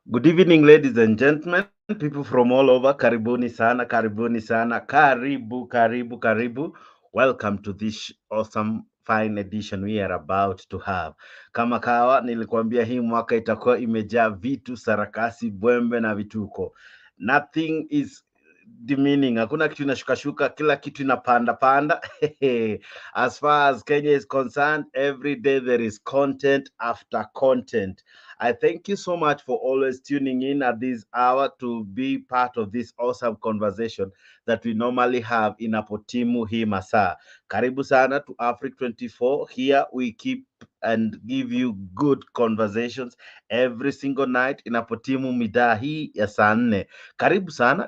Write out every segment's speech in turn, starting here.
Good evening, ladies and gentlemen, people from all over. Karibuni sana, karibuni sana, karibu. Welcome to this awesome fine edition we are about to have. Kama kawa, nilikuambia hii mwaka itakuwa imejaa vitu, sarakasi, bwembe na vituko. Nothing is demeaning. Hakuna kitu inashukashuka, kila kitu inapanda. As far as Kenya is concerned, every day there is content after content. I thank you so much for always tuning in at this hour to be part of this awesome conversation that we normally have in Apotimu hii masaa. Karibu sana to Africa 24. Here we keep and give you good conversations every single night inapotimu midaa hii ya saa 4.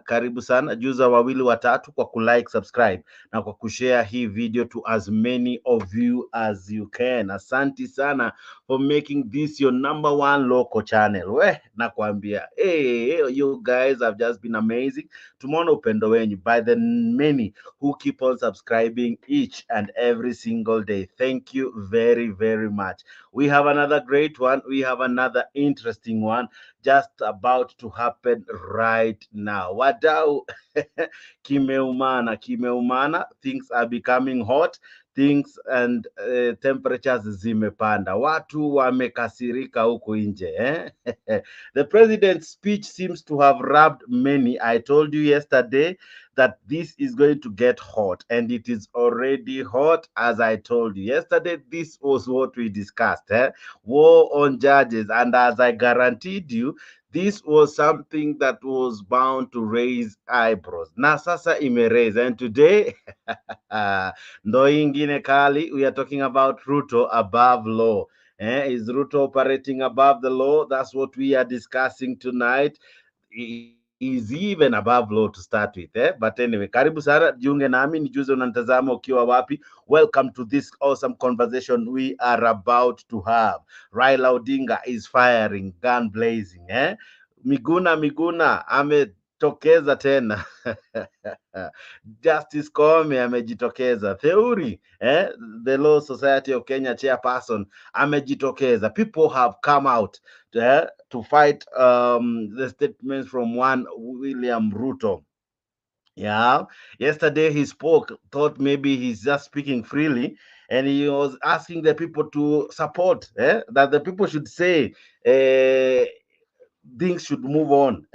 Karibu sana, juza wawili watatu kwa kulike, subscribe na kwa kushare hii video to as many of you as you can. Asanti sana for making this your number one local channel. Nakwambia, hey, you guys have just been amazing. Tumeona upendo wenyu by the many who keep on subscribing each and every single day. Thank you very, very much. We have another great one. We have another interesting one just about to happen right now. Wadau, kimeumana. Things are becoming hot. Things and temperatures zimepanda. Watu wamekasirika huku nje. The president's speech seems to have rubbed many. I told you yesterday that this is going to get hot, and it is already hot. As I told you yesterday, this was what we discussed, war on judges, and as I guaranteed you, this was something that was bound to raise eyebrows. Na sasa imeraise, and today ndo ingine kali, we are talking about Ruto above law. Is Ruto operating above the law? That's what we are discussing tonight. Is even above law to start with, but anyway, karibu sana, jiunge nami, nijuze unanitazama ukiwa wapi. Welcome to this awesome conversation we are about to have. Raila Odinga is firing, gun blazing, Miguna ametokeza tena. Justice Koome amejitokeza. Theory, the Law Society of Kenya chairperson amejitokeza. People have come out to fight the statements from one William Ruto. Yeah, yesterday he spoke, thought maybe he's just speaking freely, and he was asking the people to support, that the people should say things should move on.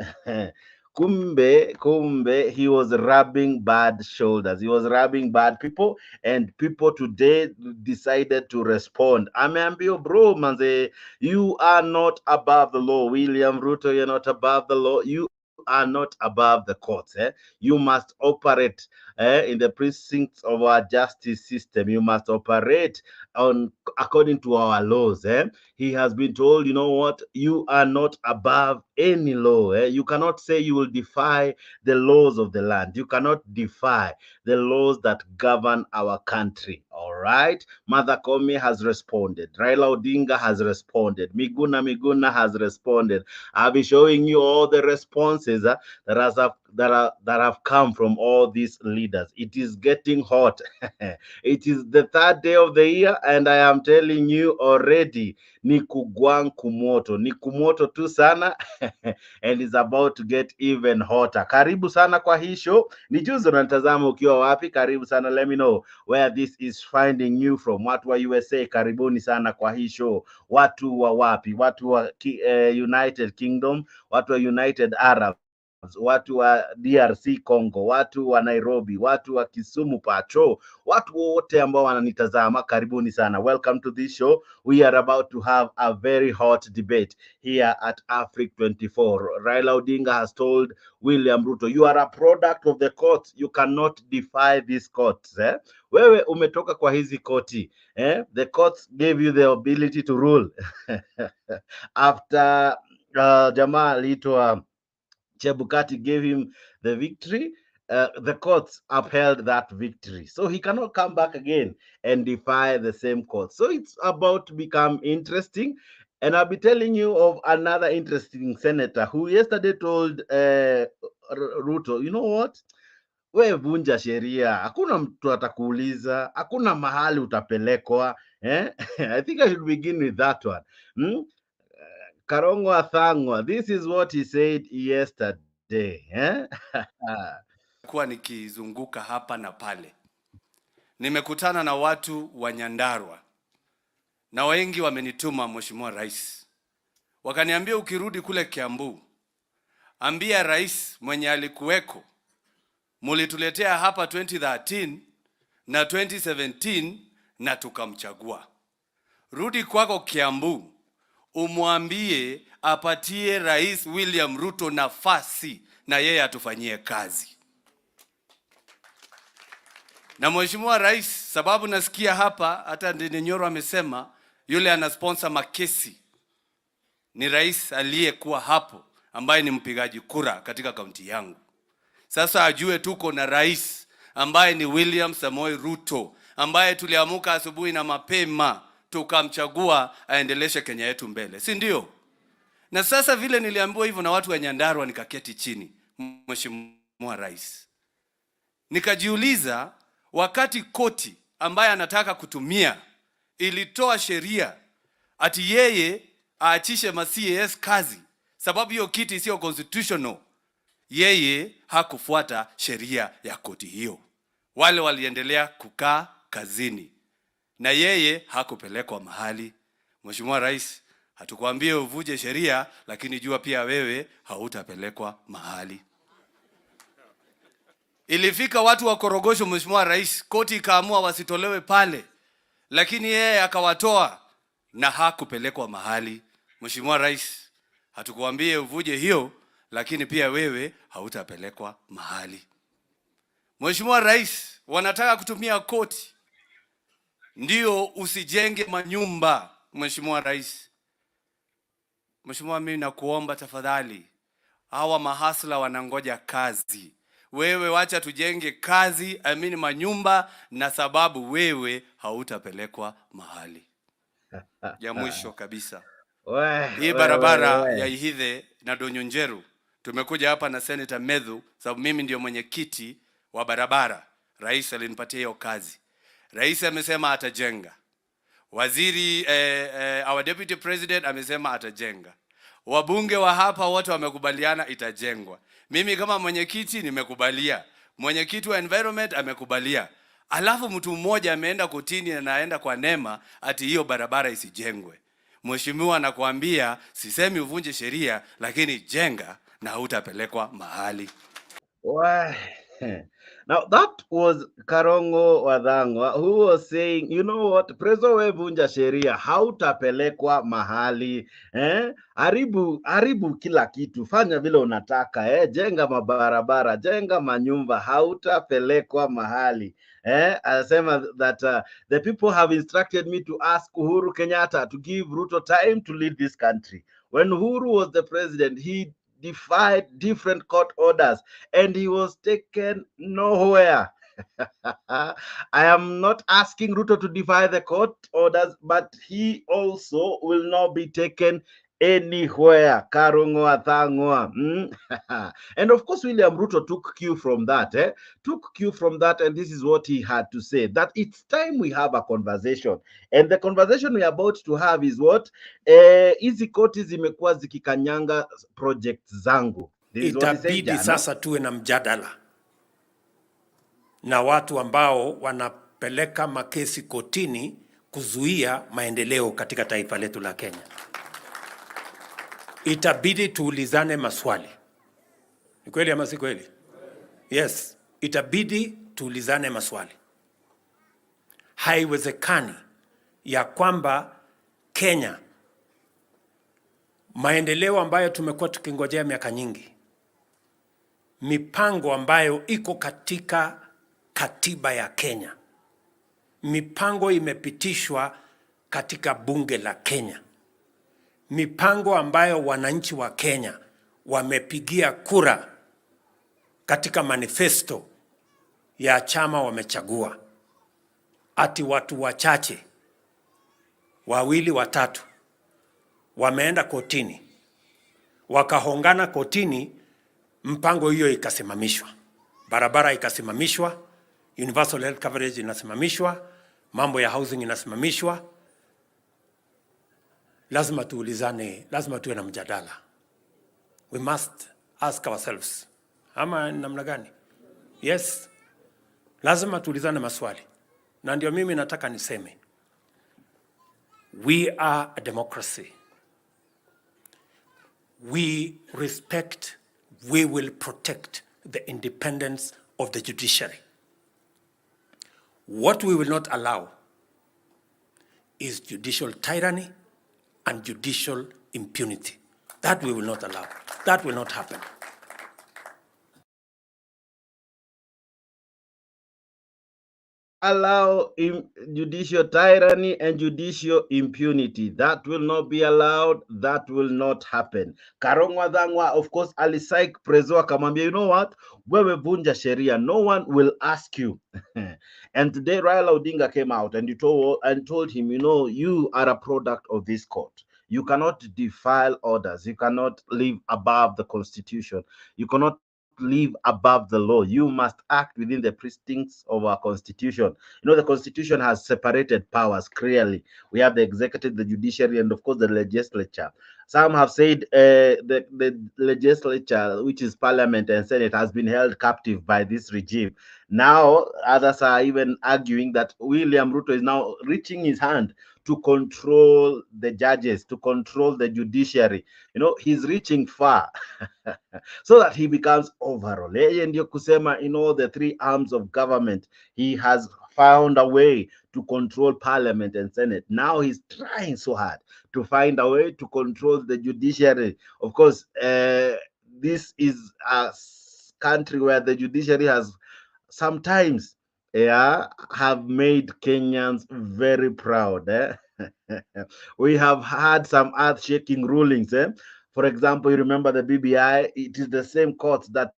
Kumbe, he was rubbing bad shoulders. He was rubbing bad people, and people today decided to respond. Ameambio, bro, manze, you are not above the law. William Ruto, you're not above the law. You are not above the courts. You must operate in the precincts of our justice system. You must operate according to our laws. He has been told, you know what, you are not above any law. You cannot say you will defy the laws of the land. You cannot defy the laws that govern our country. All right. Mother Koome has responded. Raila Odinga has responded. Miguna has responded. I'll be showing you all the responses that have come from all these leaders. It is getting hot. It is the third day of the year, and I am telling you already, ni kugwang kumoto. Ni kumoto tu sana, and it's about to get even hotter. Karibu sana kwa hii show. Nijuze unatazama ukiwa wapi. Karibu sana. Let me know where this is finding you from. Watu wa USA, karibuni sana kwa hii show. Watu wa wapi? Watu wa United Kingdom, watu wa United Arabs, watu wa DRC Congo, watu wa Nairobi, watu wa Kisumu Pacho, watu wote ambao wananitazama, karibuni sana. Welcome to this show. We are about to have a very hot debate here at Africa 24. Raila Odinga has told William Ruto, you are a product of the courts. You cannot defy these courts. Wewe umetoka kwa hizi koti. The courts gave you the ability to rule. After jamaa aliitwa Chebukati gave him the victory, the courts upheld that victory. So he cannot come back again and defy the same court. So it's about to become interesting. And I'll be telling you of another interesting senator who yesterday told Ruto, you know what? We vunja sheria, hakuna mtu atakuuliza, hakuna mahali utapelekwa. I think I should begin with that one. Karongo Athangwa, this is what he said yesterday. Kuwa nikizunguka hapa na pale, nimekutana na watu wa Nyandarua na wengi wamenituma Mheshimiwa Rais, wakaniambia ukirudi kule Kiambu, ambia rais mwenye alikuweko mulituletea hapa 2013 na 2017 na tukamchagua. Rudi kwako Kiambu, umwambie apatie Rais William Ruto nafasi na yeye atufanyie kazi. Na Mheshimiwa Rais, sababu nasikia hapa hata Nyoro amesema yule anasponsor makesi ni rais aliyekuwa hapo ambaye ni mpigaji kura katika kaunti yangu. Sasa ajue tuko na rais ambaye ni William Samoei Ruto, ambaye tuliamuka asubuhi na mapema tukamchagua aendeleshe Kenya yetu mbele, si ndio? Na sasa vile niliambiwa hivyo na watu wa Nyandarua, nikaketi chini, Mheshimiwa Rais, nikajiuliza, wakati koti ambaye anataka kutumia ilitoa sheria ati yeye aachishe ma-CAS kazi sababu hiyo kiti sio constitutional, yeye hakufuata sheria ya koti hiyo. Wale waliendelea kukaa kazini na yeye hakupelekwa mahali. Mheshimiwa Rais, hatukwambie uvuje sheria, lakini jua pia wewe hautapelekwa mahali. Ilifika watu wa Korogosho, Mheshimiwa Rais, koti ikaamua wasitolewe pale, lakini yeye akawatoa na hakupelekwa mahali. Mheshimiwa Rais, hatukuambie uvuje hiyo, lakini pia wewe hautapelekwa mahali. Mheshimiwa Rais, wanataka kutumia koti ndio usijenge manyumba. Mheshimiwa Rais, Mheshimiwa, mimi nakuomba tafadhali, hawa mahasla wanangoja kazi. Wewe wacha tujenge kazi, amini manyumba, na sababu wewe hautapelekwa mahali. Ya mwisho kabisa, hii barabara ya Ihithe na Donyonjeru, tumekuja hapa na Senator Medhu sababu mimi ndio mwenyekiti wa barabara. Rais alinipatia hiyo kazi. Rais amesema atajenga. Waziri our deputy president amesema atajenga. Wabunge wa hapa wote wamekubaliana itajengwa. Mimi kama mwenyekiti nimekubalia. Mwenyekiti wa environment amekubalia. Alafu mtu mmoja ameenda kotini na anaenda kwa NEMA ati hiyo barabara isijengwe. Mheshimiwa, nakwambia sisemi uvunje sheria, lakini jenga na hutapelekwa mahali. Now that was Karongo Wadhangwa who was saying, you know what, prezo we vunja sheria, hautapelekwa mahali. Haribu kila kitu, fanya vile unataka, jenga mabarabara, jenga manyumba, hautapelekwa mahali. Anasema that the people have instructed me to ask Uhuru Kenyatta to give Ruto time to lead this country. When Uhuru was the president, he defied different court orders and he was taken nowhere. I am not asking Ruto to defy the court orders, but he also will not be taken anywhere. Karongo Athangwa. And of course, William Ruto took cue from that. And this is what he had to say, that it's time we have a conversation. And the conversation we are about to have is what? Hizi koti zimekuwa zikikanyanga projects zangu. Itabidi sasa tuwe na mjadala na watu ambao wanapeleka makesi kotini kuzuia maendeleo katika taifa letu la Kenya. Itabidi tuulizane maswali. Ni kweli ama si kweli? Yes, itabidi tuulizane maswali. Haiwezekani ya kwamba Kenya, maendeleo ambayo tumekuwa tukingojea miaka nyingi, mipango ambayo iko katika katiba ya Kenya, mipango imepitishwa katika bunge la Kenya, mipango ambayo wananchi wa Kenya wamepigia kura katika manifesto ya chama wamechagua, ati watu wachache, wawili watatu, wameenda kotini, wakahongana kotini, mpango hiyo ikasimamishwa. Barabara ikasimamishwa, universal health coverage inasimamishwa, mambo ya housing inasimamishwa. lazima tuulizane, lazima tuwe na mjadala. We must ask ourselves, ama namna gani? Yes, lazima tuulizane maswali. Na ndio mimi nataka niseme, we are a democracy. We respect, we will protect the independence of the judiciary. What we will not allow is judicial tyranny and judicial impunity. That we will not allow. That will not happen. Allow judicial tyranny and judicial impunity. That will not be allowed. That will not happen. Karongwa Dhangwa, of course, alisaik prezo akamwambia, you know what? Wewe vunja sheria. No one will ask you. And today Raila Odinga came out and told him, you know, you are a product of this court. You cannot defile orders. You cannot live above the Constitution. You cannot live above the law. You must act within the precincts of our Constitution. You know, the Constitution has separated powers clearly. We have the executive, the judiciary, and of course the legislature. Some have said the legislature, which is parliament and senate, has been held captive by this regime. Now, others are even arguing that William Ruto is now reaching his hand to control the judges, to control the judiciary. You know, he's reaching far so that he becomes overall. And kusema, in all the three arms of government, he has found a way to control parliament and senate. Now he's trying so hard to find a way to control the judiciary. Of course, this is a country where the judiciary has sometimes have made Kenyans very proud. We have had some earth-shaking rulings. For example, you remember the BBI, it is the same courts that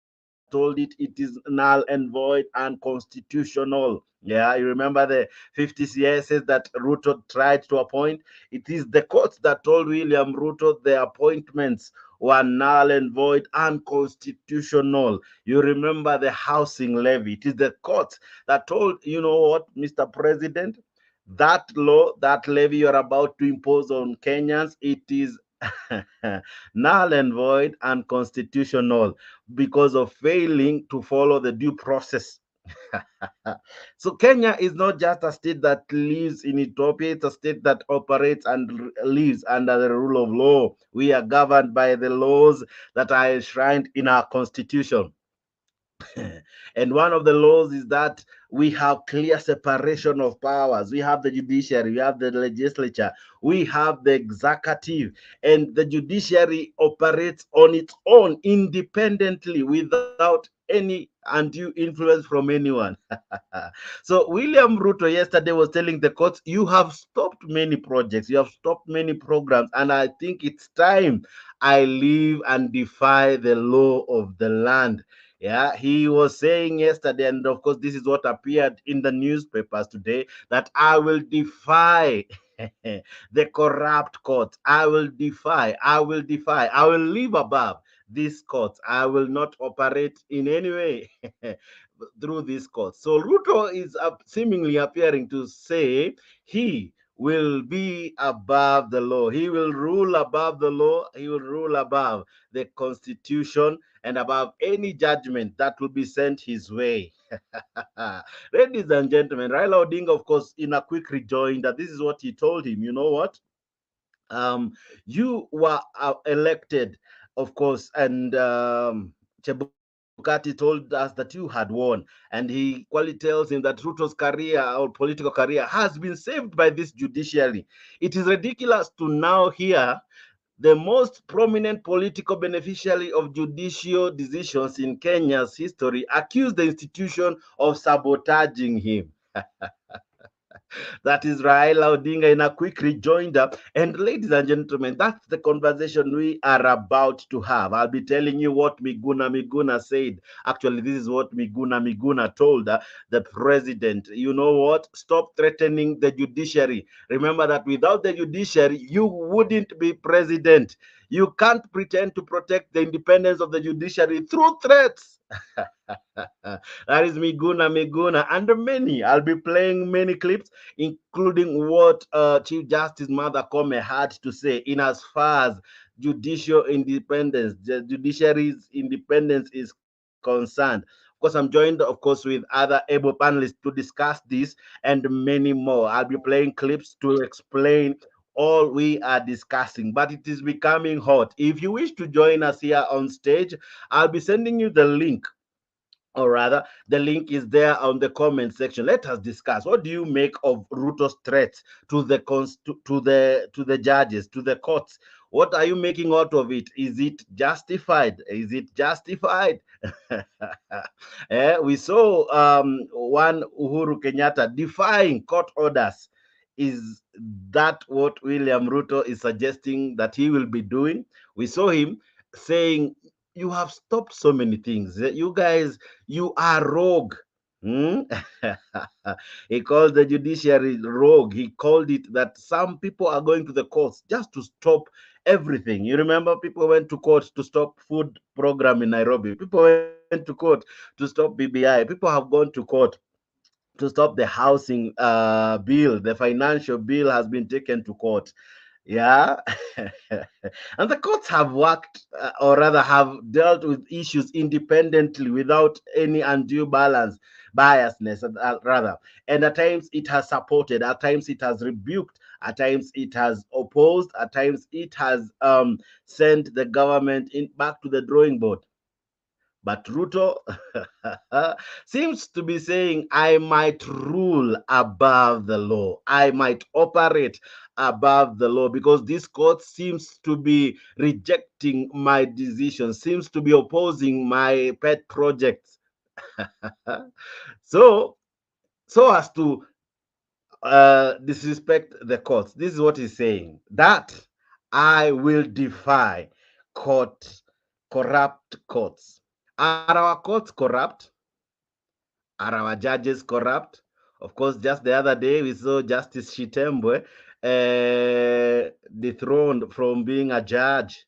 told it is null and void and constitutional. Yeah, you remember the 50 CSs that Ruto tried to appoint? It is the courts that told William Ruto the appointments were null and void and constitutional. You remember the housing levy? It is the courts that told, you know what, Mr. President, that law, that levy you're about to impose on Kenyans, it is null and void and constitutional because of failing to follow the due process. So Kenya is not just a state that lives in utopia, it's a state that operates and lives under the rule of law. We are governed by the laws that are enshrined in our constitution. And one of the laws is that we have clear separation of powers. We have the judiciary, we have the legislature, we have the executive, and the judiciary operates on its own independently without any undue influence from anyone. So William Ruto yesterday was telling the courts, you have stopped many projects, you have stopped many programs, and I think it's time I live and defy the law of the land. Yeah, he was saying yesterday, and of course, this is what appeared in the newspapers today, that I will defy the corrupt courts. I will defy, I will live above these courts. I will not operate in any way through these courts. So Ruto is seemingly appearing to say he will be above the law. He will rule above the law. He will rule above the Constitution and above any judgment that will be sent his way. Ladies and gentlemen, Raila Odinga, of course, in a quick rejoinder, this is what he told him. You know what? You were elected, of course, and Chebukati told us that you had won, and he quality tells him that Ruto's career or political career has been saved by this judiciary. It is ridiculous to now hear the most prominent political beneficiary of judicial decisions in Kenya's history accuse the institution of sabotaging him. That is Raila Odinga in a quick rejoinder. And ladies and gentlemen, that's the conversation we are about to have. I'll be telling you what Miguna Miguna said. Actually, this is what Miguna Miguna told the president. You know what? Stop threatening the judiciary. Remember that without the judiciary, you wouldn't be president. You can't pretend to protect the independence of the judiciary through threats. That is Miguna Miguna, and many. I'll be playing many clips, including what Chief Justice Mother Koome had to say in as far as judicial independence, the judiciary's independence is concerned. Of course, I'm joined, of course, with other able panelists to discuss this and many more. I'll be playing clips to explain all we are discussing, but it is becoming hot. If you wish to join us here on stage, I'll be sending you the link, or rather the link is there on the comment section. Let us discuss. What do you make of Ruto's threats to the judges, to the courts? What are you making out of it? Is it justified? Is it justified? We saw one Uhuru Kenyatta defying court orders. Is that what William Ruto is suggesting that he will be doing? We saw him saying, you have stopped so many things. You guys, you are rogue. Hmm? He called the judiciary rogue. He called it that some people are going to the courts just to stop everything. You remember people went to court to stop food program in Nairobi. People went to court to stop BBI. People have gone to court to stop the housing bill. The financial bill has been taken to court. Yeah. And the courts have worked, or rather have dealt with issues independently without any undue biasness, rather. And at times it has supported, at times it has rebuked, at times it has opposed, at times it has sent the government back to the drawing board. But Ruto seems to be saying, I might rule above the law. I might operate above the law, because this court seems to be rejecting my decision, seems to be opposing my pet projects. so as to disrespect the courts. This is what he's saying, that I will defy corrupt courts. Are our courts corrupt? Are our judges corrupt? Of course, just the other day we saw Justice Shitembwe dethroned from being a judge.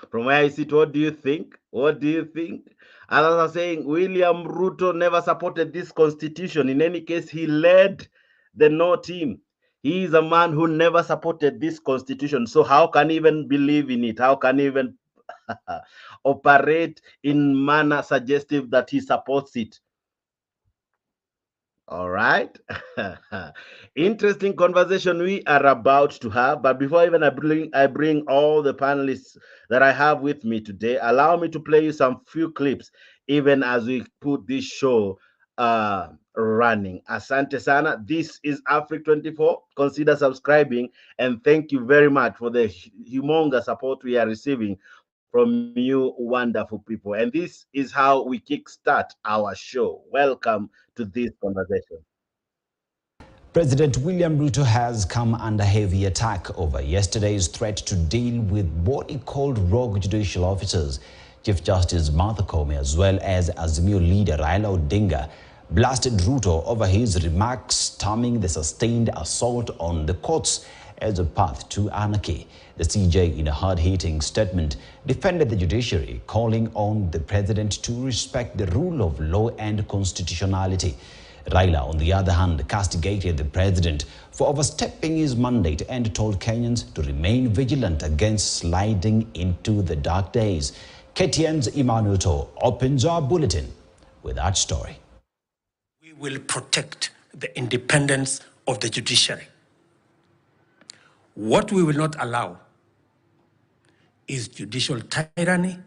From where I sit, what do you think? What do you think? Others are saying William Ruto never supported this constitution. In any case, he led the no team. He is a man who never supported this constitution. So how can he even believe in it? How can he even operate in manner suggestive that he supports it? All right. Interesting conversation we are about to have. But before even I bring all the panelists that I have with me today, allow me to play you some few clips, even as we put this show running. Asante sana. This is Africa 24. Consider subscribing, and thank you very much for the humongous support we are receiving from you wonderful people. And this is how we kickstart our show. Welcome to this conversation. President William Ruto has come under heavy attack over yesterday's threat to deal with what he called rogue judicial officers. Chief Justice Martha Koome, as well as Azimio leader Raila Odinga, blasted Ruto over his remarks, terming the sustained assault on the courts as a path to anarchy. The CJ, in a hard-hitting statement, defended the judiciary, calling on the president to respect the rule of law and constitutionality. Raila, on the other hand, castigated the president for overstepping his mandate and told Kenyans to remain vigilant against sliding into the dark days. KTN's Imanuto opens our bulletin with that story. We will protect the independence of the judiciary. What we will not allow is judicial tyranny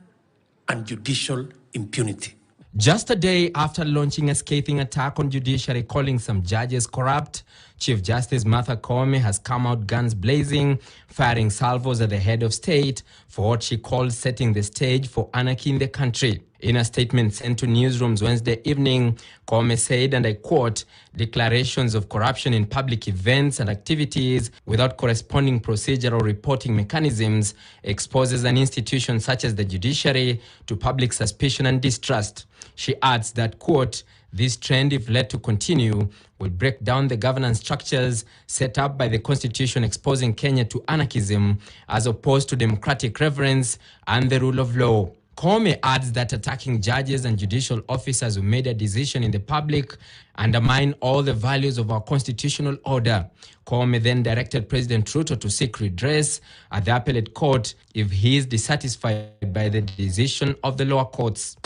and judicial impunity. Just a day after launching a scathing attack on judiciary, calling some judges corrupt, Chief Justice Martha Koome has come out guns blazing, firing salvos at the head of state for what she called setting the stage for anarchy in the country. In a statement sent to newsrooms Wednesday evening, Koome said, and I quote, "Declarations of corruption in public events and activities without corresponding procedural reporting mechanisms exposes an institution such as the judiciary to public suspicion and distrust." She adds that, quote, This trend, if let to continue, will break down the governance structures set up by the Constitution, exposing Kenya to anarchism as opposed to democratic reverence and the rule of law. Koome adds that attacking judges and judicial officers who made a decision in the public undermine all the values of our constitutional order. Koome then directed President Ruto to seek redress at the appellate court if he is dissatisfied by the decision of the lower courts.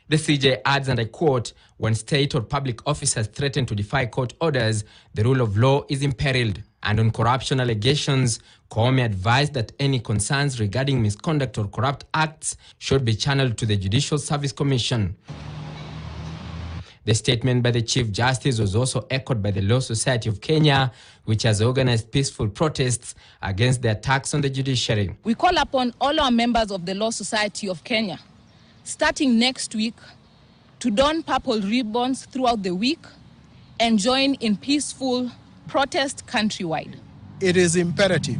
The CJ adds, and I quote, "When state or public officers threaten to defy court orders, the rule of law is imperiled." And on corruption allegations, Koome advised that any concerns regarding misconduct or corrupt acts should be channeled to the Judicial Service Commission. The statement by the Chief Justice was also echoed by the Law Society of Kenya, which has organized peaceful protests against the attacks on the judiciary. We call upon all our members of the Law Society of Kenya, starting next week, to don purple ribbons throughout the week and join in peaceful protest countrywide. It is imperative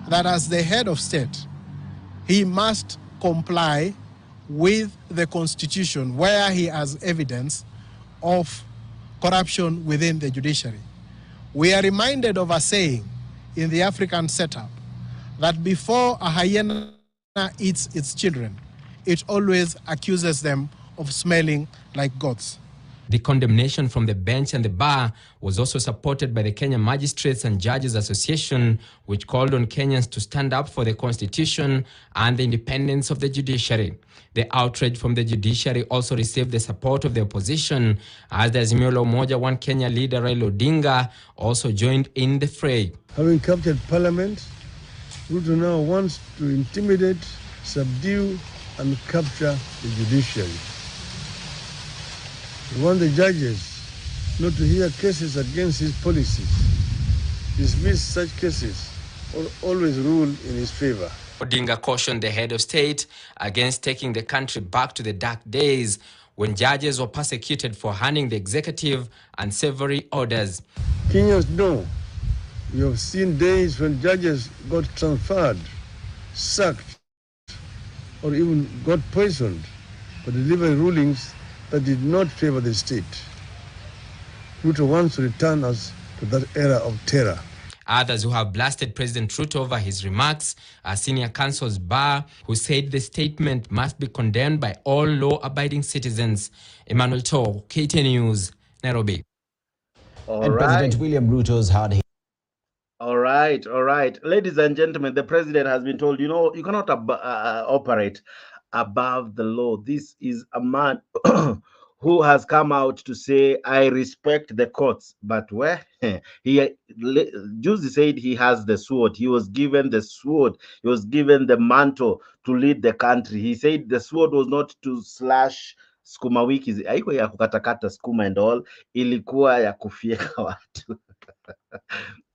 that as the head of state, he must comply with the Constitution where he has evidence of corruption within the judiciary. We are reminded of a saying in the African setup that before a hyena eats its children, it always accuses them of smelling like goats. The condemnation from the bench and the bar was also supported by the Kenya Magistrates and Judges Association, which called on Kenyans to stand up for the Constitution and the independence of the judiciary. The outrage from the judiciary also received the support of the opposition, as the Azimio la Umoja One Kenya leader Raila Odinga also joined in the fray. Having captured Parliament, Ruto now wants to intimidate, subdue, and capture the judiciary. We want the judges not to hear cases against his policies, dismiss such cases, or always rule in his favor. Odinga cautioned the head of state against taking the country back to the dark days when judges were persecuted for handing the executive unsavory orders. Kenyans know we have seen days when judges got transferred, sacked, or even got poisoned for delivering rulings that did not favor the state. Ruto wants to return us to that era of terror. Others who have blasted President Ruto over his remarks are senior counsels Bar, who said the statement must be condemned by all law-abiding citizens. Emmanuel Toh, KTN News, Nairobi. And President William Ruto's had his... All right. Ladies and gentlemen, the president has been told, you cannot operate above the law. This is a man who has come out to say, I respect the courts. But where? Juicy said he has the sword. He was given the sword. He was given the mantle to lead the country. He said the sword was not to slash skuma wiki. Haikuwa ya kukatakata skuma and all. Ilikuwa ya kufieka watu.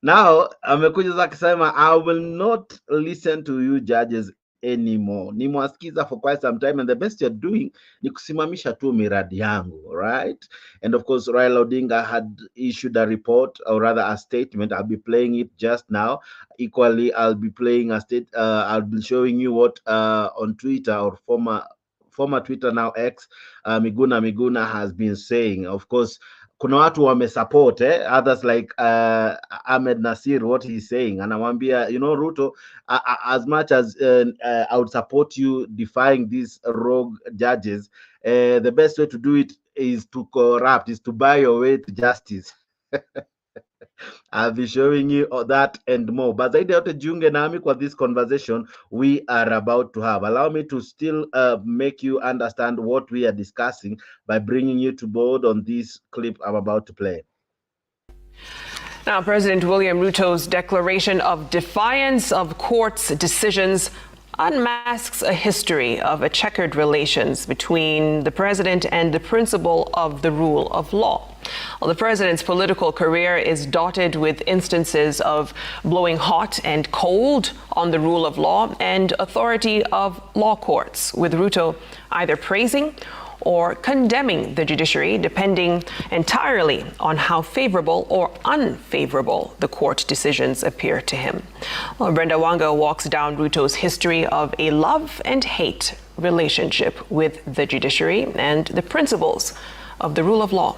Now, amekuja akisema, I will not listen to you judges anymore. Nimewasikiza for quite some time, and the best you're doing ni kusimamisha tu miradi yangu, right? And of course, Raila Odinga had issued a report, or rather a statement. I'll be playing it just now. Equally, I'll be playing a I'll be showing you what on Twitter, or former Twitter, now X, Miguna Miguna has been saying. Of course, kuna watu wamesupport, others like Ahmed Nasir, what he's saying. Anamwambia, Ruto, as much as I would support you defying these rogue judges, the best way to do it is to buy your way to justice. I'll be showing you that and more. But zaidi yote jiunge nami kwa this conversation we are about to have. Allow me to still make you understand what we are discussing by bringing you to board on this clip I'm about to play. Now, President William Ruto's declaration of defiance of court's decisions unmasks a history of a checkered relations between the president and the principle of the rule of law. Well, the president's political career is dotted with instances of blowing hot and cold on the rule of law and authority of law courts, with Ruto either praising or condemning the judiciary, depending entirely on how favorable or unfavorable the court decisions appear to him. Well, Brenda Wanga walks down Ruto's history of a love and hate relationship with the judiciary and the principles of the rule of law.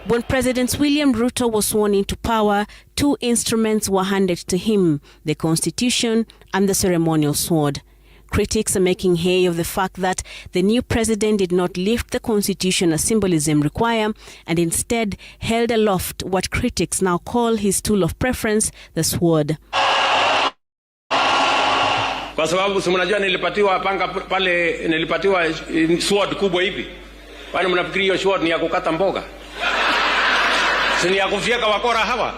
When President William Ruto was sworn into power, two instruments were handed to him, the Constitution and the ceremonial sword. Critics are making hay of the fact that the new president did not lift the Constitution as symbolism require and instead held aloft what critics now call his tool of preference, the sword. Kwa sababu si mnajua nilipatiwa panga pale, nilipatiwa sword kubwa hivi. Kwani mnafikiri hiyo sword ni ya kukata mboga? Si ya kufyeka wakora hawa?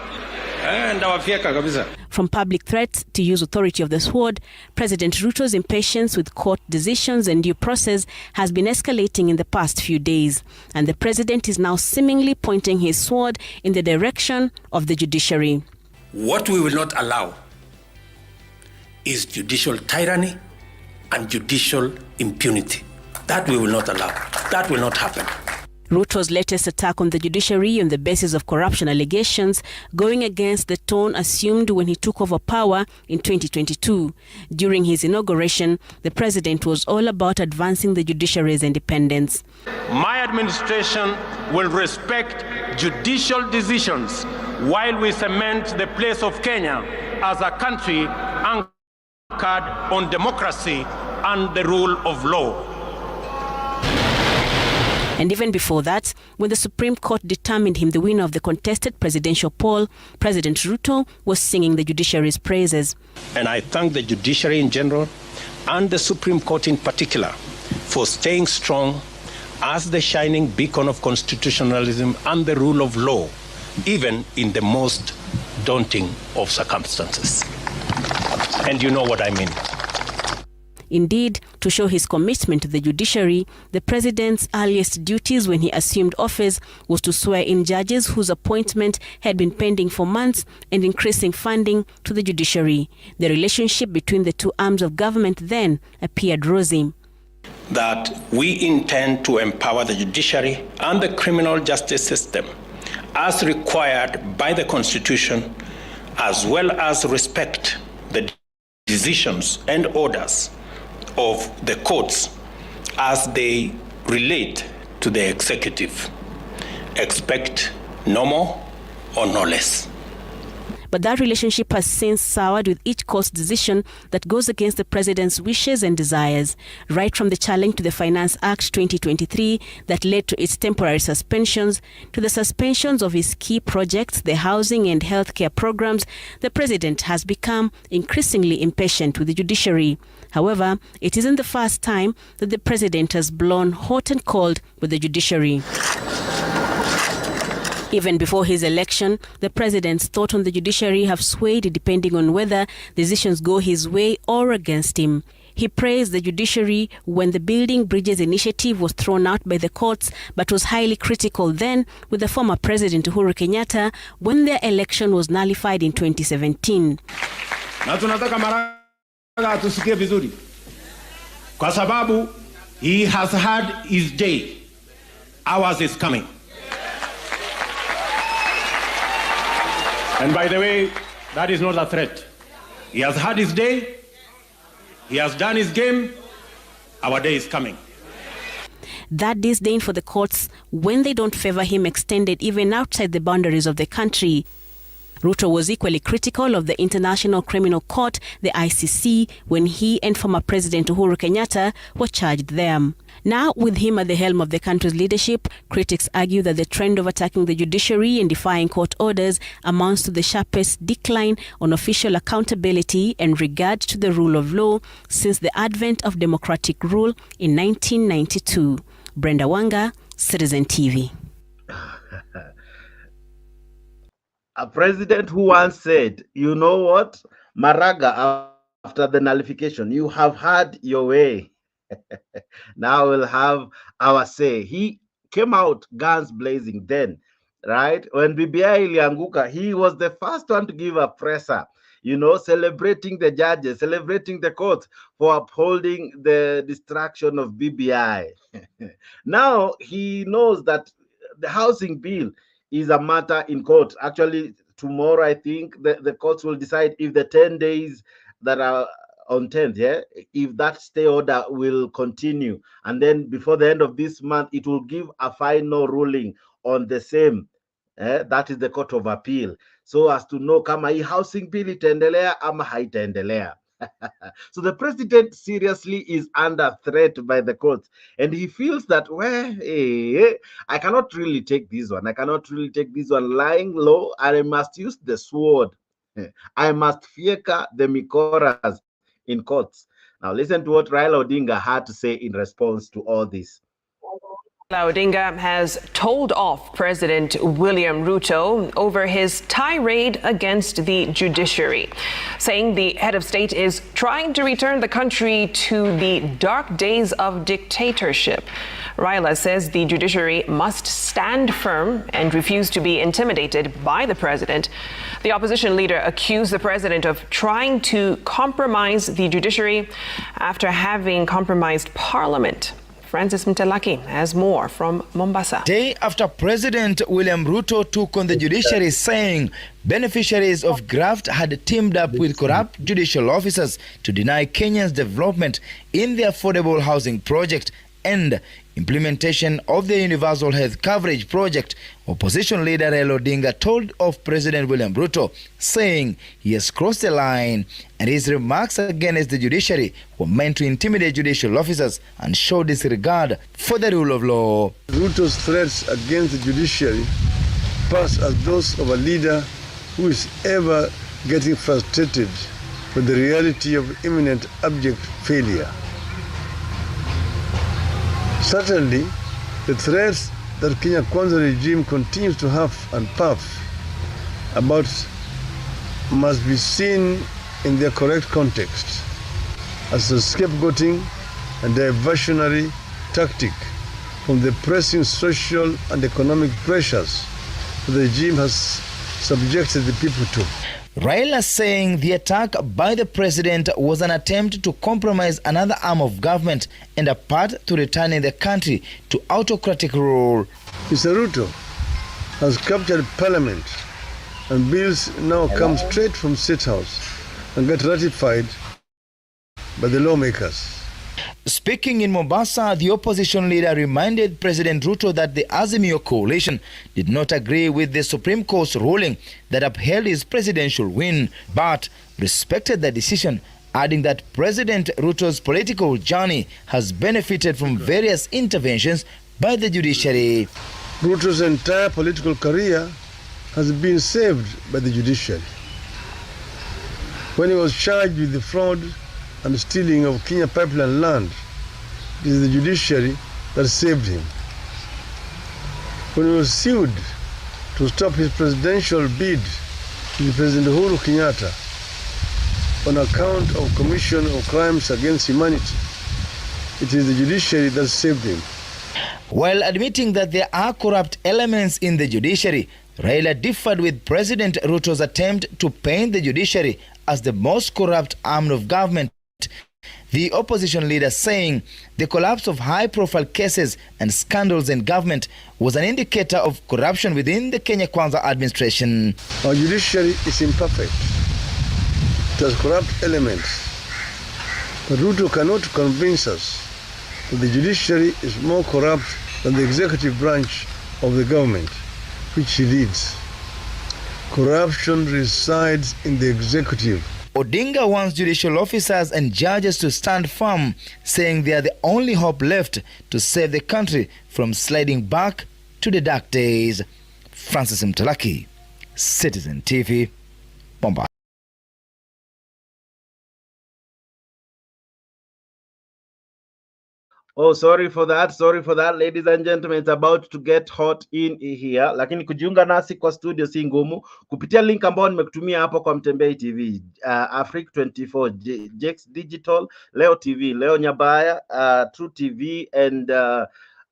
Ndawafyeka kabisa. From public threats to use authority of the sword, President Ruto's impatience with court decisions and due process has been escalating in the past few days, and the president is now seemingly pointing his sword in the direction of the judiciary. What we will not allow is judicial tyranny and judicial impunity. That we will not allow. That will not happen. Ruto's latest attack on the judiciary on the basis of corruption allegations going against the tone assumed when he took over power in 2022. During his inauguration, the president was all about advancing the judiciary's independence. My administration will respect judicial decisions while we cement the place of Kenya as a country anchored on democracy and the rule of law. And even before that, when the Supreme Court determined him the winner of the contested presidential poll, President Ruto was singing the judiciary's praises. And I thank the judiciary in general and the Supreme Court in particular for staying strong as the shining beacon of constitutionalism and the rule of law, even in the most daunting of circumstances. And you know what I mean. Indeed, to show his commitment to the judiciary, the president's earliest duties when he assumed office was to swear in judges whose appointment had been pending for months and increasing funding to the judiciary. The relationship between the two arms of government then appeared rosy. That we intend to empower the judiciary and the criminal justice system as required by the Constitution, as well as respect the decisions and orders of the courts as they relate to the executive. Expect no more or no less. But that relationship has since soured with each court's decision that goes against the president's wishes and desires, right from the challenge to the Finance Act 2023 that led to its temporary suspensions, to the suspensions of his key projects, the housing and healthcare programs. The president has become increasingly impatient with the judiciary. However, it isn't the first time that the president has blown hot and cold with the judiciary. Even before his election, the president's thoughts on the judiciary have swayed depending on whether decisions go his way or against him. He praised the judiciary when the Building Bridges initiative was thrown out by the courts, but was highly critical then with the former President Uhuru Kenyatta when their election was nullified in 2017. Na tunataka Maraga tusikie vizuri. Kwa sababu he has had his day. Ours is coming. And by the way, that is not a threat. He has had his day. He has done his game. Our day is coming. That disdain for the courts, when they don't favor him, extended even outside the boundaries of the country. Ruto was equally critical of the International Criminal Court, the ICC, when he and former President Uhuru Kenyatta were charged there. Now, with him at the helm of the country's leadership, critics argue that the trend of attacking the judiciary and defying court orders amounts to the sharpest decline on official accountability and regard to the rule of law since the advent of democratic rule in 1992. Brenda Wanga, Citizen TV. A president who once said, you know what, Maraga, after the nullification, you have had your way. Now we'll have our say. He came out guns blazing then, right? When BBI ilianguka, he was the first one to give a presser. celebrating the judges, celebrating the courts for upholding the destruction of BBI. Now he knows that the housing bill is a matter in court. Actually, tomorrow, I think the courts will decide if the 10 days that are on 10th, if that stay order will continue. And then before the end of this month, it will give a final ruling on the same. That is the Court of Appeal. So as to know kama hii housing bill itaendelea ama haitaendelea. So the president seriously is under threat by the courts, and he feels that, I cannot really take this one. I cannot really take this one lying low, and I must use the sword. I must fieka the mikoras in courts. Now listen to what Raila Odinga had to say in response to all this. Raila Odinga has told off President William Ruto over his tirade against the judiciary, saying the head of state is trying to return the country to the dark days of dictatorship. Raila says the judiciary must stand firm and refuse to be intimidated by the president. The opposition leader accused the president of trying to compromise the judiciary after having compromised parliament. Francis Mtalaki has more from Mombasa. Day after President William Ruto took on the judiciary, saying beneficiaries of graft had teamed up with corrupt judicial officers to deny Kenyans development in the affordable housing project and implementation of the universal health coverage project, opposition leader Raila Odinga told of President William Ruto, saying he has crossed the line and his remarks against the judiciary were meant to intimidate judicial officers and show disregard for the rule of law. Ruto's threats against the judiciary pass as those of a leader who is ever getting frustrated with the reality of imminent abject failure. Certainly, the threats that Kenya Kwanza regime continues to huff and puff about must be seen in their correct context as a scapegoating and diversionary tactic from the pressing social and economic pressures that the regime has subjected the people to. Raila saying the attack by the president was an attempt to compromise another arm of government and a path to returning the country to autocratic rule. Mr. Ruto has captured parliament and bills now come straight from State House and get ratified by the lawmakers. Speaking in Mombasa, the opposition leader reminded President Ruto that the Azimio coalition did not agree with the Supreme Court's ruling that upheld his presidential win, but respected the decision, adding that President Ruto's political journey has benefited from various interventions by the judiciary. Ruto's entire political career has been saved by the judiciary. When he was charged with the fraud and stealing of Kenya pipeline land, it is the judiciary that saved him. When he was sued to stop his presidential bid with President Uhuru Kenyatta on account of commission of crimes against humanity, it is the judiciary that saved him. While admitting that there are corrupt elements in the judiciary, Raila differed with President Ruto's attempt to paint the judiciary as the most corrupt arm of government. The opposition leader saying the collapse of high-profile cases and scandals in government was an indicator of corruption within the Kenya Kwanza administration. Our judiciary is imperfect. It has corrupt elements. But Ruto cannot convince us that the judiciary is more corrupt than the executive branch of the government, which he leads. Corruption resides in the executive. Odinga wants judicial officers and judges to stand firm, saying they are the only hope left to save the country from sliding back to the dark days. Francis Mtalaki, Citizen TV, Mombasa. Oh, sorry for that, ladies and gentlemen. It's about to get hot in here. Lakini kujiunga nasi kwa studio si ngumu. Kupitia link ambayo nimekutumia hapo kwa Mtembei TV, Africa 24, Jex Digital, Leo TV, Leo Nyabaya, True TV, and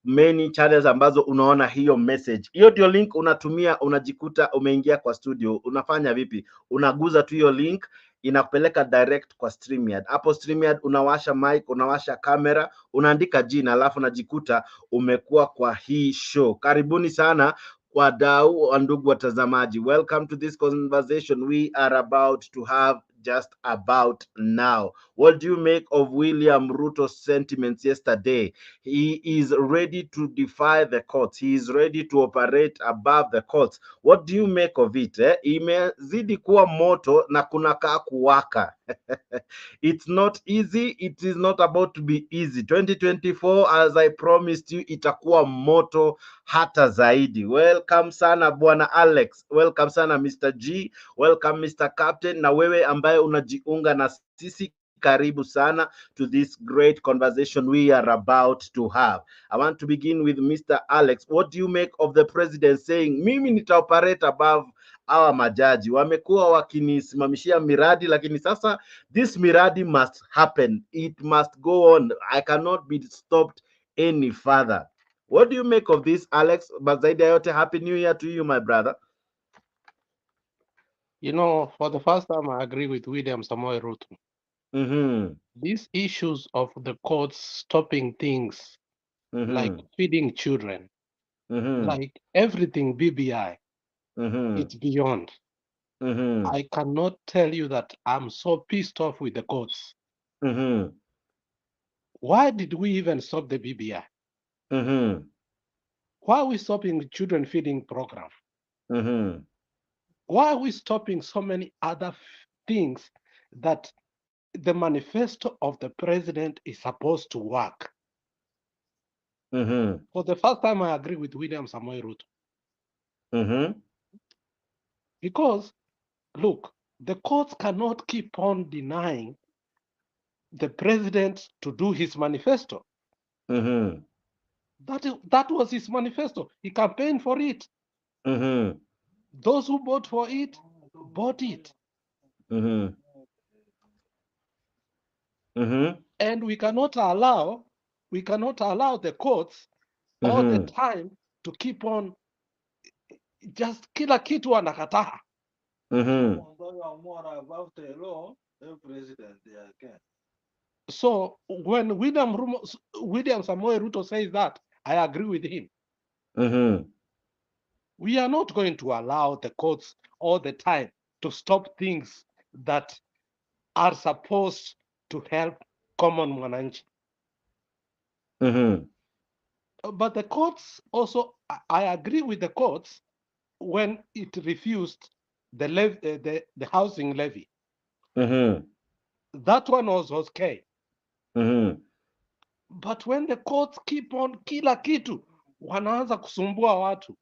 many channels ambazo unaona hiyo message. Hiyo ndio link unatumia, unajikuta umeingia kwa studio. Unafanya vipi? Unaguza tu hiyo link, inakupeleka direct kwa StreamYard. Hapo StreamYard unawasha mic, unawasha kamera, unaandika jina, alafu unajikuta umekuwa kwa hii show. Karibuni sana wadau wa ndugu watazamaji. Welcome to this conversation we are about to have just about now. What do you make of William Ruto's sentiments yesterday? He is ready to defy the courts. He is ready to operate above the courts. What do you make of it? Imezidi kuwa moto na kunakaa kuwaka. It's not easy. It is not about to be easy. 2024, as I promised you, itakuwa moto hata zaidi. Welcome sana Bwana Alex. Welcome sana Mr. G. Welcome Mr. Captain. Na wewe ambaye unajiunga na sisi, karibu sana to this great conversation we are about to have. I want to begin with Mr. Alex. What do you make of the president saying, mimi nitaoperate above our majaji? Wamekuwa wakinisimamishia miradi, lakini sasa this miradi must happen. It must go on. I cannot be stopped any further. What do you make of this, Alex? But zaidi ya yote, Happy New Year to you, my brother. You know, for the first time, I agree with William Samoei Ruto. These issues of the courts stopping things like feeding children, like everything BBI, it's beyond. I cannot tell you that I'm so pissed off with the courts. Why did we even stop the BBI? Why are we stopping the children feeding program? Why are we stopping so many other things that the manifesto of the president is supposed to work? For the first time, I agree with William Samoei Ruto. Because, look, the courts cannot keep on denying the president to do his manifesto. That was his manifesto. He campaigned for it. Those who vote for it, bought it. And we cannot allow the courts all the time to keep on just kila kitu wanakataa. So when William Samoei Ruto says that, I agree with him. We are not going to allow the courts all the time to stop things that are supposed to help common mwananchi. But the courts also, I agree with the courts when it refused the housing levy. That one was okay. But when the courts keep on kila kitu, wanaanza kusumbua watu.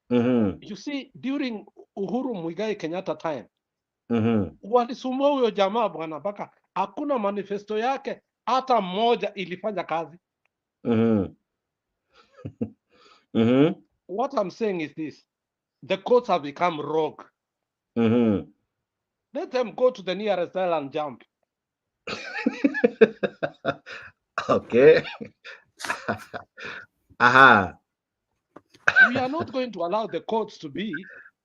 You see, during Uhuru Muigai Kenyatta time, walisumbua huyo jamaa bwana, mpaka hakuna manifesto yake hata moja ilifanya kazi. What I'm saying is this: the courts have become rogue. Let them go to the nearest cell and jump. Okay. We are not going to allow the courts to be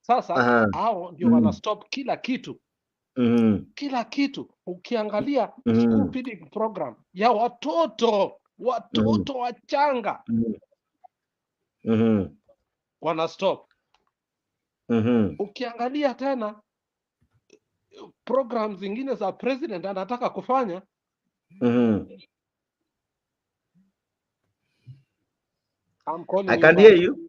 sasa hao ndio wana stop kila kitu. Kila kitu. Ukiangalia school feeding program ya watoto wachanga wana stop. Ukiangalia tena program zingine za president anataka kufanya I can hear you.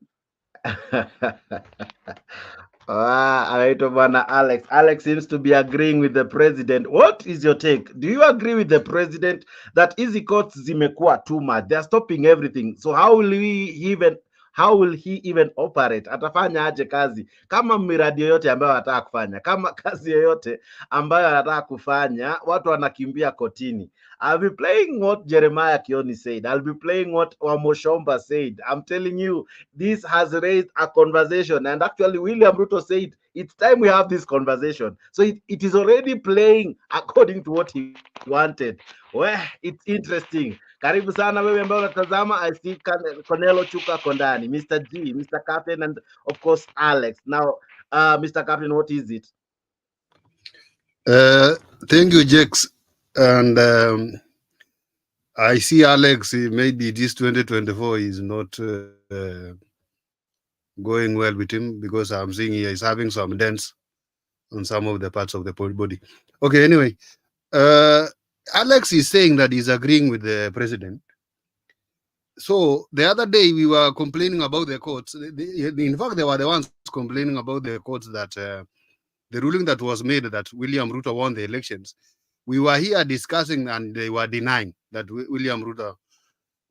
Anaitwa bwana Alex. Alex seems to be agreeing with the president. What is your take? Do you agree with the president that easy courts zimekuwa too much? They are stopping everything. So how will he even operate? Atafanya aje kazi? Kama miradi yoyote ambayo anataka kufanya, kama kazi yoyote ambayo anataka kufanya, watu wanakimbia kotini. I'll be playing what Jeremiah Kioni said. I'll be playing what Wamoshomba said. I'm telling you, this has raised a conversation. And actually, William Ruto said, it's time we have this conversation. So it is already playing according to what he wanted. Well, it's interesting. Karibu sana wewe ambao unatazama. I see Cornelo Chuka Kondani, Mr. G, Mr. Captain, and of course Alex. Now, Mr. Captain, what is it? Thank you, Jex. And I see Alex, maybe this 2024 is not going well with him, because I'm seeing he is having some dents on some of the parts of the body. Okay, anyway, Alex is saying that he's agreeing with the president. So the other day we were complaining about the courts. In fact, they were the ones complaining about the courts that the ruling that was made that William Ruto won the elections. We were here discussing and they were denying that William Ruto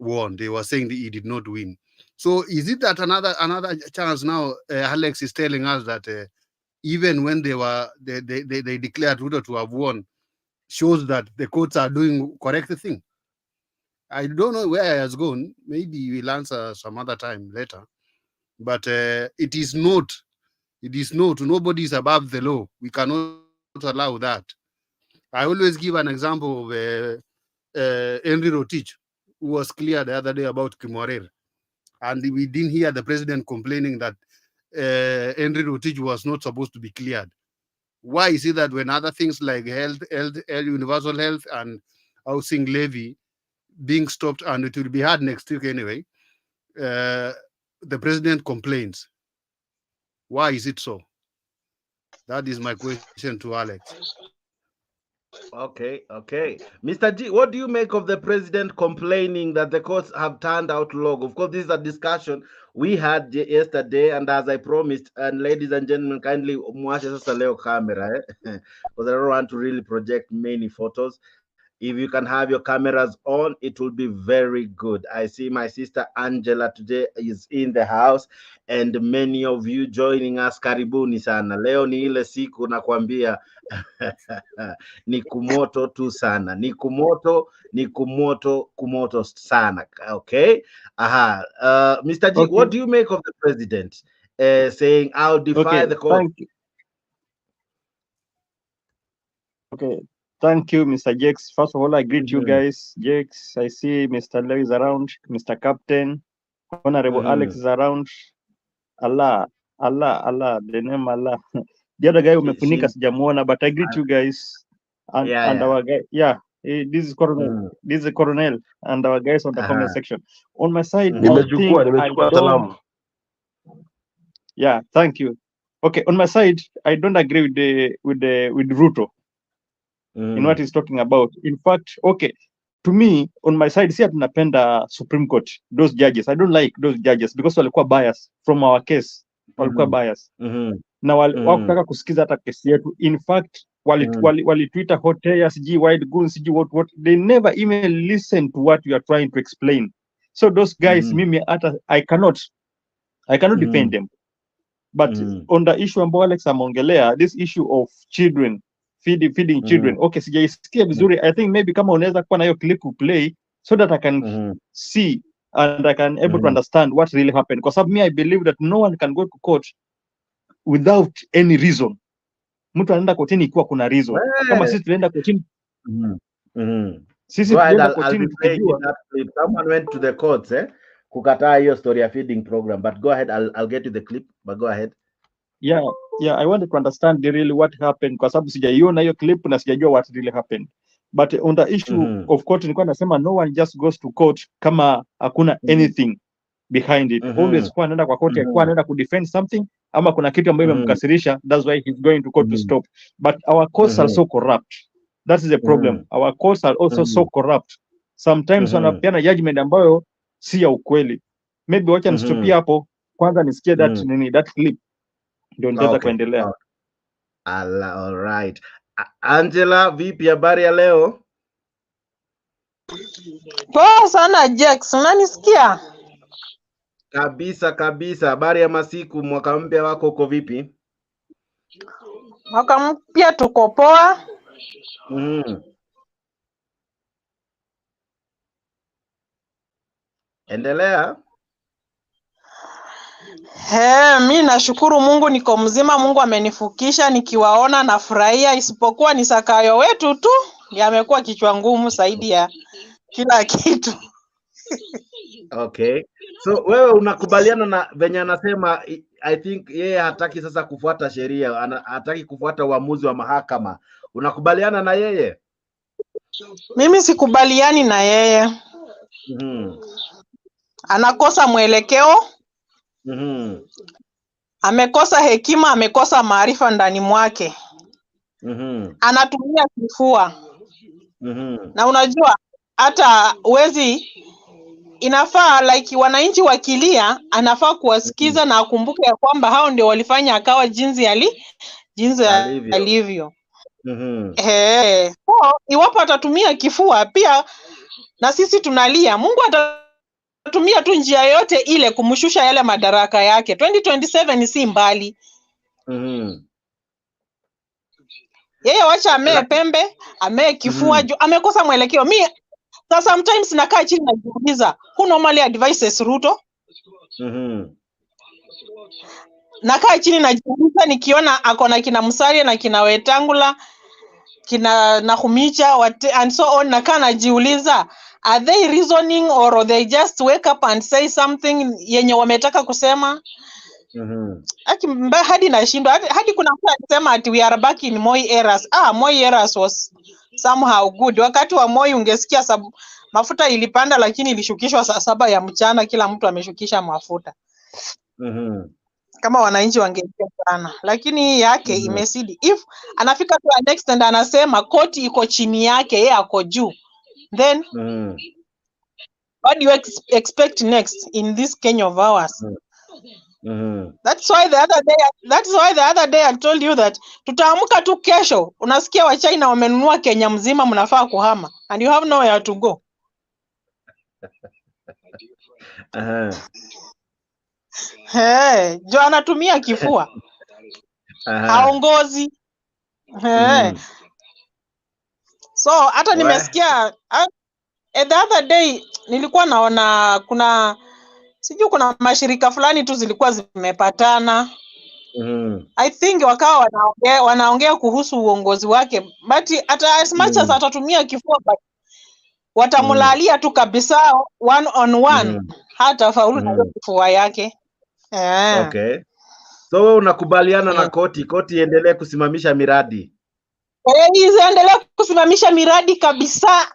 won. They were saying that he did not win. So is it that another chance now? Alex is telling us that even when they declared Ruto to have won, shows that the courts are doing correct thing. I don't know where he has gone. Maybe we'll answer some other time later. But it is not. Nobody is above the law. We cannot allow that. I always give an example of Henry Rotich, who was clear the other day about Kimorer. And we didn't hear the president complaining that Henry Rotich was not supposed to be cleared. Why is it that when other things like health, universal health and housing levy being stopped, and it will be hard next week anyway, the president complains? Why is it so? That is my question to Alex. Okay. Mr. G, what do you make of the president complaining that the courts have turned out long? Of course, this is a discussion we had yesterday, and as I promised, and ladies and gentlemen, kindly mwashe sasa leo camera, because I don't want to really project many photos. If you can have your cameras on, it will be very good. I see my sister Angela today is in the house, and many of you joining us. Karibuni sana. Leo ni ile siku nakwambia ni kumoto tu sana. Ni kumoto sana. Okay? Mr. G, okay. What do you make of the president saying, I'll defy the court? Okay. Thank you, Mr. Jex. First of all, I greet you guys. Jex, I see Mr. Leo is around, Mr. Captain, Honorable Alex is around. Allah, the name Allah. The other guy umefunika sijamuona, but I greet you guys. And our guy, this is Colonel. This is Colonel and our guys on the comment section. On my side, yeah, thank you. Okay, on my side, I don't agree with Ruto. In what he's talking about. In fact, okay, to me, on my side, see tunapenda Supreme Court, those judges. I don't like those judges because walikuwa bias from our case. Walikuwa bias. Na wakutaka kusikiza hata kesi yetu. In fact, walituita hotel, siji wide goons, siji what. They never even listen to what you are trying to explain. So those guys, mimi hata I cannot defend them. But on the issue ambao Alex ameongelea, this issue of children, feeding children. Okay, sijaisikia vizuri. I think maybe kama unaweza kuwa na hiyo clip play so that I can see and I can able to understand what really happened. Because of me, I believe that no one can go to court without any reason. Mtu anaenda kotini ikiwa kuna reason. Kama sisi tunaenda kotini. Sisi tunaenda kotini tukijua. Someone went to the courts, kukataa hiyo story ya feeding program. But go ahead, I'll get to the clip, but go ahead. Yeah, I wanted to understand really what happened kwa sababu sijaiona hiyo clip na sijajua what really happened. But on the issue of court, nilikuwa nasema no one just goes to court kama hakuna anything behind it. Always kwa anaenda kwa court, kwa anaenda ku defend something ama kuna kitu ambayo imemkasirisha, that's why he's going to court to stop. But our courts are so corrupt. That is the problem. Our courts are also so corrupt. Sometimes wanapeana judgment ambayo si ya ukweli. Maybe wacha nistopia hapo kwanza nisikie that clip. Ndio nitaweza kuendelea. All right. Angela, vipi habari ya leo? Poa sana Jax, unanisikia? Kabisa. Habari ya masiku, mwaka mpya wako uko vipi? Mwaka mpya tuko poa. Endelea. Mi nashukuru Mungu niko mzima, Mungu amenifukisha nikiwaona nafurahia, isipokuwa ni Sakayo wetu tu yamekuwa kichwa ngumu zaidi ya kila kitu. Okay. So wewe unakubaliana na venye anasema I think yeye hataki sasa kufuata sheria, hataki kufuata uamuzi wa mahakama. Unakubaliana na yeye? Mimi sikubaliani na yeye. Anakosa mwelekeo. Amekosa hekima, amekosa maarifa ndani mwake. Anatumia kifua. Na unajua hata inafaa like wananchi wakilia, anafaa kuwasikiza na akumbuke ya kwamba hao ndio walifanya akawa jinsi alivyo. So, iwapo atatumia kifua pia na sisi tunalia, Mungu atatumia tu njia yote ile kumshusha yale madaraka yake. 2027 si mbali. Yeye wacha amee pembe, amee kifua, amekosa mwelekeo. So sometimes nakaa chini najiuliza, who normally advises Ruto? Nakaa chini najiuliza nikiona akona kina Musalia na kina Wetangula, kina Nahumicha, and so on, nakaa najiuliza, are they reasoning or they just wake up and say something yenye wametaka kusema? Hadi nashindwa, hadi kuna mtu anasema ati we are back in Moi eras. Moi eras was somehow good. Wakati wa Moi ungesikia mafuta ilipanda lakini ilishukishwa saa 7 ya mchana, kila mtu ameshukisha mafuta. Kama wananchi wangejua sana, lakini yake imesidi. If anafika to the next and anasema koti iko chini yake, yeye ako juu, then what do you expect next in this Kenya of ours? That's why the other day I told you that tutaamka tu kesho unasikia wa China wamenunua Kenya mzima, mnafaa kuhama and you have nowhere to go. Jo anatumia kifua. Haongozi. So hata nimesikia the other day nilikuwa naona kuna mashirika fulani tu zilikuwa zimepatana. I think wakawa wanaongea kuhusu uongozi wake, but as much as atatumia kifua, but watamulalia tu kabisa one on one, hata faulu na kifua yake. Okay. So wewe unakubaliana na koti iendelee kusimamisha miradi? Iendelee kusimamisha miradi kabisa.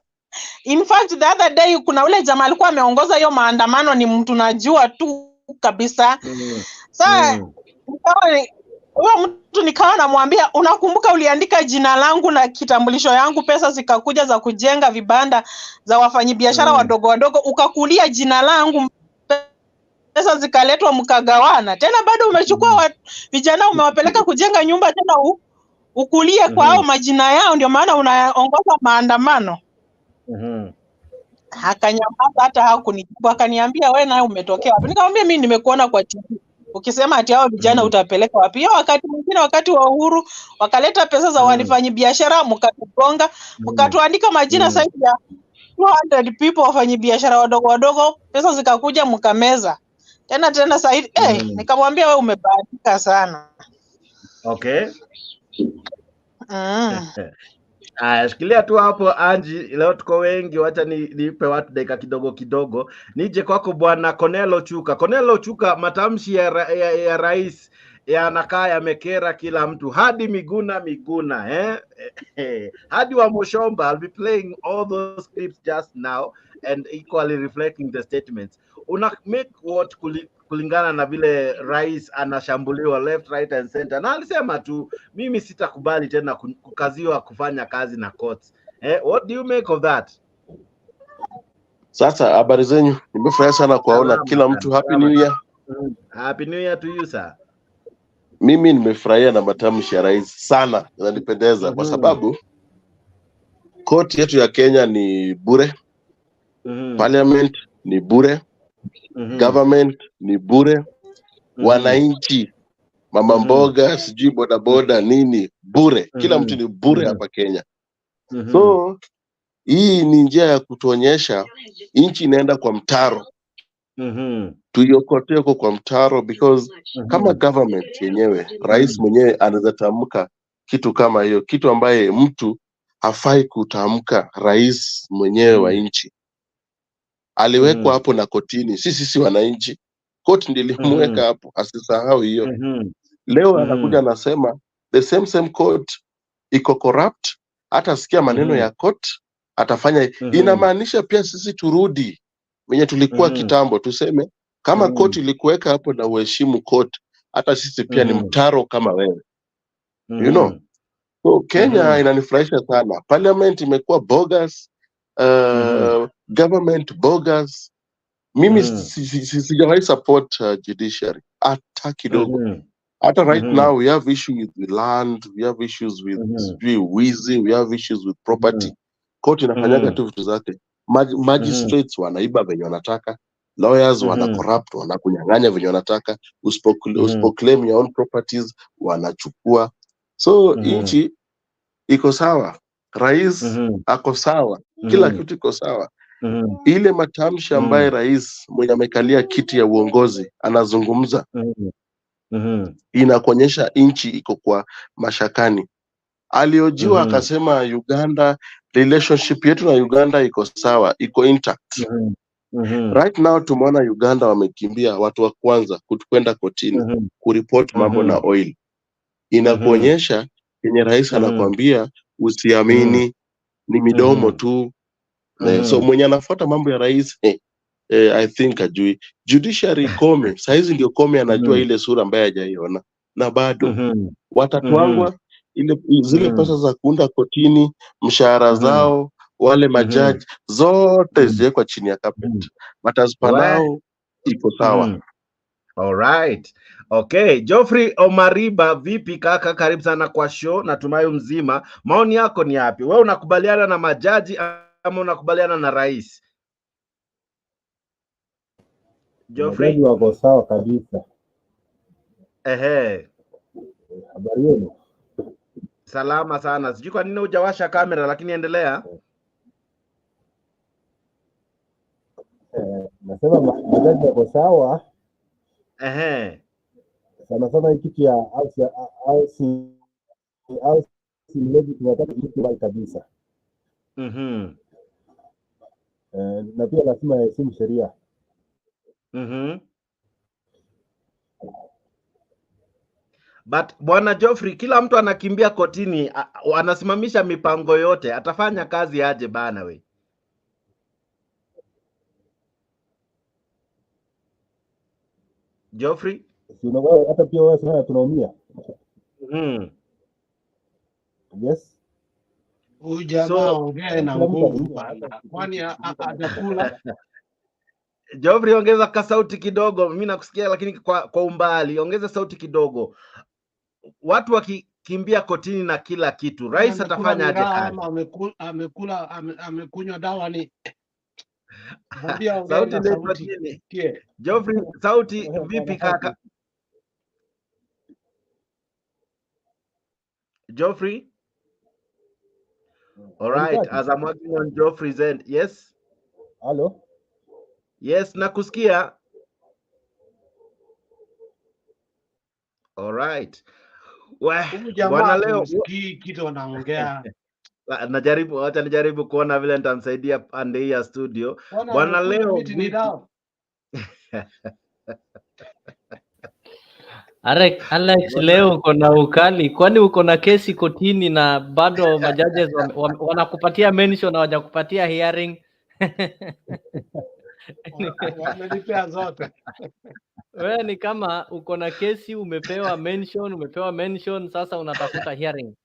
In fact the other day kuna ule jamaa alikuwa ameongoza hiyo maandamano, ni mtu najua tu kabisa. Huyo mtu nikawa namwambia, unakumbuka uliandika jina langu na kitambulisho yangu, pesa zikakuja za kujenga vibanda za wafanyabiashara wadogo wadogo, ukakulia jina langu, pesa zikaletwa mkagawana. Tena bado umechukua vijana umewapeleka kujenga nyumba, tena ukulie kwa hao majina yao, ndio maana unaongoza maandamano. Akanyamaza, hata hakunijibu. Akaniambia wewe naye umetokea wapi? Nikamwambia mimi nimekuona kwa TV ukisema ati hao vijana utapeleka wapi? Wakati mwingine, wakati wa uhuru wakaleta pesa za wafanyabiashara, mkatugonga, mkatuandika majina zaidi ya 200 people wafanyabiashara wadogo wadogo, pesa zikakuja mkameza. Tena sasa nikamwambia wewe umebahatika sana. Okay. Shikilia tu hapo Anji, leo tuko wengi, wacha nipe watu dakika kidogo. Nije kwako bwana Konelo Chuka. Matamshi ya rais yanakaa yamekera kila mtu, hadi Miguna hadi wa Mushomba. I'll be playing all those clips just now and equally reflecting the statements. Una make what kulingana na vile rais anashambuliwa left, right and center, na alisema tu mimi sitakubali tena kukaziwa kufanya kazi na courts. What do you make of that? Sasa habari zenyu, nimefurahi sana kuona kila mtu. Happy New Year. Happy New Year to you sir. Mimi nimefurahia na matamshi ya rais sana, yananipendeza kwa sababu court yetu ya Kenya ni bure, parliament ni bure, government ni bure, wananchi, mama mboga, sijui bodaboda nini, bure. Kila mtu ni bure hapa Kenya. So hii ni njia ya kutuonyesha nchi inaenda kwa mtaro. Tuiokote kwa mtaro, because kama government yenyewe, rais mwenyewe anaweza tamka kitu kama hiyo, kitu ambaye mtu hafai kutamka, rais mwenyewe wa nchi. aliwekwa hapo na kotini, sisi wananchi, koti ndiyo ilimweka hapo, asisahau hiyo. Leo anakuja anasema the same court iko corrupt, hata sikia maneno ya court atafanya. Inamaanisha pia sisi turudi wenye tulikuwa kitambo, tuseme kama court ilikuweka hapo na uheshimu court, hata sisi pia ni mtaro kama wewe. You know, so Kenya inanifurahisha sana. Parliament imekuwa bogus, government bogus. Mimi sijawahi support judiciary hata kidogo. Hata right now we have issues with land, we have issues with wizi, we have issues with property. Court inafanyaga tu vitu zake. Magistrates wanaiba venye wanataka, lawyers wana corrupt, wanakunyang'anya venye wanataka, usipoclaim your own properties wanachukua. So nchi iko sawa, rais ako sawa, kila kitu iko sawa. Ile matamshi ambaye rais mwenye amekalia kiti ya uongozi anazungumza, inakuonyesha nchi iko kwa mashakani. Aliojiwa akasema Uganda, relationship yetu na Uganda iko sawa, iko intact. Right now tumeona Uganda wamekimbia watu wa kwanza kwenda kotini kuripoti mambo na oil. Inakuonyesha yenye rais anakuambia usiamini, ni midomo tu. So mwenye anafuata mambo ya rais I think ajui. Judiciary Koome, saizi ndio Koome anajua ile sura ambaye hajaiona, na bado watatuangwa zile pesa za kuunda kotini, mshahara zao, wale majaji zote ziwekwa chini ya carpet. But as per now iko sawa. All right. Okay, Geoffrey Omariba, vipi kaka? Karibu sana kwa show, natumai mzima. Maoni yako ni yapi? Wewe unakubaliana na majaji ama unakubaliana na rais? Geoffrey wako sawa kabisa. Habari yenu? Salama sana. Sijui kwa nini hujawasha kamera, lakini endelea. Nasema majaji wako sawa. Sana sana hii kitu ya au si tunataka kitu kabisa. Na pia lazima heshimu sheria. But bwana Geoffrey, kila mtu anakimbia kotini, anasimamisha mipango yote, atafanya kazi aje bana we? Geoffrey, hata pia wewe sana tunaumia. Yes. Huyu jamaa ongea na nguvu bana. Kwani atakula? Geoffrey, ongeza ka sauti kidogo, mimi nakusikia lakini kwa umbali. Ongeza sauti kidogo. Watu wakikimbia kotini na kila kitu, rais atafanya aje kazi? Amekunywa dawa ni sauti nini? Geoffrey, sauti vipi kaka? Geoffrey? All right, as I'm working on Geoffrey's end. Yes? Hello? Yes, nakusikia. All right. Bwana leo kitu anaongea. Najaribu kuona vile nitamsaidia pande hii ya studio. Bwana leo Alex, leo uko na ukali, kwani uko na kesi kotini na bado majaji wanakupatia mention na hawajakupatia hearing? Wamelipea zote. Wewe ni kama uko na kesi, umepewa mention, sasa unatafuta hearing.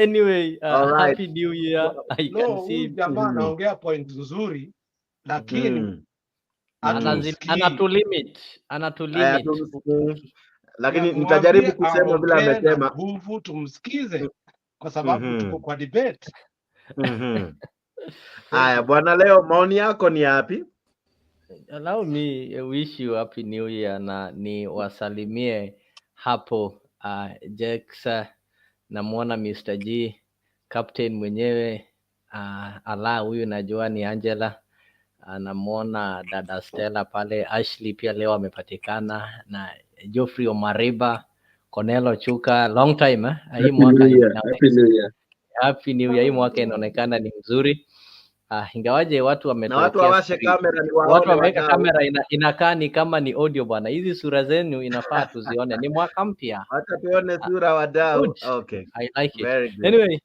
Anyway, happy new year. I can see jamaa anaongea point nzuri, lakini anatulimit. Lakini nitajaribu kusema vile amesema. Nguvu tumsikize kwa sababu tuko kwa debate. Haya, bwana leo maoni yako ni yapi? Allow me wish you happy new year na ni wasalimie hapo Jex, namuona Mr. G, captain mwenyewe, ala huyu najua ni Angela, namuona dada Stella pale, Ashley pia leo amepatikana, na Geoffrey Omariba, Cornelo Chuka, long time hii mwaka. Happy new year. Happy new year, hii mwaka inaonekana ni mzuri. Ingawaje watu Na watu wametuwekea wawashe kamera ni watu waone wameweka wadau. kamera inakaa ni kama ni audio bwana. Hizi sura zenu inafaa tuzione. Ni mwaka mpya. Wacha tuone sura wadau. Good. Okay. I like it. Very good. Anyway,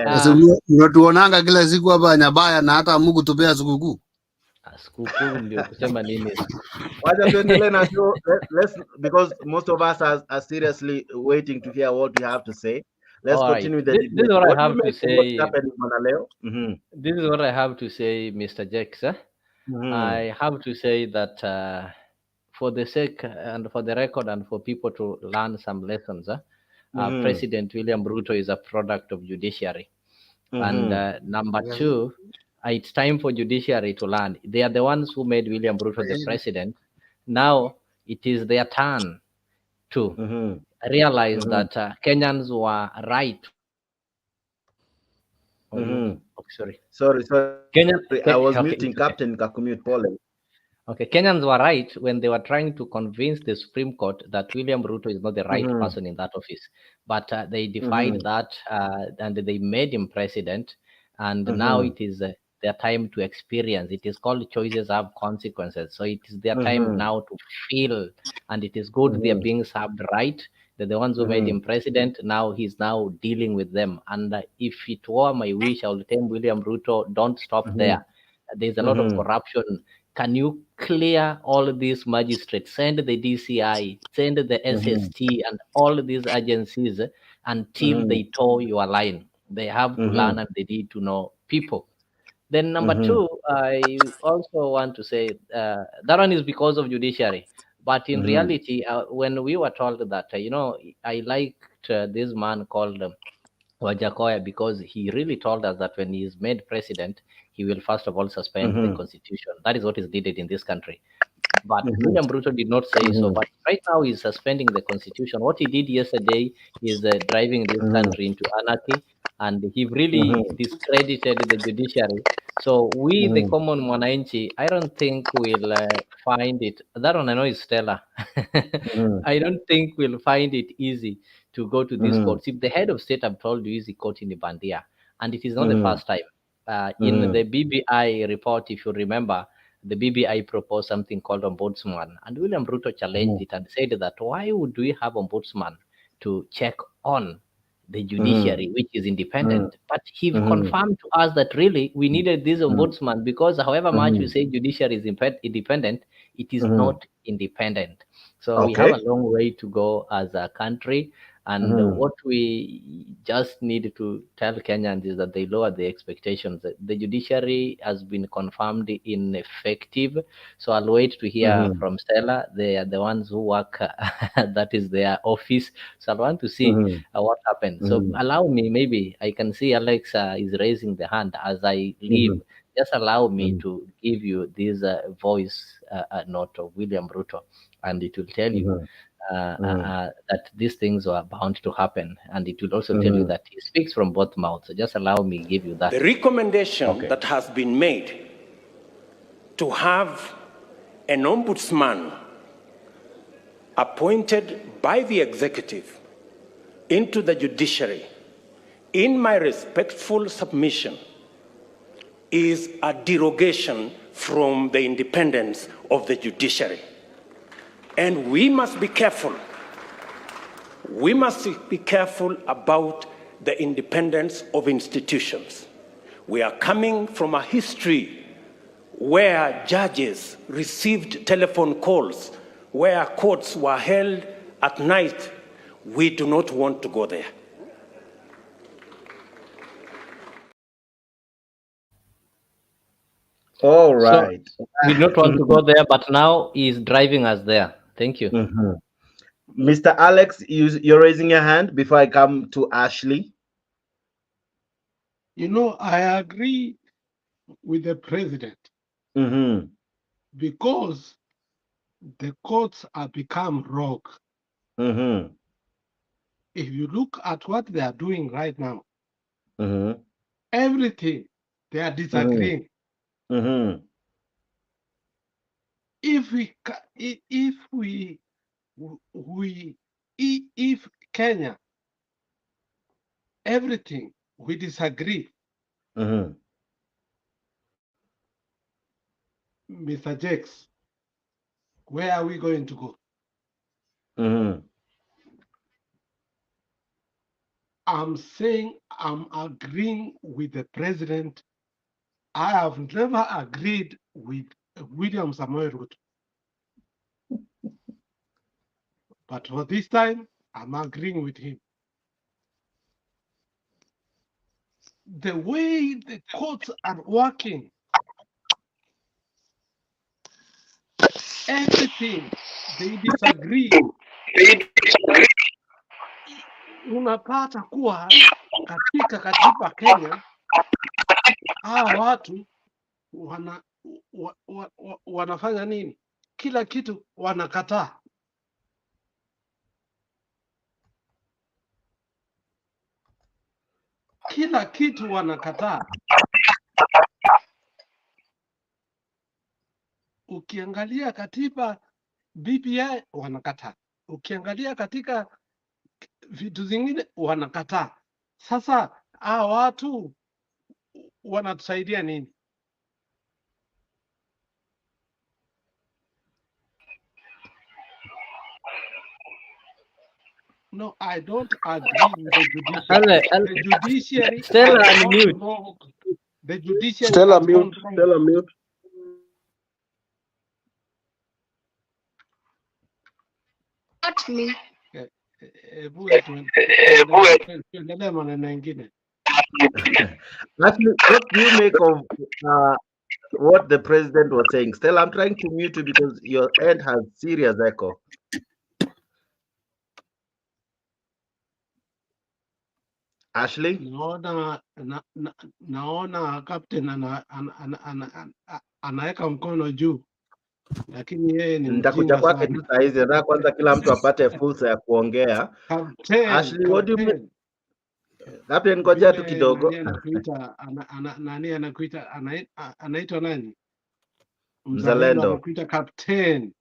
Sasa mnatuonanga kila siku hapa Nyabaya na hata Mungu tupea sikukuu. sikukuu ndio kusema nini? Wacha tuendelee na show. Let's because most of us are seriously waiting to hear what you have to say. Let's continue with the debate. This is what I have to say. What's happening on leo? This is what I have to say, Mr. Jex. I have to say that for the sake and for the record and for people to learn some lessons, President William Ruto is a product of judiciary. And number two, it's time for judiciary to learn. They are the ones who made William Ruto the president. Now it is their turn to realize that Kenyans were right. Sorry. Kenyan, I was muting Captain Kakumute Pole. Okay, Kenyans were right when they were trying to convince the Supreme Court that William Ruto is not the right person in that office. But they defied that and they made him president. And now it is their time to experience. It is called choices have consequences. So it is their time now to feel. And it is good they are being served right. They're the ones who made him president. Now he's now dealing with them. And if it were my wish, I would tell William Ruto, don't stop there. There's a lot of corruption. Can you clear all these magistrates, send the DCI, send the SST and all these agencies until they toe your line? They have to learn and they need to know people. Then number two, I also want to say that one is because of judiciary. But in reality, when we were told that, I liked this man called Wajakoya because he really told us that when he is made president, he will first of all suspend the constitution. That is what is needed in this country. But William Ruto did not say so. But right now he's suspending the constitution. What he did yesterday is driving this country into anarchy. And he really discredited the judiciary. So we, the common mwananchi, I don't think we'll find it. That one I know is Stella. I don't think we'll find it easy to go to these courts. If the head of state have told you is the court in the Bandia, and it is not the first time. In the BBI report, if you remember, the BBI proposed something called ombudsman, and William Ruto challenged it and said that why would we have ombudsman to check on the judiciary, which is independent? But he confirmed to us that really we needed this ombudsman because however much we say judiciary is independent, it is not independent. So we have a long way to go as a country. And what we just need to tell Kenyans is that they lower the expectations. The judiciary has been confirmed ineffective. So I'll wait to hear from Stella. They are the ones who work, that is their office. So I want to see what happens. So allow me, maybe I can see Alexa is raising the hand as I leave. Just allow me to give you this voice note of William Ruto, and it will tell you that these things are bound to happen, and it will also tell you that he speaks from both mouths. So just allow me give you that. The recommendation that has been made to have an ombudsman appointed by the executive into the judiciary, in my respectful submission, is a derogation from the independence of the judiciary. And we must be careful. We must be careful about the independence of institutions. We are coming from a history where judges received telephone calls, where courts were held at night. We do not want to go there. All right. So we don't want to go there, but now he's driving us there. Thank you. Mr. Alex, you're raising your hand before I come to Ashley. I agree with the president because the courts have become rogue. If you look at what they are doing right now, everything they are disagreeing. If Kenya, everything we disagree, Mr. Jakes, where are we going to go? I'm saying I'm agreeing with the president. I have never agreed with William Samoei Ruto. But for this time, I'm agreeing with him. The way the courts are working, everything they disagree. Unapata kuwa katika katiba Kenya hawa watu wanafanya nini? Kila kitu wanakataa. Kila kitu wanakataa. Ukiangalia katiba BBI wanakataa. Ukiangalia katika vitu zingine wanakataa. Sasa hawa watu wanatusaidia nini? No, I don't agree with the judiciary. The judiciary. Stella, unmute. The judiciary. Stella, mute. Stella, mute. Not me. Tuendelee maneno mengine. Actually, what do you make of what the president was saying? Stella, I'm trying to mute you because your end has serious echo. Ashley? Naona captain anaweka mkono juu. Lakini yeye ni nitakuja kwake tu saa hizi, na kwanza kila mtu apate fursa ya kuongea. Ashley, what do you mean? Captain, ngoja tu kidogo. Nani anakuita anaitwa nani? Mzalendo. Anakuita captain.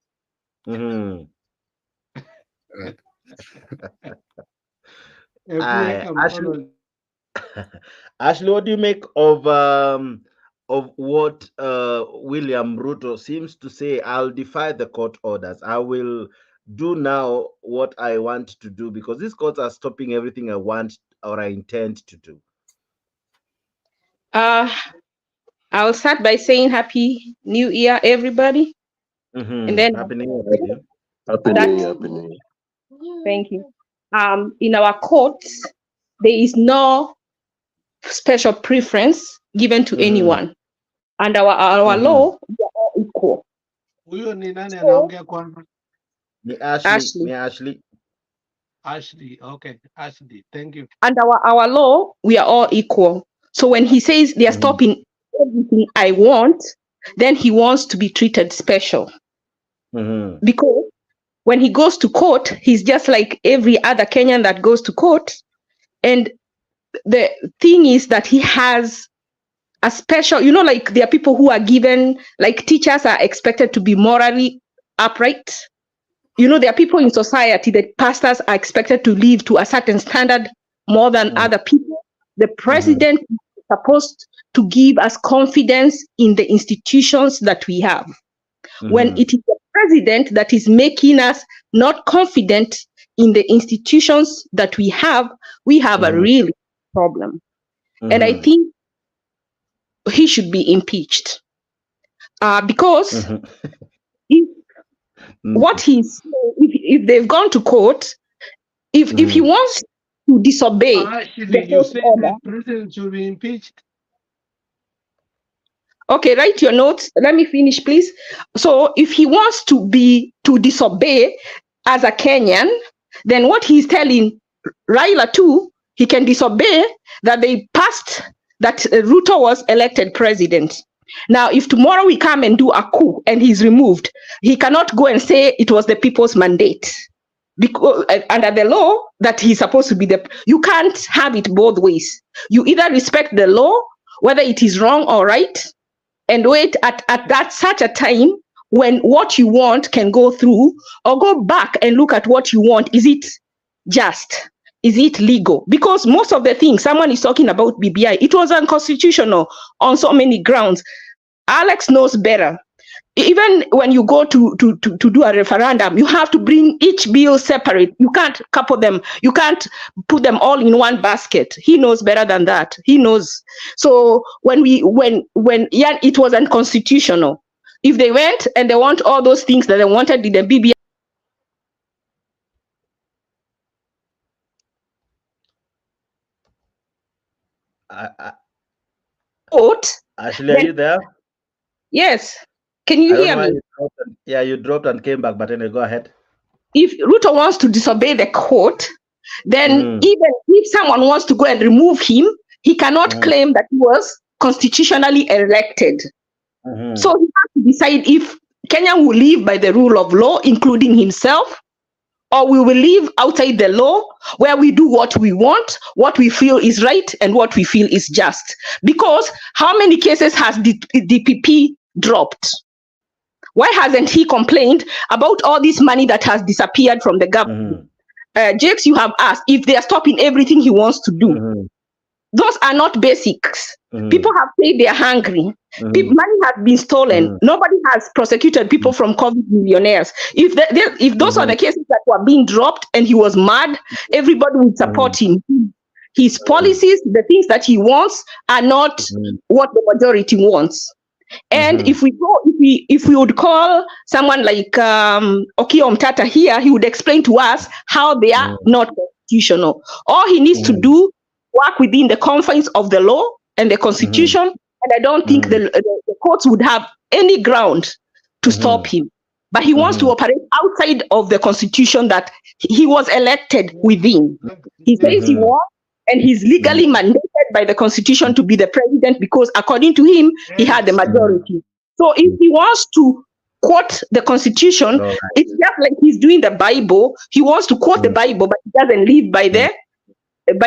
Ashley, what do you make of what William Ruto seems to say? I'll defy the court orders. I will do now what I want to do because these courts are stopping everything I want or I intend to do. I'll start by saying Happy New Year, everybody. And then Happy New Year. Happy New Year. Happy New Year. Thank you. In our courts, there is no special preference given to anyone. Under our law, we are all equal. Huyo ni nani anaongea kwanza? Ni Ashley. Ni Ashley. Ashley, okay. Ashley, thank you. Under our law, we are all equal. So when he says they are stopping everything I want, then he wants to be treated special. Because when he goes to court, he's just like every other Kenyan that goes to court. And the thing is that he has a special, you know, like there are people who are given, like teachers are expected to be morally upright. You know, there are people in society that pastors are expected to live to a certain standard more than other people. The president is supposed to give us confidence in the institutions that we have. When it is the president that is making us not confident in the institutions that we have a real problem. And I think he should be impeached. Because if they've gone to court, if he wants to disobey you say the president should be impeached? Okay, write your notes. Let me finish, please. So if he wants to disobey as a Kenyan, then what he's telling Raila too, he can disobey that they passed that Ruto was elected president. Now, if tomorrow we come and do a coup and he's removed, he cannot go and say it was the people's mandate. Because under the law that he's supposed to be you can't have it both ways. You either respect the law, whether it is wrong or right, and wait at that such a time when what you want can go through, or go back and look at what you want. Is it just? Is it legal? Because most of the things someone is talking about BBI, it was unconstitutional on so many grounds. Alex knows better. even when you go to do a referendum, you have to bring each bill separate. You can't couple them. You can't put them all in one basket. He knows better than that. He knows. So when it was unconstitutional. If they went and they want all those things that they wanted in the BBI. Ashley, are you there? Yes. Can you hear me? Yeah, you dropped and came back, but anyway, go ahead. If Ruto wants to disobey the court, then even if someone wants to go and remove him, he cannot claim that he was constitutionally elected. So he has to decide if Kenya will live by the rule of law, including himself, or we will live outside the law where we do what we want, what we feel is right, and what we feel is just. Because how many cases has the DPP dropped? Why hasn't he complained about all this money that has disappeared from the government? Jakes, you have asked if they are stopping everything he wants to do. Those are not basics. People have said they are hungry. Money has been stolen. Nobody has prosecuted people from COVID millionaires. If those are the cases that were being dropped and he was mad, everybody would support him. His policies, the things that he wants, are not what the majority wants. And if we would call someone like Okiya Omtatah here, he would explain to us how they are not constitutional. All he needs to do, work within the confines of the law and the constitution, and I don't think the courts would have any ground to stop him. But he wants to operate outside of the constitution that he was elected within. He says he wants, and he's legally mandated by the constitution to be the president because according to him, he had the majority. So if he wants to quote the constitution, it's just like he's doing the Bible. He wants to quote the Bible, but he doesn't live by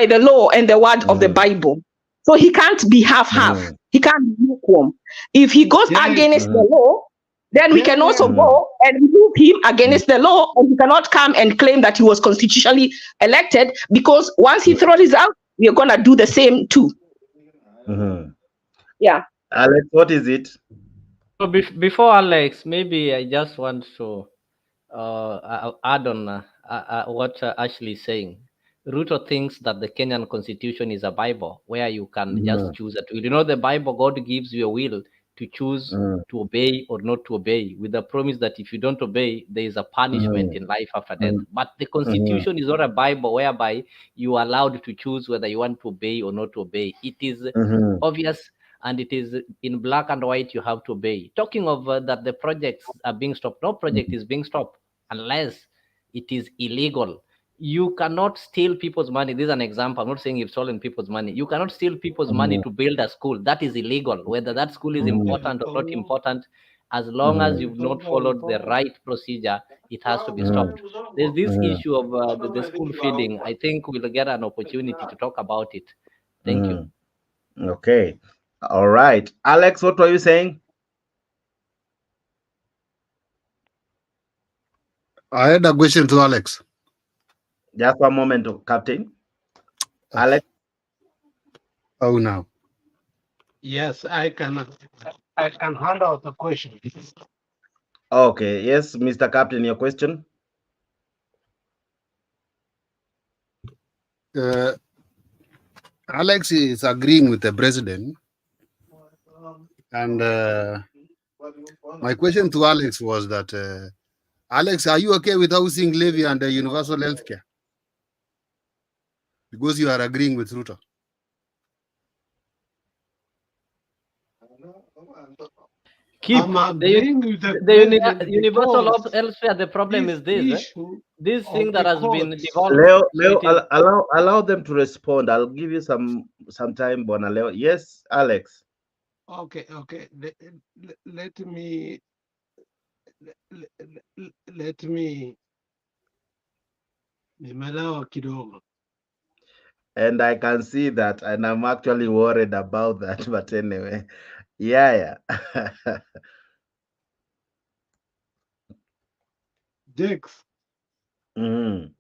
the law and the word of the Bible. So he can't be half-half. He can't be lukewarm. If he goes against the law, then we can also go and remove him against the law, and he cannot come and claim that he was constitutionally elected, because once he throws it out, we are going to do the same too. Yeah. Alex, what is it? So before Alex, maybe I just want to add on what Ashley is saying. Ruto thinks that the Kenyan constitution is a Bible where you can just choose it. You know, the Bible, God gives you a will to choose to obey or not to obey, with the promise that if you don't obey, there is a punishment in life after death. But the constitution is not a Bible whereby you are allowed to choose whether you want to obey or not to obey. It is obvious, and it is in black and white. You have to obey. Talking of that the projects are being stopped, no project is being stopped unless it is illegal. You cannot steal people's money. This is an example. I'm not saying you've stolen people's money. You cannot steal people's money to build a school. That is illegal. Whether that school is important or not important, as long as you've not followed the right procedure, it has to be stopped. There's this issue of the school feeding. I think we'll get an opportunity to talk about it. Thank you. Okay. All right. Alex, what were you saying? I had a question to Alex. Just one moment, Captain. Alex. Oh, now. Yes, I can hand out the question. Okay. Yes, Mr. Captain, your question. Alex is agreeing with the president, and my question to Alex was that, Alex, are you okay with housing levy and the universal health care? Because you are agreeing with Ruto. Keep the universal elsewhere. The problem is this thing that has been developed. Leo, allow them to respond. I'll give you some time, Bona Leo. Yes, Alex. Okay. Let me nimelewa kidogo. And I can see that, and I'm actually worried about that. But anyway, yeah. Dex. Now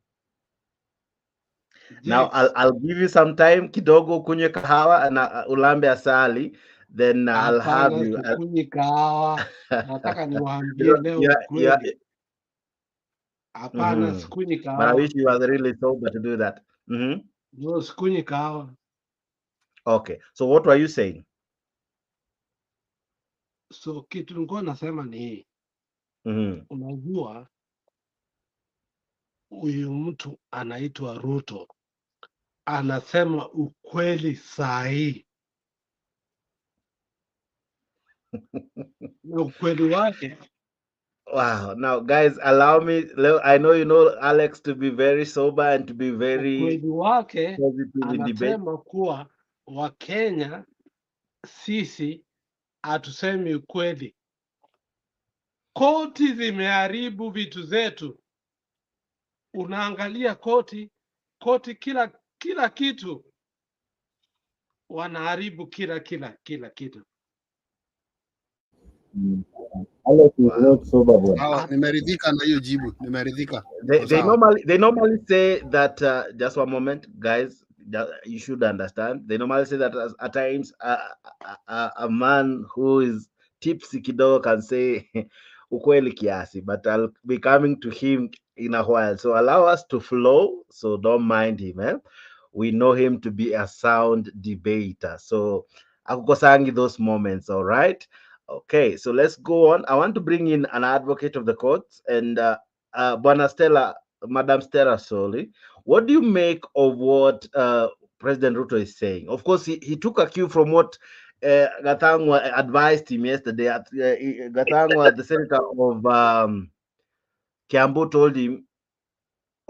I'll give you some time kidogo kunywe kahawa na ulambe asali. then I'll have Hapana, you. sikunywi kahawa. Nataka niwaambie Because leo ukweli. Hapana, mm-hmm. sikunywi But I kahawa. wish you was really sober to do that. Mm-hmm. No, sikunywi kahawa. Okay, so what were you saying? So kitu nilikuwa nasema ni hii. Unajua huyu mtu anaitwa Ruto anasema ukweli saa hii na ukweli wake. Wow. Now, guys, allow me. I know you know Alex to be very sober and to be very Ukweli wake positive in debate. anasema kuwa Wakenya sisi hatusemi ukweli. Koti zimeharibu vitu zetu. Unaangalia koti kila kitu wanaharibu kila kitu. Alex is not sober bwana. Nimeridhika na hiyo jibu. Nimeridhika. They normally say that just one moment, guys. You should understand. They normally say that at times a man who is tipsy kidogo can say ukweli kiasi, but I'll be coming to him in a while. So allow us to flow. So don't mind him. We know him to be a sound debater. So akukosangi those moments. All right. Okay. So let's go on. I want to bring in an advocate of the courts and Bwana Stella, Madam Stella Soli. What do you make of what President Ruto is saying? Of course, he took a cue from what Gatangwa advised him yesterday. Gatangwa, the senator of Kiambu, told him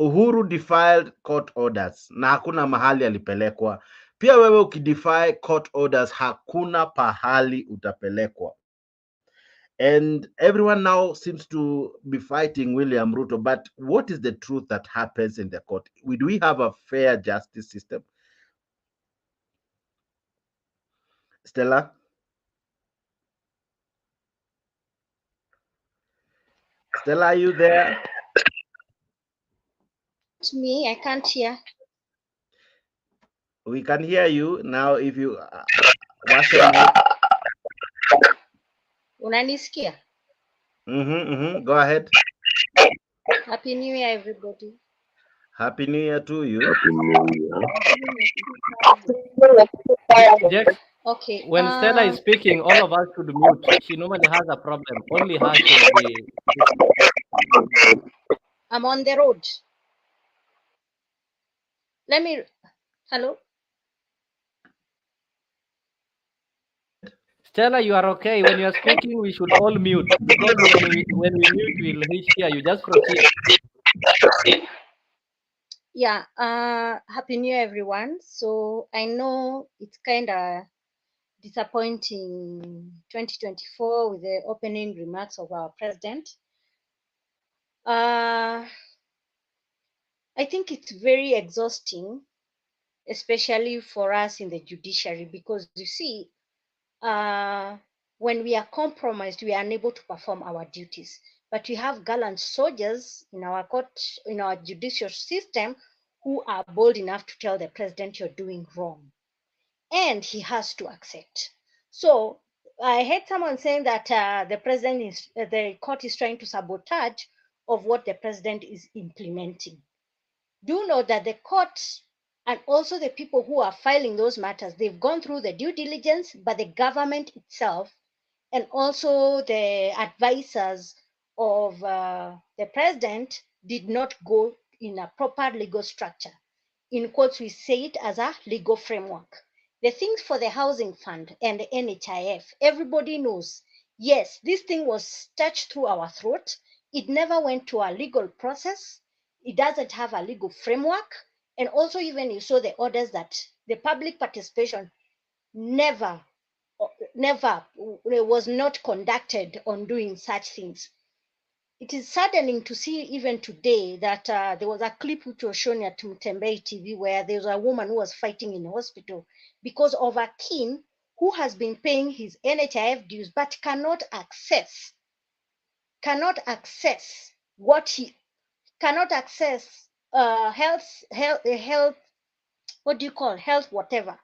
Uhuru defied court orders na hakuna mahali alipelekwa. Pia wewe ukidefy court orders hakuna pahali utapelekwa. And everyone now seems to be fighting William Ruto. But what is the truth that happens in the court? Do we have a fair justice system? Stella? Stella, are you there? To me, I can't hear. We can hear you now. If you wash your mic. Unanisikia? Go ahead. Happy New Year, everybody. Happy New Year to you. Happy New Yes. Okay. When Stella is speaking, all of us should mute. She normally has a problem. Only her should be. I'm on the road. Hello? Stella, you are okay. When you are speaking, we should all mute. Because when we mute, we'll hear you. Just proceed. Yeah. Happy New Year, everyone. So I know it's kind of disappointing 2024 with the opening remarks of our president. I think it's very exhausting, especially for us in the judiciary, because you see, when we are compromised, we are unable to perform our duties. But we have gallant soldiers in our court, in our judicial system, who are bold enough to tell the president you're doing wrong. And he has to accept. So I heard someone saying that the court is trying to sabotage of what the president is implementing. Do know that the court and also the people who are filing those matters, they've gone through the due diligence, but the government itself and also the advisors of the president did not go in a proper legal structure. In quotes, we say it as a legal framework. The things for the housing fund and the NHIF, everybody knows, yes, this thing was touched through our throat. It never went to a legal process. It doesn't have a legal framework. And also, even you saw the orders that the public participation never was not conducted on doing such things. It is saddening to see even today that there was a clip which was shown at Mtembei TV where there was a woman who was fighting in the hospital because of a kin who has been paying his NHIF dues but cannot access health, what do you call health, whatever.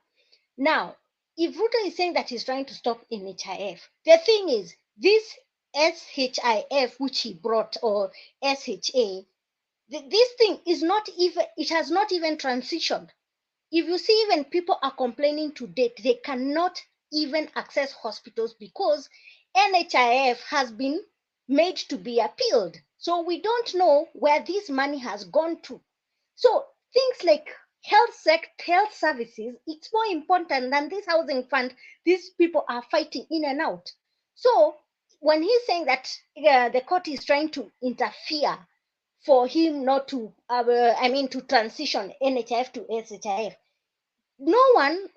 Now, if Ruto is saying that he's trying to stop NHIF, the thing is, this SHIF which he brought, or SHA, this thing is not even, it has not even transitioned. If you see, even people are complaining to date, they cannot even access hospitals because NHIF has been made to be appealed. So we don't know where this money has gone to. So things like health services, it's more important than this housing fund. These people are fighting in and out. So when he's saying that the court is trying to interfere for him not to, to transition NHIF to SHIF, no one,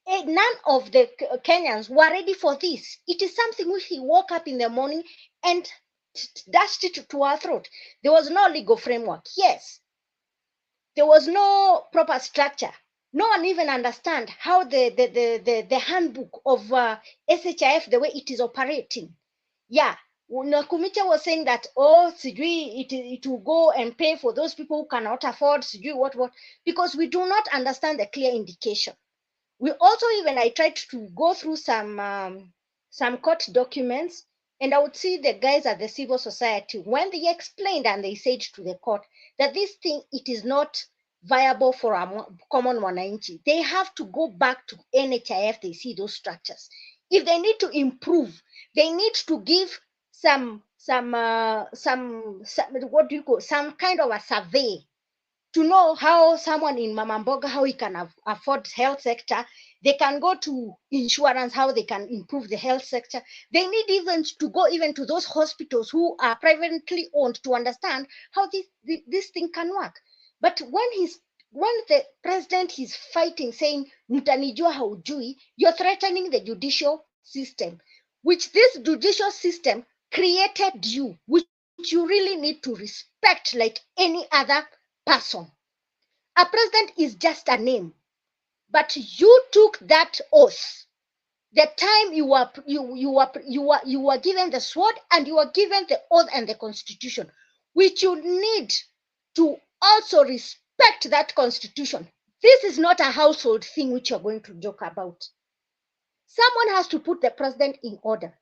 none of the Kenyans were ready for this. It is something which he woke up in the morning and dashed it to our throat. There was no legal framework. Yes. There was no proper structure. No one even understand how the handbook of SHIF, the way it is operating. Yeah. Kumicha was saying that, it will go and pay for those people who cannot afford what, because we do not understand the clear indication. We also, even I tried to go through some court documents, and I would see the guys at the civil society when they explained and they said to the court that this thing, it is not viable for a common wananchi. They have to go back to NHIF. They see those structures. If they need to improve, they need to give some what do you call, some kind of a survey to know how someone in Mamamboga, how he can afford health sector. They can go to insurance, how they can improve the health sector. They need even to go even to those hospitals who are privately owned to understand how this thing can work. But when the president is fighting, saying, "Mtanijua haujui," you're threatening the judicial system, which this judicial system created you, which you really need to respect like any other person. A president is just a name, but you took that oath. The time you were given the sword, and you were given the oath and the constitution, which you need to also respect that constitution. This is not a household thing which you're going to joke about. Someone has to put the president in order.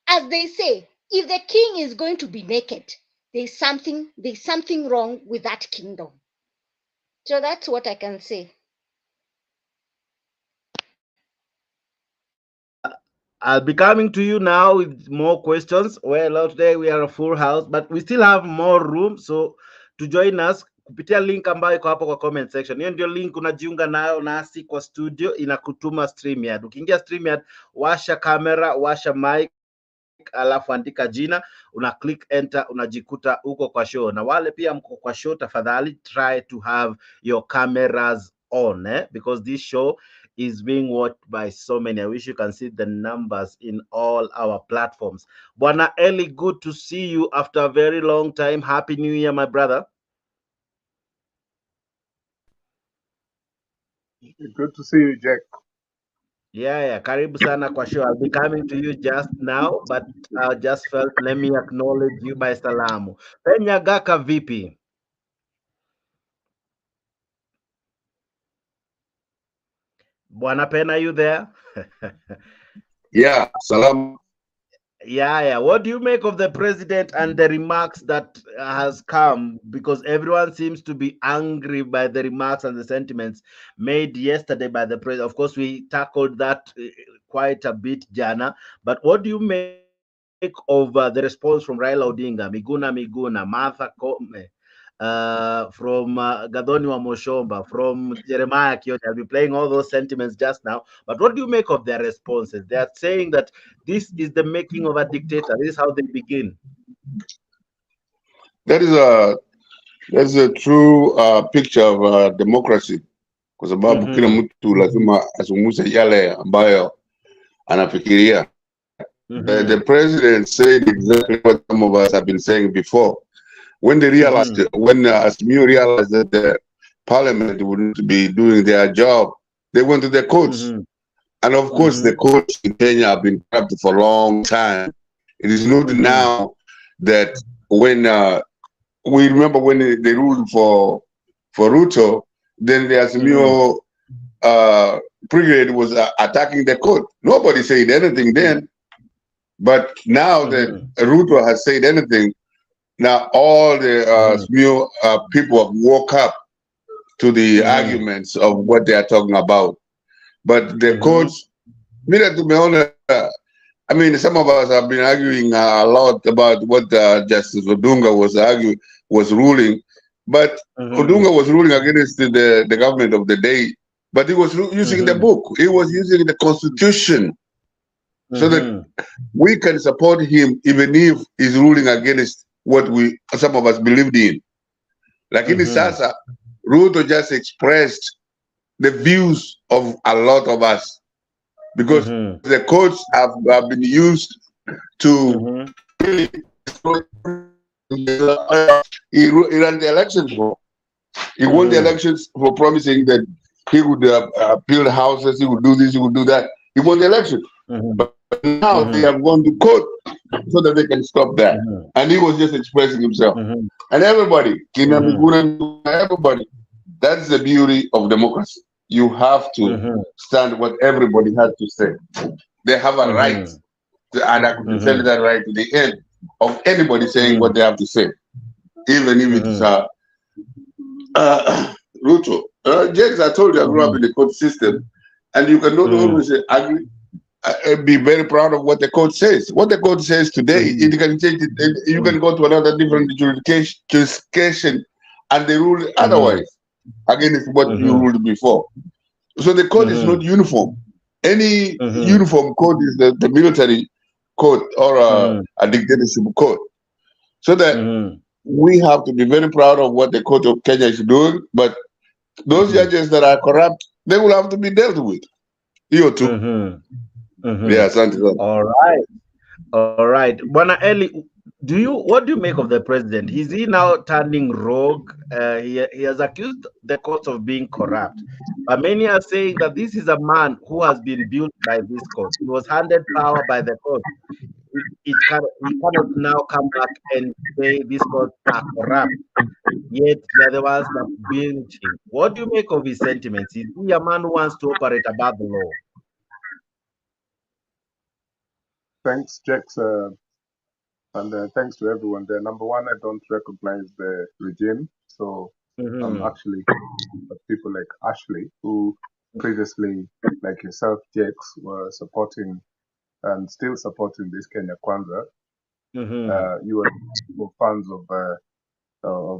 As they say, if the king is going to be naked, there's something wrong with that kingdom. So that's what I can say. I'll be coming to you now with more questions. Well, today we are a full house, but we still have more room. So to join us, kupitia link ambayo iko hapo kwa comment section. Hiyo ndio link unajiunga nayo nasi kwa studio, inakutuma StreamYard. Ukiingia StreamYard, washa kamera, washa mic, alafu andika jina, una click enter, unajikuta uko kwa show. Na wale pia mko kwa show, tafadhali try to have your cameras on, because this show is being watched by so many. I wish you can see the numbers in all our platforms. Bwana Eli, good to see you after a very long time. Happy New Year, my brother. Good to see you, Jack. Yeah, karibu sana kwa show. I'll be coming to you just now, but I just felt, let me acknowledge you by salamu. Penyagaka vipi? Bwana Pen, are you there? Yeah, salam. Yeah. What do you make of the president and the remarks that has come? Because everyone seems to be angry by the remarks and the sentiments made yesterday by the president. Of course, we tackled that quite a bit, Jana. But what do you make of the response from Raila Odinga, Miguna Miguna, Martha Koome, from Gadoni wa Moshomba, from Jeremiah Kiyote? I'll be playing all those sentiments just now. But what do you make of their responses? They are saying that this is the making of a dictator. This is how they begin. That is a true picture of democracy, kwa sababu kila mtu lazima azungumze yale ambayo anafikiria. The president said exactly what some of us have been saying before. When they realized, when Asmio realized that the parliament wouldn't be doing their job, they went to the courts. And of course, the courts in Kenya have been corrupt for a long time. It is not now that when we remember when they ruled for Ruto, then the Asmio brigade was attacking the court. Nobody said anything then. But now that Ruto has said anything, now all the new people have woke up to the arguments of what they are talking about. But the courts, to be honest, I mean, some of us have been arguing a lot about what Justice Odinga was ruling, but Odinga was ruling against the government of the day, but he was using the book. He was using the Constitution so that we can support him even if he's ruling against what some of us believed in. Like in Sasa, Ruto just expressed the views of a lot of us because the courts have been used to he ran the elections for. He won the elections for promising that he would build houses, he would do this, he would do that. He won the election. But now they have gone to court so that they can stop that. And he was just expressing himself. And everybody, Miguna, everybody, that's the beauty of democracy. You have to stand what everybody has to say. They have a right, and I could tell you that right to the end of anybody saying what they have to say, even if it's Ruto. James, I told you I grew up in the court system, and you cannot always agree. Be very proud of what the court says. What the court says today, it can change it. You can go to another different jurisdiction, and they rule otherwise against what you ruled before. So the court is not uniform. Any uniform court is the military court or a dictatorship court. So that we have to be very proud of what the court of Kenya is doing. But those judges that are corrupt, they will have to be dealt with. You too. Yeah, All right. All right. Bwana Eli, what do you make of the president? Is he now turning rogue? He has accused the courts of being corrupt. But many are saying that this is a man who has been built by this court. He was handed power by the court. He cannot now come back and say these courts are corrupt. Yet they are the ones that built him. What do you make of his sentiments? Is he a man who wants to operate above the law? Thanks, Jax, and thanks to everyone there. Number one, I don't recognize the regime, so I'm actually people like Ashley, who previously, like yourself, Jax, were supporting and still supporting this Kenya Kwanza. You were fans of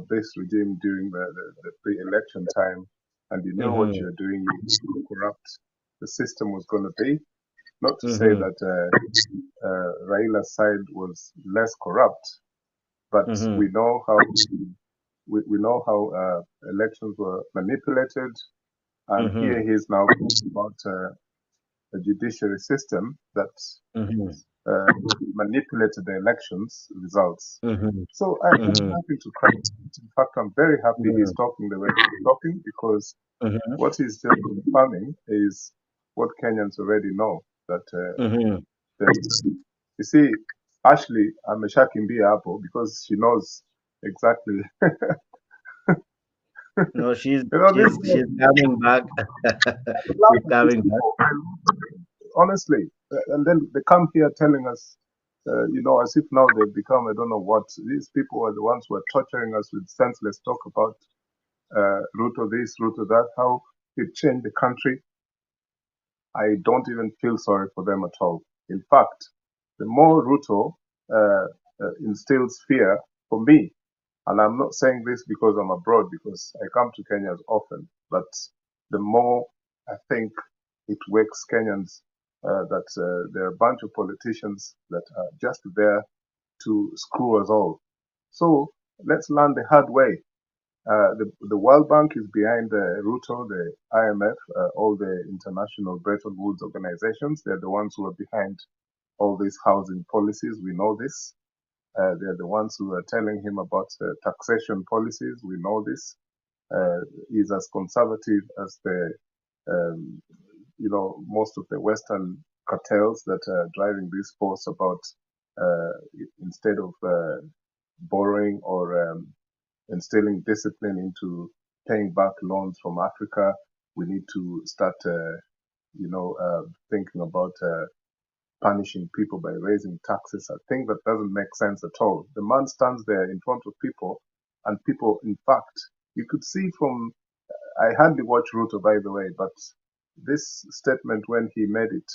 this regime during the pre-election time, and you knew what you were doing, you corrupt the system was going to be. Not to say that Raila's side was less corrupt, but we know how elections were manipulated, and here he is now talking about a judiciary system that manipulated the elections results. So I'm happy to cry. In fact, I'm very happy he's talking the way he's talking, because what he's just confirming is what Kenyans already know, that you see, Ashley ameshakimbia hapo because she knows exactly. No, she's coming back. She's coming back. Honestly, and then they come here telling us, as if now they've become, I don't know what. These people are the ones who are torturing us with senseless talk about Ruto this, Ruto that, how it changed the country. I don't even feel sorry for them at all. In fact, the more Ruto instills fear for me, and I'm not saying this because I'm abroad, because I come to Kenya often, but the more I think it wakes Kenyans that there are a bunch of politicians that are just there to screw us all. So let's learn the hard way. The World Bank is behind Ruto, the IMF, all the international Bretton Woods organizations. They're the ones who are behind all these housing policies. We know this. They're the ones who are telling him about taxation policies. We know this. He's as conservative as most of the Western cartels that are driving this force about instead of borrowing or instilling discipline into paying back loans from Africa, we need to start thinking about punishing people by raising taxes. I think that doesn't make sense at all. The man stands there in front of people, and people, in fact, you could see from, I hardly watch Ruto, by the way, but this statement when he made it,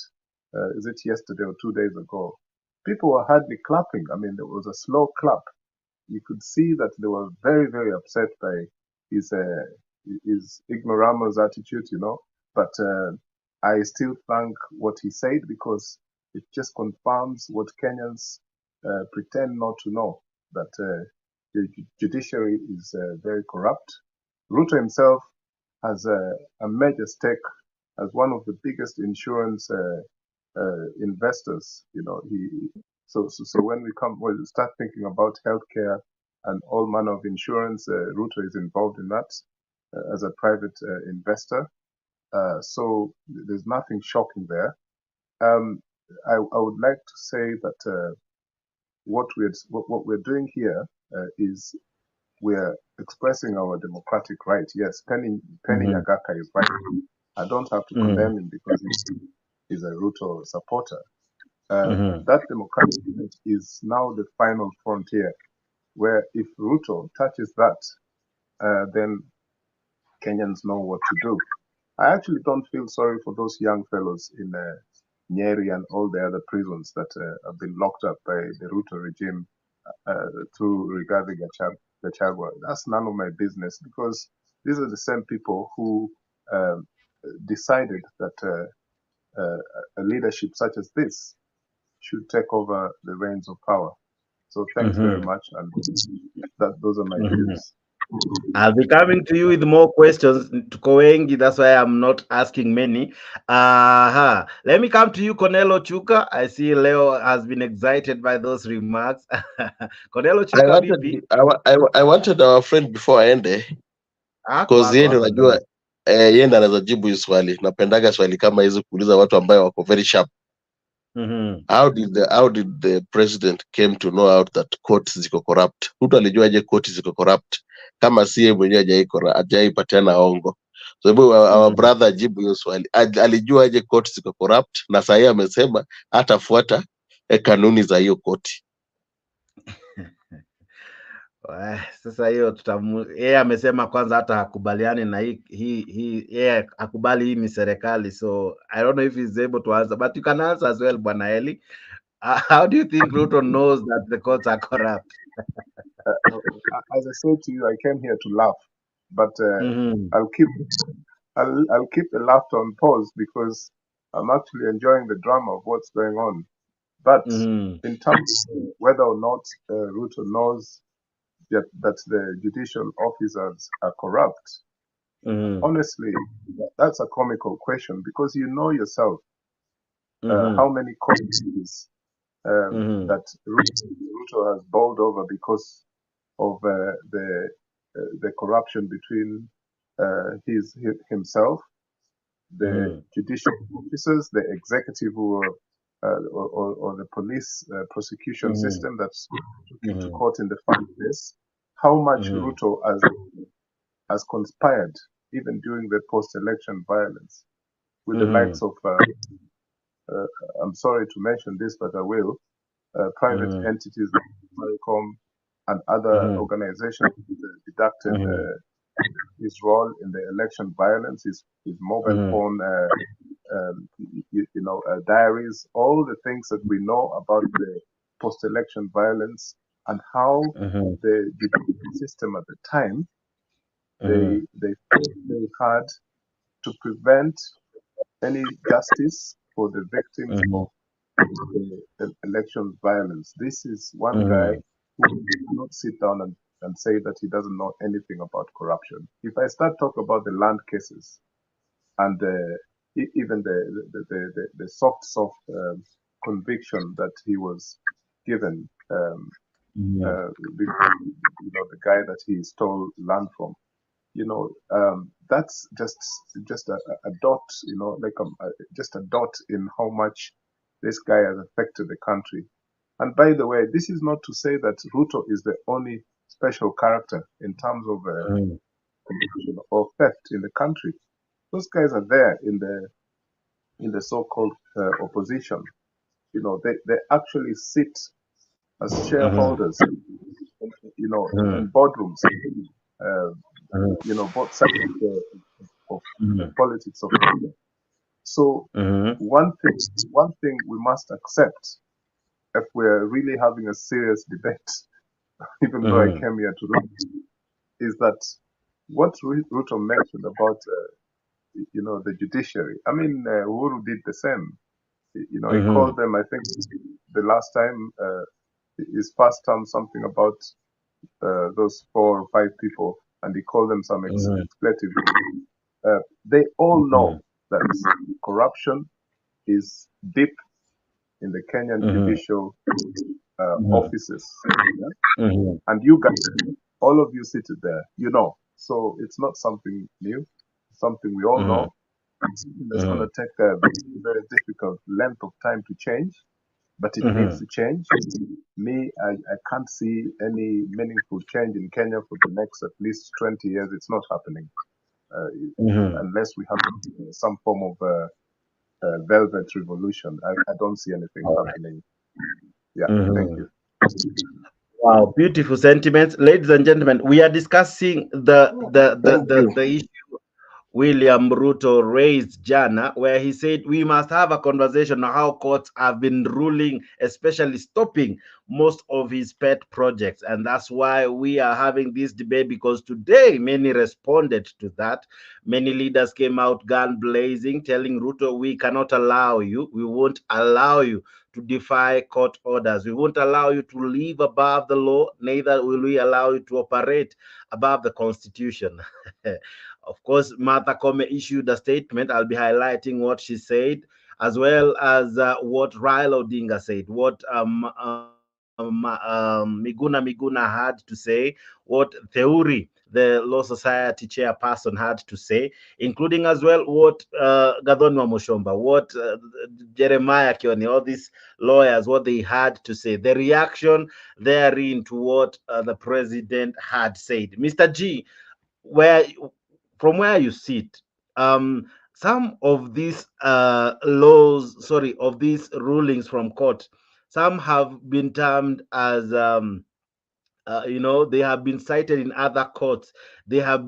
is it yesterday or 2 days ago, people were hardly clapping. I mean, there was a slow clap. You could see that they were very, very upset by his ignoramus attitude, But I still thank what he said, because it just confirms what Kenyans pretend not to know, that the judiciary is very corrupt. Ruto himself has a major stake as one of the biggest insurance investors. So when we start thinking about healthcare and all manner of insurance, Ruto is involved in that as a private investor. So there's nothing shocking there. I would like to say that what we're doing here is we're expressing our democratic right. Yes, Penny Nyagaka is right. I don't have to condemn him because he's a Ruto supporter. That democratic right is now the final frontier, where if Ruto touches that, then Kenyans know what to do. I actually don't feel sorry for those young fellows in Nyeri and all the other prisons that have been locked up by the Ruto regime through Rigathi Gachagua. That's none of my business, because these are the same people who decided that a leadership such as this should take over the reins of power. So thanks very much, and those are my views. I'll be coming to you with more questions to Kowengi. That's why I'm not asking many. Let me come to you, Cornelo Chuka. I see Leo has been excited by those remarks. Cornelo Chuka, I wanted our friend before aende, because yeye ndio najua yeye ndiye anaweza jibu hii swali. Napendaga swali kama hizo kuuliza watu ambao wako very sharp. How did the president came to know out that courts ziko corrupt? Mtu alijuaje courts ziko corrupt kama si yeye mwenyewe hajaipatiana ongo? So our brother jibu hiyo swali. Alijuaje courts ziko corrupt, na sasa yeye amesema hatafuata kanuni za hiyo koti. Sasa hiyo yeye amesema kwanza hata hakubaliani na hii yeye hakubali hii ni serikali, so I don't know if he's able to answer, but you can answer as well, Bwana Eli. How do you think Ruto knows that the courts are corrupt? As I said to you, I came here to laugh, but I'll keep the laughter on pause, because I'm actually enjoying the drama of what's going on. But in terms of whether or not Ruto knows that the judicial officers are corrupt, honestly, that's a comical question, because you know yourself how many cases that Ruto has bowled over because of the corruption between himself, the judicial officers, the executive, or the police prosecution system that's took to court in the first place. How much Ruto has conspired, even during the post-election violence, with the likes of, I'm sorry to mention this, but I will, private entities like CJKoome and other organizations deducted his role in the election violence, his mobile phone, diaries, all the things that we know about the post-election violence, and how the judicial system at the time they fought very hard to prevent any justice for the victims of the election violence. This is one guy who cannot sit down and say that he doesn't know anything about corruption. If I start talking about the land cases and even the soft conviction that he was given, the guy that he stole land from, that's just a dot, just a dot in how much this guy has affected the country. And by the way, this is not to say that Ruto is the only special character in terms of corruption or theft in the country. Those guys are there in in the so-called opposition, you know, they actually sit as shareholders, you know, in boardrooms, you know, both sides of the politics of Kenya. So one thing we must accept if we're really having a serious debate, even though I came here to read, is that what Ruto mentioned about, you know, the judiciary. I mean, Uhuru did the same. You know, he called them, I think, the last time, his first term, something about those 4 or 5 people, and he called them some expletive. They all know that corruption is deep in the Kenyan judicial offices. Yeah? And you guys, all of you seated there, you know. So it's not something new, something we all know. It's going to take a very difficult length of time to change, but it needs to change. Me, I can't see any meaningful change in Kenya for the next at least 20 years. It's not happening unless we have some form of velvet revolution. I don't see anything happening. Yeah, thank you. Wow, beautiful sentiments, ladies and gentlemen. We are discussing the issue William Ruto raised jana, where he said we must have a conversation on how courts have been ruling, especially stopping most of his pet projects. And that's why we are having this debate, because today many responded to that. Many leaders came out gun blazing, telling Ruto, we cannot allow you, we won't allow you to defy court orders. We won't allow you to live above the law, neither will we allow you to operate above the Constitution. Of course, Martha Koome issued a statement. I'll be highlighting what she said, as well as what Raila Odinga said, what Miguna Miguna had to say, what Theuri, the Law Society chairperson, had to say, including as well what Gadhonwa Mushomba, what Jeremiah Kioni, all these lawyers, what they had to say, the reaction therein to what the president had said. Mr. G, from where you sit, some of these of these rulings from court, some have been termed as you know, they have been cited in other courts. They have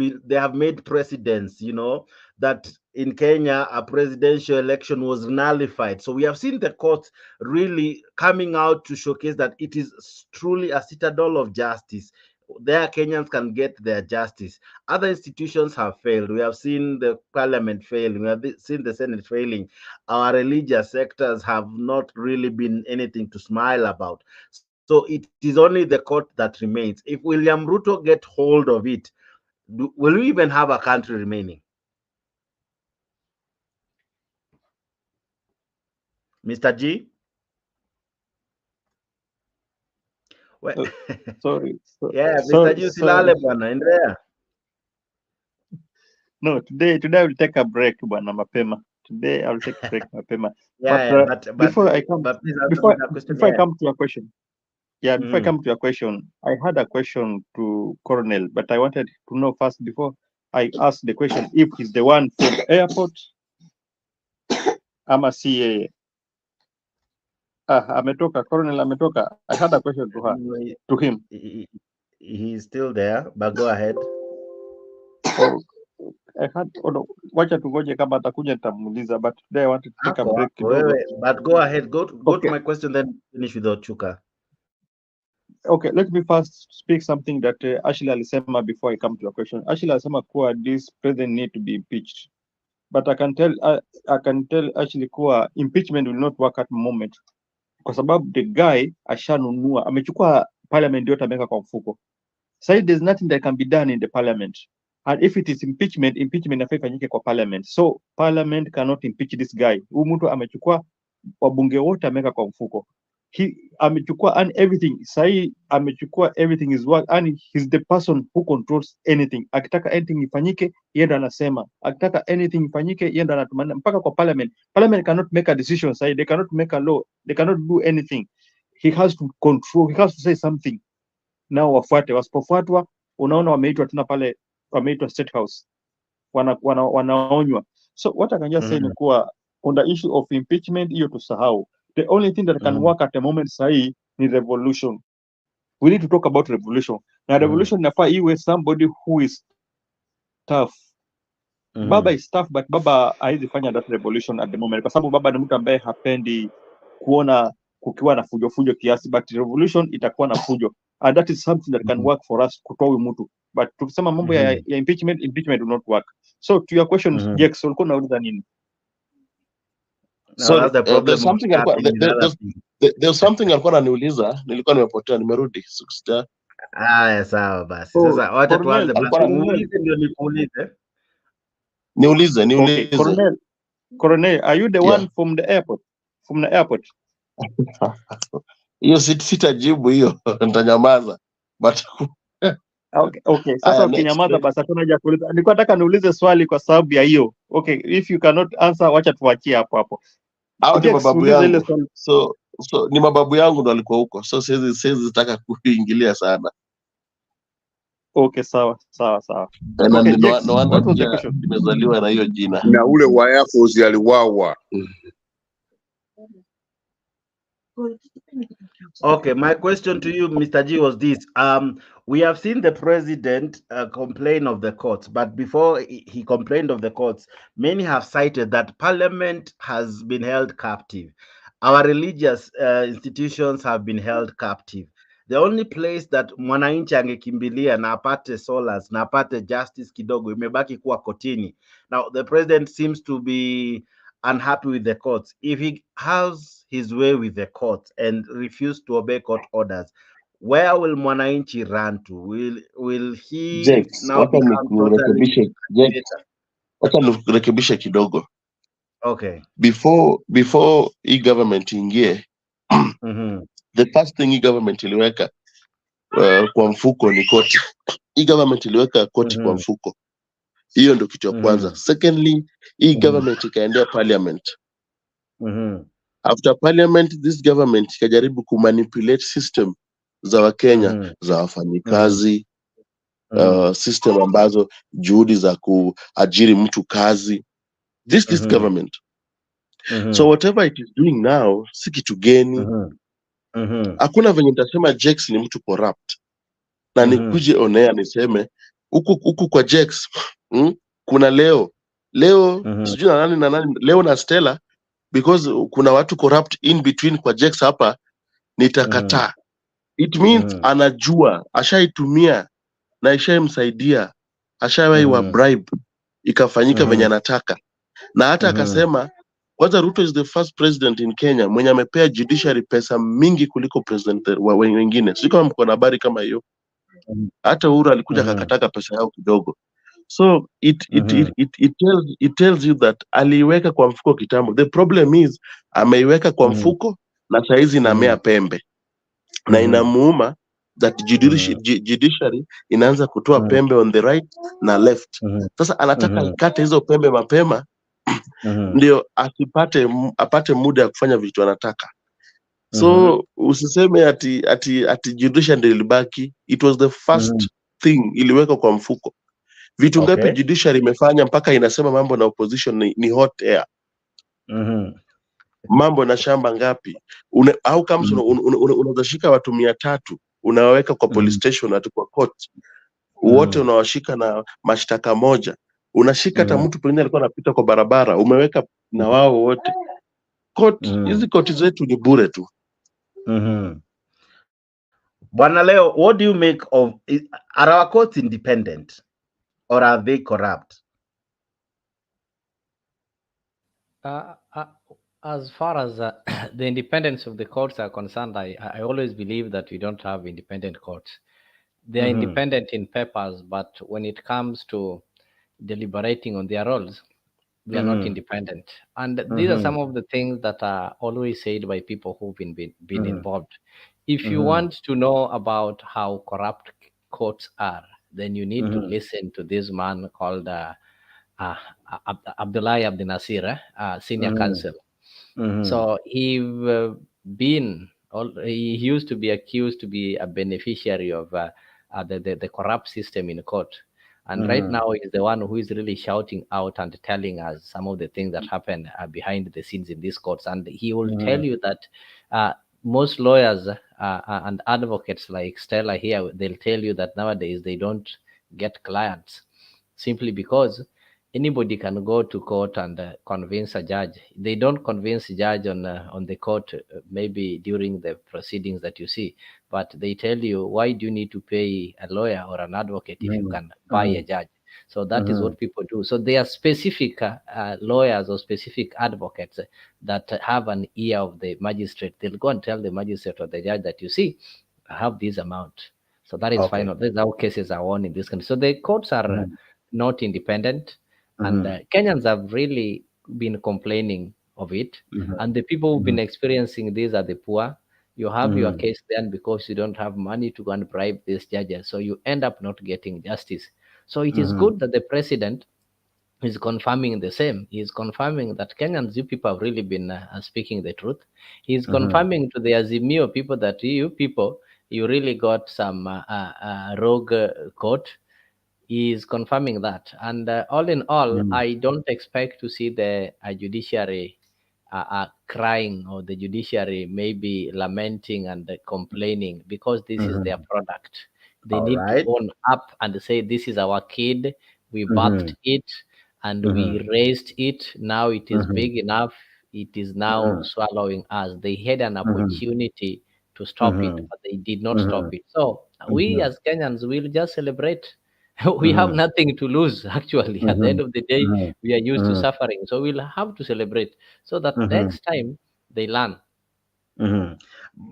made precedents, you know, that in Kenya a presidential election was nullified. So we have seen the courts really coming out to showcase that it is truly a citadel of justice. There Kenyans can get their justice. Other institutions have failed. We have seen the parliament failing. We have seen the Senate failing. Our religious sectors have not really been anything to smile about. So it is only the court that remains. If William Ruto get hold of it, will we even have a country remaining? Mr. G? Well, sorry. Yeah, Mr. G, silale bwana, endelea. No, today I will take a break bwana mapema. Today I will take a break mapema. Yeah, but before I come before I come to your question. Yeah, before I come to your question, I had a question to Colonel, but I wanted to know first before I ask the question if he's the one for the airport. I'm a CA. Ametoka, Colonel ametoka. I had a question to him. He's still there, but go ahead. Oh, I had wacha tungoje kama atakuja nitamuuliza, but today I wanted to take a break kidogo. But go ahead, go to my question, then finish with Ochuka. Okay, let me first speak something that Ashley alisema before I come to your question. Ashley alisema kuwa this president need to be impeached, but I can tell Ashley kuwa impeachment will not work at the moment, kwa sababu the guy ashanunua, amechukua parliament yote ameweka kwa mfuko. So there's nothing that can be done in the parliament, and if it is impeachment inafaa ifanyike kwa parliament. So parliament cannot impeach this guy. Huyu mtu amechukua wabunge wote ameweka kwa mfuko. Amechukua and everything. Sahi amechukua everything is work, and he's the person who controls anything. Akitaka anything ifanyike, yeye ndo anasema. Akitaka anything ifanyike, yeye ndo anatumana mpaka kwa parliament. Parliament cannot make a decision. Sahi they cannot make a law. They cannot do anything. He has to control. He has to say something. Nao wafuate. Wasipofuatwa, unaona wameitwa tena pale, wameitwa State House. Wanaonywa. So what I can just say ni kuwa on the issue of impeachment, hiyo tusahau. The only thing that can work at the moment sahi ni revolution. We need to talk about revolution. Now revolution inafaa iwe somebody who is tough. Baba is tough, but Baba haizi fanya that revolution at the moment, kwa sababu Baba ni mtu ambaye hapendi kuona kukiwa na fujo kiasi, but revolution itakuwa na fujo, and that is something that can work for us kutoa huyu mtu. But tukisema mambo ya impeachment will not work. So to your question, Jex, ulikuwa unauliza nini? No, that's the problem. There's something alikuwa ananiuliza, nilikuwa nimepotea, nimerudi. Haya, sawa basi. Sasa wacha tuanze basi. Muulize ndio nikuulize. Niulize. Okay, Colonel, are you the one from the airport? From the airport? Hiyo sitajibu hiyo, nitanyamaza. But okay. Sasa ukinyamaza basi hakuna haja kuuliza. Nilikuwa nataka niulize swali kwa sababu ya hiyo. Okay, if you cannot answer, wacha tuachie hapo. Hao ni mababu yangu. So ni mababu yangu ndo walikuwa huko. So siwezi taka kuingilia sana. Okay, sawa. Okay, nimezaliwa na hiyo jina. Na ule wa Air Force aliwawa. Okay, my question to you, Mr. G, was this. We have seen the president complain of the courts, but before he complained of the courts, many have cited that parliament has been held captive. Our religious institutions have been held captive. The only place that mwananchi angekimbilia na apate solace na apate justice kidogo imebaki kuwa kotini. Now, the president seems to be unhappy with the courts. If he has his way with the courts and refuse to obey court orders, where will mwananchi run to? Will he now become totally... Wacha nikurekebishe kidogo. Okay. Before government ingie, the first thing government iliweka kwa mfuko ni koti. Government iliweka koti kwa mfuko. Hiyo ndio kitu ya kwanza. Secondly, government ikaendea parliament. After parliament, this government ikajaribu kumanipulate system za Wakenya, za wafanyikazi, system ambazo juhudi za kuajiri mtu kazi. This government. So whatever it is doing now, si kitu geni. Hakuna venye nitasema Jex ni mtu corrupt. Na nikuje onea niseme huku kwa Jex kuna leo sijui na nani leo na Stella, because kuna watu corrupt in between kwa Jex hapa, nitakataa. It means anajua, ashaitumia na ishaimsaidia, ashaiwa bribe ikafanyika venye anataka. Na hata akasema kwanza Ruto is the first president in Kenya mwenye amepea judiciary pesa mingi kuliko president wengine. Sio kama mko na habari kama hiyo. Hata Uhuru alikuja akakataka pesa yao kidogo. So it tells you that aliweka kwa mfuko kitambo. The problem is ameiweka kwa mfuko na saizi inamea pembe. Na inamuuma that judiciary inaanza kutoa pembe on the right na left. Sasa anataka ikate hizo pembe mapema ndio apate muda ya kufanya vitu anataka. So usiseme ati judiciary ndio ilibaki. It was the first thing iliweka kwa mfuko. Vitu ngapi judiciary imefanya mpaka inasema mambo na opposition ni hot air. Mambo na shamba ngapi? Au kama unazashika watu 300 unawaweka kwa police station ati kwa court. Wote unawashika na mashtaka moja. Unashika hata mtu pengine alikuwa anapita kwa barabara, umeweka na wao wote. Hizi koti zetu ni bure tu. Bwana Leo, what do you make of, are our courts independent or are they corrupt? As far as the independence of the courts are concerned, I always believe that we don't have independent courts. They are independent in papers, but when it comes to deliberating on their roles, they are not independent. And these are some of the things that are always said by people who've been involved. If you want to know about how corrupt courts are, then you need to listen to this man called Abdullahi Abdi Nasir, senior counsel. So he used to be accused to be a beneficiary of the corrupt system in court. And right now he's the one who is really shouting out and telling us some of the things that happen behind the scenes in these courts. And he will tell you that most lawyers and advocates like Stella here, they'll tell you that nowadays they don't get clients simply because anybody can go to court and convince a judge. They don't convince a judge on the court, maybe during the proceedings that you see, but they tell you, why do you need to pay a lawyer or an advocate if you can buy a judge? So that is what people do. So there are specific lawyers or specific advocates that have an ear of the magistrate. They'll go and tell the magistrate or the judge that, you see, I have this amount. So that is final. That's how cases are won in this country. So the courts are not independent. And Kenyans have really been complaining of it. And the people who've been experiencing this are the poor. You have your case then because you don't have money to go and bribe these judges. So you end up not getting justice. So it is good that the president is confirming the same. He is confirming that Kenyans, you people have really been speaking the truth. He is confirming to the Azimio people that you people, you really got some rogue court. He is confirming that. And all in all, I don't expect to see the judiciary crying or the judiciary maybe lamenting and complaining, because this is their product. They need to own up and say, this is our kid. We birthed it and we raised it. Now it is big enough. It is now swallowing us. They had an opportunity to stop it, but they did not stop it. So we as Kenyans will just celebrate. We have nothing to lose, actually. At the end of the day, we are used to suffering. So we'll have to celebrate so that next time they learn.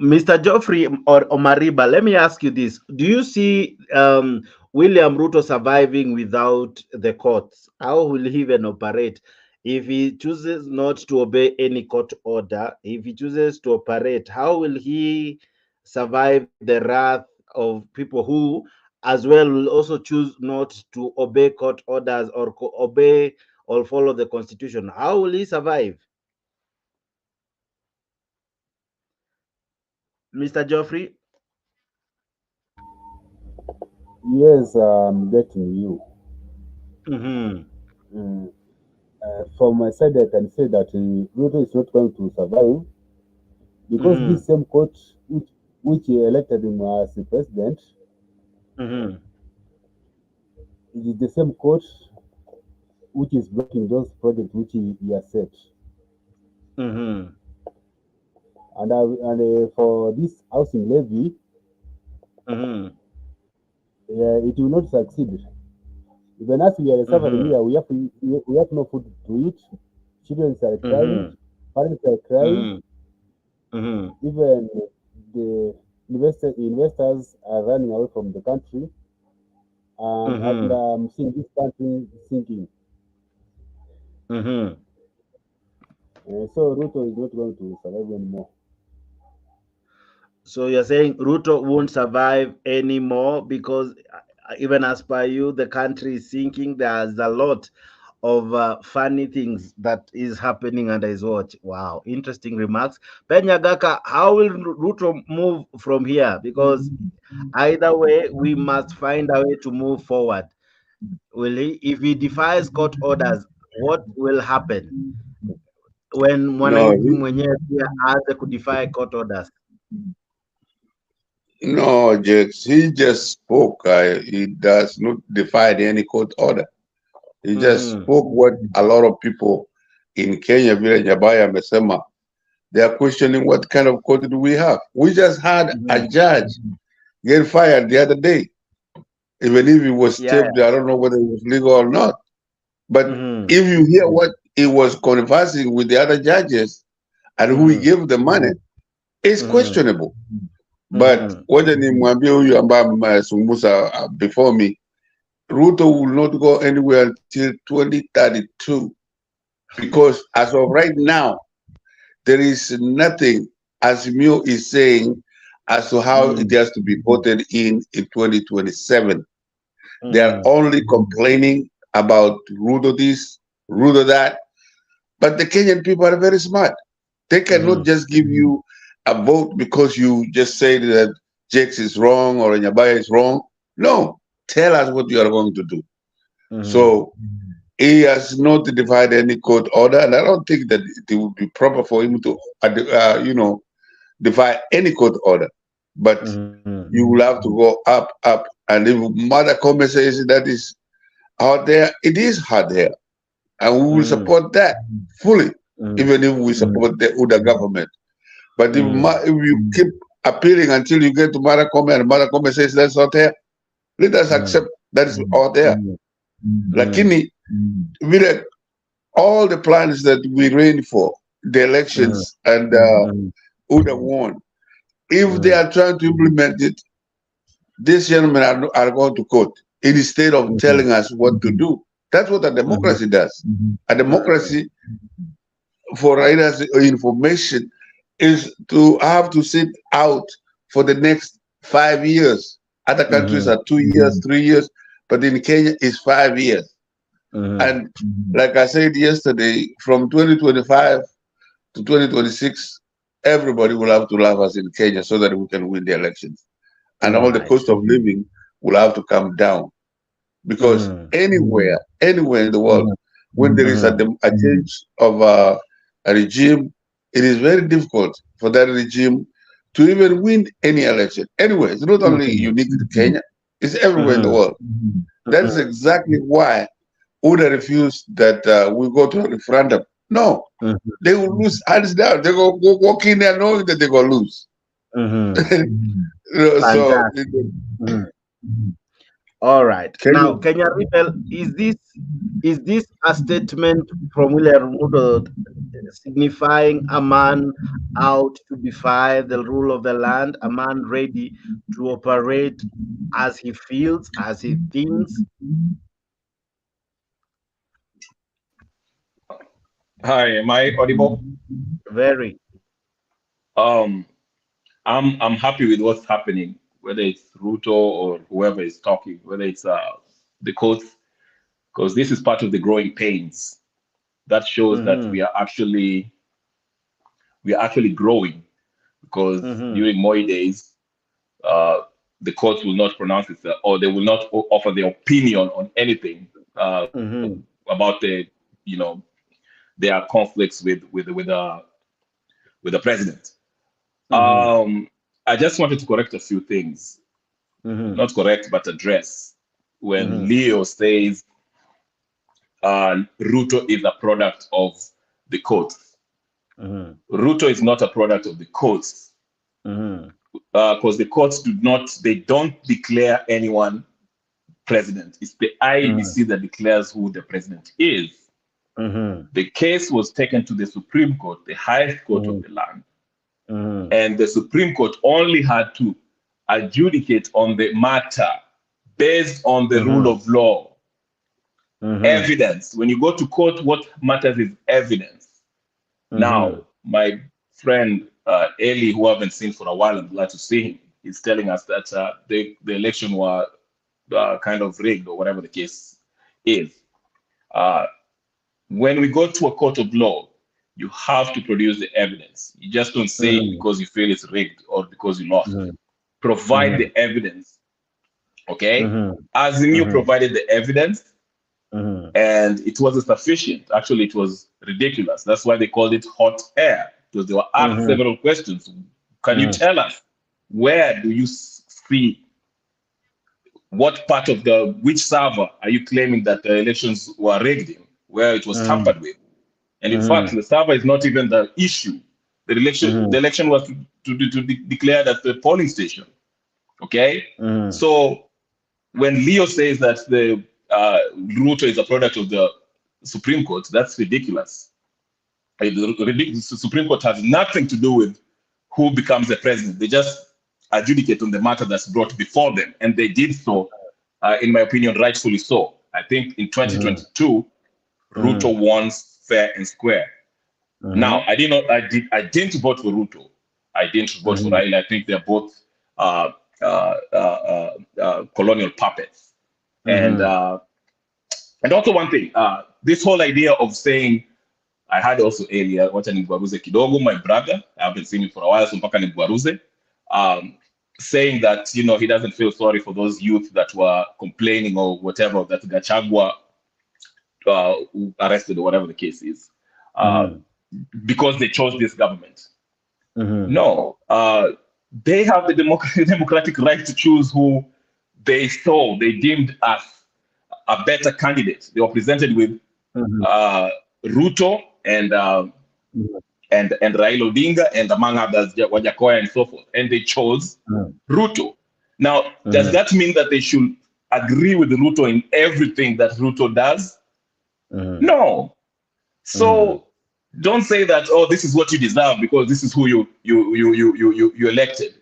Mr. Geoffrey or Omariba, let me ask you this. Do you see William Ruto surviving without the courts? How will he even operate? If he chooses not to obey any court order, if he chooses to operate, how will he survive the wrath of people who as well will also choose not to obey court orders or obey or follow the Constitution? How will he survive? Mr. Geoffrey? Yes, I'm getting you. From my side, I can say that Ruto is not going to survive because this same court which elected him as the president, it is the same court which is blocking those projects which he has set. And for this housing levy, it will not succeed. Even as we are suffering here, we have no food to eat. Children are crying, parents are crying. Even the investors are running away from the country, and I'm seeing this country sinking. So Ruto is not going to survive anymore. So you're saying Ruto won't survive anymore because even as per you, the country is sinking. There's a lot of funny things that is happening under his watch. Wow, interesting remarks. Penyagaka, how will Ruto move from here? Because either way, we must find a way to move forward. Will he? If he defies court orders, what will happen when mwananchi mwenyewe pia aanze kudefy court orders? No, Jakes, he just spoke. He does not defy any court order. He just spoke what a lot of people in Kenya, Vile Nyabaya amesema, they are questioning what kind of court do we have. We just had a judge get fired the other day. Even if he was taped, I don't know whether it was legal or not. But if you hear what he was conversing with the other judges and who he gave the money, it's questionable. But what nimwambie huyu ambaye amesungumza before me, Ruto will not go anywhere until 2032, because as of right now, there is nothing, as Mio is saying, as to how it has to be voted in 2027. They are only complaining about Ruto this, Ruto that, but the Kenyan people are very smart. They cannot just give you a vote because you just say that Jakes is wrong or Nyabaya is wrong. No, tell us what you are going to do. So he has not defied any court order, and I don't think that it would be proper for him to, defy any court order. But you will have to go up. And if Mother Koome says that is out there, it is hard there. And we will support that fully, even if we support the Uda government. But if you keep appealing until you get to Mother Koome and Mother Koome says that's not there, let us accept that is out there. Lakini, with all the plans that we ran for, the elections and Uda won, if they are trying to implement it, these gentlemen are going to court instead of telling us what to do. That's what a democracy does. A democracy, for writers information, is to have to sit out for the next 5 years. Other countries are 2 years, 3 years, but in Kenya it's 5 years. And like I said yesterday, from 2025 to 2026, everybody will have to love us in Kenya so that we can win the elections. And all the cost of living will have to come down. Because anywhere in the world, when there is a change of a regime, it is very difficult for that regime to even win any election. Anyway, it's not only unique to Kenya, it's everywhere in the world. That is exactly why Uda refused that we go to a referendum. No, they will lose hands down. They go walk in there knowing that they're going to lose. All right. Now, Kenya Rebel, is this a statement from William Ruto signifying a man out to defy the rule of the land, a man ready to operate as he feels, as he thinks? Hi, am I audible? Very. I'm happy with what's happening, whether it's Ruto or whoever is talking, whether it's the courts, because this is part of the growing pains. That shows that we are actually growing, because during Moi days, the courts will not pronounce it, or they will not offer their opinion on anything about their conflicts with the president. I just wanted to correct a few things. Not correct, but address. When Leo says Ruto is a product of the courts. Ruto is not a product of the courts. Because the courts don't declare anyone president. It's the IEBC that declares who the president is. The case was taken to the Supreme Court, the highest court of the land. And the Supreme Court only had to adjudicate on the matter based on the rule of law. Evidence. When you go to court, what matters is evidence. Now, my friend Eli, who I haven't seen for a while, I'm glad to see him, he's telling us that the election was kind of rigged, or whatever the case is. When we go to a court of law, you have to produce the evidence. You just don't say it because you feel it's rigged or because you lost. Provide the evidence. Okay? Azimio provided the evidence, and it wasn't sufficient. Actually, it was ridiculous. That's why they called it hot air, because they were asked several questions. Can you tell us, where do you see, what part of which server are you claiming that the elections were rigged in, where it was tampered with? And in fact, the server is not even the issue. The election was to declared at the polling station. Okay? So when Leo says that the Ruto is a product of the Supreme Court, that's ridiculous. The Supreme Court has nothing to do with who becomes the president. They just adjudicate on the matter that's brought before them. And they did so, in my opinion, rightfully so. I think in 2022, Ruto won fair and square. Now, I didn't vote for Ruto. I didn't vote for Raila. I think they're both colonial puppets. And also one thing, this whole idea of saying, I had also earlier, wacha nigwaruze kidogo, my brother, I haven't seen him for a while, so mpaka nigwaruze. saying that, you know, he doesn't feel sorry for those youth that were complaining or whatever, that Gachagua arrested or whatever the case is, because they chose this government. No, they have the democratic right to choose who they saw, they deemed as a better candidate. They were presented with Ruto and Raila Odinga, and among others, Wajakoya and so forth, and they chose Ruto. Now, does that mean that they should agree with Ruto in everything that Ruto does? No. So don't say that, oh, this is what you deserve because this is who you elected.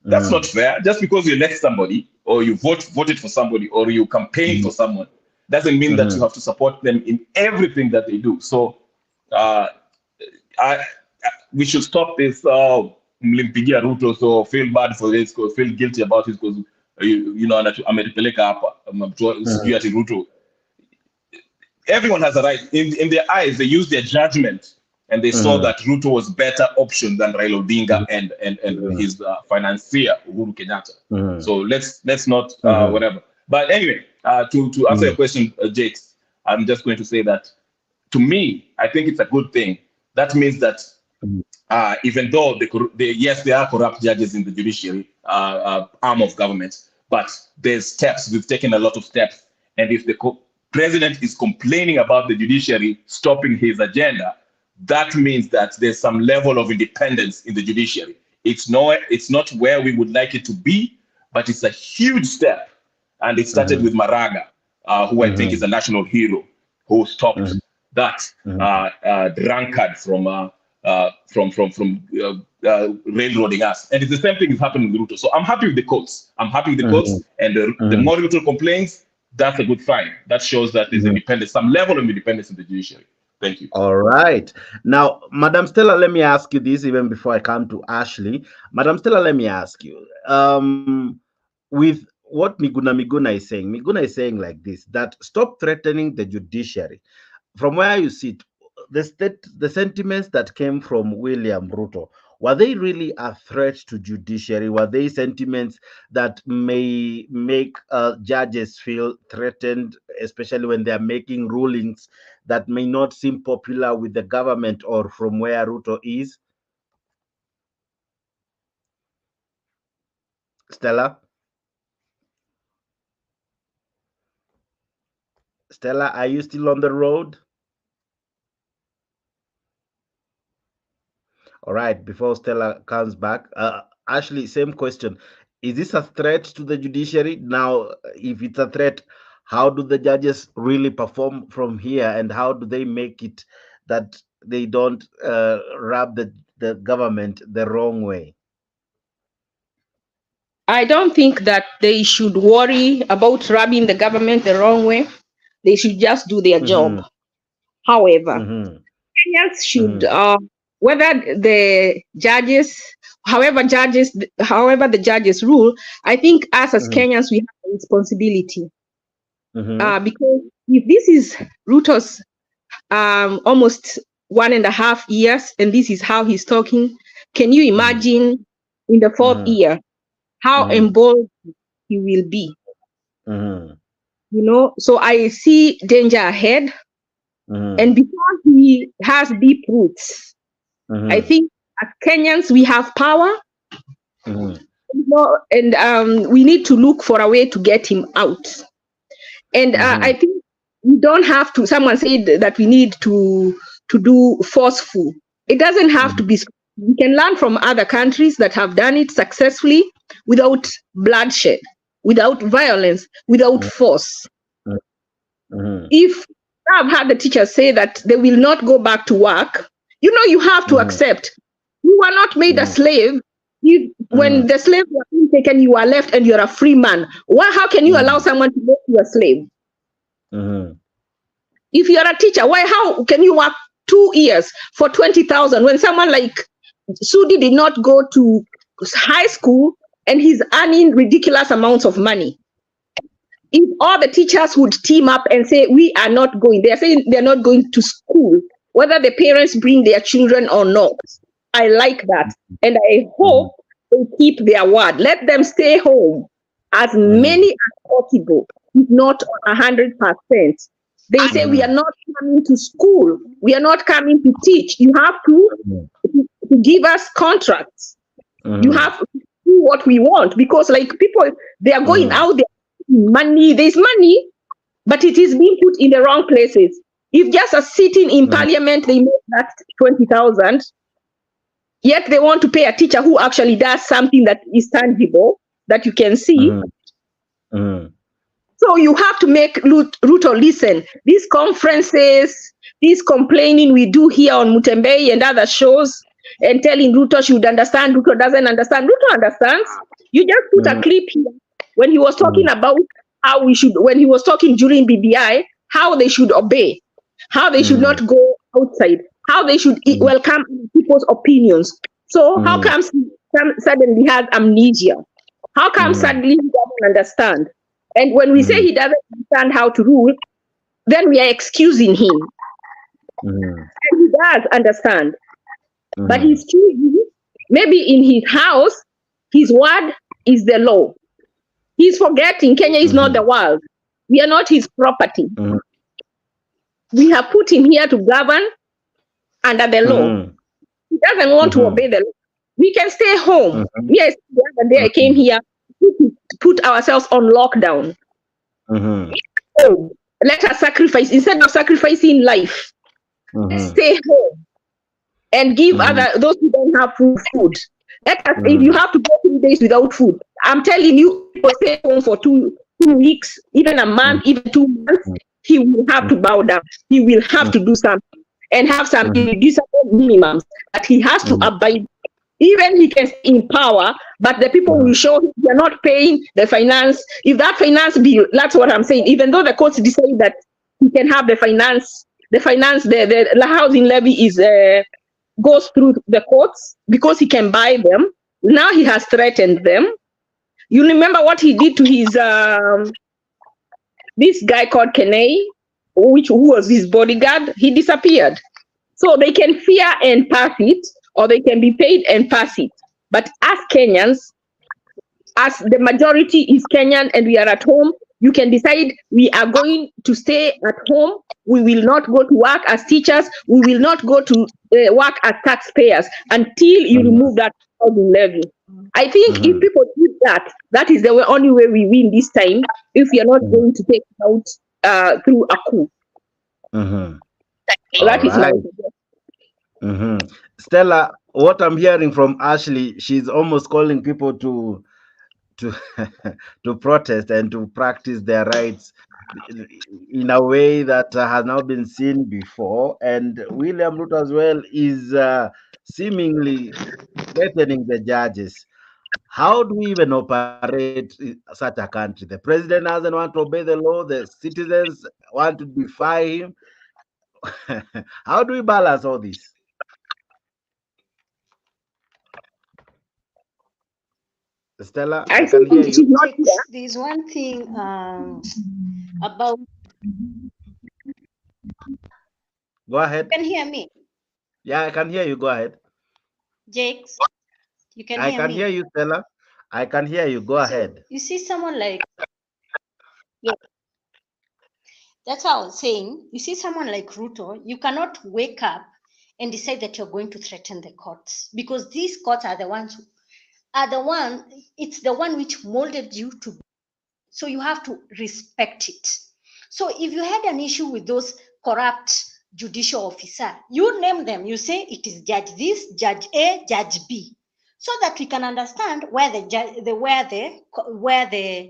That's not fair. Just because you elect somebody or you voted for somebody or you campaign for someone doesn't mean that you have to support them in everything that they do. So we should stop this mlimpigia Ruto, so feel bad for this, feel guilty about it because you know ametupeleka hapa sijui ati Ruto. Everyone has a right. In their eyes, they use their judgment and they saw that Ruto was better option than Raila Odinga and his financier Uhuru Kenyatta. So let's not whatever. But anyway, to answer your question, Jakes, I'm just going to say that to me, I think it's a good thing. That means that even though yes, there are corrupt judges in the judiciary arm of government, but there's steps. We've taken a lot of steps, and if the president is complaining about the judiciary stopping his agenda, that means that there's some level of independence in the judiciary. It's not where we would like it to be, but it's a huge step. And it started with Maraga, who I think is a national hero, who stopped that drunkard from railroading us. And it's the same thing is happening with Ruto. So I'm happy with the courts. I'm happy with the courts. And the more Ruto complains, that's a good sign. That shows that there's independence, some level of independence in the judiciary. Thank you. All right. Now, Madam Stella, let me ask you this even before I come to Ashley. Madam Stella, let me ask you, with what Miguna is saying like this, that stop threatening the judiciary. From where you sit, the sentiments that came from William Ruto, were they really a threat to judiciary? Were they sentiments that may make judges feel threatened, especially when they are making rulings that may not seem popular with the government or from where Ruto is? Stella? Stella, are you still on the road? All right, before Stella comes back, Ashley, same question. Is this a threat to the judiciary? Now, if it's a threat, how do the judges really perform from here, and how do they make it that they don't rub the government the wrong way? I don't think that they should worry about rubbing the government the wrong way. They should just do their job. However, Kenyans should, whether the judges, however the judges rule, I think us as Kenyans, we have a responsibility. Because if this is Ruto's almost 1.5 years, and this is how he's talking, can you imagine in the 4th year how emboldened he will be? You know, so I see danger ahead. And because he has deep roots, I think as Kenyans, we have power. You know, and we need to look for a way to get him out. And I think we don't have to, someone said that we need to do forceful. It doesn't have to be, we can learn from other countries that have done it successfully without bloodshed, without violence, without force. If I've had the teachers say that they will not go back to work, you know, you have to accept. You were not made a slave. When the slaves were being taken, you are left and you're a free man. How can you allow someone to make you a slave? If you're a teacher, how can you work 2 years for 20,000 when someone like Sudi did not go to high school and he's earning ridiculous amounts of money? If all the teachers would team up and say, we are not going, they're saying they're not going to school, whether the parents bring their children or not. I like that. And I hope they keep their word. Let them stay home as many as possible, if not 100%. They say we are not coming to school. We are not coming to teach. You have to give us contracts. You have to do what we want, because like people, they are going out there, money, there's money, but it is being put in the wrong places. If just a sitting in parliament, they make that 20,000, yet they want to pay a teacher who actually does something that is tangible, that you can see. So you have to make Ruto listen. These conferences, these complaining we do here on Mutembei and other shows, and telling Ruto should understand, Ruto doesn't understand. Ruto understands. You just put a clip here when he was talking about how we should, when he was talking during BBI, how they should obey, how they should not go outside, how they should welcome people's opinions. So how come suddenly he has amnesia? How come suddenly he doesn't understand? And when we say he doesn't understand how to rule, then we are excusing him. And he does understand. But he's choosing, maybe in his house, his word is the law. He's forgetting Kenya is not the world. We are not his property. We have put him here to govern under the law. He doesn't want to obey the law. We can stay home. Yes, the other day I came here to put ourselves on lockdown. So let us sacrifice, instead of sacrificing life, let's stay home and give those who don't have food. Let us, if you have to go 3 days without food, I'm telling you, stay home for two weeks, even a month, even 2 months, he will have to bow down. He will have to do something and have some irreducible minimums that he has to abide. Even he can stay in power, but the people will show him they are not paying the finance. If that finance bill, that's what I'm saying. Even though the courts decide that he can have the housing levy is goes through the courts because he can buy them. Now he has threatened them. You remember what he did to his this guy called Kenei, who was his bodyguard? He disappeared. So they can fear and pass it, or they can be paid and pass it. But as Kenyans, as the majority is Kenyan and we are at home, you can decide we are going to stay at home. We will not go to work as teachers. We will not go to work as taxpayers until you remove that housing levy. I think if people do that, that is the only way we win this time, if we are not going to take it out through a coup. That is my suggestion. Stella, what I'm hearing from Ashley, she's almost calling people to protest and to practice their rights in a way that has now been seen before. And William Ruto as well is seemingly threatening the judges. How do we even operate in such a country? The president doesn't want to obey the law. The citizens want to defy him. How do we balance all this? Stella, I can hear you. There's one thing about. Go ahead. You can hear me? Yeah, I can hear you. Go ahead. Jakes, you can I hear can me? hear you, Stella. I can hear you. Go ahead. You see someone like, yeah, that's what I was saying. You see someone like Ruto, you cannot wake up and decide that you're going to threaten the courts, because these courts are the ones it's the one which molded you to be. So you have to respect it. So if you had an issue with those corrupt judicial officer, you name them, you say it is judge this, judge A, judge B, so that we can understand where the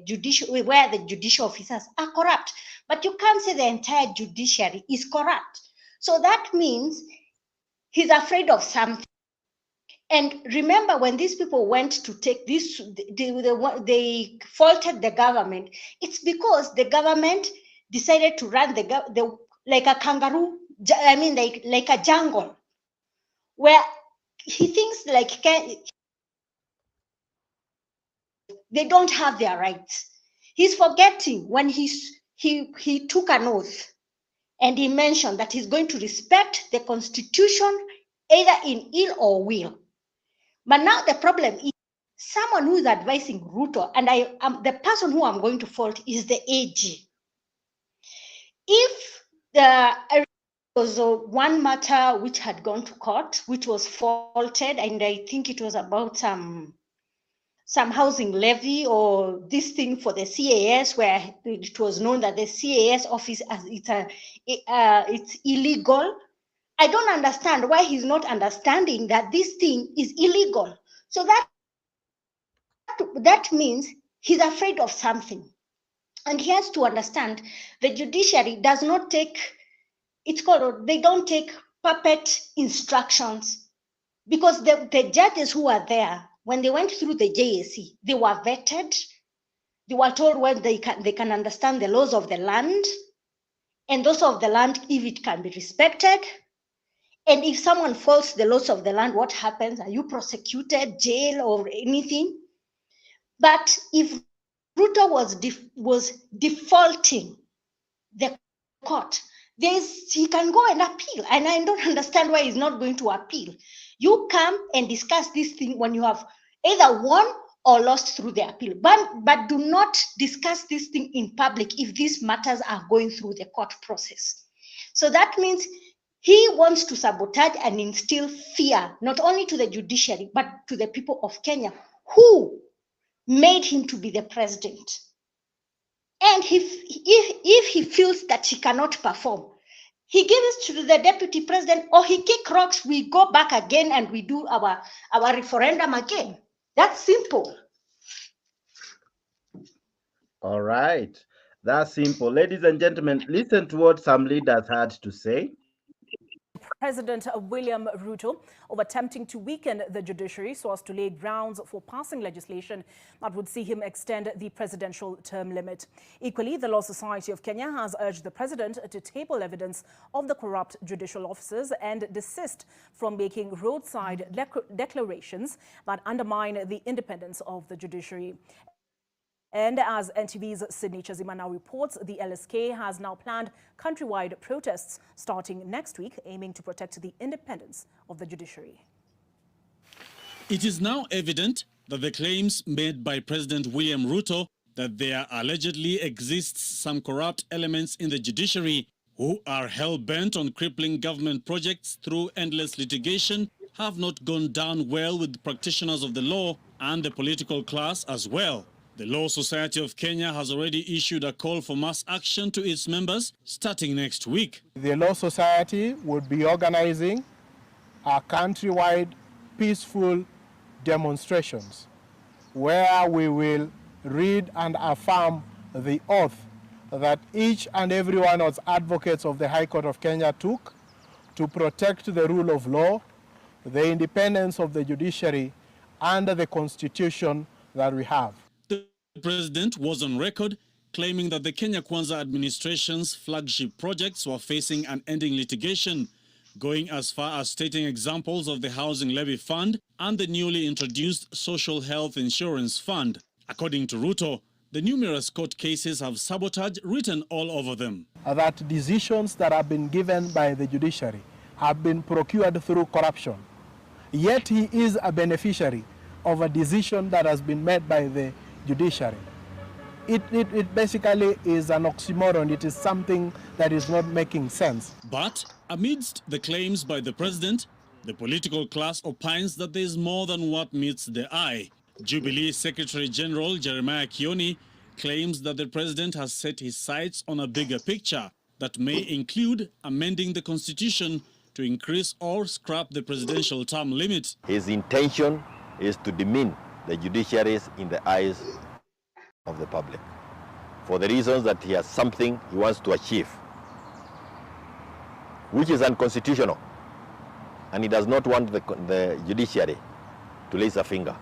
judicial officers are corrupt. But you can't say the entire judiciary is corrupt. So that means he's afraid of something. And remember, when these people went to take this, they faulted the government. It's because the government decided to run the like a kangaroo. I mean, like a jungle, where he thinks like they don't have their rights. He's forgetting when he took an oath, and he mentioned that he's going to respect the Constitution, either in ill or will. But now the problem is someone who is advising Ruto, and the person who I'm going to fault is the AG. If there was one matter which had gone to court, which was faulted, and I think it was about some housing levy or this thing for the CAS, where it was known that the CAS office it's illegal. I don't understand why he's not understanding that this thing is illegal. So that means he's afraid of something. And he has to understand the judiciary does not take, they don't take puppet instructions, because the judges who are there, when they went through the JSC, they were vetted. They were told when they can understand the laws of the land, and those of the land, if it can be respected. And if someone faults the laws of the land, what happens? Are you prosecuted, jail, or anything? But if Ruto was defaulting the court, he can go and appeal. And I don't understand why he's not going to appeal. You come and discuss this thing when you have either won or lost through the appeal. But do not discuss this thing in public if these matters are going through the court process. So that means he wants to sabotage and instill fear, not only to the judiciary, but to the people of Kenya, who made him to be the president. And if he feels that he cannot perform, he gives it to the deputy president, or he kick rocks, we go back again and we do our referendum again. That's simple. All right. That's simple. Ladies and gentlemen, listen to what some leaders had to say. President William Ruto over attempting to weaken the judiciary so as to lay grounds for passing legislation that would see him extend the presidential term limit. Equally, the Law Society of Kenya has urged the president to table evidence of the corrupt judicial officers and desist from making roadside declarations that undermine the independence of the judiciary. And as NTV's Sydney Chazima now reports, the LSK has now planned countrywide protests starting next week, aiming to protect the independence of the judiciary. It is now evident that the claims made by President William Ruto that there allegedly exists some corrupt elements in the judiciary who are hell-bent on crippling government projects through endless litigation have not gone down well with practitioners of the law and the political class as well. The Law Society of Kenya has already issued a call for mass action to its members starting next week. The Law Society would be organizing a countrywide peaceful demonstrations where we will read and affirm the oath that each and every one of the advocates of the High Court of Kenya took to protect the rule of law, the independence of the judiciary, and the Constitution that we have. The president was on record claiming that the Kenya Kwanza administration's flagship projects were facing unending litigation, going as far as stating examples of the Housing Levy Fund and the newly introduced Social Health Insurance Fund. According to Ruto, the numerous court cases have sabotage written all over them. That decisions that have been given by the judiciary have been procured through corruption. Yet he is a beneficiary of a decision that has been made by the judiciary. It basically is an oxymoron. It is something that is not making sense. But amidst the claims by the president, the political class opines that there is more than what meets the eye. Jubilee Secretary General Jeremiah Kioni claims that the president has set his sights on a bigger picture that may include amending the constitution to increase or scrap the presidential term limit. His intention is to demean the judiciaries in the eyes of the public for the reasons that he has something he wants to achieve, which is unconstitutional, and he does not want the judiciary to raise a finger.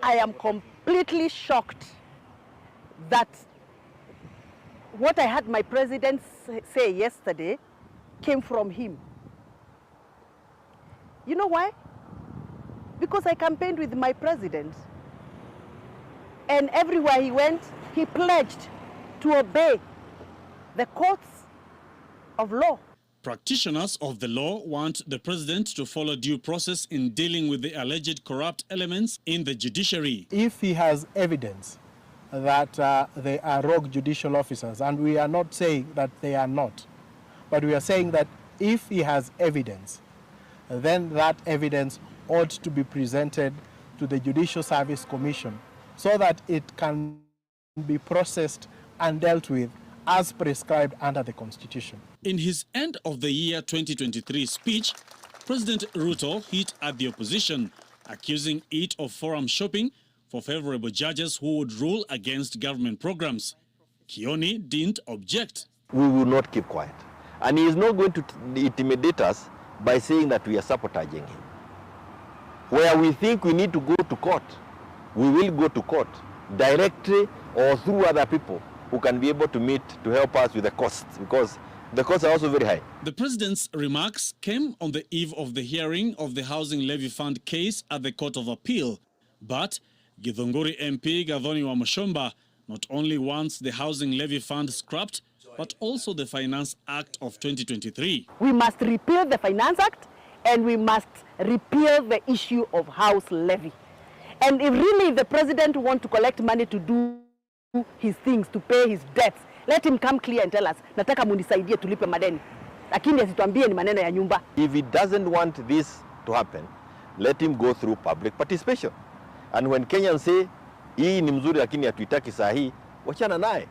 I am completely shocked that what I had my president say yesterday came from him. You know why? Because I campaigned with my president. And everywhere he went, he pledged to obey the courts of law. Practitioners of the law want the president to follow due process in dealing with the alleged corrupt elements in the judiciary. If he has evidence that they are rogue judicial officers, and we are not saying that they are not, but we are saying that if he has evidence, then that evidence ought to be presented to the Judicial Service Commission so that it can be processed and dealt with as prescribed under the Constitution. In his end of the year 2023 speech, President Ruto hit at the opposition, accusing it of forum shopping for favorable judges who would rule against government programs. Kioni didn't object. We will not keep quiet. And he is not going to intimidate us by saying that we are sabotaging him. Where we think we need to go to court, we will go to court directly or through other people who can be able to meet to help us with the costs, because the costs are also very high. The president's remarks came on the eve of the hearing of the Housing Levy Fund case at the Court of Appeal. But Githunguri MP Gathoni Wamuchomba not only wants the Housing Levy Fund scrapped, but also the Finance Act of 2023. We must repeal the Finance Act, and we must repeal the issue of house levy. And if really the president wants to collect money to do his things, to pay his debts, let him come clear and tell us, nataka munisaidie tulipe madeni. Lakini asituambie ni maneno ya nyumba. If he doesn't want this to happen, let him go through public participation. And when Kenyans say, hii ni mzuri lakini hatuitaki saa hii, wachana naye.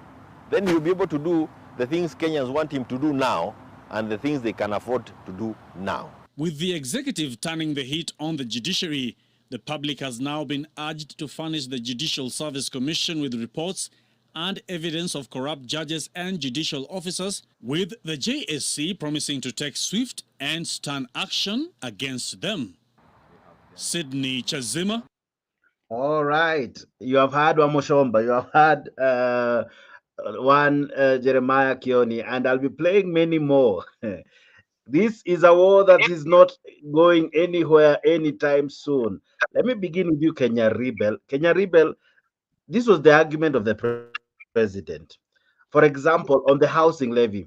Then he'll be able to do the things Kenyans want him to do now and the things they can afford to do now. With the executive turning the heat on the judiciary, the public has now been urged to furnish the Judicial Service Commission with reports and evidence of corrupt judges and judicial officers, with the JSC promising to take swift and stern action against them. Sydney Chazima. All right. You have had Wamuchomba. You have had Jeremiah Kioni, and I'll be playing many more. This is a war that is not going anywhere anytime soon. Let me begin with you, Kenya Rebel. Kenya Rebel, this was the argument of the president. For example, on the housing levy,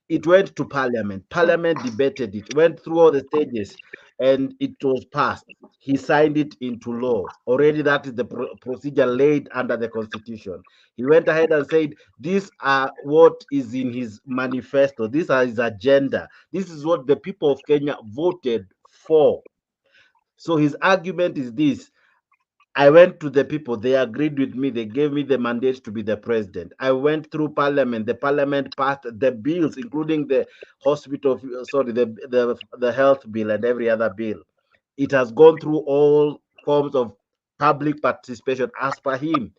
it went to Parliament. Parliament debated it, went through all the stages, and it was passed. He signed it into law. Already that is the procedure laid under the Constitution. He went ahead and said, these are what is in his manifesto. These are his agenda. This is what the people of Kenya voted for. So his argument is this: I went to the people, they agreed with me, they gave me the mandate to be the president. I went through Parliament, the Parliament passed the bills, including the hospital, the health bill and every other bill. It has gone through all forms of public participation as per him.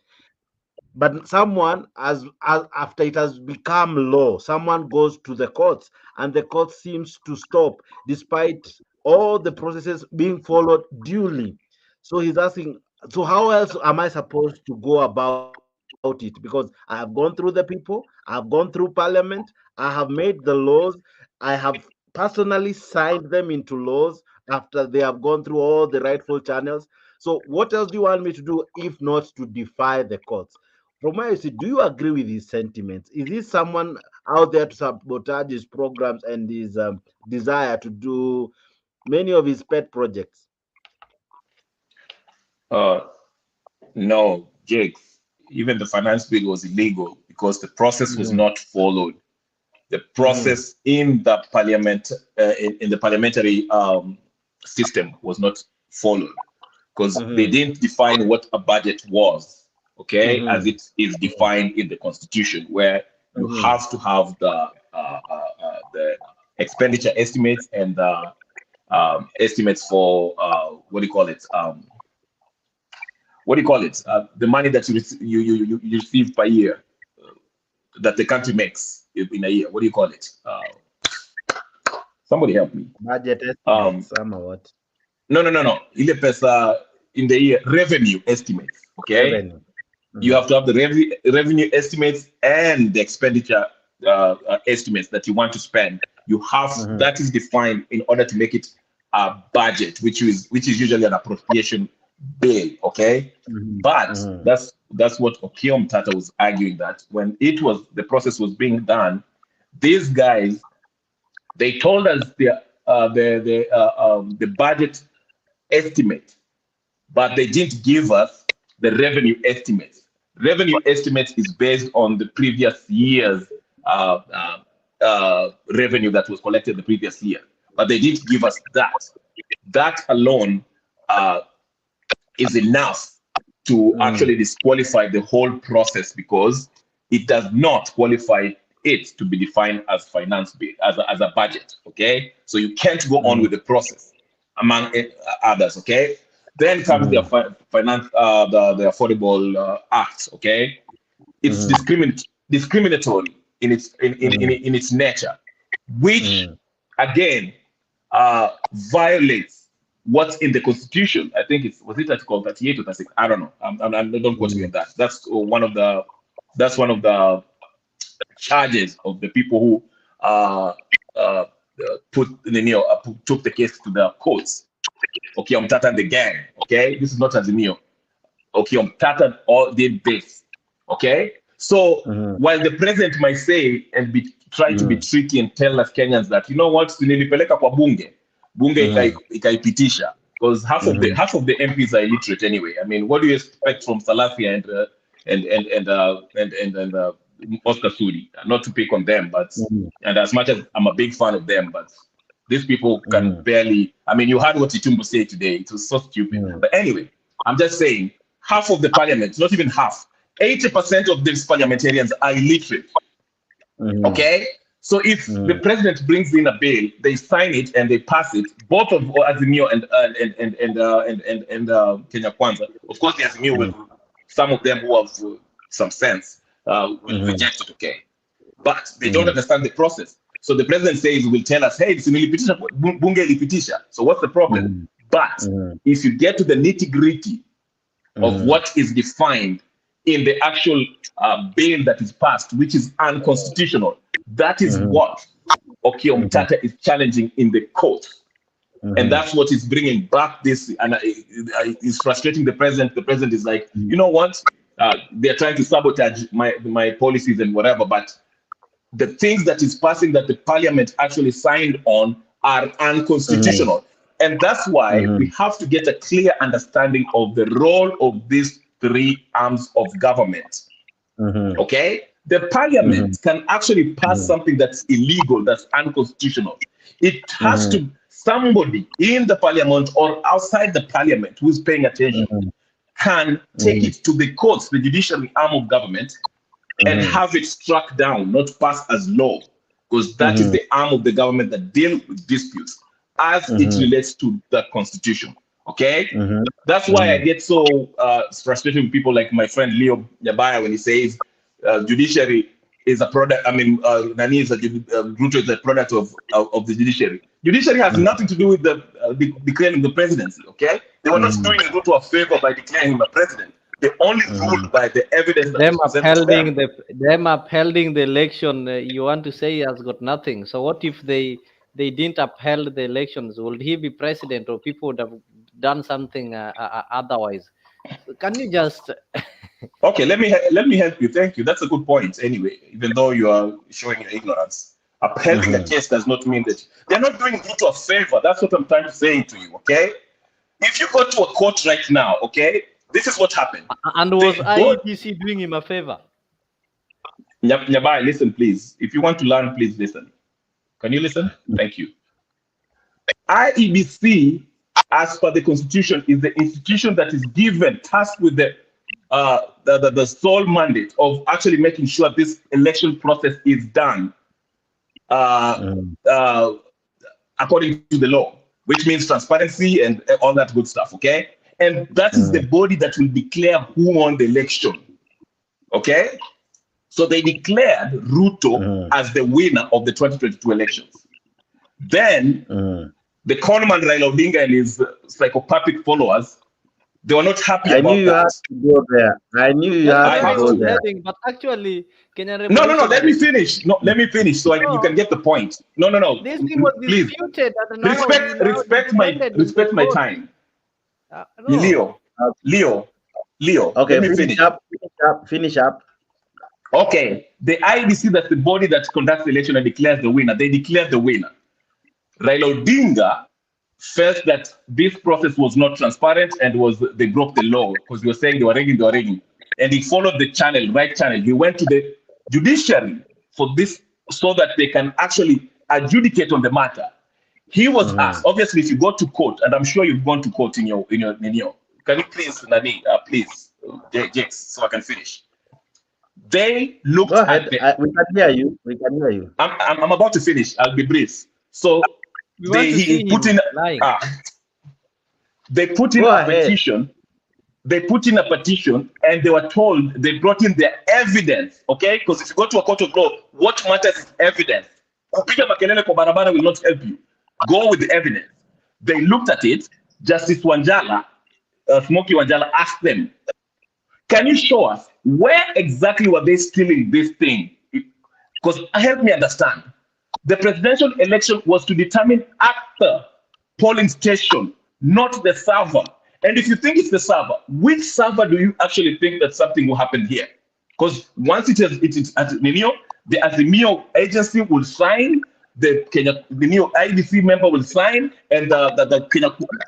But someone, after it has become law, someone goes to the courts, and the court seems to stop, despite all the processes being followed duly. So he's asking, so how else am I supposed to go about it? Because I have gone through the people, I've gone through Parliament, I have made the laws, I have personally signed them into laws after they have gone through all the rightful channels. So what else do you want me to do if not to defy the courts? From where you see, do you agree with his sentiments? Is he someone out there to sabotage his programs and his desire to do many of his pet projects? No, Jake. Even the finance bill was illegal because the process was not followed. The process in the parliament, in the parliamentary system, was not followed because they didn't define what a budget was. Okay, as it is defined in the Constitution, where you have to have the expenditure estimates and the estimates for what do you call it? The money that you receive per year that the country makes in a year. What do you call it? Somebody help me. Budget estimates, what? No. Ile pesa in the year, revenue estimates. Okay. Revenue. You have to have the revenue estimates and the expenditure estimates that you want to spend. You have that is defined in order to make it a budget, which is usually an appropriation bill. Okay, but that's what Okiom Tata was arguing, that when the process was being done, these guys They told us the budget estimate, but they didn't give us the revenue estimates. Revenue estimates is based on the previous year's revenue that was collected the previous year, but they didn't give us that. That alone is enough to actually disqualify the whole process, because it does not qualify it to be defined as finance bill, as a budget. Okay, so you can't go on with the process, among others. Okay, then comes the finance, the Affordable Act. Okay, it's discriminatory in its nature, which again violates what's in the Constitution. I think was it Article 38 or 36? I don't know. Don't quote me on that. That's one of the charges of the people who took the case to the courts. Okay, Mtata and the gang. Okay, this is not Azimio. Okay, Mtata all did this. Okay, so while the president might say and try to be tricky and tell us Kenyans that, you know what, nilipeleka kwa bunge ikaipitisha, because half of the MPs are illiterate anyway. I mean, what do you expect from Salafi and Oscar Sudi? Not to pick on them, but and as much as I'm a big fan of them, but these people can barely. I mean, you heard what Itumbu said today. It was so stupid. But anyway, I'm just saying, half of the parliament, not even half, 80% of these parliamentarians are illiterate. Okay, so if the president brings in a bill, they sign it and they pass it. Both of Azimio and Kenya Kwanza, of course, the Azimio will, some of them who have some sense will reject it. Okay, but they don't understand the process. So the president says, will tell us, hey, it's bunge ilipitisha. So what's the problem? But if you get to the nitty-gritty of what is defined in the actual bill that is passed, which is unconstitutional, that is what Okiya Mtata is challenging in the court. And that's what is bringing back this, and is frustrating the president. The president is like, you know what? They're trying to sabotage my policies and whatever, but the things that is passing that the parliament actually signed on are unconstitutional. And that's why we have to get a clear understanding of the role of these three arms of government. Okay? The parliament can actually pass something that's illegal, that's unconstitutional. It has to, somebody in the parliament or outside the parliament who's paying attention can take it to the courts, the judiciary arm of government, and have it struck down, not passed as law, because that is the arm of the government that deals with disputes as it relates to the constitution. Okay, that's why I get so frustrated with people like my friend Leo Nyabaya when he says judiciary is a product. I mean, Nani is Ruto is a product of the judiciary. Judiciary has nothing to do with the declaring the presidency. Okay, they were not doing Ruto a favor by declaring him a president. They only ruled by the evidence. Them upholding the election, you want to say has got nothing. So what if they didn't uphold the elections? Would he be president, or people would have done something otherwise? Can you just? Okay, let me help you. Thank you. That's a good point. Anyway, even though you are showing your ignorance, upholding a case does not mean that they're not doing Ruto a favor. That's what I'm trying to say to you. Okay, if you go to a court right now, okay. This is what happened. And was IEBC doing him a favor? Nyabai, listen, please. If you want to learn, please listen. Can you listen? Thank you. IEBC, as per the Constitution, is the institution that is given, tasked with the sole mandate of actually making sure this election process is done according to the law, which means transparency and all that good stuff. Okay. And that is the body that will declare who won the election. Okay? So they declared Ruto as the winner of the 2022 elections. Then the conman Raila Odinga and his psychopathic followers, they were not happy about that. I knew you had to go there. I knew you had to go there. But actually, no, let me finish. No, let me finish so you can get the point. No. This thing was disputed. Respect my time. No. Leo. Okay, finish up. Okay, the IEBC, that's the body that conducts the election and declares the winner. They declare the winner. Raila Odinga felt that this process was not transparent and they broke the law because they were saying they were rigging. And he followed the right channel. He went to the judiciary for this so that they can actually adjudicate on the matter. He was asked, obviously, if you go to court, and I'm sure you've gone to court in your can you please, Nani, please, Jakes, so I can finish. They looked at we can hear you. We can hear you. I'm about to finish. I'll be brief. So they put in a petition. They put in a petition and they were told they brought in their evidence. Okay, because if you go to a court of law, what matters is evidence. Kupiga makelele kwa barabara will not help you. Go with the evidence. They looked at it. Justice Wanjala, Smoky Wanjala, asked them, "Can you show us where exactly were they stealing this thing?" Because help me understand. The presidential election was to determine at the polling station, not the server. And if you think it's the server, which server do you actually think that something will happen here? Because once it is at Minio, the Azimio agency will sign, the Minio IDC member will sign, and the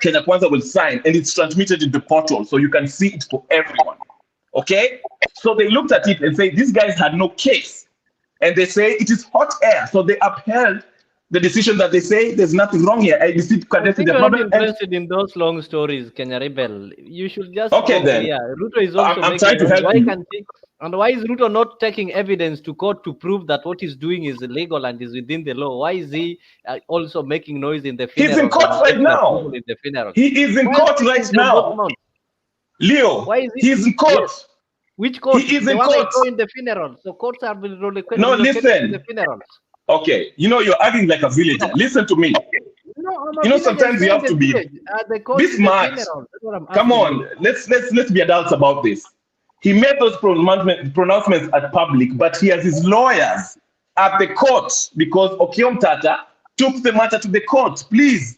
Kenya Kwanza will sign, and it's transmitted in the portal, so you can see it for everyone. Okay? So they looked at it and say, these guys had no case. And they say it is hot air. So they upheld the decision that they say there's nothing wrong here. I think you're not interested in those long stories, Kenya Rebel. You should just okay then. Ruto is also I'm trying to help you. And why is Ruto not taking evidence to court to prove that what he's doing is illegal and is within the law? Why is he also making noise in the funeral? He's in court right now. In the funeral? He is in court right now. Leo, why is he's in court. Yes. Which court? He is the in one court. I saw in the funeral. So courts are relocated. No, listen. In the funerals. Okay, you're acting like a villager. Listen to me. No, sometimes you have to be this smart. Come on, let's be adults about this. He made those pronouncements at public, but he has his lawyers at the court because Okiom Tata took the matter to the court. Please.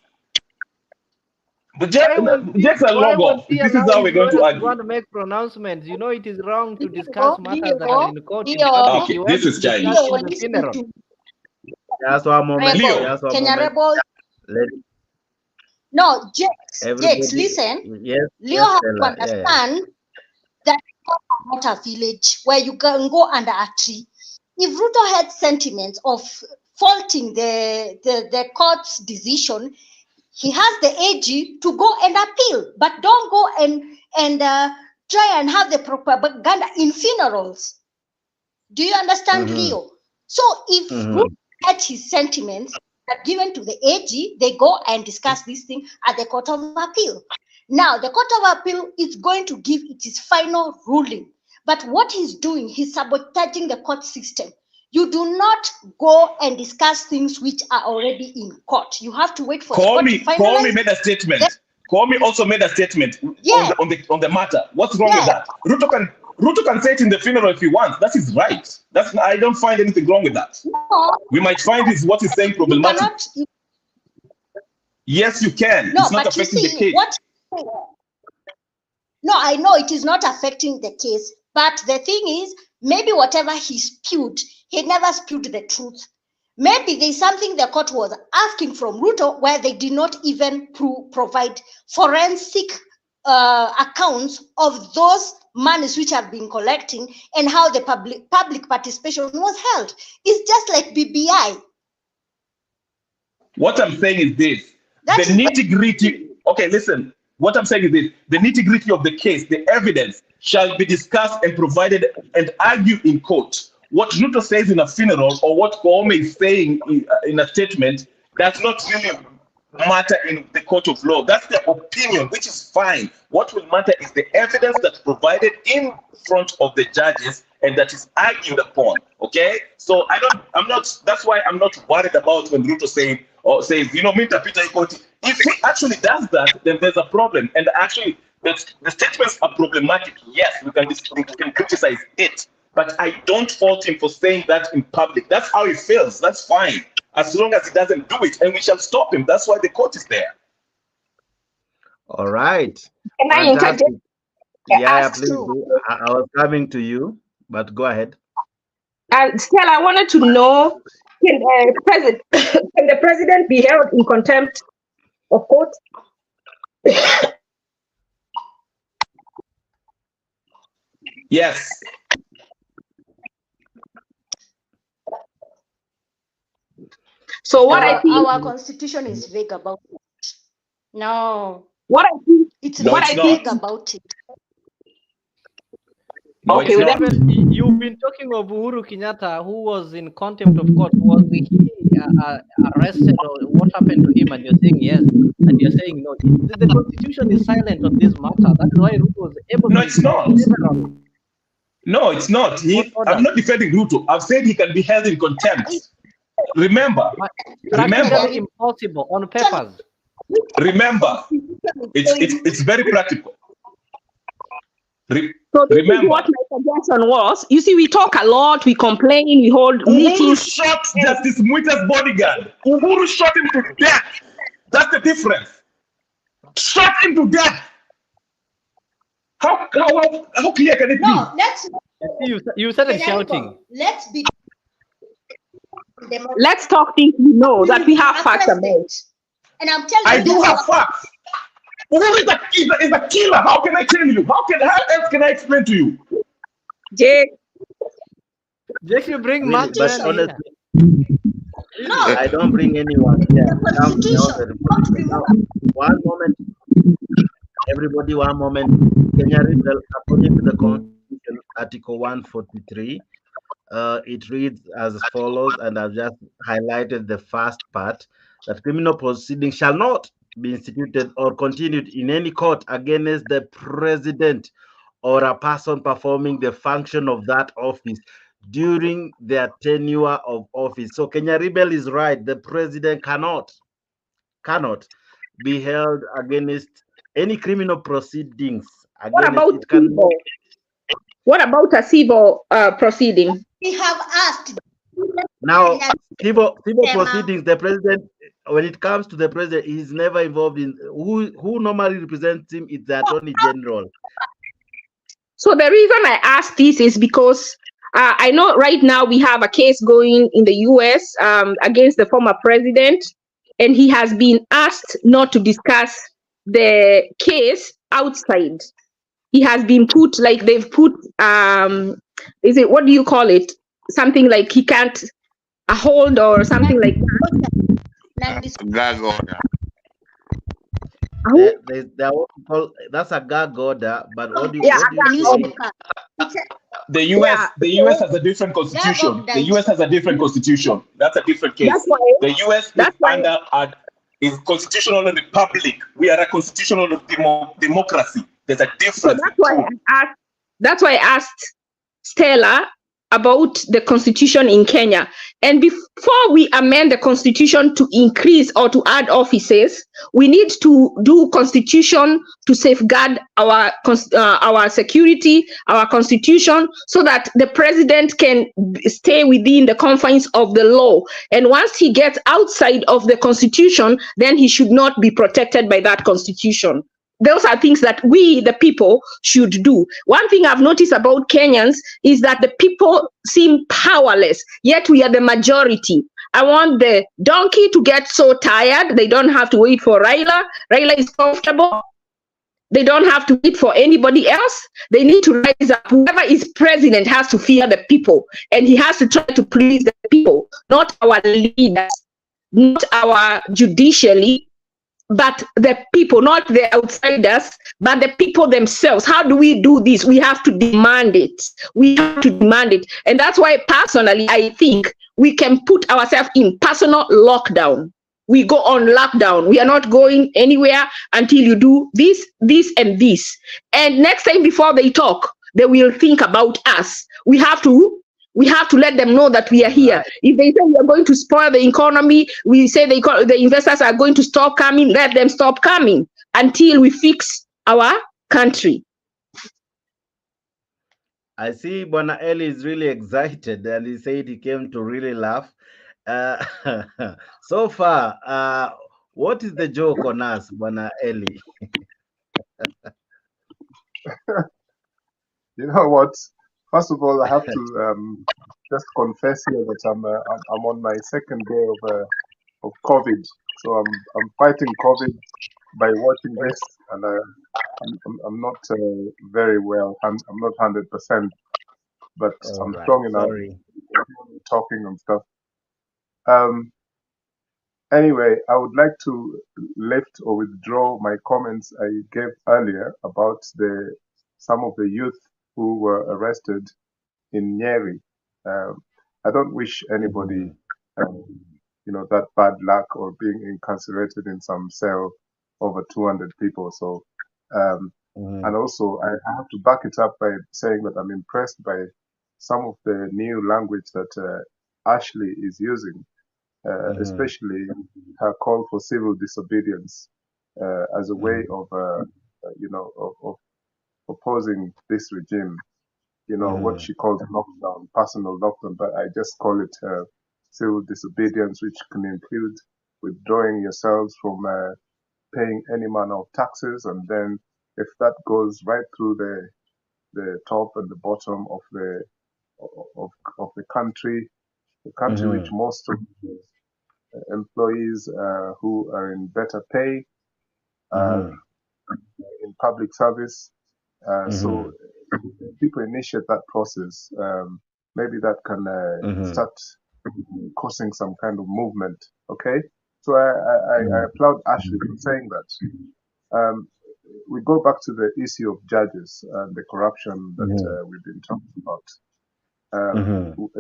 The Jacks are log off. This is how we're going to argue. Want to make pronouncements. You know it is wrong to discuss matters that are in court. Okay, this is Chinese. Just one moment. Kenya Rebel. No, Jakes, listen. Yes, Leo has to understand that it's not a village where you can go under a tree. If Ruto had sentiments of faulting the court's decision, he has the AG to go and appeal, but don't go and try and have the propaganda in funerals. Do you understand, Leo? So if Ruto had his sentiments given to the AG, they go and discuss this thing at the Court of Appeal. Now, the Court of Appeal is going to give its final ruling. But what he's doing, he's sabotaging the court system. You do not go and discuss things which are already in court. You have to wait for Koome made a statement. Koome also made a statement on the matter. What's wrong with that? Ruto can say it in the funeral if he wants. That is right. I don't find anything wrong with that. No. We might find what he's saying problematic. Yes, you can. No, it's not affecting the case. No, I know it is not affecting the case. But the thing is, maybe whatever he spewed, he never spewed the truth. Maybe there's something the court was asking from Ruto where they did not even provide forensic accounts of those monies which have been collecting and how the public participation was held. It's just like BBI. What I'm saying is this. The nitty-gritty. Okay, listen. What I'm saying is this. The nitty-gritty of the case, the evidence, shall be discussed and provided and argued in court. What Ruto says in a funeral or what Koome is saying in a statement does not really matter in the court of law. That's their opinion, which is fine. What will matter is the evidence that's provided in front of the judges and that is argued upon. Okay? So that's why I'm not worried about when Ruto says, if he actually does that, then there's a problem. And actually, the statements are problematic. Yes, we can criticize it. But I don't fault him for saying that in public. That's how he feels. That's fine. As long as he doesn't do it, and we shall stop him. That's why the court is there. All right. Can I interject? Yeah, please do. I was coming to you, but go ahead. Still, I wanted to know can the president be held in contempt of court? Yes. So what I think our constitution is vague about it. No. What I think it's no, what it's I not. vague about it. No, okay, it's not. You've been talking of Uhuru Kenyatta, who was in contempt of court. Was he arrested, or what happened to him? And you're saying yes, and you're saying no. The Constitution is silent on this matter. That is why Ruto was able No, to it's not. several. No, it's not. I'm not defending Ruto. I've said he can be held in contempt. Remember, Practically impossible on papers. Remember, it's very practical. So this is what my suggestion was. You see, we talk a lot, we complain, we hold Uhuru meetings. shot Justice Muita's bodyguard. Uhuru shot him to death. That's the difference. Shot him to death. How clear can it be? No, let's. You started shouting. Let's talk things we know that we have facts about. And I'm telling I you, do have facts. Uhuru is a killer. How can I tell you? How else can I explain to you? Jake, you bring really, but honestly, no, I don't bring anyone here. One moment, everybody, one moment. Kenya Rebel, according to the Constitution, Article 143, it reads as follows, and I've just highlighted the first part, that criminal proceedings shall not be instituted or continued in any court against the president or a person performing the function of that office during their tenure of office. So Kenya Rebel is right. The president cannot be held against any criminal proceedings. what about civil? What about a civil proceeding? We have asked. Now, civil proceedings, the president, when it comes to the president, he's never involved in who normally represents him is the Attorney General. So the reason I ask this is because I know right now we have a case going in the US against the former president, and he has been asked not to discuss the case outside. He has been put, like they've put, is it, what do you call it? Something like he can't hold or something like that. Gag order. That's a gag order, but what do you, Yeah, the US has a different constitution. The US has a different constitution. That's a different case. The US is constitutional republic. We are a constitutional democracy. There's a difference. So that's why I asked Stella about the constitution in Kenya. And before we amend the constitution to increase or to add offices, we need to do constitution to safeguard our security, our constitution, so that the president can stay within the confines of the law. And once he gets outside of the constitution, then he should not be protected by that constitution. Those are things that we, the people, should do. One thing I've noticed about Kenyans is that the people seem powerless, yet we are the majority. I want the donkey to get so tired, they don't have to wait for Raila. Raila is comfortable. They don't have to wait for anybody else. They need to rise up. Whoever is president has to fear the people, and he has to try to please the people, not our leaders, not our judiciary, but the people, not the outsiders, but the people themselves. How do we do this? We have to demand it. We have to demand it. And that's why personally, I think we can put ourselves in personal lockdown. We go on lockdown. We are not going anywhere until you do this, this, and this. And next time before they talk, they will think about us. We have to let them know that we are here. If they say we are going to spoil the economy, we say the investors are going to stop coming, let them stop coming until we fix our country. I see Bwana Eli is really excited, and he said he came to really laugh. So far, what is the joke on us, Bwana Eli? You know what? First of all, I have to just confess here that I'm on my second day of COVID, so I'm fighting COVID by watching this, and I'm not very well. I'm not 100%, but All I'm right. strong enough Sorry. talking and stuff. Anyway, I would like to lift or withdraw my comments I gave earlier about some of the youth who were arrested in Nyeri. I don't wish anybody, that bad luck or being incarcerated in some cell over 200 people. So, and also I have to back it up by saying that I'm impressed by some of the new language that Ashley is using. Especially her call for civil disobedience as a way of opposing this regime. What she calls lockdown, personal lockdown, but I just call it civil disobedience, which can include withdrawing yourselves from paying any manner of taxes, and then if that goes right through the top and the bottom of the country, which most of employees who are in better pay, in public service. So people initiate that process. Maybe that can start causing some kind of movement. Okay, so I applaud Ashley for saying that. We go back to the issue of judges and the corruption that we've been talking about.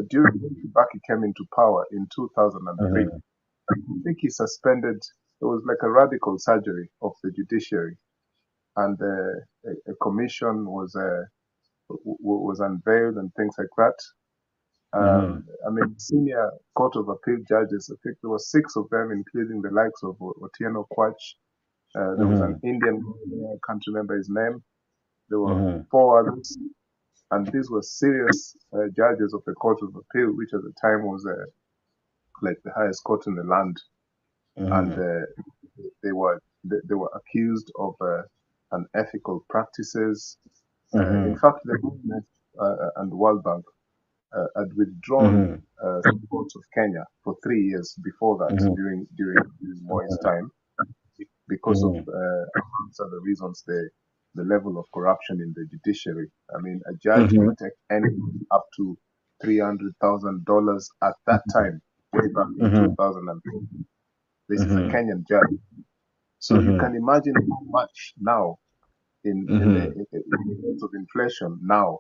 During Kibaki came into power in 2003, I think he suspended. It was like a radical surgery of the judiciary, and a commission was unveiled and things like that. I mean, senior Court of Appeal judges, I think there were 6 of them, including the likes of Otieno Kwach. There was an Indian, I can't remember his name. There were 4 others, and these were serious judges of the Court of Appeal, which at the time was like the highest court in the land, and they were accused of unethical practices. In fact, the government and the World Bank had withdrawn support of Kenya for 3 years before that, during Moi's time, because of amongst other reasons, the level of corruption in the judiciary. I mean, a judge could take anything up to $300,000 at that time, way back in 2004. This is a Kenyan judge. So you can imagine how much now, in terms of inflation, now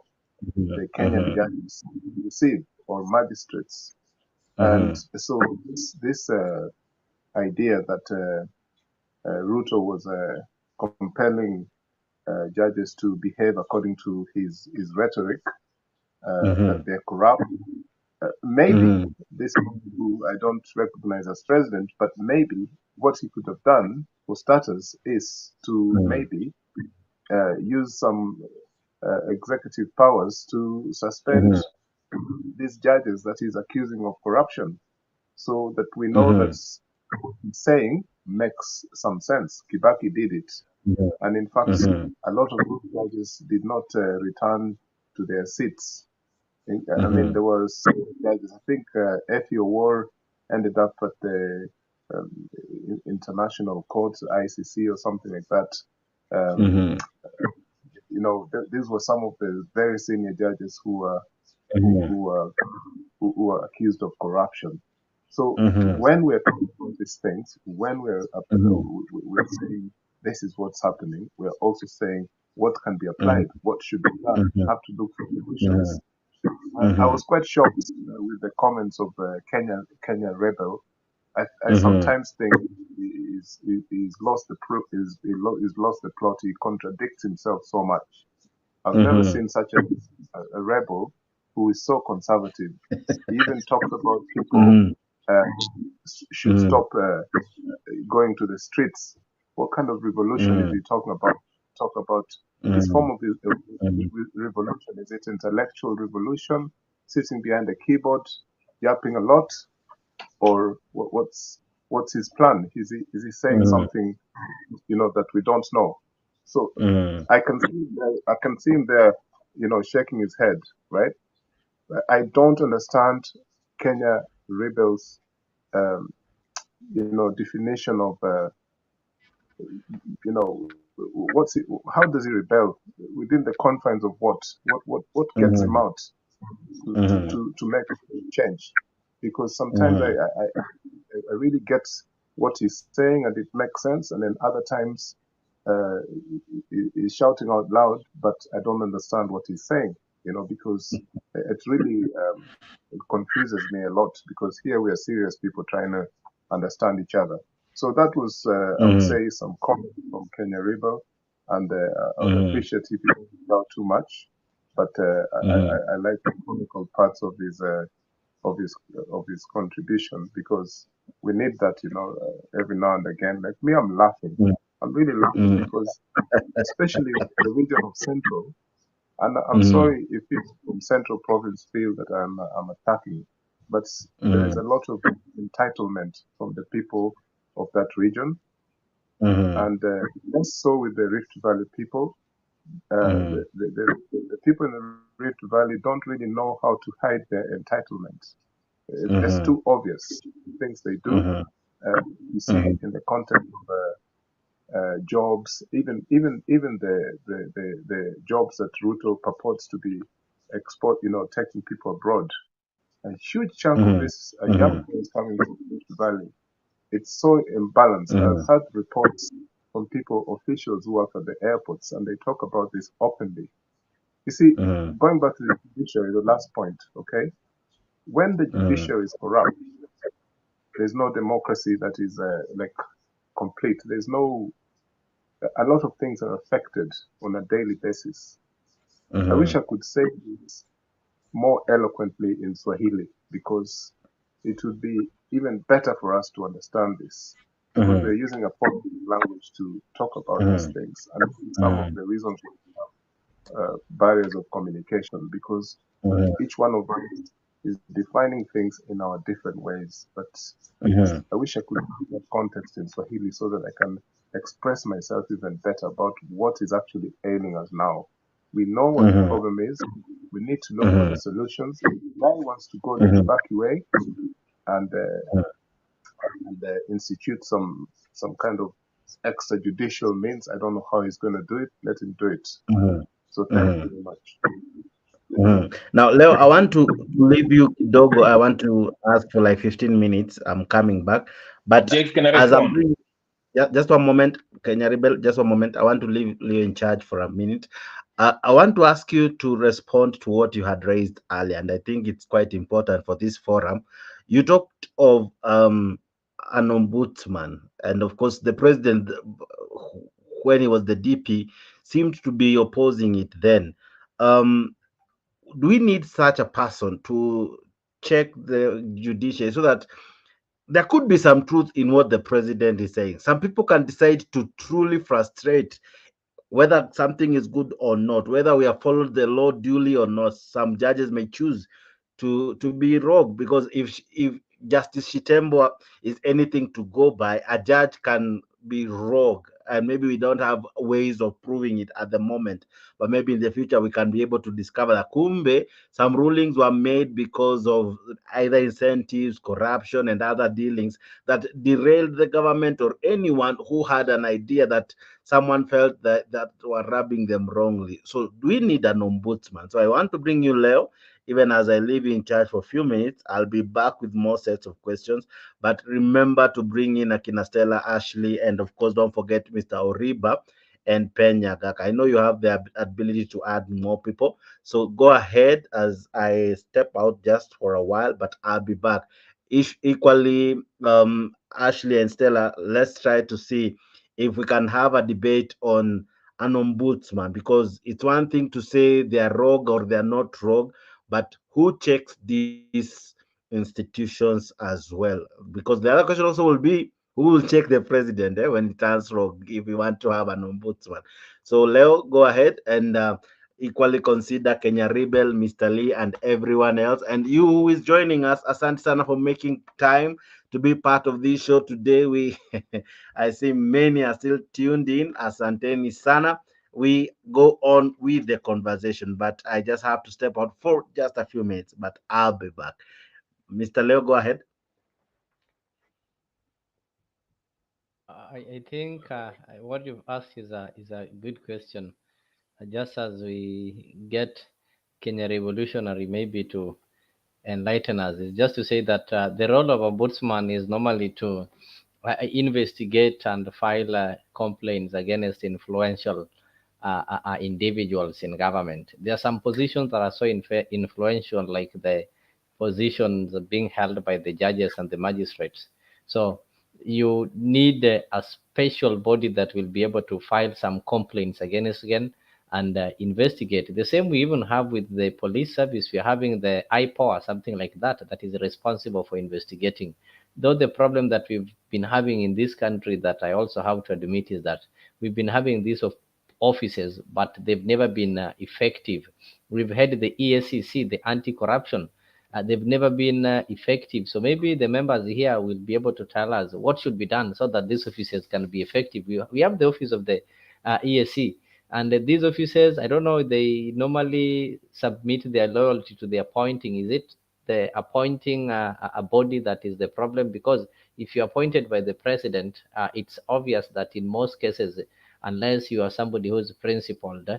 the Kenyan judges receive, or magistrates. And so this idea that Ruto was compelling judges to behave according to his rhetoric, that they're corrupt. Maybe this who I don't recognize as president, but maybe what he could have done for starters is to maybe use some executive powers to suspend these judges that he's accusing of corruption, so that we know that what he's saying makes some sense. Kibaki did it. And in fact, a lot of those judges did not return to their seats. I mean, there were several judges. I think Effie Owor ended up at the International Court, ICC, or something like that. These were some of the very senior judges who were accused of corruption. So when we're talking about these things, when we're saying this is what's happening, we're also saying what can be applied, what should be done. We have to look for solutions. I was quite shocked with the comments of Kenya Rebel. I sometimes think he's lost the plot. He contradicts himself so much. I've never seen such a rebel who is so conservative. He even talked about people should stop going to the streets. What kind of revolution is he talking about? Talk about this form of revolution. Is it intellectual revolution, sitting behind a keyboard, yapping a lot, or what's his plan? Is he saying something, that we don't know? So I can see him there, shaking his head, right? I don't understand Kenya rebels, definition of, what's it? How does he rebel within the confines of what? What gets him out to make a change? Because sometimes I really get what he's saying and it makes sense, and then other times he's shouting out loud, but I don't understand what he's saying. Because it really it confuses me a lot, because here we are serious people trying to understand each other. So that was, I would say, some comment from Kenya Rebel, and I would appreciate if you don't talk too much, but I like the comical parts of his contribution, because we need that, every now and again. Like me, I'm laughing. I'm really laughing because, especially in the region of Central, and I'm sorry if people from Central Province feel that I'm attacking, but there is a lot of entitlement from the people of that region, and less so with the Rift Valley people. The people in the Rift Valley don't really know how to hide their entitlement. It's too obvious, things they do. You see in the context of jobs, even the jobs that Ruto purports to be taking people abroad. A huge chunk of this young is coming from Rift Valley. It's so imbalanced. I've had reports from people, officials who work at the airports, and they talk about this openly. You see, going back to the judiciary, the last point, okay? When the judiciary is corrupt, there's no democracy that is complete. There's no, a lot of things are affected on a daily basis. I wish I could say this more eloquently in Swahili, because it would be even better for us to understand this, because we're using a foreign language to talk about these things, and some of the reasons we have barriers of communication, because each one of us is defining things in our different ways. But I wish I could have that context in Swahili so that I can express myself even better about what is actually ailing us now. We know what the problem is. We need to look for the solutions. The guy wants to go the Kibaki way and institute some kind of extrajudicial means. I don't know how he's going to do it. Let him do it. So thank you very much. Now, Leo, I want to leave you, Dogo. I want to ask for like 15 minutes. I'm coming back. But as I'm doing, just one moment, Kenya Rebel, just one moment. I want to leave Leo in charge for a minute. I want to ask you to respond to what you had raised earlier, and I think it's quite important for this forum. You talked of an ombudsman, and of course, the president, when he was the DP, seemed to be opposing it then. Do we need such a person to check the judiciary so that there could be some truth in what the president is saying? Some people can decide to truly frustrate whether something is good or not, whether we have followed the law duly or not. Some judges may choose to be rogue, because if Justice Shitembo is anything to go by, a judge can be rogue, and maybe we don't have ways of proving it at the moment, but maybe in the future we can be able to discover that kumbe some rulings were made because of either incentives, corruption, and other dealings that derailed the government, or anyone who had an idea that someone felt that were rubbing them wrongly. So do we need an ombudsman? So I want to bring you, Leo. Even as I leave you in charge for a few minutes, I'll be back with more sets of questions. But remember to bring in Akina Stella, Ashley, and of course, don't forget Mr. Oriba and Penya Gaka. I know you have the ability to add more people. So go ahead as I step out just for a while, but I'll be back. Equally, Ashley and Stella, let's try to see if we can have a debate on an ombudsman, because it's one thing to say they are rogue or they are not rogue, but who checks these institutions as well? Because the other question also will be, who will check the president when it turns rogue, if we want to have an ombudsman? So Leo, go ahead and equally consider Kenya Rebel, Mr. Lee, and everyone else. And you who is joining us, asante sana for making time to be part of this show today. I see many are still tuned in. Asanteni sana. we go on with the conversation. But I just have to step out for just a few minutes, but I'll be back. Mr. Leo, go ahead. I think what you've asked is a good question. Just as we get Kenya Revolutionary maybe to enlighten us, is just to say that the role of ombudsman is normally to investigate and file complaints against influential individuals in government. There are some positions that are so influential, like the positions being held by the judges and the magistrates. So you need a special body that will be able to file some complaints against and investigate. The same we even have with the police service. We're having the IPO or something like that that is responsible for investigating. Though the problem that we've been having in this country that I also have to admit is that we've been having these offices, but they've never been effective. We've had the EACC, the anti-corruption. They've never been effective. So maybe the members here will be able to tell us what should be done so that these offices can be effective. We have the office of the EAC, and these officers, I don't know, they normally submit their loyalty to the appointing. Is it the appointing a body that is the problem? Because if you're appointed by the president, it's obvious that in most cases, unless you are somebody who's principled,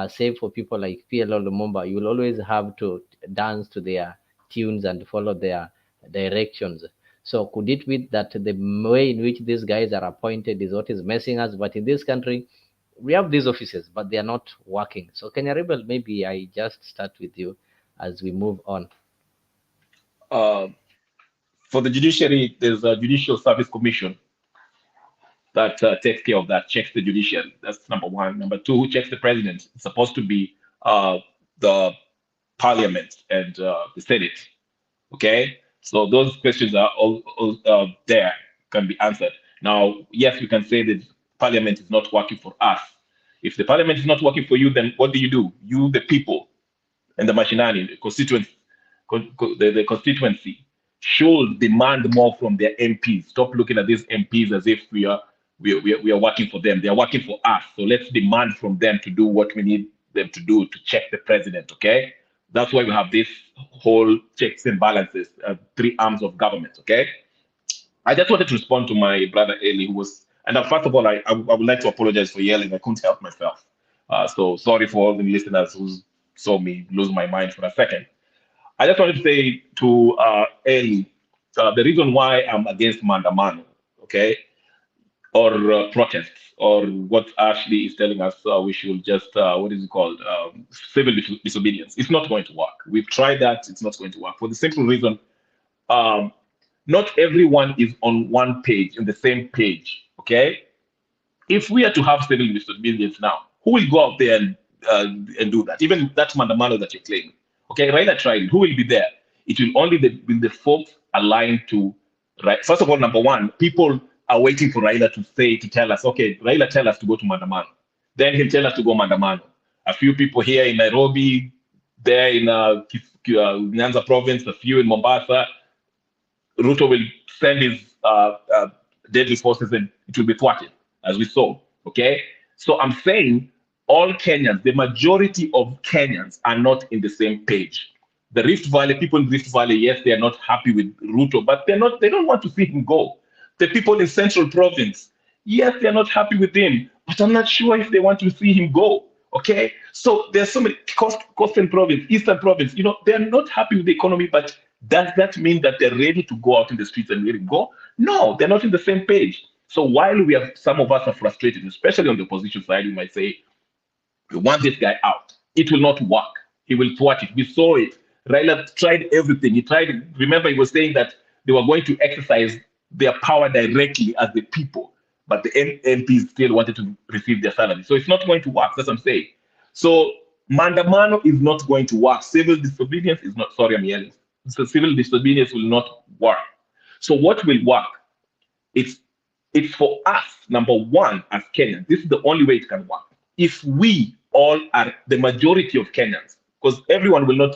save for people like PLO Lumumba, you will always have to dance to their tunes and follow their directions. So could it be that the way in which these guys are appointed is what is messing us? But in this country, we have these offices, but they are not working. So Kenya Rebel, maybe I just start with you as we move on. For the judiciary, there's a Judicial Service Commission that takes care of that, checks the judiciary. That's number one. Number two, who checks the president? It's supposed to be the parliament and the Senate. Okay, so those questions are all there, can be answered. Now, yes, you can say that parliament is not working for us. If the parliament is not working for you, then what do? You, the people, and the machinani, the constituency, should demand more from their MPs. Stop looking at these MPs as if we are working for them. They are working for us. So let's demand from them to do what we need them to do to check the president. Okay, that's why we have this whole checks and balances, three arms of government. Okay, I just wanted to respond to my brother Eli, who was, and first of all, I would like to apologize for yelling. I couldn't help myself. So sorry for all the listeners who saw me lose my mind for a second. I just wanted to say to Eli, the reason why I'm against Mandamano, okay, or protests, or what Ashley is telling us, we should just, what is it called, civil disobedience. It's not going to work. We've tried that. It's not going to work for the simple reason, not everyone is on one page, in the same page, okay? If we are to have civil disobedience now, who will go out there and do that? Even that Mandamano that you're claiming. Okay, Raila tried it. Who will be there? It will only be the folks aligned to, right? First of all, number one, people are waiting for Raila to tell us, okay, Raila tell us to go to Mandamano. Then he'll tell us to go Mandamano. A few people here in Nairobi, there in Nyanza province, a few in Mombasa. Ruto will send his deadly forces and it will be thwarted, as we saw, okay? So I'm saying all Kenyans, the majority of Kenyans are not in the same page. The Rift Valley, people in Rift Valley, yes, they are not happy with Ruto, but they don't want to see him go. The people in Central Province, yes, they're not happy with him, but I'm not sure if they want to see him go, okay? So there's so many, Coastal Province, Eastern Province, they're not happy with the economy, but does that mean that they're ready to go out in the streets and let him go? No, they're not in the same page. So while some of us are frustrated, especially on the opposition side, we might say, we want this guy out. It will not work. He will thwart it. We saw it. Raila tried everything. Remember, he was saying that they were going to exercise their power directly as the people, but the MPs still wanted to receive their salary. So it's not going to work. That's what I'm saying. So Mandamano is not going to work. Civil disobedience is not, sorry, I'm yelling. So civil disobedience will not work. So what will work? It's for us, number one, as Kenyans. This is the only way it can work. If we all are the majority of Kenyans, because everyone will not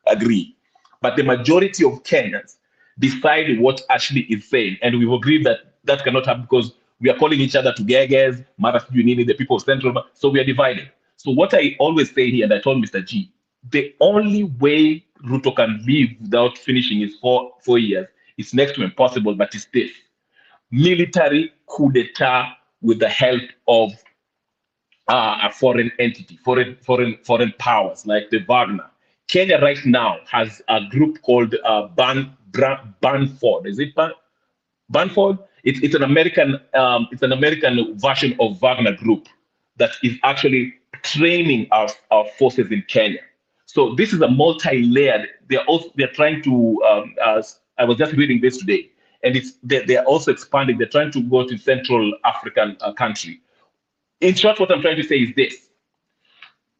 agree, but the majority of Kenyans decide what Ashley is saying, and we've agreed that that cannot happen because We are calling each other to gagas, the people of Central. So we are divided. So what I always say here, and I told Mr. G, the only way Ruto can live without finishing his four years is next to impossible, but it's this: military coup d'etat with the help of a foreign entity, foreign powers like the Wagner. Kenya right now has a group called Banford. Is it Banford? It's an American version of Wagner Group that is actually training our forces in Kenya. So this is a multi-layered. They're trying to. I was just reading this today, and they're also expanding. They're trying to go to Central African country. In short, what I'm trying to say is this: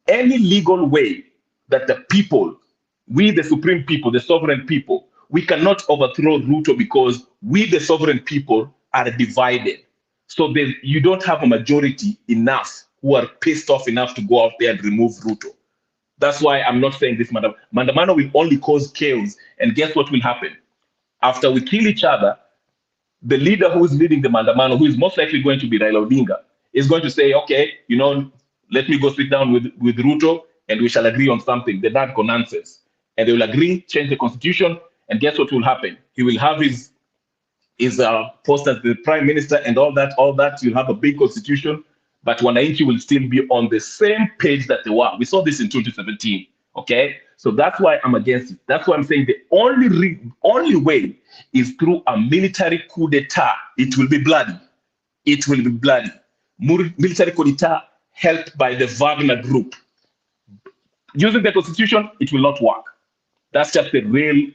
any legal way that the people, we the supreme people, the sovereign people, we cannot overthrow Ruto because we the sovereign people are divided. So you don't have a majority enough who are pissed off enough to go out there and remove Ruto. That's why I'm not saying this, Madam. Mandamano will only cause chaos. And guess what will happen? After we kill each other, the leader who is leading the Mandamano, who is most likely going to be Raila Odinga, is going to say, okay, let me go sit down with Ruto and we shall agree on something. The narco nonsense. And they will agree, change the constitution, and guess what will happen? He will have his post as the prime minister and all that. You'll have a big constitution, but Wananchi will still be on the same page that they were. We saw this in 2017, okay? So that's why I'm against it. That's why I'm saying the only way is through a military coup d'etat. It will be bloody. It will be bloody. Military coup d'etat helped by the Wagner Group. Using the constitution, it will not work. That's just the real,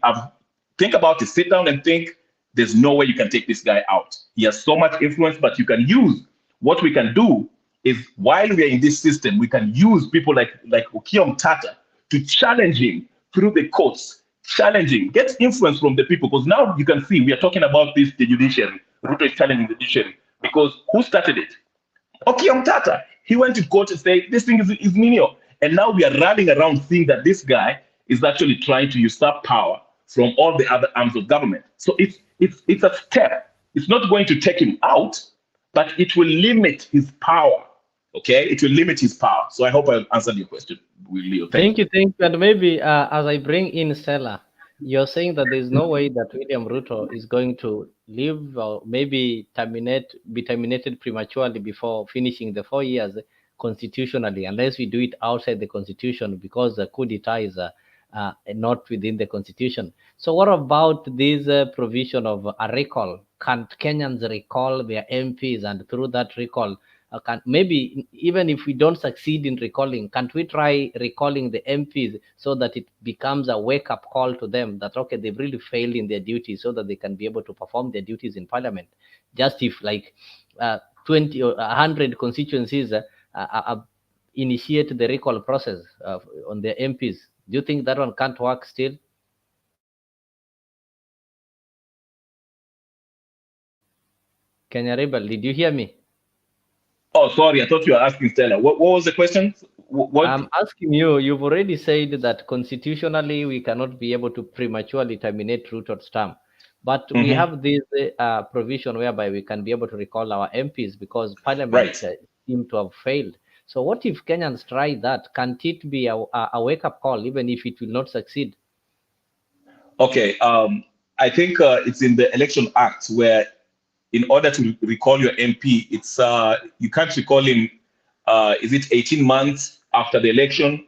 think about it, sit down and think, there's no way you can take this guy out. He has so much influence, but you can use, what we can do is, while we are in this system, we can use people like Okiya Mtata to challenge him through the courts, challenging, get influence from the people, because now you can see, we are talking about the judiciary. Ruto is challenging the judiciary, because who started it? Okiya Mtata. He went to court and said, this thing is menial. And now we are rallying around seeing that this guy is actually trying to usurp power from all the other arms of government. So it's a step. It's not going to take him out, but it will limit his power. Okay, it will limit his power. So I hope I've answered your question, Leo. Thank you. And maybe as I bring in Stella, you're saying that there's no way that William Ruto is going to live or maybe be terminated prematurely before finishing the 4 years constitutionally, unless we do it outside the constitution, because the coup d'etat is not within the constitution. So what about this provision of a recall? Can't Kenyans recall their MPs, and through that recall, maybe even if we don't succeed in recalling, can't we try recalling the MPs so that it becomes a wake-up call to them that, okay, they've really failed in their duties, so that they can be able to perform their duties in parliament? Just if like 20 or 100 constituencies initiate the recall process on their MPs, do you think that one can't work still? Kenya Rebel, did you hear me? Oh, sorry, I thought you were asking Stella. What was the question? What? I'm asking you, you've already said that constitutionally we cannot be able to prematurely terminate Ruto's term. But we have this provision whereby we can be able to recall our MPs because parliament seem to have failed. So what if Kenyans try that? Can't it be a wake-up call, even if it will not succeed? Okay, I think it's in the Election Act where, in order to recall your MP, it's you can't recall him. Is it 18 months after the election?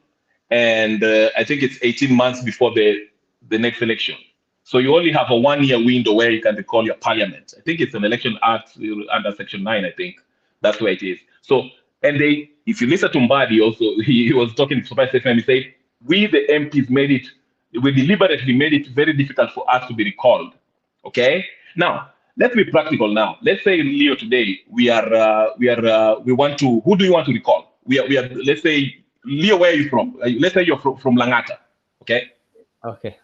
And I think it's 18 months before the next election. So you only have a 1 year window where you can recall your parliament. I think it's an Election Act under Section 9. I think that's where it is. So, and if you listen to Mbadi also, he was talking to Surprise FM. He said, we the MPs we deliberately made it very difficult for us to be recalled. Okay, now. Let's be practical now. Let's say, Leo, today we want to. Who do you want to recall? We are. Let's say, Leo, where are you from? Let's say you're from Langata. Okay. Okay.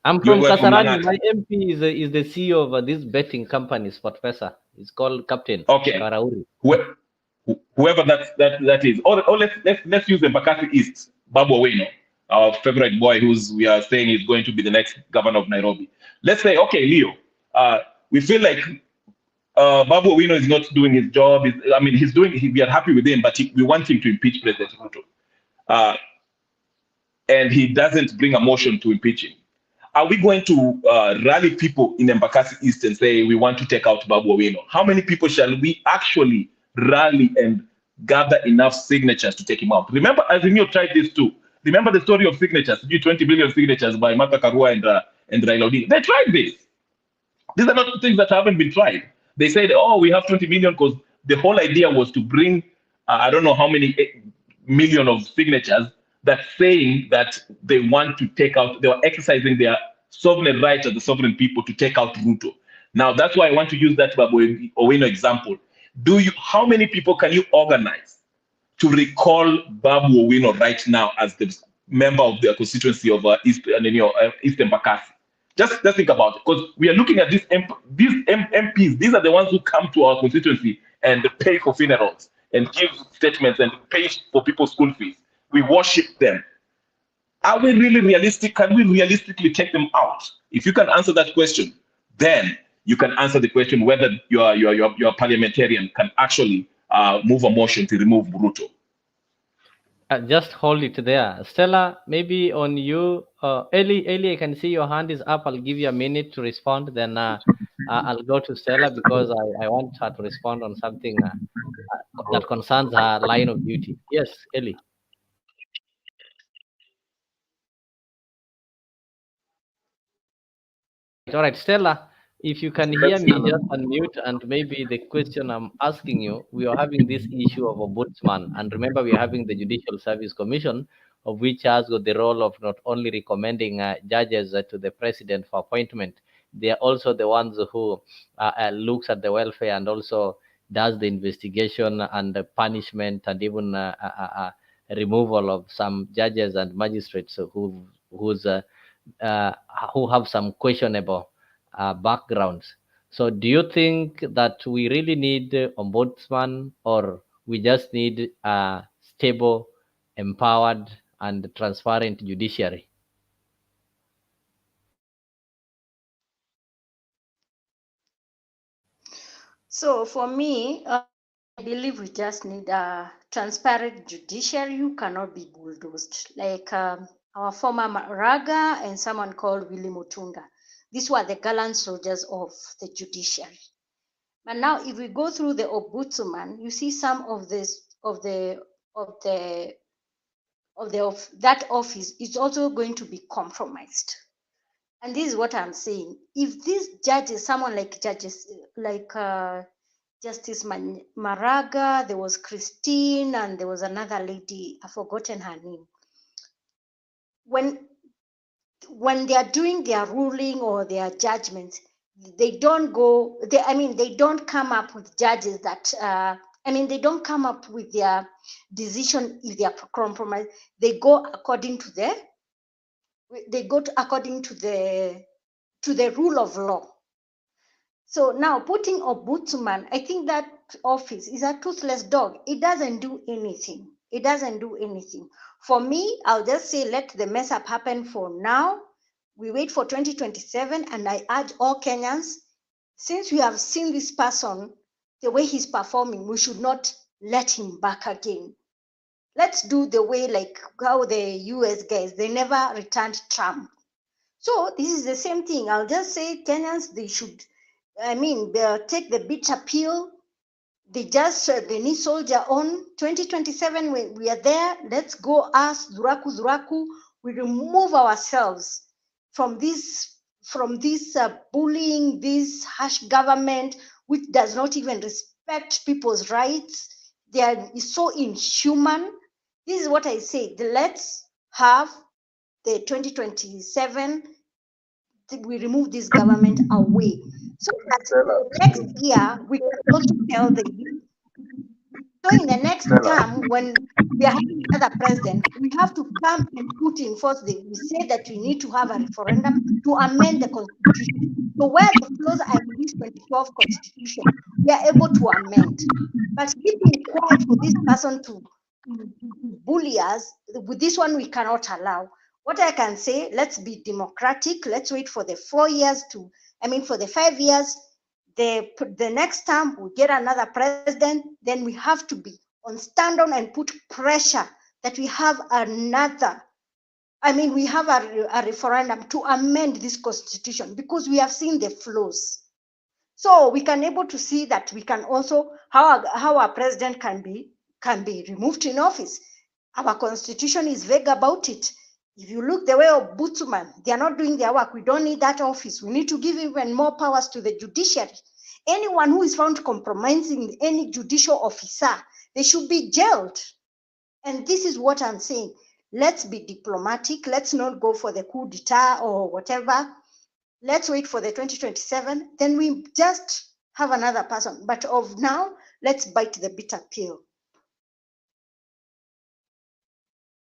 I'm from Kasarani. My MP is the CEO of this betting company, Sportpesa. It's called Captain. Okay. Karauri. Whoever that is. Or let's use the Embakasi East, Babu Owino, our favorite boy, we are saying is going to be the next governor of Nairobi. Let's say, okay, Leo. We feel like Babu Owino is not doing his job. We are happy with him, but we want him to impeach President Ruto. And he doesn't bring a motion to impeach him. Are we going to rally people in Embakasi East and say we want to take out Babu Owino? How many people shall we actually rally and gather enough signatures to take him out? Remember, Azimio tried this too. Remember the story of signatures, 20 billion signatures by Martha Karua and Raila Odinga. They tried this. These are not things that haven't been tried. They said, oh, we have 20 million because the whole idea was to bring, I don't know how many million of signatures that saying that they want to take out, they were exercising their sovereign right as the sovereign people to take out Ruto. Now, that's why I want to use that Babu Owino example. How many people can you organize to recall Babu Owino right now as the member of the constituency of East Embakasi? Just think about it, because we are looking at these MPs. These are the ones who come to our constituency and pay for funerals and give statements and pay for people's school fees. We worship them. Are we really realistic? Can we realistically take them out? If you can answer that question, then you can answer the question whether your parliamentarian can actually move a motion to remove Ruto. Just hold it there. Stella, maybe on you. Eli, I can see your hand is up. I'll give you a minute to respond. Then I'll go to Stella because I want her to respond on something that concerns her line of duty. Yes, Eli. All right, Stella, if you can hear me, just unmute, and maybe the question I'm asking you, we are having this issue of ombudsman, and remember we are having the Judicial Service Commission, of which has got the role of not only recommending judges to the president for appointment, they are also the ones who looks at the welfare and also does the investigation and the punishment and even removal of some judges and magistrates who have some questionable backgrounds. So do you think that we really need ombudsman, or we just need a stable, empowered, and transparent judiciary? So for me, I believe we just need a transparent judiciary who cannot be bulldozed. Like our former Maraga and someone called Willy Mutunga. These were the gallant soldiers of the judiciary. But now, if we go through the ombudsman, you see some of that office is also going to be compromised. And this is what I'm saying. If these judges, someone like Justice Maraga, there was Christine, and there was another lady, I've forgotten her name. When they are doing their ruling or their judgments, they don't come up with judges that they don't come up with their decision if they are compromised. They go according to the rule of law. So now putting ombudsman, I think that office is a toothless dog. It doesn't do anything. It doesn't do anything. For me, I'll just say let the mess up happen for now. We wait for 2027, and I urge all Kenyans, since we have seen this person, the way he's performing, we should not let him back again. Let's do the way like how the US guys, they never returned Trump. So this is the same thing. I'll just say Kenyans, they should, they'll take the bitter pill. They need soldier on. 2027, we are there. Let's go ask Zuraku. We remove ourselves from this bullying, this harsh government, which does not even respect people's rights. They are so inhuman. This is what I say. Let's have the 2027. We remove this government away, so that next year we can also tell the youth. So in the next term, when we are having another president, we have to come and put in force. We say that we need to have a referendum to amend the constitution. So where the flaws are in this 2012 constitution, we are able to amend. But keeping quiet for this person to bully us, with this one we cannot allow. What I can say, let's be democratic. Let's wait for the 4 years for the 5 years. the next time we get another president, then we have to be on stand on and put pressure that we have another. I mean, we have a referendum to amend this constitution because we have seen the flaws. So we can able to see that we can also how our president can be removed in office. Our constitution is vague about it. If you look the way of ombudsman, they are not doing their work. We don't need that office. We need to give even more powers to the judiciary. Anyone who is found compromising any judicial officer, they should be jailed. And this is what I'm saying. Let's be diplomatic. Let's not go for the coup d'etat or whatever. Let's wait for the 2027. Then we just have another person. But of now, let's bite the bitter pill.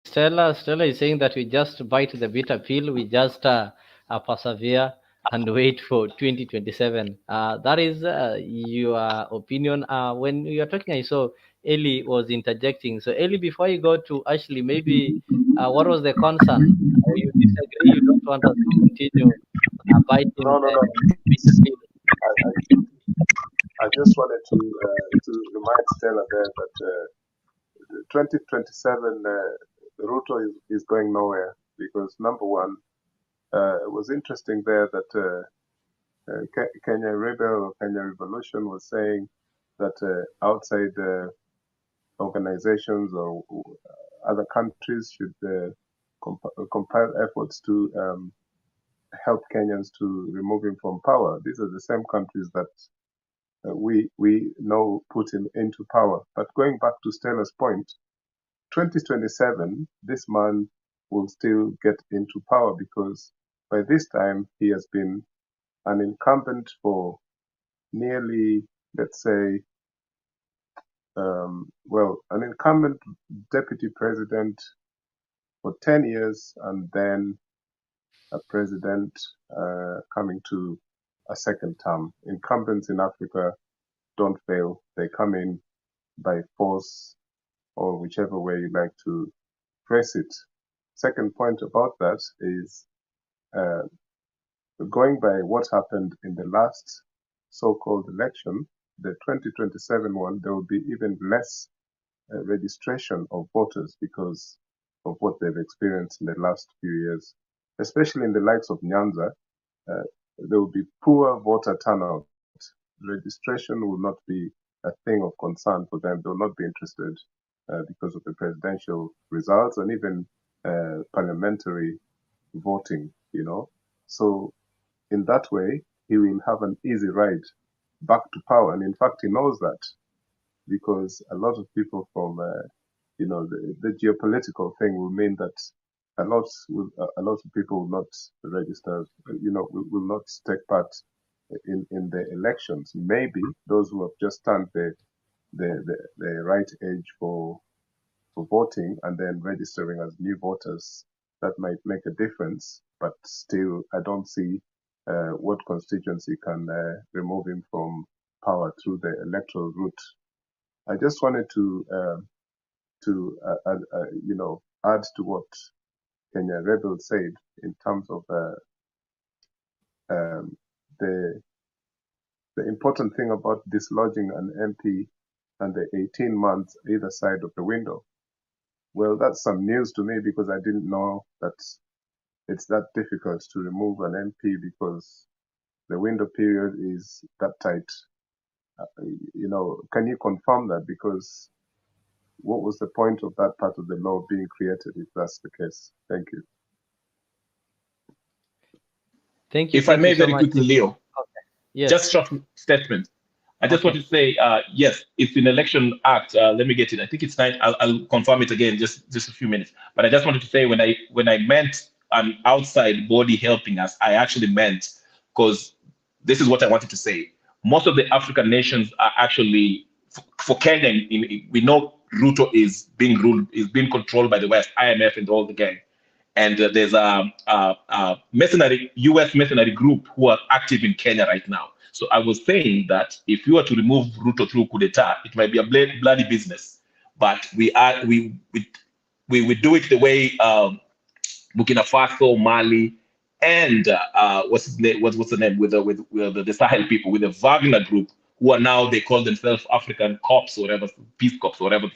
Stella is saying that we just bite the bitter pill. We just persevere and wait for 2027. That is your opinion. When you are talking, I saw Ellie was interjecting. So Ellie, before you go to Ashley, maybe what was the concern? You disagree? You don't want us to continue biting the bitter pill? I just wanted to remind Stella there that 2027 Ruto is going nowhere because number one, it was interesting there that Kenya Rebel or Kenya Revolution was saying that outside organizations or other countries should compile efforts to help Kenyans to remove him from power. These are the same countries that we know put him into power. But going back to Stella's point, 2027, this man will still get into power because by this time he has been an incumbent for nearly, let's say, an incumbent deputy president for 10 years and then a president coming to a second term. Incumbents in Africa don't fail. They come in by force or whichever way you like to phrase it. Second point about that is going by what happened in the last so-called election, the 2027 one, there will be even less registration of voters because of what they've experienced in the last few years, especially in the likes of Nyanza. There will be poor voter turnout. Registration will not be a thing of concern for them. They will not be interested because of the presidential results and even parliamentary voting, So in that way, he will have an easy ride back to power. And in fact, he knows that because a lot of people from, the geopolitical thing will mean that a lot of people will not register, will not take part in the elections. Maybe those who have just turned the right age for voting and then registering as new voters, that might make a difference. But still, I don't see what constituency can remove him from power through the electoral route. I just wanted to add to what Kenya Rebel said in terms of the important thing about dislodging an MP and the 18 months either side of the window. Well, that's some news to me because I didn't know that it's that difficult to remove an MP because the window period is that tight. Can you confirm that? Because what was the point of that part of the law being created if that's the case? Thank you. Thank you. If I may very quickly, Leo. Okay. Yes. Just short statement. I just want to say, yes, it's an election act. Let me get it. I think it's 9. I'll confirm it again, just a few minutes. But I just wanted to say when I meant an outside body helping us, I actually meant, because this is what I wanted to say. Most of the African nations are actually, for Kenya, we know Ruto is being controlled by the West, IMF and all the gang. And there's a U.S. mercenary group who are active in Kenya right now. So I was saying that if you were to remove Ruto through coup d'etat, it might be a bloody business. But we do it the way Burkina Faso, Mali, and what's his name? What's the name with the Sahel people, with the Wagner group, who are now, they call themselves African Corps or whatever, Peace Corps or whatever,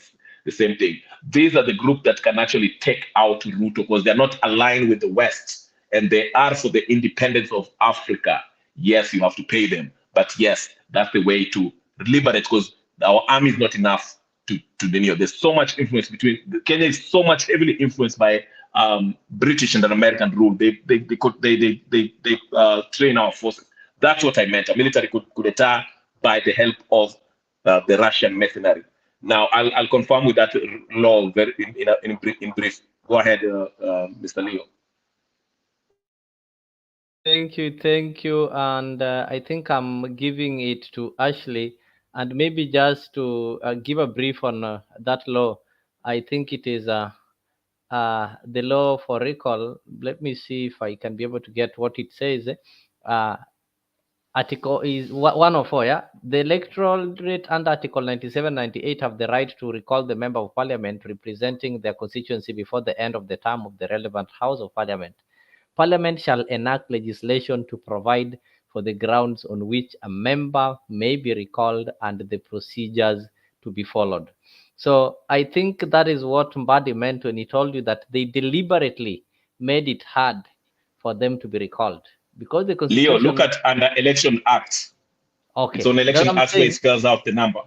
the same thing. These are the group that can actually take out Ruto because they're not aligned with the West and they are for the independence of Africa. Yes, you have to pay them, but yes, that's the way to liberate because our army is not enough to deny. There's so much influence between Kenya is so much heavily influenced by British and American rule. They train our forces. That's what I meant. A military coup d'etat by the help of the Russian mercenary. Now, I'll confirm with that law very in brief. Go ahead, Mr. Leo. Thank you. And I think I'm giving it to Ashley. And maybe just to give a brief on that law, I think it is the law for recall. Let me see if I can be able to get what it says. Article is 104, yeah? The electorate under Article 97, 98 have the right to recall the member of parliament representing their constituency before the end of the term of the relevant house of parliament. Parliament shall enact legislation to provide for the grounds on which a member may be recalled and the procedures to be followed. So I think that is what Mbadi meant when he told you that they deliberately made it hard for them to be recalled. Because the Constitution... Leo, look at under Election Act. Okay. It's on Election Act where it spells out the number.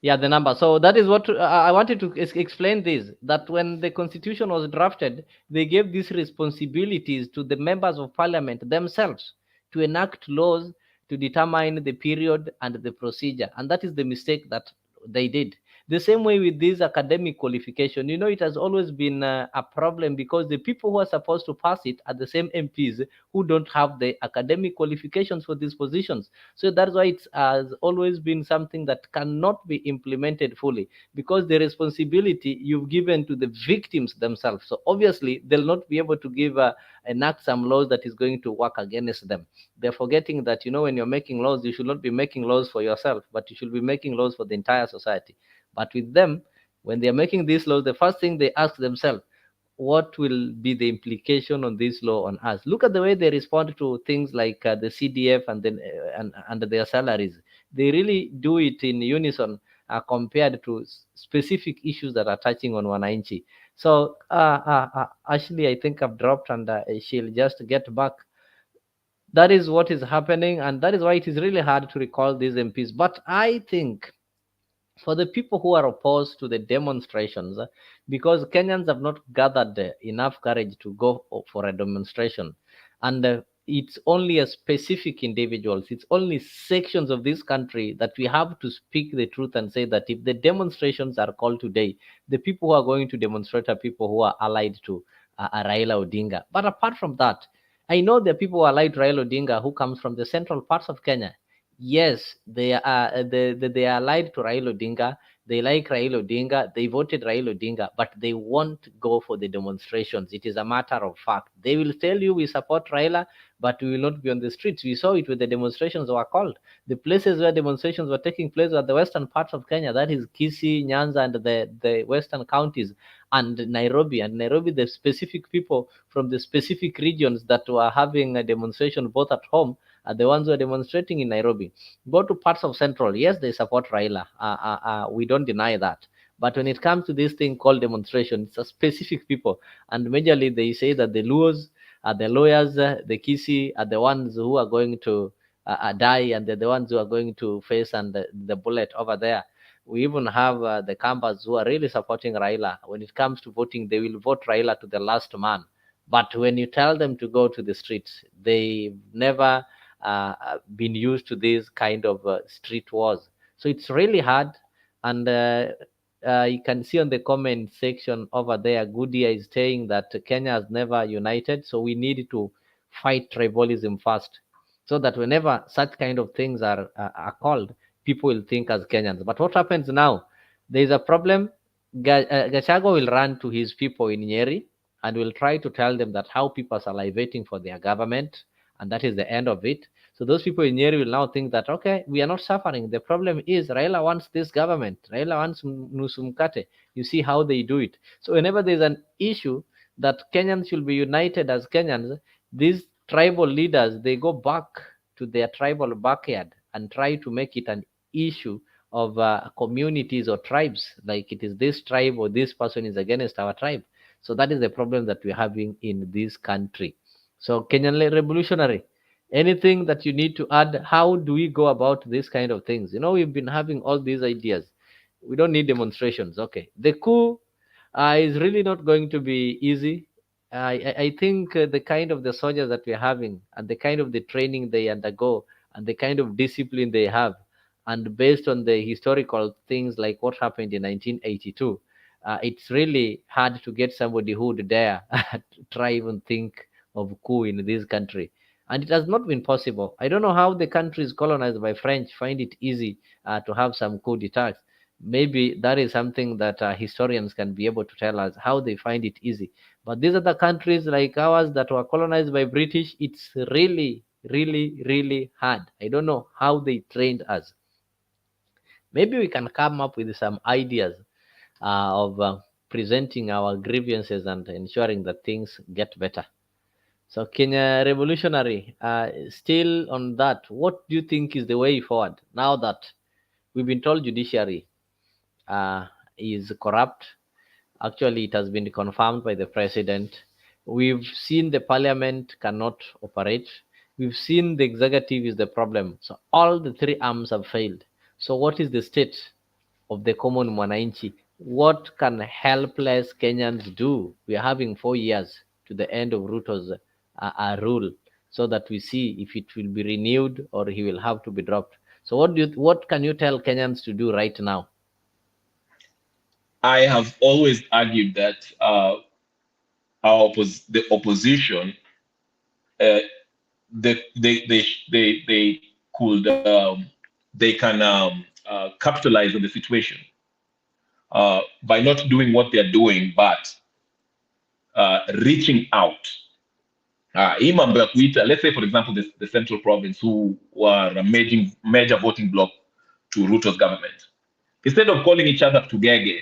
Yeah, the number. So that is what I wanted to explain this, that when the Constitution was drafted, they gave these responsibilities to the members of parliament themselves to enact laws to determine the period and the procedure. And that is the mistake that they did. The same way with this academic qualification, you know, it has always been a problem because the people who are supposed to pass it are the same MPs who don't have the academic qualifications for these positions. So that's why it has always been something that cannot be implemented fully because the responsibility you've given to the victims themselves. So obviously they'll not be able to enact some laws that is going to work against them. They're forgetting that, you know, when you're making laws, you should not be making laws for yourself, but you should be making laws for the entire society. But with them, when they're making these laws, the first thing they ask themselves, what will be the implication on this law on us? Look at the way they respond to things like the CDF and then and their salaries. They really do it in unison compared to specific issues that are touching on Wananchi. So Ashley, I think I've dropped and she'll just get back. That is what is happening, and that is why it is really hard to recall these MPs. But I think for the people who are opposed to the demonstrations, because Kenyans have not gathered enough courage to go for a demonstration, and it's only a specific individuals, it's only sections of this country that we have to speak the truth and say that if the demonstrations are called today, the people who are going to demonstrate are people who are allied to Raila Odinga. But apart from that, I know there are people who are allied to Raila Odinga who comes from the central parts of Kenya. Yes, they are allied to Raila Odinga. They like Raila Odinga. They voted Raila Odinga, but they won't go for the demonstrations. It is a matter of fact. They will tell you we support Raila, but we will not be on the streets. We saw it with the demonstrations were called. The places where demonstrations were taking place were the western parts of Kenya. That is Kisii, Nyanza, and the western counties, and Nairobi. And Nairobi, the specific people from the specific regions that were having a demonstration both at home are the ones who are demonstrating in Nairobi. Go to parts of Central. Yes, they support Raila. We don't deny that. But when it comes to this thing called demonstration, it's a specific people. And majorly they say that the Luos are the lawyers, the Kisii are the ones who are going to die, and they're the ones who are going to face and the bullet over there. We even have the Kambas who are really supporting Raila. When it comes to voting, they will vote Raila to the last man. But when you tell them to go to the streets, they've never been used to this kind of street wars. So it's really hard. And you can see on the comment section over there, Goodia is saying that Kenya has never united. So we need to fight tribalism first, so that whenever such kind of things are called, people will think as Kenyans. But what happens now? There is a problem. Gachagua will run to his people in Nyeri and will try to tell them that how people are salivating for their government, and that is the end of it. So those people in Nyeri will now think that, okay, we are not suffering. The problem is Raila wants this government. Raila wants nusu mkate. You see how they do it. So whenever there's an issue that Kenyans should be united as Kenyans, these tribal leaders, they go back to their tribal backyard and try to make it an issue of communities or tribes, like it is this tribe or this person is against our tribe. So that is the problem that we're having in this country. So Kenyan revolutionary, anything that you need to add? How do we go about this kind of things? You know, we've been having all these ideas. We don't need demonstrations. Okay, the coup is really not going to be easy. I think the kind of the soldiers that we're having and the kind of the training they undergo and the kind of discipline they have, and based on the historical things like what happened in 1982, it's really hard to get somebody who would dare try even think of coup in this country. And it has not been possible. I don't know how the countries colonized by French find it easy to have some coup d'etats. Maybe that is something that historians can be able to tell us, how they find it easy. But these other countries like ours that were colonized by British, it's really, really, really hard. I don't know how they trained us. Maybe we can come up with some ideas of presenting our grievances and ensuring that things get better. So Kenya revolutionary, still on that, what do you think is the way forward now that we've been told judiciary is corrupt? Actually, it has been confirmed by the president. We've seen the parliament cannot operate. We've seen the executive is the problem. So all the three arms have failed. So what is the state of the common mwananchi? What can helpless Kenyans do? We are having 4 years to the end of Ruto's rule, so that we see if it will be renewed or he will have to be dropped. So what can you tell Kenyans to do right now? I have always argued that the opposition, they can capitalize on the situation by not doing what they're doing, but reaching out. Let's say, for example, the Central Province, who were a major voting bloc to Ruto's government. Instead of calling each other together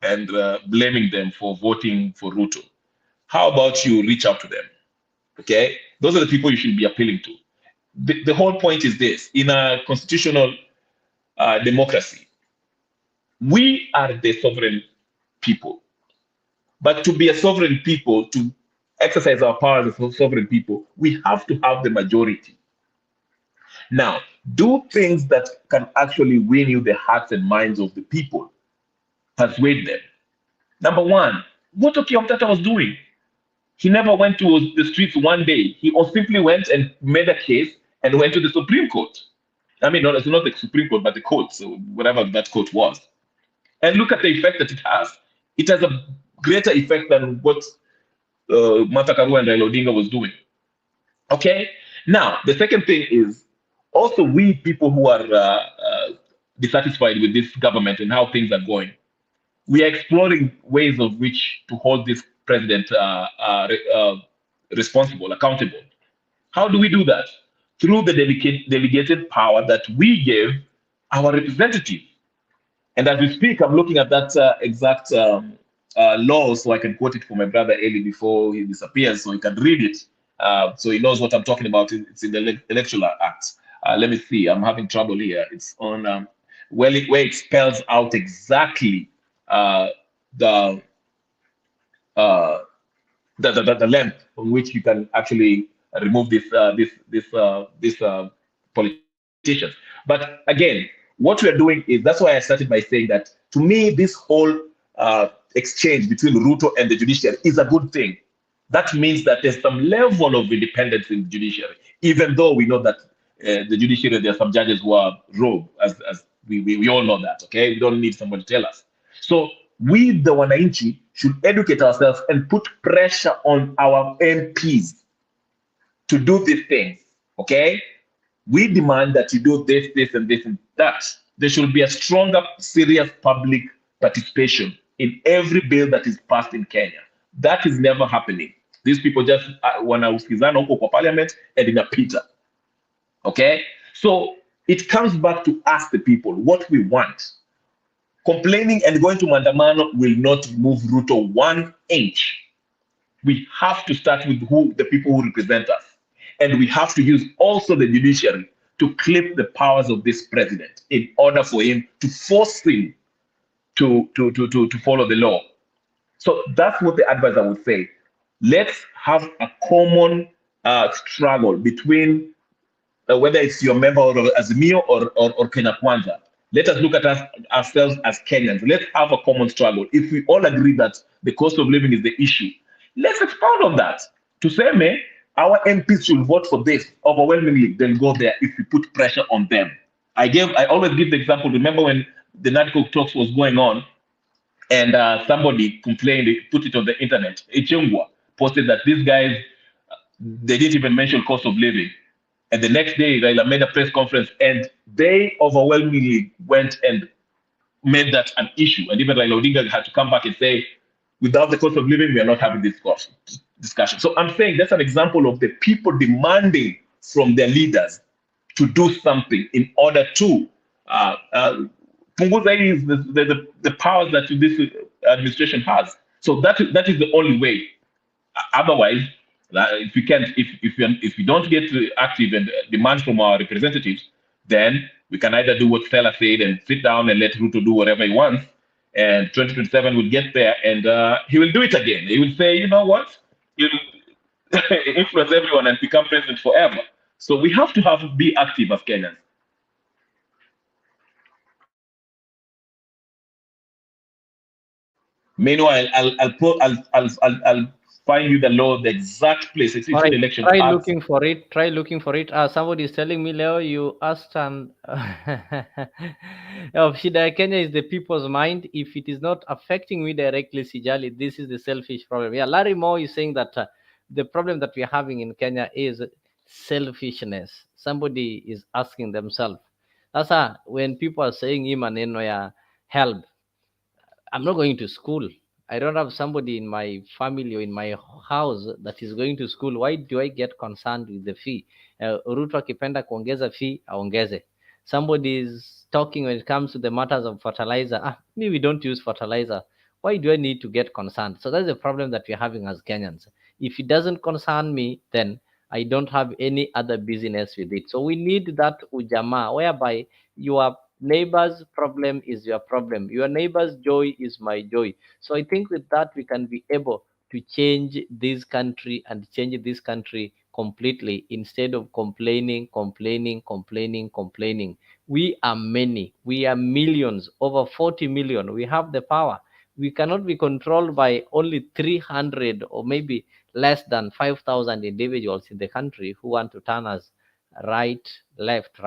and blaming them for voting for Ruto, how about you reach out to them? Okay, those are the people you should be appealing to. The whole point is this: in a constitutional democracy, we are the sovereign people. But to be a sovereign people, to exercise our power as a sovereign people, we have to have the majority. Now, do things that can actually win you the hearts and minds of the people. Persuade them. Number one, what Okiya was doing. He never went to the streets one day. He simply went and made a case and went to the Supreme Court. I mean, it's not the Supreme Court, but the court, so whatever that court was. And look at the effect that it has. It has a greater effect than what Martha Karua and Raila Odinga was doing. Okay? Now, the second thing is, also we people who are dissatisfied with this government and how things are going, we are exploring ways of which to hold this president responsible, accountable. How do we do that? Through the delegated power that we gave our representatives. And as we speak, I'm looking at that exact law, so I can quote it for my brother Eli before he disappears, so he can read it, so he knows what I'm talking about. It's in the Electoral Act. Let me see. I'm having trouble here. It's on where it spells out exactly the length on which you can actually remove these politicians. But again, what we are doing is, that's why I started by saying that, to me, this whole exchange between Ruto and the judiciary is a good thing. That means that there's some level of independence in the judiciary, even though we know that the judiciary, there are some judges who are rogue, as we all know that, okay? We don't need somebody to tell us. So we, the Wananchi, should educate ourselves and put pressure on our MPs to do these things, okay? We demand that you do this, and this, and that. There should be a stronger, serious public participation in every bill that is passed in Kenya. That is never happening. These people just wanausikizana huko kwa parliament and inapita. Okay? So it comes back to us, the people, what we want. Complaining and going to Mandamano will not move Ruto 1 inch. We have to start with the people who represent us. And we have to use also the judiciary to clip the powers of this president in order for him to force him to follow the law. So that's what the advisor would say. Let's have a common struggle between whether it's your member of Azimio or Kenya Kwanza. Let us look at ourselves as Kenyans. Let's have a common struggle. If we all agree that the cost of living is the issue, let's expound on that. To say, our MPs should vote for this overwhelmingly, then go there if we put pressure on them. I always give the example. Remember when the NADCO talks was going on, and somebody complained, put it on the internet. Ichungwa posted that these guys, they didn't even mention cost of living. And the next day, Raila made a press conference, and they overwhelmingly went and made that an issue. And even Raila Odinga had to come back and say, without the cost of living, we are not having this discussion. So I'm saying that's an example of the people demanding from their leaders to do something in order to punguza the powers that this administration has. So that is the only way. Otherwise, if we don't get active and demand from our representatives, then we can either do what Stella said and sit down and let Ruto do whatever he wants, and 2027 will get there and he will do it again. He will say, you know what, he'll influence everyone and become president forever. So we have to be active as Kenyans. Meanwhile, I'll find you the law, the exact place. It's in the election. Try looking for it. Try looking for it. Somebody is telling me, Leo, you asked and Shida Kenya is the people's mind. If it is not affecting me directly, Sijali, this is the selfish problem. Yeah, Larry Moore is saying that the problem that we're having in Kenya is selfishness. Somebody is asking themselves. That's when people are saying, help. I'm not going to school. I don't have somebody in my family or in my house that is going to school. Why do I get concerned with the fee? Ruto akipenda kuongeza fee, aongeze. Somebody is talking when it comes to the matters of fertilizer. We don't use fertilizer. Why do I need to get concerned? So that's the problem that we're having as Kenyans. If it doesn't concern me, then I don't have any other business with it. So we need that ujamaa, whereby your neighbor's problem is your problem. Your neighbor's joy is my joy. So I think with that, we can be able to change this country and change this country completely instead of complaining. We are many. We are millions, over 40 million. We have the power. We cannot be controlled by only 300 or maybe less than 5,000 individuals in the country who want to turn us right, left.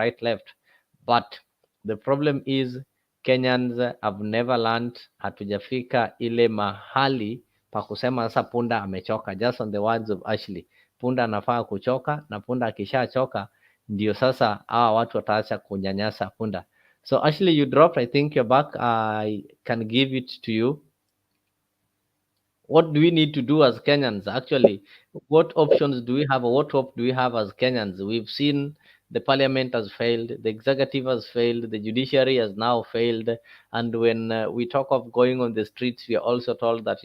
But the problem is Kenyans have never learned, hatujafika ile mahali pa kusema sasa punda amechoka. Just on the words of Ashley, punda anafaa kuchoka, na punda akishachoka ndio sasa hawa watu wataacha kunyanyasa punda. So Ashley, you dropped. I think you're back. I can give it to you. What do we need to do as Kenyans? Actually, what options do we have, or what hope do we have as Kenyans? We've seen the parliament has failed, the executive has failed, the judiciary has now failed. And when we talk of going on the streets, we are also told that,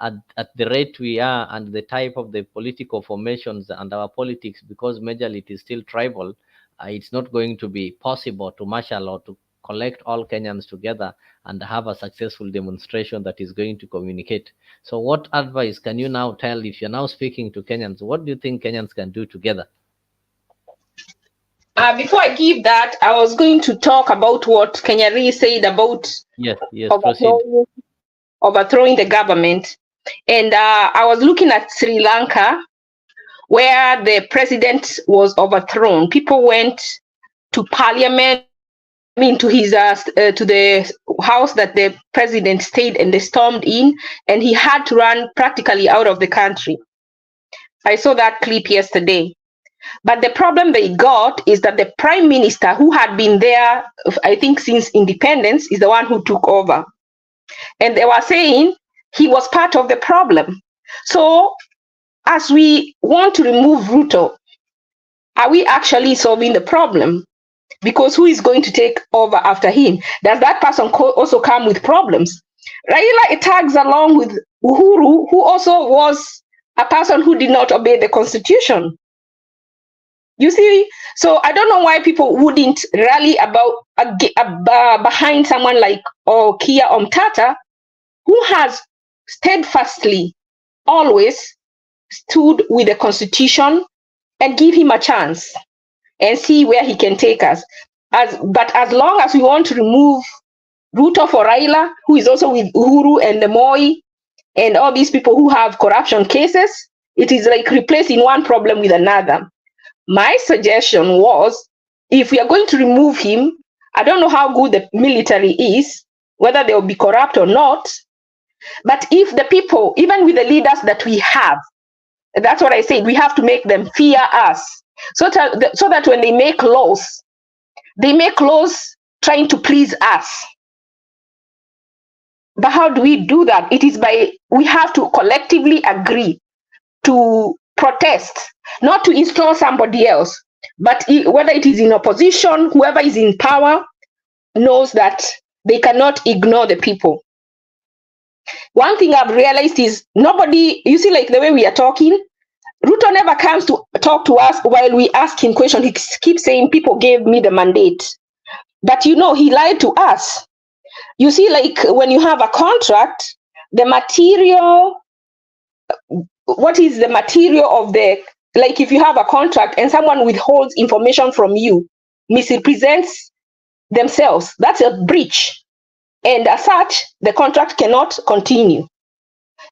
at the rate we are and the type of the political formations and our politics, because majorly it is still tribal, it's not going to be possible to marshal or to collect all Kenyans together and have a successful demonstration that is going to communicate. So what advice can you now tell, if you're now speaking to Kenyans, what do you think Kenyans can do together? Before I give that, I was going to talk about what Kenyari said about overthrowing the government. And I was looking at Sri Lanka, where the president was overthrown. People went to parliament, to his to the house that the president stayed, and they stormed in, and he had to run practically out of the country. I saw that clip yesterday. But the problem they got is that the prime minister, who had been there, I think since independence, is the one who took over. And they were saying he was part of the problem. So as we want to remove Ruto, are we actually solving the problem? Because who is going to take over after him? Does that person also come with problems? Raila tags along with Uhuru, who also was a person who did not obey the constitution. You see, so I don't know why people wouldn't rally behind someone like Kia Omtata, who has steadfastly always stood with the Constitution, and give him a chance and see where he can take us. But as long as we want to remove Ruto for Raila, who is also with Uhuru and the Moi and all these people who have corruption cases, it is like replacing one problem with another. My suggestion was, if we are going to remove him, I don't know how good the military is, whether they will be corrupt or not, but if the people, even with the leaders that we have, that's what I said, we have to make them fear us, so that when they make laws trying to please us. But how do we do that? It is we have to collectively agree to protest, not to install somebody else, but whether it is in opposition, whoever is in power knows that they cannot ignore the people. One thing I've realized is nobody, you see, like the way we are talking, Ruto never comes to talk to us while we ask him questions. He keeps saying, people gave me the mandate. But he lied to us. You see, like when you have a contract, the material, what is the material of like if you have a contract and someone withholds information from you, misrepresents themselves, that's a breach. And as such, the contract cannot continue.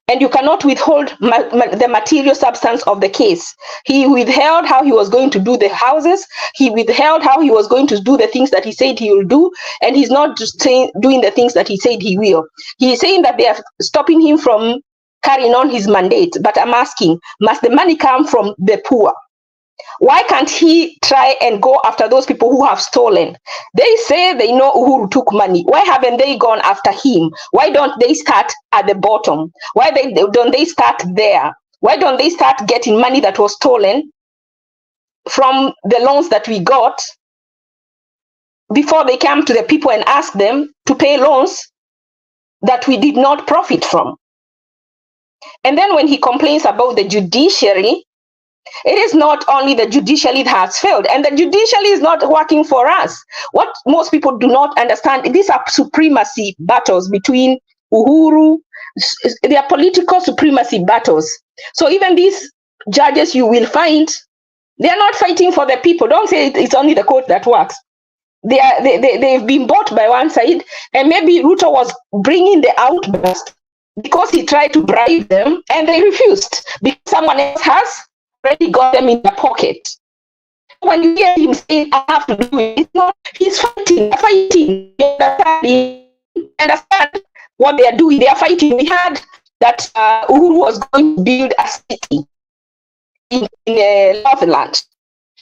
And you cannot withhold the material substance of the case. He withheld how he was going to do the houses. He withheld how he was going to do the things that he said he will do. And he's not just doing the things that he said he will. He's saying that they are stopping him from carrying on his mandate. But I'm asking, must the money come from the poor? Why can't he try and go after those people who have stolen? They say they know Uhuru took money. Why haven't they gone after him? Why don't they start at the bottom? Why don't they start there? Why don't they start getting money that was stolen from the loans that we got before they come to the people and ask them to pay loans that we did not profit from? And then when he complains about the judiciary, it is not only the judiciary that has failed, and the judiciary is not working for us. What most people do not understand, these are supremacy battles between Uhuru, they are political supremacy battles. So even these judges you will find, they are not fighting for the people. Don't say it's only the court that works. They've been bought by one side, and maybe Ruto was bringing the outburst because he tried to bribe them, and they refused because someone else has already got them in their pocket. When you hear him say, I have to do it, he's fighting. You understand what they are doing? They are fighting. We heard that Uhuru was going to build a city in Northland.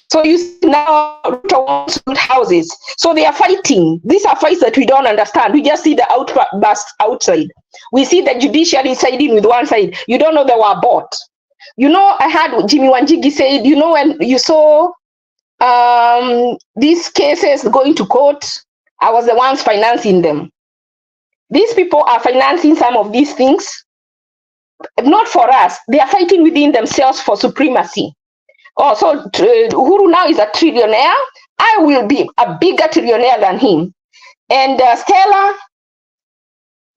So you see now Ruto wants to build houses. So they are fighting. These are fights that we don't understand. We just see the outburst outside. We see the judiciary siding with one side. You don't know they were bought. I heard Jimmy Wanjigi said, when you saw these cases going to court, I was the ones financing them. These people are financing some of these things, not for us. They are fighting within themselves for supremacy. Oh, so Uhuru now is a trillionaire. I will be a bigger trillionaire than him. And Stella,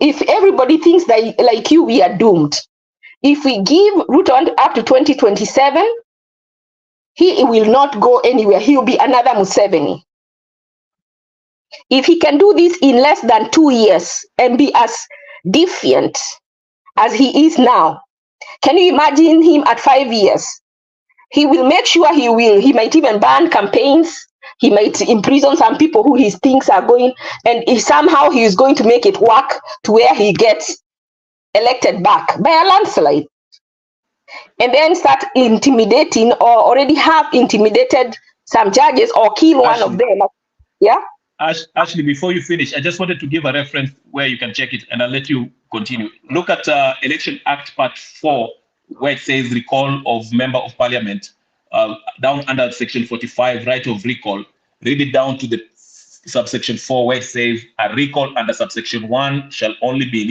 if everybody thinks that like you, we are doomed. If we give Ruto up to 2027, he will not go anywhere. He will be another Museveni. If he can do this in less than 2 years and be as defiant as he is now, can you imagine him at 5 years? He will make sure he might even ban campaigns. He might imprison some people who he thinks are going, and if somehow he is going to make it work to where he gets elected back by a landslide, and then start intimidating or already have intimidated some judges or kill one of them. Yeah? Ashley, before you finish, I just wanted to give a reference where you can check it, and I'll let you continue. Look at Election Act Part 4, where it says recall of member of parliament, down under section 45, right of recall. Read it down to the subsection 4, where it says a recall under subsection 1 shall only be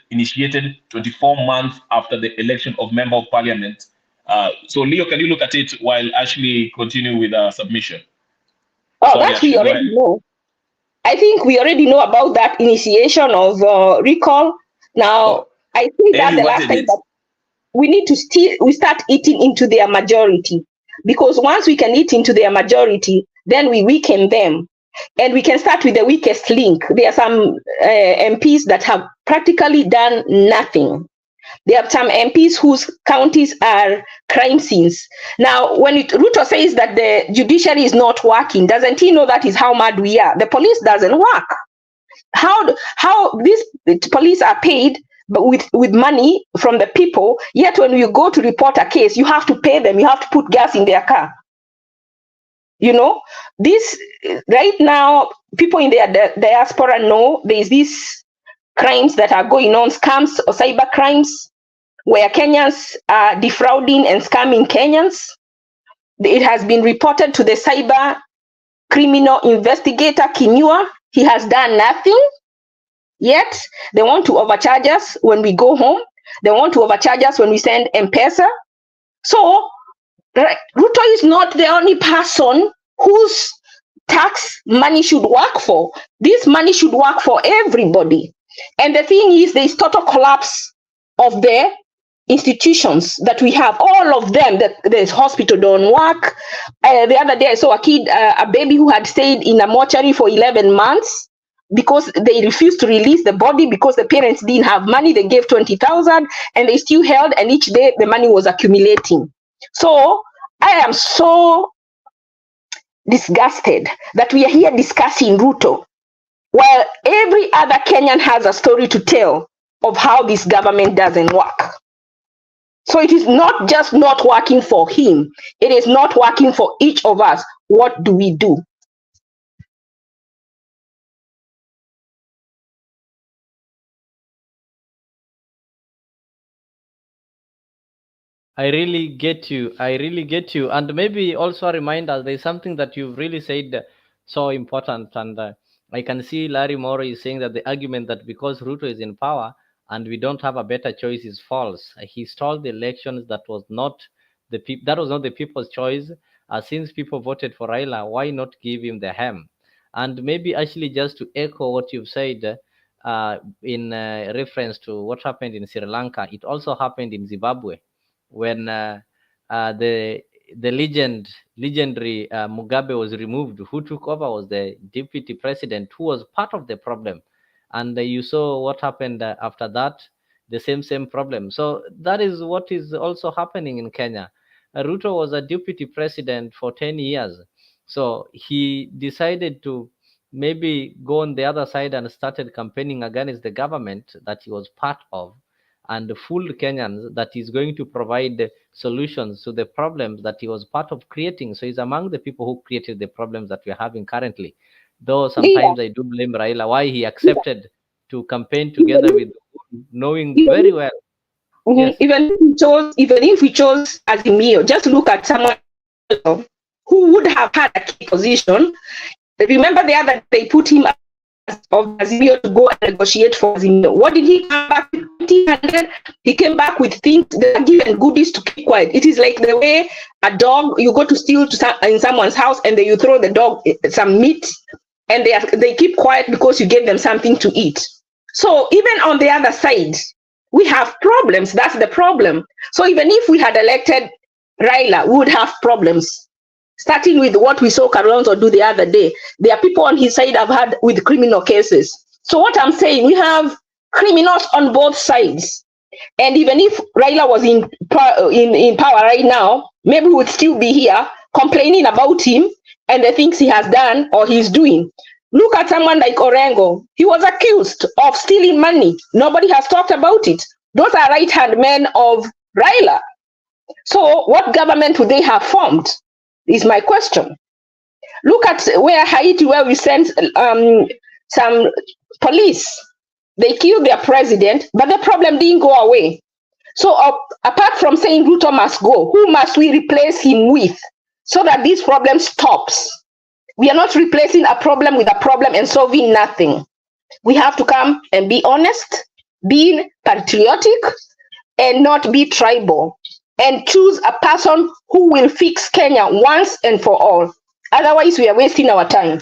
initiated 24 months after the election of member of parliament So Leo, can you look at it while Ashley continue with our submission? Oh, Sorry, that Ashley, we go already ahead. know. I think we already know about that initiation of recall. Now, I think that Ellie, the what last is time it? that we need to start eating into their majority, because once we can eat into their majority, then we weaken them. And we can start with the weakest link. There are some MPs that have practically done nothing. There are some MPs whose counties are crime scenes. Now, when Ruto says that the judiciary is not working, doesn't he know that is how mad we are? The police doesn't work. How these police are paid but with money from the people, yet when you go to report a case, you have to pay them, you have to put gas in their car. You know, this right now, people in their diaspora know there's these crimes that are going on, scams or cyber crimes, where Kenyans are defrauding and scamming Kenyans. It has been reported to the cyber criminal investigator, Kinyua. He has done nothing. Yet, they want to overcharge us when we go home. They want to overcharge us when we send M-Pesa. So, Ruto is not the only person whose tax money should work for. This money should work for everybody. And the thing is, there is total collapse of the institutions that we have, all of them. The hospital don't work. The other day I saw a kid, a baby who had stayed in a mortuary for 11 months because they refused to release the body because the parents didn't have money. They gave 20,000 and they still held, and each day the money was accumulating. So I am so disgusted that we are here discussing Ruto while every other Kenyan has a story to tell of how this government doesn't work. So it is not just not working for him, it is not working for each of us. What do we do? I really get you. I really get you. And maybe also a reminder, there's something that you've really said so important. And I can see Larry Moro is saying that the argument that because Ruto is in power and we don't have a better choice is false. He stole the elections. That was not the people's choice. Since people voted for Raila, why not give him the ham? And maybe actually just to echo what you've said in reference to what happened in Sri Lanka, it also happened in Zimbabwe when the legendary Mugabe was removed. Who took over was the deputy president, who was part of the problem. And you saw what happened after that, the same problem. So that is what is also happening in Kenya. Ruto was a deputy president for 10 years. So he decided to maybe go on the other side and started campaigning against the government that he was part of, and fooled Kenyans that he's going to provide solutions to the problems that he was part of creating. So he's among the people who created the problems that we're having currently. Though sometimes I do blame Raila, why he accepted to campaign together with, knowing very well. Yes. Even if we chose Azimio, just look at someone who would have had a key position. Remember the other they put him of Azimio to go and negotiate for Azimio. What did he come back with? 100? He came back with things that are given goodies to keep quiet. It is like the way a dog, you go to steal in someone's house and then you throw the dog some meat and they keep quiet because you gave them something to eat. So even on the other side, we have problems. That's the problem. So even if we had elected Raila, we would have problems. Starting with what we saw Kalonzo do the other day. There are people on his side I've had with criminal cases. So what I'm saying, we have criminals on both sides. And even if Raila was in power right now, maybe we would still be here complaining about him and the things he has done or he's doing. Look at someone like Orengo. He was accused of stealing money. Nobody has talked about it. Those are right-hand men of Raila. So what government would they have formed? Is my question. Look at where Haiti, where we sent some police. They killed their president, but the problem didn't go away. So apart from saying Ruto must go, who must we replace him with so that this problem stops? We are not replacing a problem with a problem and solving nothing. We have to come and be honest, being patriotic, and not be tribal. and choose a person who will fix Kenya once and for all. Otherwise, we are wasting our time.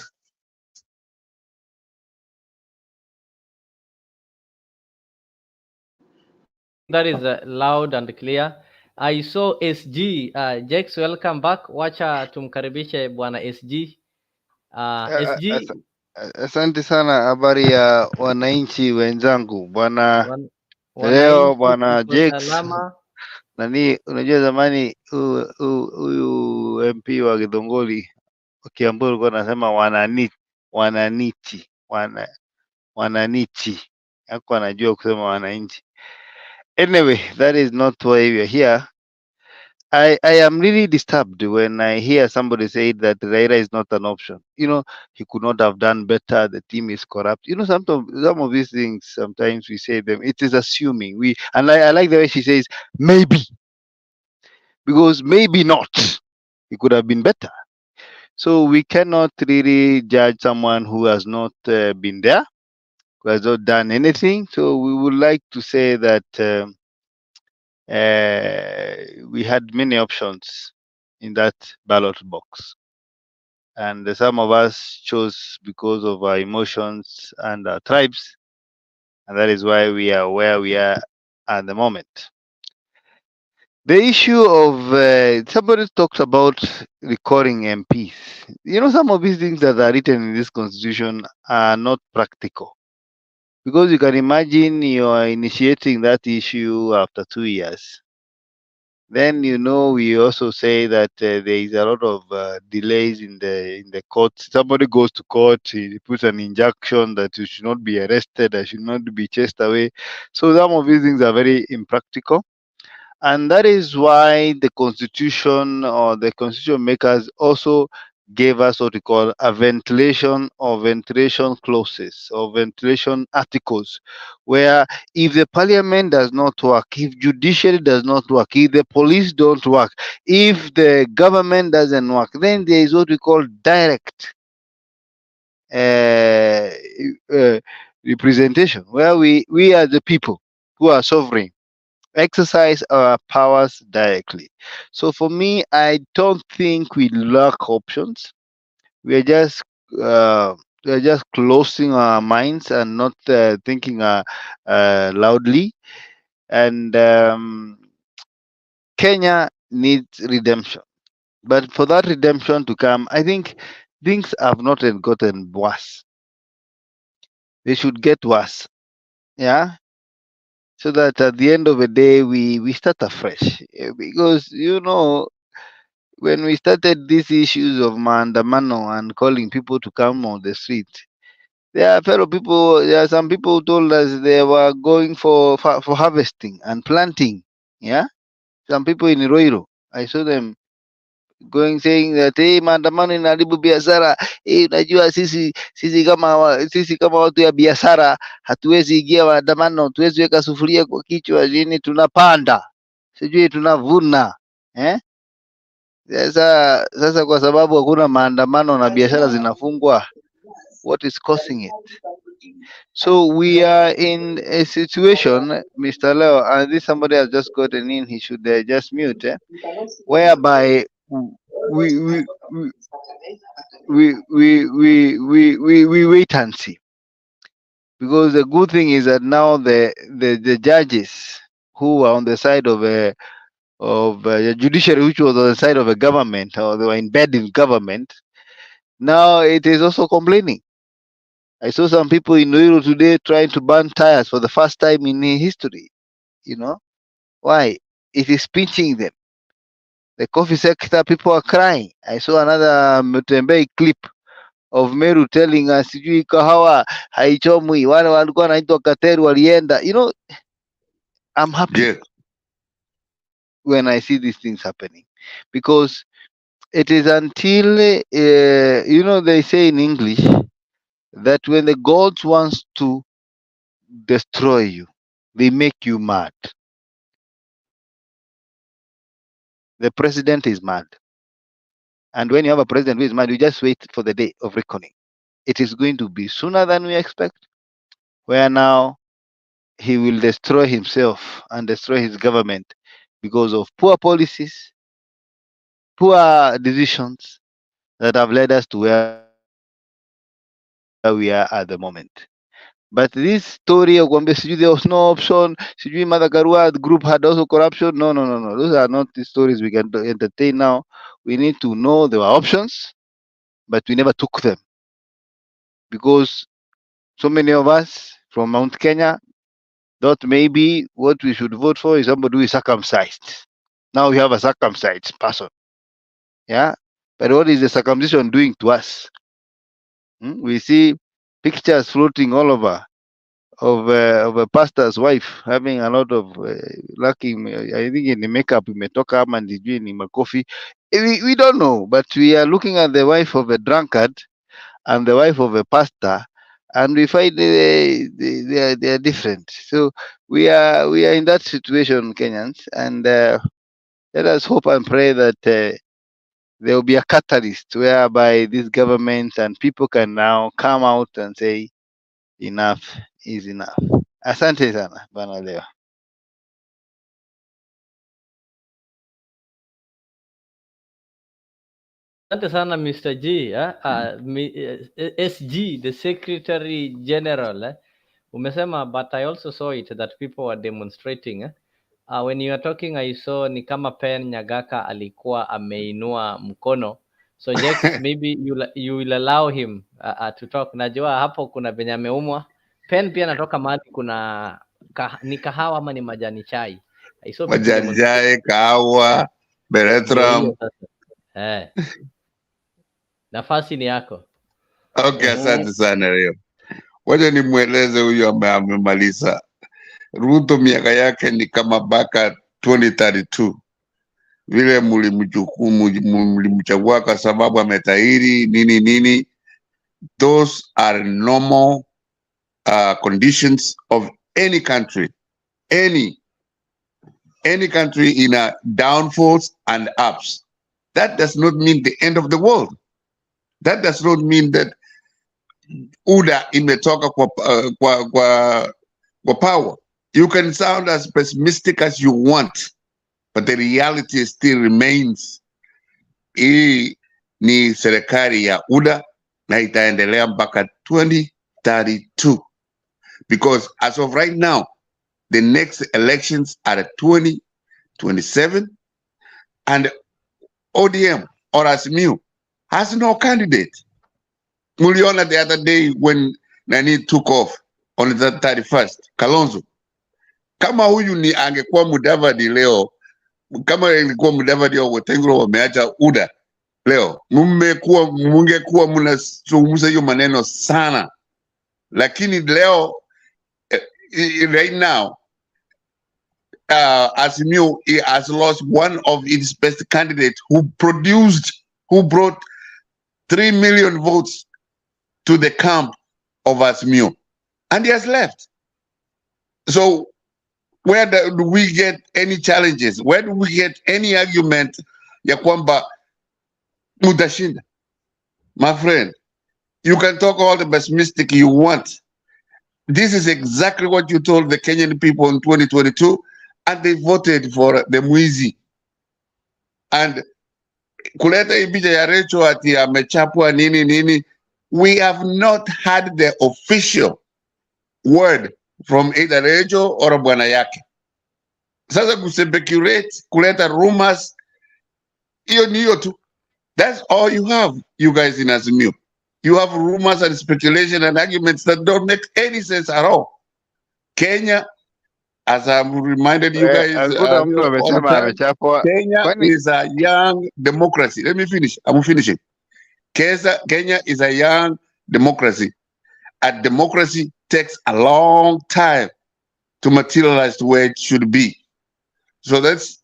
That is loud and clear. I saw SG. Jex, welcome back. Wacha tumkaribishe bwana SG. SG. Asante sana, habari ya wananchi wenzangu bwana. Leo Wananchi bwana tuko Jex salama. nani, unajua zamani huyu MP wa Githongoli Kiambu alikuwa anasema wananchi, hakuwa anajua kusema wananchi. Anyway, that is not why we are here. I am really disturbed when I hear somebody say that Raila is not an option. You know, he could not have done better. The team is corrupt. You know, some of these things, sometimes we say them, it is assuming. I like the way she says, maybe. Because maybe not. It could have been better. So we cannot really judge someone who has not been there, who has not done anything. So we would like to say that we had many options in that ballot box, and some of us chose because of our emotions and our tribes, and that is why we are where we are at the moment. The issue of somebody talks about recalling MPs. You know, some of these things that are written in this constitution are not practical, because you can imagine you are initiating that issue after 2 years. Then we also say that there is a lot of delays in the court. Somebody goes to court, he puts an injunction that you should not be arrested, I should not be chased away. So some of these things are very impractical, and that is why the constitution or the constitution makers also gave us what we call a ventilation clauses or ventilation articles, where if the parliament does not work, if judiciary does not work, if the police don't work, if the government doesn't work, then there is what we call direct representation, where we as the people who are sovereign exercise our powers directly. So for me, I don't think we lack options. We are just closing our minds and not thinking loudly. And Kenya needs redemption, but for that redemption to come, I think things have not gotten worse. They should get worse. Yeah. So that at the end of the day, we start afresh. Because when we started these issues of maandamano and calling people to come on the street, there are some people who told us they were going for harvesting and planting. Yeah, some people in Iroiro, I saw them saying that maandamano inaharibu biashara. Unajua sisi kama watu ya biashara hatuwezi ingia maandamano, tuwezi weka sufuria kwa kichwa, lini tunapanda, sijui tunavuna Sasa kwa sababu hakuna maandamano na biashara zinafungwa, what is causing it? So we are in a situation, Mr. Leo, and this somebody has just gotten in, he should just mute, whereby we wait and see. Because the good thing is that now the judges who are on the side of the judiciary, which was on the side of a government, or they were in bed in government, now it is also complaining. I saw some people in Ruto today trying to burn tires for the first time in history. Why? It is pinching them. The coffee sector, people are crying. I saw another Mutembei clip of Meru telling us, sijui kahawa haichomwi, wale walikuwa wanaitwa Kateru walienda. I'm happy when I see these things happening, because it is until they say in English that when the gods wants to destroy you, they make you mad. The president is mad, and when you have a president who is mad, you just wait for the day of reckoning. It is going to be sooner than we expect, where now he will destroy himself and destroy his government because of poor policies, poor decisions that have led us to where we are at the moment. But this story of Gombe, there was no option, Mother Karua group had also corruption. No. Those are not the stories we can entertain now. We need to know there were options, but we never took them. Because so many of us from Mount Kenya thought maybe what we should vote for is somebody who is circumcised. Now we have a circumcised person. Yeah. But what is the circumcision doing to us? We see pictures floating all over of a pastor's wife having a lot of lacking. I think in the makeup we may talk up and in my coffee. We don't know, but we are looking at the wife of a drunkard and the wife of a pastor, and we find they are different. So we are in that situation, Kenyans, and let us hope and pray that there will be a catalyst whereby these governments and people can now come out and say enough is enough. Asante sana bana leo. Asante sana Mr. G, SG, the Secretary General. Umesema, but I also saw it that people were demonstrating. When you are talking, I saw ni kama Pen Nyagaka alikuwa ameinua mkono. So Jex, maybe you will allow him to talk. Najua hapo kuna venye ameumwa. Pen pia natoka mahali kuna ni kahawa ama ni majani chai. I saw majani chai, kahawa, beretram. Nafasi ni yako. Okay, asante sana leo. Wacha nimweleze huyo ambaye amemaliza. Ruto miaka yake ni kama baka 2032. Vile mlimchagua kwa sababu ametahiri nini. Those are normal conditions of any country. Any country in a downfalls and ups. That does not mean the end of the world. That does not mean that UDA imetoka kwa power. You can sound as pessimistic as you want, but the reality still remains. Hii ni serikali ya UDA na itaendelea mpaka 2032. Because as of right now, the next elections are 2027, and ODM or Asimiu has no candidate. Muliona the other day when Nani took off on the 31st, Kalonzo. Kama huyu ni angekuwa Mudavadi leo, kama ilikuwa Mudavadi au Wetangula wameacha UDA leo, mungekuwa mnazungumza hiyo maneno sana. Lakini leo, right now, Asimiu has lost one of its best candidates who brought 3 million votes to the camp of Asimiu, and he has left. So where do we get any challenges? Where do we get any argument ya kwamba mutashinda? My friend, you can talk all the pessimistic you want. This is exactly what you told the Kenyan people in 2022, and they voted for the Mwizi. And kuleta ibija ya Recho ati amechapwa nini. We have not had the official word from either Recho or bwana yake. Sasa kusepeculate, kuleta rumors, hiyo ni hiyo tu. That's all you have, you guys in Asimiu. You have rumors and speculation and arguments that don't make any sense at all. Kenya, as I'm reminded you guys, Kenya is a young democracy. Let me finish. I'm finishing. Kenya is a young democracy. A democracy takes a long time to materialize to where it should be. So that's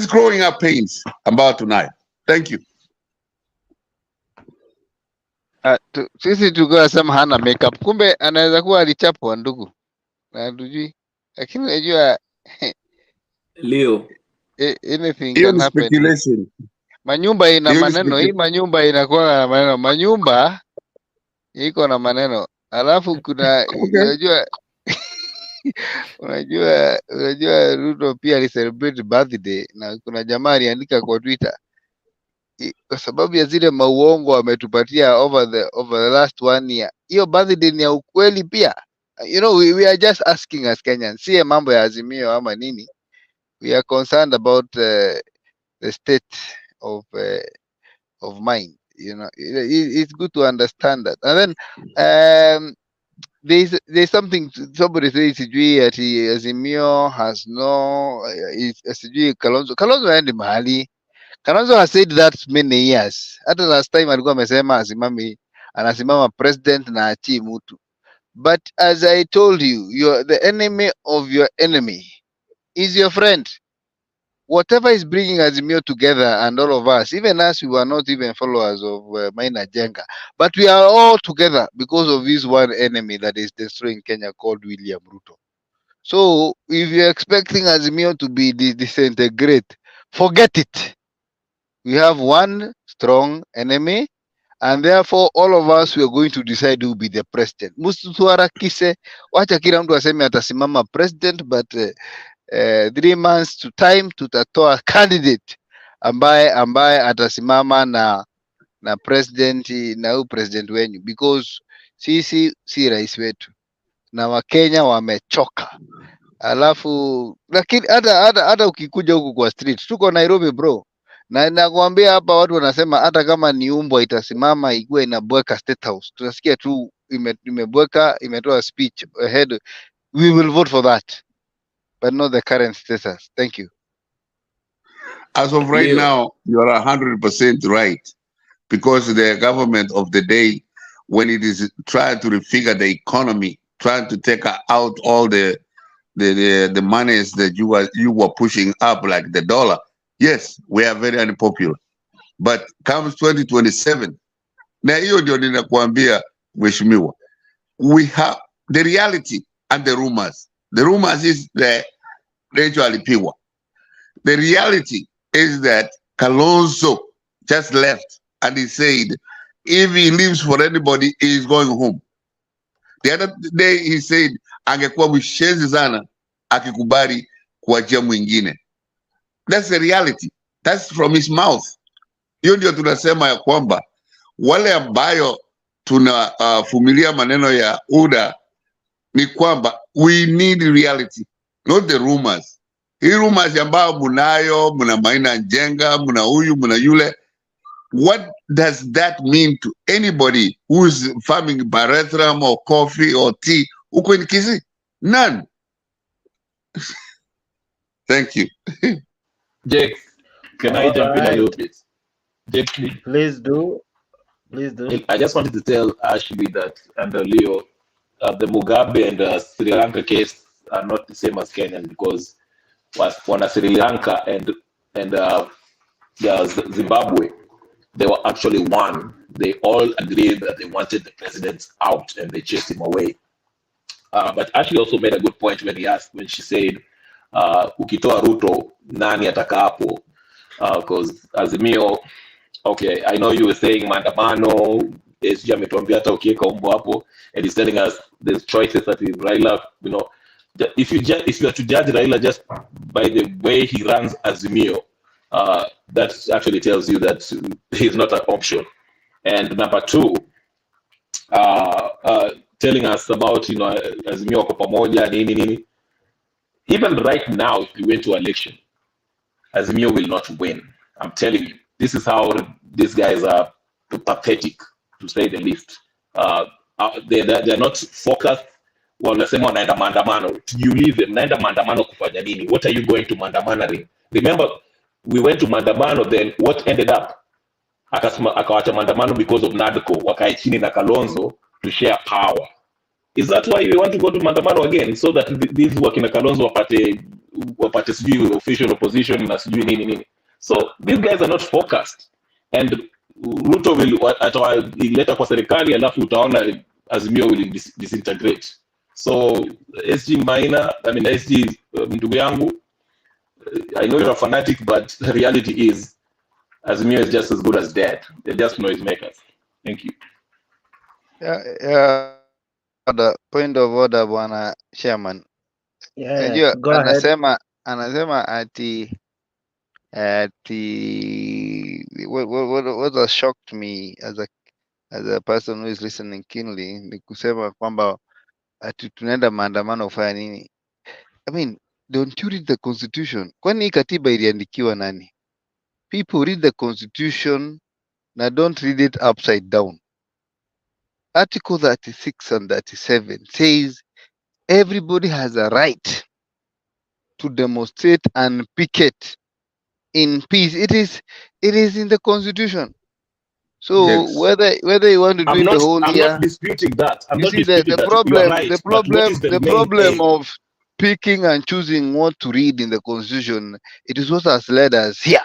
growing up pains about tonight. Thank you. Sisi tulikuwa sema hana makeup, kumbe anaweza kuwa alichapwa ndugu. Na hatujui. Lakini unajua Leo anything can happen. Speculation. Manyumba ina maneno, hii manyumba inakuwa na maneno. Manyumba iko na maneno. Alafu kuna unajua Unajua Ruto pia alicelebrate birthday na kuna jamaa aliandika kwa Twitter kwa sababu ya zile mauongo ametupatia over the last 1 year. Hiyo birthday ni ya ukweli pia. You know, we are just asking as Kenyans, si mambo ya Azimio ama nini. We are concerned about the state of mind. You know, it's good to understand that. And then there's something somebody says sijui ati Azimio has no sijui Kalonzo aende mahali. Kalonzo has said that many years. Hata last time alikuwa amesema anasimama president na achi mtu. But as I told you, the enemy of your enemy is your friend. Whatever is bringing Azimio together and all of us, even us, we were not even followers of Maina Jenga, but we are all together because of this one enemy that is destroying Kenya called William Ruto. So if you're expecting Azimio to be disintegrate, forget it. We have one strong enemy, and therefore all of us we are going to decide who will be the president. Msituharakishe, wacha kila mtu aseme atasimama president, but 3 months to time tutatoa candidate ambaye atasimama na president na huyu president wenyu, because sisi si rais wetu na Wakenya wamechoka. Alafu lakini hata ukikuja huku kwa street, tuko Nairobi bro, na nakwambia hapa watu wanasema hata kama ni umbwa itasimama ikuwe inabweka State House, tunasikia tu imebweka, imetoa speech ahead, we will vote for that, but not the current status. Thank you. As of right now, you are 100% right, because the government of the day, when it is trying to refigure the economy, trying to take out all the monies that you were pushing up, like the dollar, yes, we are very unpopular. But comes 2027, na hiyo ndio ninakuambia mheshimiwa, we have the reality and the rumors. The rumors is the actually pure. The reality is that Kalonzo just left and he said if he leaves for anybody, he is going home. The other day he said angekuwa mshenzi sana akikubali kuachia mwingine. That's the reality. That's from his mouth. Hiyo ndio tunasema ya kwamba wale ambayo tunafumilia maneno ya UDA ni kwamba we need reality, not the rumors. Hii rumors ambayo muna Maina Njenga, muna huyu, muna yule, what does that mean to anybody who is farming barethram or coffee or tea huko in Kisii? None. Thank you. Jake, can I jump in a little bit? Jake, please do. Please do. I just wanted to tell Ashley that and Leo, the Mugabe and Sri Lanka case are not the same as Kenyan, because when Sri Lanka and Zimbabwe, they were actually one. They all agreed that they wanted the president out and they chased him away. But Ashley also made a good point when she said, ukitoa Ruto, nani ataka hapo? Because Azimio, okay, I know you were saying maandamano, SG ametuambia hata ukiweka umbo hapo, and he's telling us there's choices that is Raila, you know, if you are to judge Raila just by the way he runs Azimio, that actually tells you that he's not an option. And number two, telling us about, you know, Azimio kwa pamoja nini. Even right now, if we went to election, Azimio will not win. I'm telling you, this is how these guys are pathetic, to say the least. They're not focused. Wanasema wanaenda maandamano. Tujiulize, mnaenda maandamano kufanya nini? What are you going to maandamano? Remember, we went to maandamano, then what ended up? Akawacha maandamano because of NADCO, wakae chini na Kalonzo to share power. Is that why we want to go to maandamano again? So that these wakina Kalonzo wapate sijui official opposition na sijui nini. So these guys are not focused. And Ruto will ataleta kwa serikali, alafu utaona Azimio will disintegrate. So SG Maina, I mean SG ndugu yangu, I know you're a fanatic, but the reality is Azimio is just as good as dead. They're just noise makers. Thank you. Yeah. The point of order, Bwana Chairman. Yeah, go ahead. Anasema what has shocked me as a person who is listening keenly ni kusema kwamba ati tunaenda maandamano kufanya nini? I mean, don't you read the constitution? Kwani hii katiba iliandikiwa nani? People read the constitution na don't read it upside down. Article 36 and 37 says everybody has a right to demonstrate and picket in peace. It is in the constitution. So Yes. whether you want to do I'm it the not whole I'm year, not disputing that. I'm you not see disputing that. You are right. But what is the the main problem aim? of picking and choosing what to read in the constitution, it is what has led us here.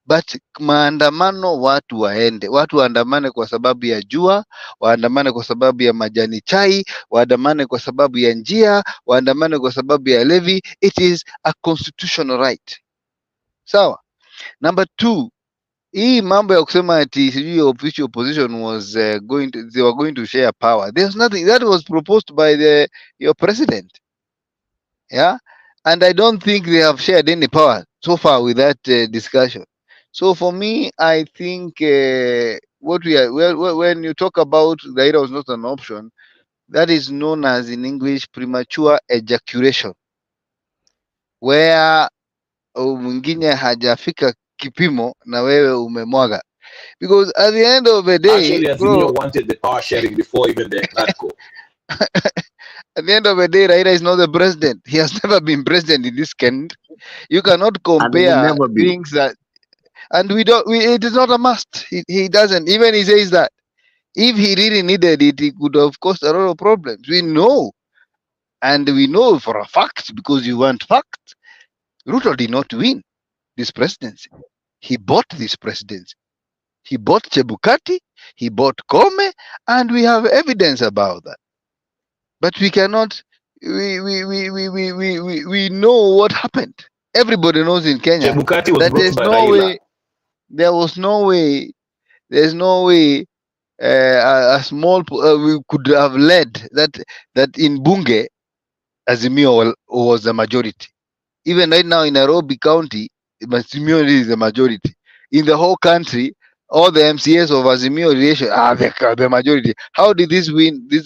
But maandamano, watu waende, watu waandamane kwa sababu ya jua, waandamane kwa sababu ya majani chai, waandamane kwa sababu ya njia, waandamane kwa sababu ya levy. It is a constitutional right. Sawa. Number two, hii mambo ya kusema ati sijui official opposition was they were going to share power. There's nothing that was proposed by your president. Yeah, and I don't think they have shared any power so far with that discussion. So for me, I think what we are when you talk about Raila was not an option, that is known as in English premature ejaculation, where mwingine hajafika kipimo na wewe umemwaga. Because at the end of the day, Actually, bro, Azimio wanted the power sharing before even the NADCO. at the end of the day, Raila is not the president. He has never been president in this country. You cannot And will compare never be. things that, and it is not a must. He doesn't. Even he says that if he really needed it, it could have caused a lot of problems. We know, and we know for a fact because you want facts. Ruto did not win this presidency. He bought this presidency. He bought Chebukati, he bought Koome, and we have evidence about that. But we cannot. We know what happened. Everybody knows in Kenya Chebukati was that brought there's by no Raila. way. There was no way. There's no way a small we could have led that in Bunge, Azimio was the majority. Even right now in Nairobi County, Azimio is the majority. In the whole country, all the MCAs of Azimio relation are the majority. How did this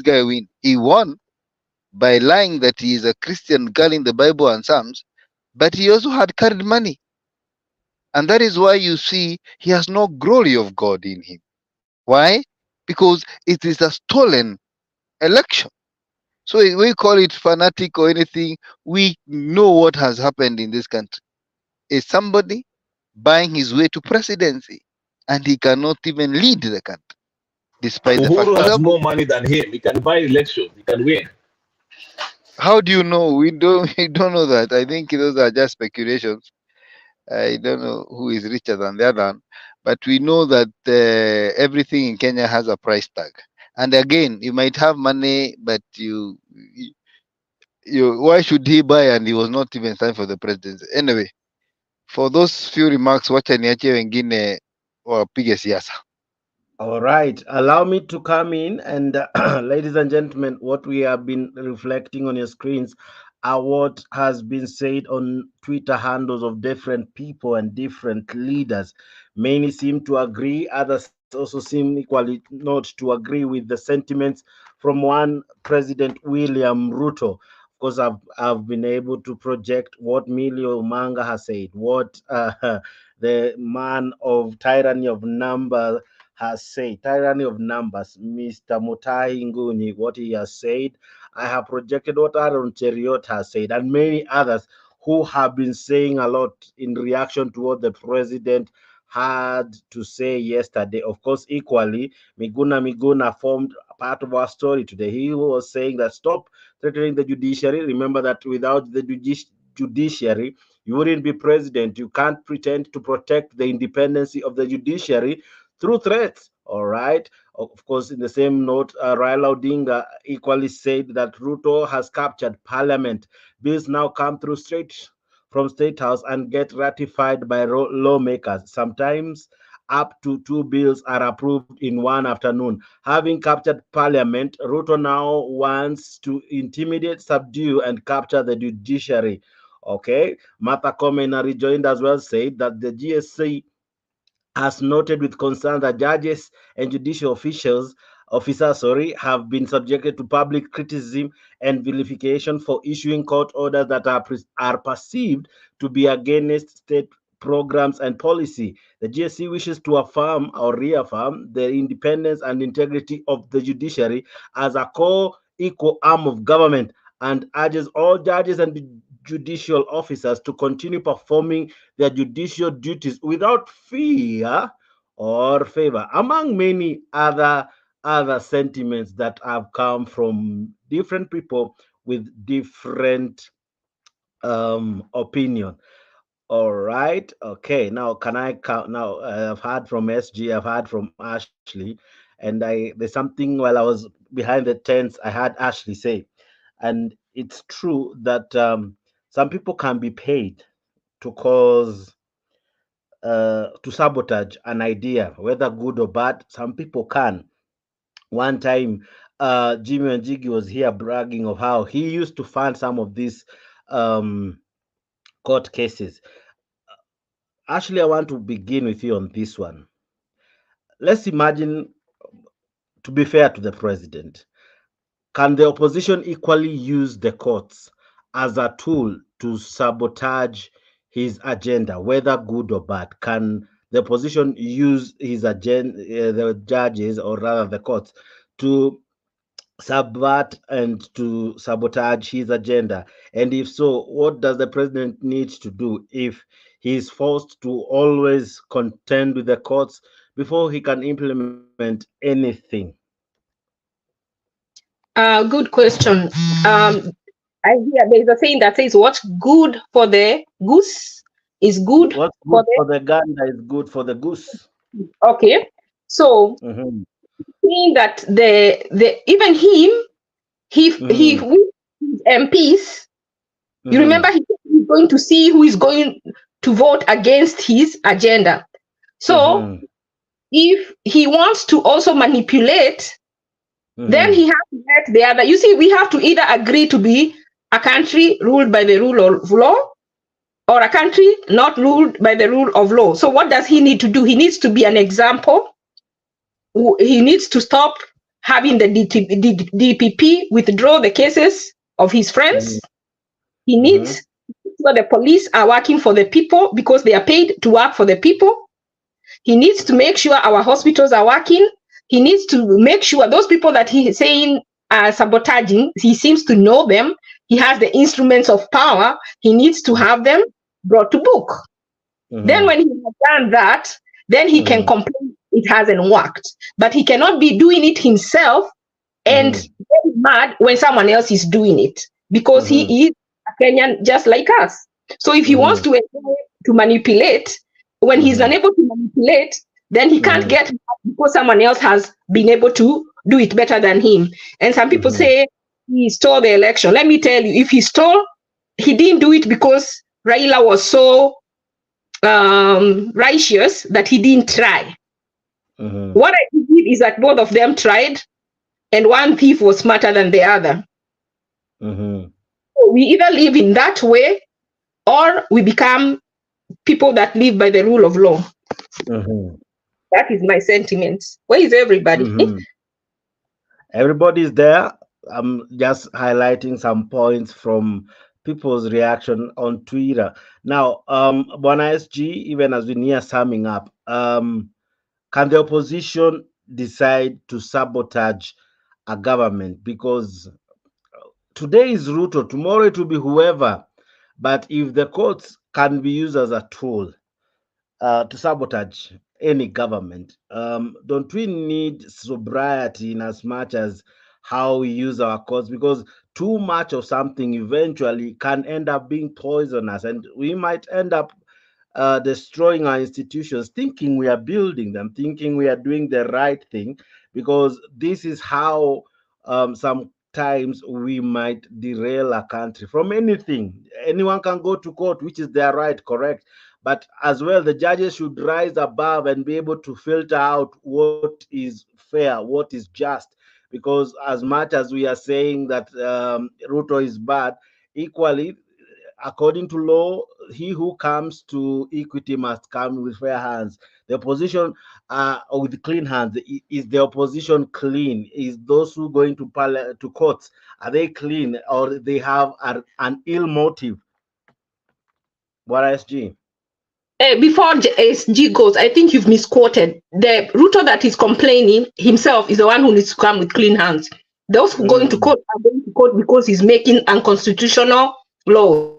guy win? He won by lying that he is a Christian girl in the Bible and Psalms, but he also had carried money. And that is why you see he has no glory of God in him. Why? Because it is a stolen election. So we call it fanatic or anything. We know what has happened in this country. Is somebody buying his way to presidency, and he cannot even lead the country, despite the fact. Uhuru has more money than him. He can buy elections. He can win. How do you know? We don't know that. I think those are just speculations. I don't know who is richer than the other, but we know that everything in Kenya has a price tag. And again, you might have money, but you why should he buy? And he was not even signed for the presidency. Anyway, for those few remarks, wacha niache wengine wapige siasa. All right, allow me to come in and ladies and gentlemen, what we have been reflecting on your screens are what has been said on Twitter handles of different people and different leaders. Many seem to agree, others also seem equally not to agree with the sentiments from one President William Ruto. Of course, I've been able to project what Milio Manga has said, what the man of tyranny of number has said, tyranny of numbers, Mr. Mutai Nguni, what he has said. I have projected what Aaron Cheriot has said, and many others who have been saying a lot in reaction to what the president had to say yesterday. Of course, equally, Miguna Miguna formed part of our story today. He was saying that stop threatening the judiciary. Remember that without the judiciary, you wouldn't be president. You can't pretend to protect the independence of the judiciary through threats. All right. Of course, in the same note, Raila Odinga equally said that Ruto has captured parliament. Bills now come through straight from State House and get ratified by lawmakers. Sometimes up to 2 bills are approved in one afternoon. Having captured parliament, Ruto now wants to intimidate, subdue, and capture the judiciary. Okay, Martha Koome rejoined as well, said that the GSC has noted with concern that judges and judicial officers have been subjected to public criticism and vilification for issuing court orders that are perceived to be against state programs and policy. The GSC wishes to affirm or reaffirm the independence and integrity of the judiciary as a core equal arm of government, and urges all judges and judicial officers to continue performing their judicial duties without fear or favor, among many other sentiments that have come from different people with different opinion. All right. Okay. Now, can I count? Now, I've heard from SG, I've heard from Ashley, and there's something while I was behind the tents, I had Ashley say, and it's true that some people can be paid to cause to sabotage an idea, whether good or bad. Some people can. One time, Jimmy and Jiggy was here bragging of how he used to fund some of these um, court cases. Actually, I want to begin with you on this one. Let's imagine, to be fair to the president, can the opposition equally use the courts as a tool to sabotage his agenda, whether good or bad? Can the opposition use his agenda, the judges, or rather the courts, to subvert and to sabotage his agenda? And if so, what does the president need to do if he is forced to always contend with the courts before he can implement anything? Good question. I hear there's a saying that says, "What's good for the goose is good What's for good for the gander is good for the goose." Okay, so saying that the even him, he with his MPs, you remember he's going to see who is going to vote against his agenda. So if he wants to also manipulate, then he has to let the other. You see, we have to either agree to be a country ruled by the rule of law, or a country not ruled by the rule of law. So what does he need to do? He needs to be an example. He needs to stop having the DPP withdraw the cases of his friends. He needs so the police are working for the people because they are paid to work for the people. He needs to make sure our hospitals are working. He needs to make sure those people that he is saying are sabotaging, he seems to know them. He has the instruments of power. He needs to have them brought to book. Then when he has done that, then he can complain it hasn't worked. But he cannot be doing it himself and get mad when someone else is doing it, because he is a Kenyan just like us. So if he wants to manipulate, when he's unable to manipulate, then he can't get mad because someone else has been able to do it better than him. And some people say he stole the election. Let me tell you, if he stole, he didn't do it because Raila was so righteous that he didn't try. What I believe is that both of them tried, and one thief was smarter than the other. So we either live in that way, or we become people that live by the rule of law. That is my sentiment. Where is everybody? Everybody's there. I'm just highlighting some points from people's reaction on Twitter. Now, Bwana SG, even as we near summing up, can the opposition decide to sabotage a government? Because today is Ruto, tomorrow it will be whoever. But if the courts can be used as a tool to sabotage any government, don't we need sobriety in as much as how we use our courts? Because too much of something eventually can end up being poisonous, and we might end up destroying our institutions, thinking we are building them, thinking we are doing the right thing, because this is how sometimes we might derail a country from anything. Anyone can go to court, which is their right, correct? But as well, the judges should rise above and be able to filter out what is fair, what is just. Because as much as we are saying that Ruto is bad, equally, according to law, he who comes to equity must come with fair hands. The opposition with clean hands. Is the opposition clean? Is those who going to courts, are they clean, or they have an ill motive? What SG? Before SG goes, I think you've misquoted. The Ruto that is complaining himself is the one who needs to come with clean hands. Those who go into court are going to court because he's making unconstitutional law.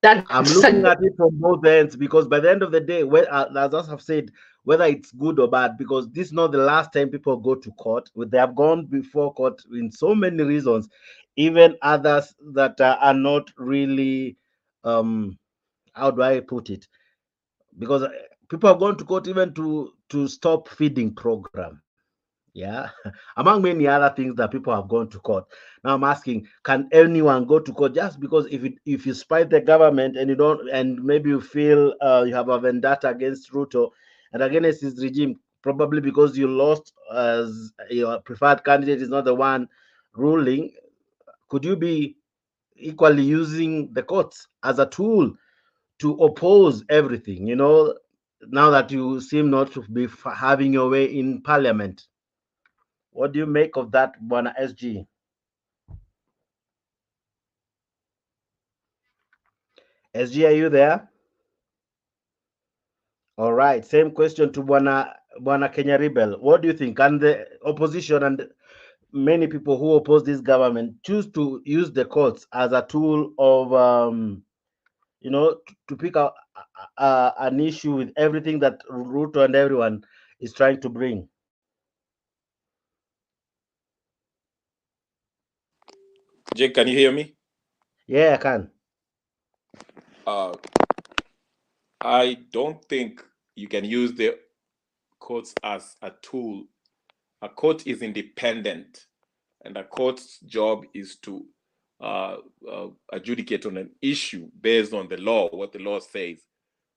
I'm looking at it from both ends, because by the end of the day, as I have said, whether it's good or bad, because this is not the last time people go to court. They have gone before court in so many reasons, even others that are not really, how do I put it? Because people have gone to court even to stop feeding program. Yeah, among many other things that people have gone to court. Now I'm asking, can anyone go to court just because if you spite the government and you don't, and maybe you feel you have a vendetta against Ruto and against his regime, probably because you lost as your preferred candidate is not the one ruling, could you be equally using the courts as a tool to oppose everything? Now that you seem not to be having your way in parliament. What do you make of that, Bwana SG? SG, are you there? All right. Same question to Bwana Kenya Rebel. What do you think? Can the opposition and many people who oppose this government choose to use the courts as a tool of, to pick out an issue with everything that Ruto and everyone is trying to bring? Jake, can you hear me? Yeah, I can. I don't think you can use the courts as a tool. A court is independent, and a court's job is to adjudicate on an issue based on the law, what the law says.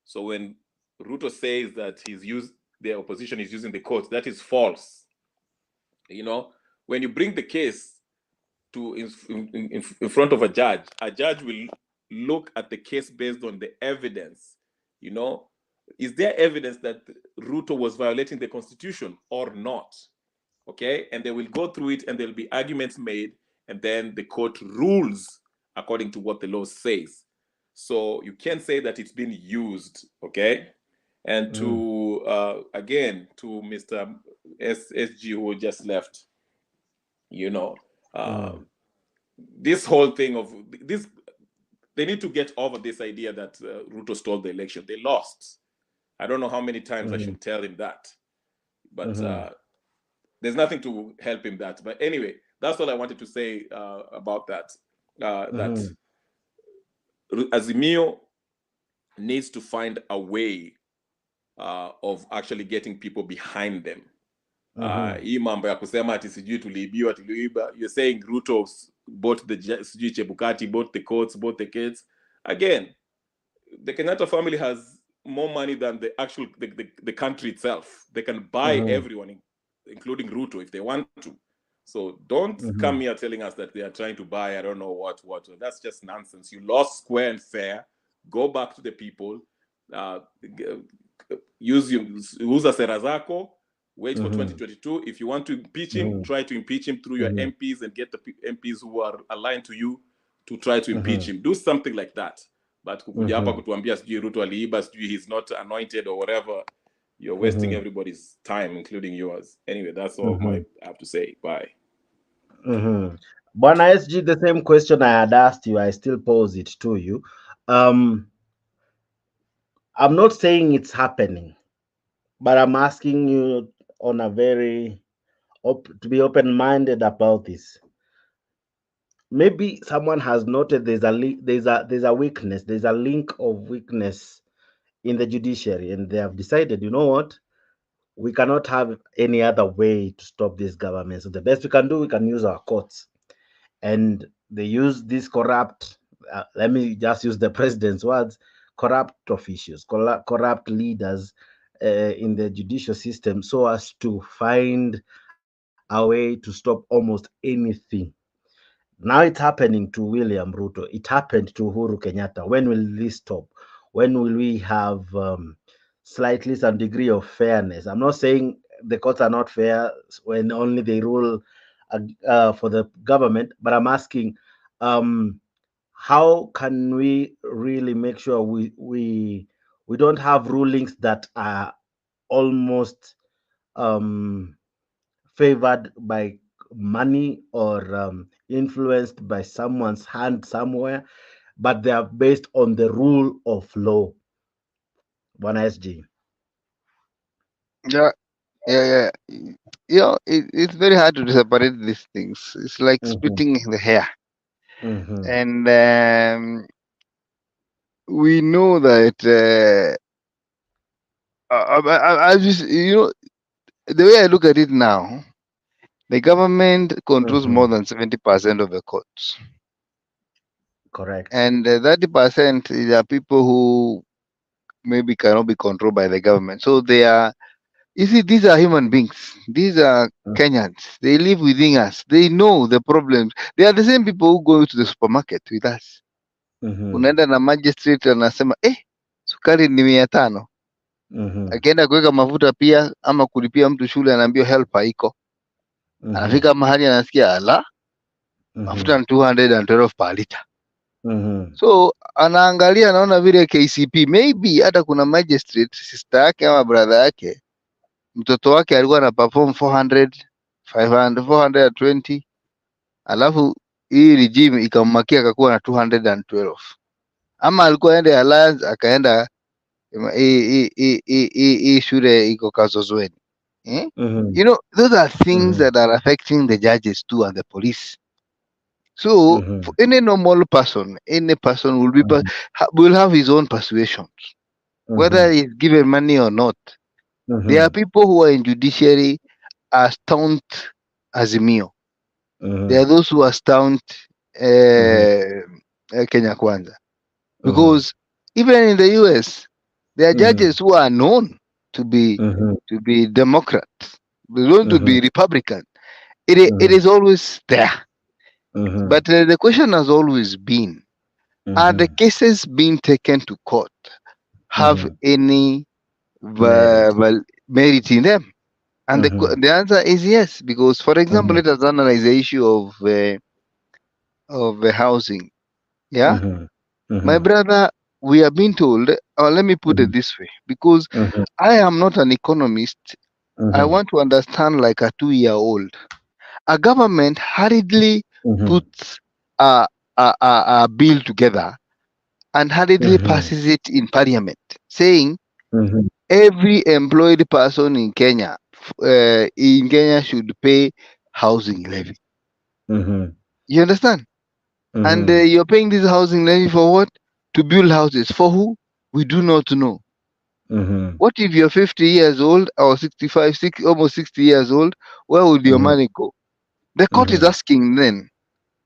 So when Ruto says that the opposition is using the courts, that is false. When you bring the case to in front of a judge will look at the case based on the evidence. Is there evidence that Ruto was violating the Constitution or not? Okay, and they will go through it, and there'll be arguments made, and then the court rules according to what the law says. So you can't say that it's been used. Okay, and to again to Mr. SG who just left, this whole thing of this, they need to get over this idea that Ruto stole the election. They lost. I don't know how many times I should tell him that, but there's nothing to help him that. But anyway, that's all I wanted to say about that. That Azimio needs to find a way of actually getting people behind them. Hii mambo ya kusema ati sijui tuliibiwa. You're saying Ruto bought the sijui Chebukati, bought the courts, bought the kids. Again, the Kenyatta family has more money than the country itself. They can buy everyone, including Ruto, if they want to. So don't come here telling us that they are trying to buy I don't know what. That's just nonsense. You lost square and fair. Go back to the people. Usa sera zako. Wait for 2022. If you want to impeach him, try to impeach him through your MPs and get the MPs who are aligned to you to try to impeach him. Do something like that. But kukuja hapa kutuambia sijui Ruto aliiba, sijui he's not anointed or whatever, you're wasting everybody's time, including yours. Anyway, that's all I have to say. Bye. Bwana SG, the same question I had asked you, I still pose it to you. I'm not saying it's happening, but I'm asking you on a very to be open-minded about this. Maybe someone has noted there's a weakness, there's a link of weakness in the judiciary, and they have decided, you know what, we cannot have any other way to stop this government. So the best we can do, we can use our courts. And they use this corrupt, let me just use the president's words, corrupt officials, corrupt leaders in the judicial system, so as to find a way to stop almost anything. Now it's happening to William Ruto. It happened to Uhuru Kenyatta. When will this stop? When will we have slightly some degree of fairness? I'm not saying the courts are not fair when only they rule for the government, but I'm asking, how can we really make sure we don't have rulings that are almost favored by money or influenced by someone's hand somewhere, but they are based on the rule of law? Bwana SG. Yeah, yeah, yeah. It's very hard to separate these things. It's like splitting the hair. And we know that I just, the way I look at it now, the government controls more than 70% of the courts. Correct. And 30% are people who maybe cannot be controlled by the government. So they are, you see, these are human beings. These are Kenyans. They live within us. They know the problems. They are the same people who go to the supermarket with us. Unaenda na magistrate anasema sukari ni 500. Akienda kuweka mafuta pia ama kulipia mtu shule anaambiwa help haiko. Anafika mahali anasikia ala mafuta ni 212 per liter. So anaangalia anaona vile KCP maybe hata kuna magistrate sister yake ama brother yake mtoto wake alikuwa na perform 400 500 420, alafu hii regime ikammakia akakuwa na 212, ama alikuwa ende alliance akaenda hii shule iko Kazozweni. Those are things that are affecting the judges too and the police. So for any normal person, any person will have his own persuasions, whether he's given money or not. There are people who are in judiciary are staunch Azimio. There are those who are staunch Kenya Kwanza. Because even in the US, there are judges who are known to be Democrats, known to be Republican. It is always there. But the question has always been, are the cases being taken to court have any merit in them? And the answer is yes, because, for example, let us analyze the issue of housing. Yeah, my brother, we have been told, or let me put it this way, because I am not an economist. I want to understand like a 2-year-old. A government hurriedly puts a bill together and hurriedly passes it in parliament, saying every employed person in Kenya should pay housing levy. You understand? And you're paying this housing levy for what? To build houses. For who? We do not know. What if you're 50 years old or 65, almost 60 years old? Where would your money go? The court is asking then.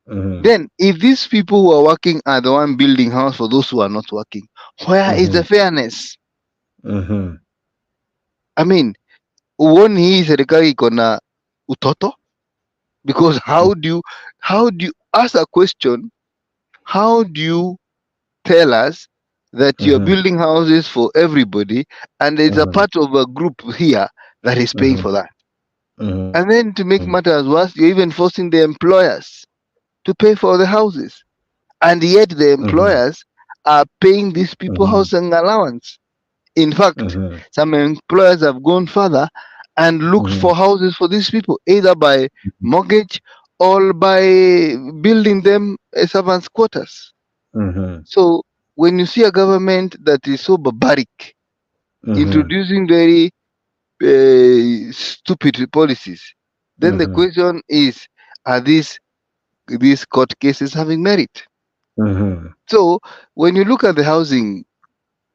Then, if these people who are working are the one building house for those who are not working, where is the fairness? I mean, one hii serikali iko na utoto, because how do you ask a question? How do you tell us that you're building houses for everybody and there's a part of a group here that is paying for that? And then to make matters worse, you're even forcing the employers to pay for the houses, and yet the employers are paying these people housing allowance. In fact, some employers have gone further and looked for houses for these people, either by mortgage or by building them a servants' quarters. So when you see a government that is so barbaric, introducing very stupid policies, then the question is, are these court cases having merit? So when you look at the housing,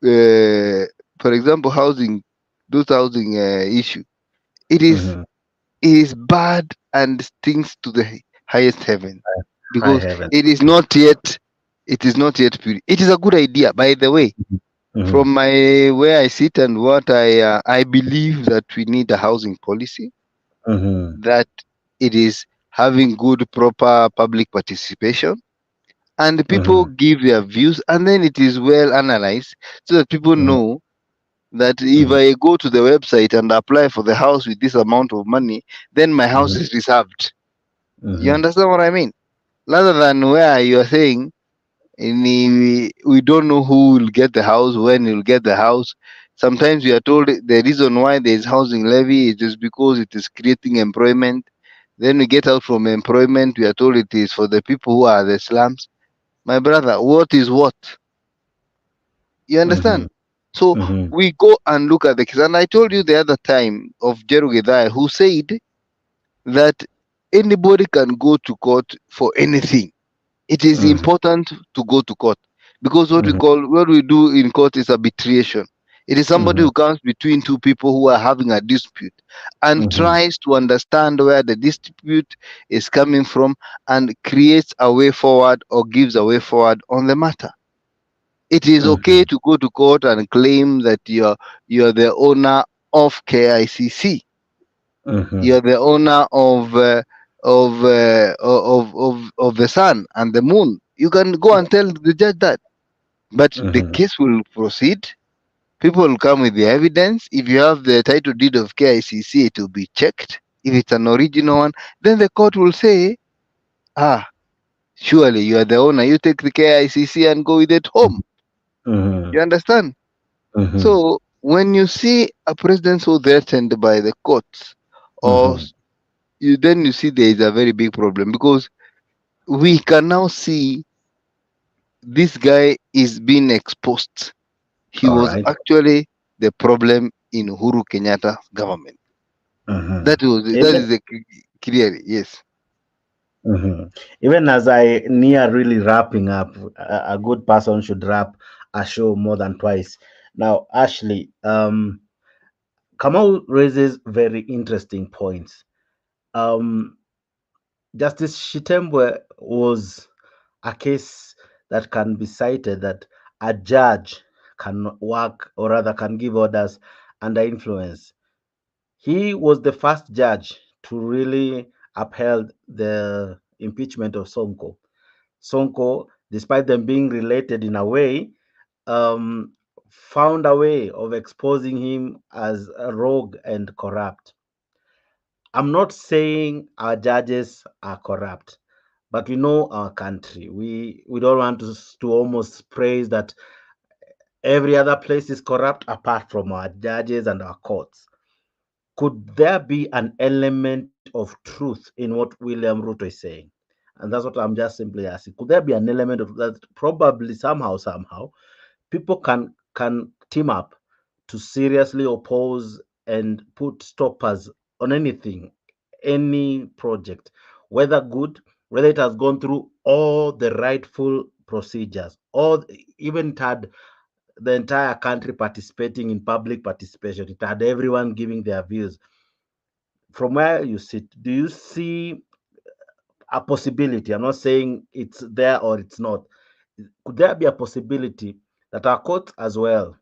for example, those housing issue, it is bad and stinks to the highest heaven, because it is not yet pure. It is a good idea, by the way. From my where I sit and what I believe that we need a housing policy that it is having good proper public participation and people give their views and then it is well analyzed so that people know that if I go to the website and apply for the house with this amount of money, then my house is reserved. You understand what I mean? Rather than where you are saying we don't know who will get the house, when you'll get the house. Sometimes we are told the reason why there is housing levy is just because it is creating employment. Then we get out from employment, we are told it is for the people who are the slums. My brother, what is what? You understand? So we go and look at the case. And I told you the other time of Jerugedai who said that anybody can go to court for anything. It is important to go to court because what we do in court is arbitration. It is somebody who comes between two people who are having a dispute and tries to understand where the dispute is coming from and creates a way forward or gives a way forward on the matter. It is okay to go to court and claim that you're the owner of KICC. You're the owner of the sun and the moon. You can go and tell the judge that, but the case will proceed. People will come with the evidence. If you have the title deed of KICC, it will be checked. If it's an original one, then the court will say, surely you are the owner. You take the KICC and go with it home. You understand? So when you see a president so threatened by the courts, or then you see there is a very big problem because we can now see this guy is being exposed. He was actually the problem in Uhuru Kenyatta's government. That is the clear, yes. Even as I near really wrapping up, a good person should wrap a show more than twice. Now, Ashley, Kamau raises very interesting points. Justice Shitembwe was a case that can be cited that a judge can work or rather can give orders under influence. He was the first judge to really upheld the impeachment of Sonko. Sonko, despite them being related in a way, found a way of exposing him as a rogue and corrupt. I'm not saying our judges are corrupt, but we know our country. We don't want to almost praise that every other place is corrupt apart from our judges and our courts. Could there be an element of truth in what William Ruto is saying? And that's what I'm just simply asking. Could there be an element of that? Probably somehow, people can team up to seriously oppose and put stoppers on anything, any project, whether good, whether it has gone through all the rightful procedures, or even it had the entire country participating in public participation. It had everyone giving their views. From where you sit, do you see a possibility? I'm not saying it's there or it's not. Could there be a possibility that our courts as well,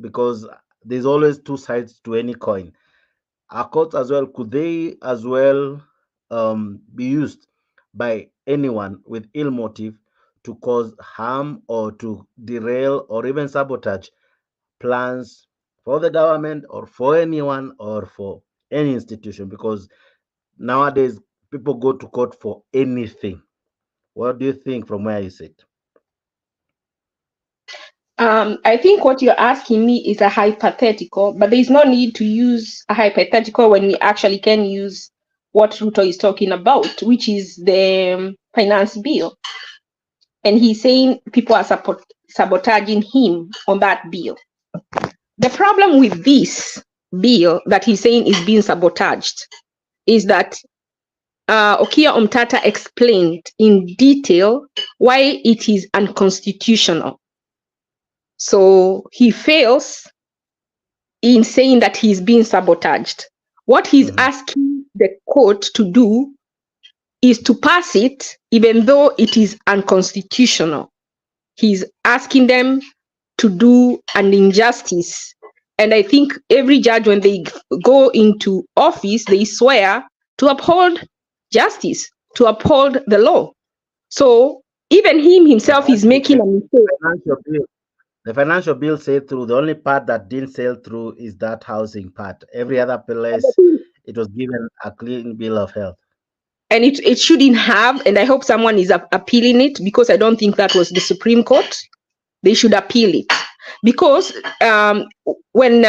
because there's always two sides to any coin, our courts as well, could they as well be used by anyone with ill motive to cause harm or to derail or even sabotage plans for the government or for anyone or for any institution? Because nowadays people go to court for anything. What do you think from where you sit? I think what you're asking me is a hypothetical, but there's no need to use a hypothetical when we actually can use what Ruto is talking about, which is the finance bill. And he's saying people are sabotaging him on that bill. The problem with this bill that he's saying is being sabotaged is that Okia Omtata explained in detail why it is unconstitutional. So he fails in saying that he's being sabotaged. What he's asking the court to do is to pass it, even though it is unconstitutional. He's asking them to do an injustice. And I think every judge, when they go into office, they swear to uphold justice, to uphold the law. So even himself is making a mistake. The financial bill sailed through. The only part that didn't sail through is that housing part. Every other place, it was given a clean bill of health. And it shouldn't have, and I hope someone is appealing it, because I don't think that was the Supreme Court. They should appeal it. Because when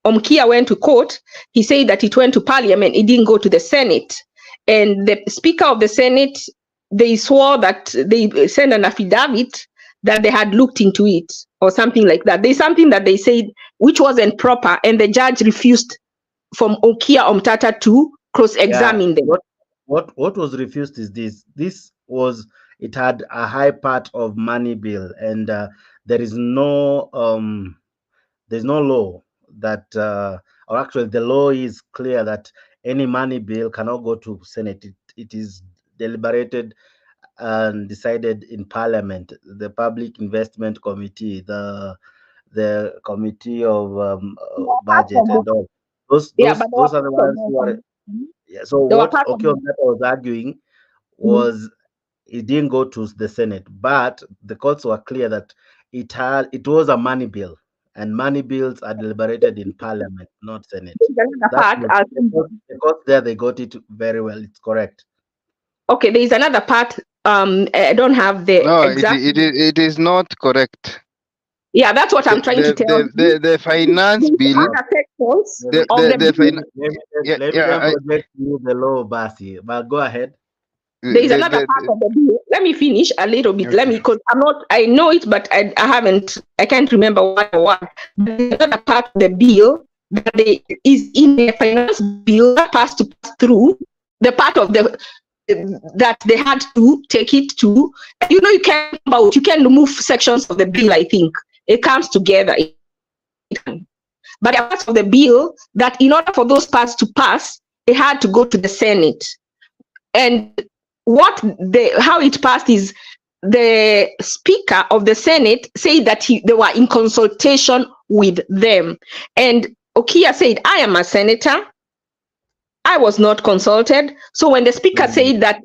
Omkia went to court, he said that it went to Parliament, it didn't go to the Senate. And the Speaker of the Senate, they swore that they sent an affidavit that they had looked into it or something like that. There's something that they said which wasn't proper, and the judge refused from Okia Omtata to cross-examine them. What was refused is this. It had a high part of money bill, and there is no there's no law that or actually the law is clear that any money bill cannot go to Senate. It is deliberated and decided in Parliament, the Public Investment Committee, the Committee of Budget, and all. Those are the ones who are. Yeah. So what Okiomata was arguing was it didn't go to the Senate, but the courts were clear that it was a money bill, and money bills are deliberated in Parliament, not Senate. The courts there, they got it very well. It's correct. Okay, there is another part. I don't have the exact. It is not correct. Yeah, that's what I'm trying to tell you. The finance bill. Let me project you the law, Basi. But go ahead. There is another part of the bill. Let me finish a little bit. Okay. Because I know it, but I can't remember what. There's another part of the bill that is in the finance bill that has to pass through the part of the that they had to take it to. You can remove sections of the bill. I think it comes together. But a part of the bill that, in order for those parts to pass, it had to go to the Senate. And how it passed is the Speaker of the Senate said that they were in consultation with them. And Okia said, I am a senator. I was not consulted. So when the Speaker said that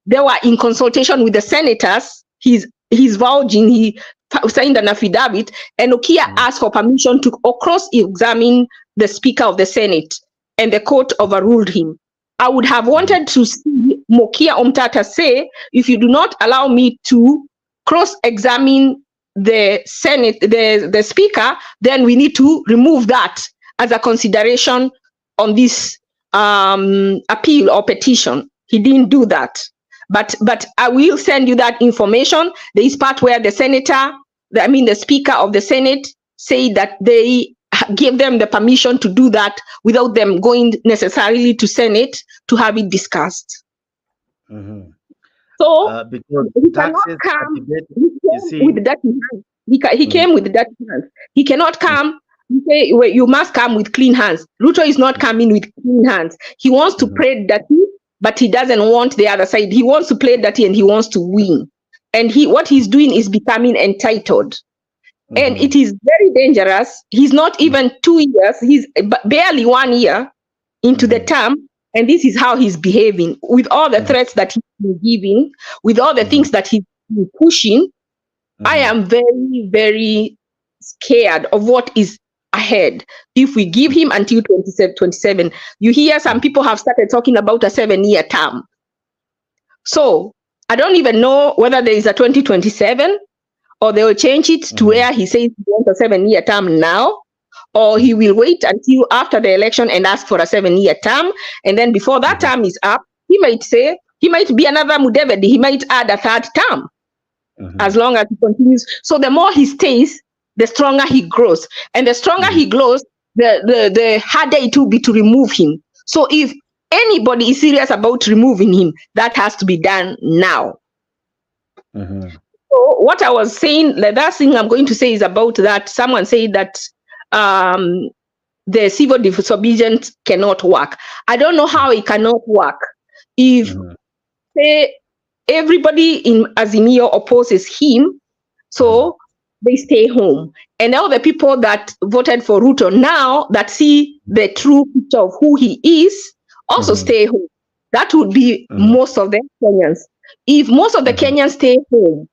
they were in consultation with the senators, he's vouching, he signed an affidavit, and Okia asked for permission to cross-examine the Speaker of the Senate, and the court overruled him. I would have wanted to see Mokia Omtata say, if you do not allow me to cross-examine the Senate, the Speaker, then we need to remove that as a consideration on this appeal or petition. He didn't do that. But I will send you that information. There is part where the Speaker of the Senate said that they gave them the permission to do that without them going necessarily to Senate to have it discussed. Mm-hmm. So because he cannot come with dirty hands. He came with dirty hands. He cannot come. You say, well, you must come with clean hands. Ruto is not coming with clean hands. He wants to play dirty, but he doesn't want the other side. He wants to play dirty and he wants to win. And what he's doing is becoming entitled. And it is very dangerous. He's not even 2 years. He's barely 1 year into the term. And this is how he's behaving with all the threats that he's been giving, with all the things that he's been pushing. I am very, very scared of what is ahead if we give him until 2027. You hear some people have started talking about a 7-year term. So I don't even know whether there is a 2027 or they will change it to where he says he wants a 7-year term now, or he will wait until after the election and ask for a 7-year term. And then before that term is up, he might be another Mudavadi. He might add a 3rd term as long as he continues. So the more he stays, the stronger he grows. And the stronger he grows, the harder it will be to remove him. So if anybody is serious about removing him, that has to be done now. So what I was saying, the last thing I'm going to say is about that. Someone said that the civil disobedience cannot work. I don't know how it cannot work. If say everybody in Azimio opposes him, so they stay home. And all the people that voted for Ruto now that see the true picture of who he is also stay home. That would be most of the Kenyans. If most of the Kenyans stay home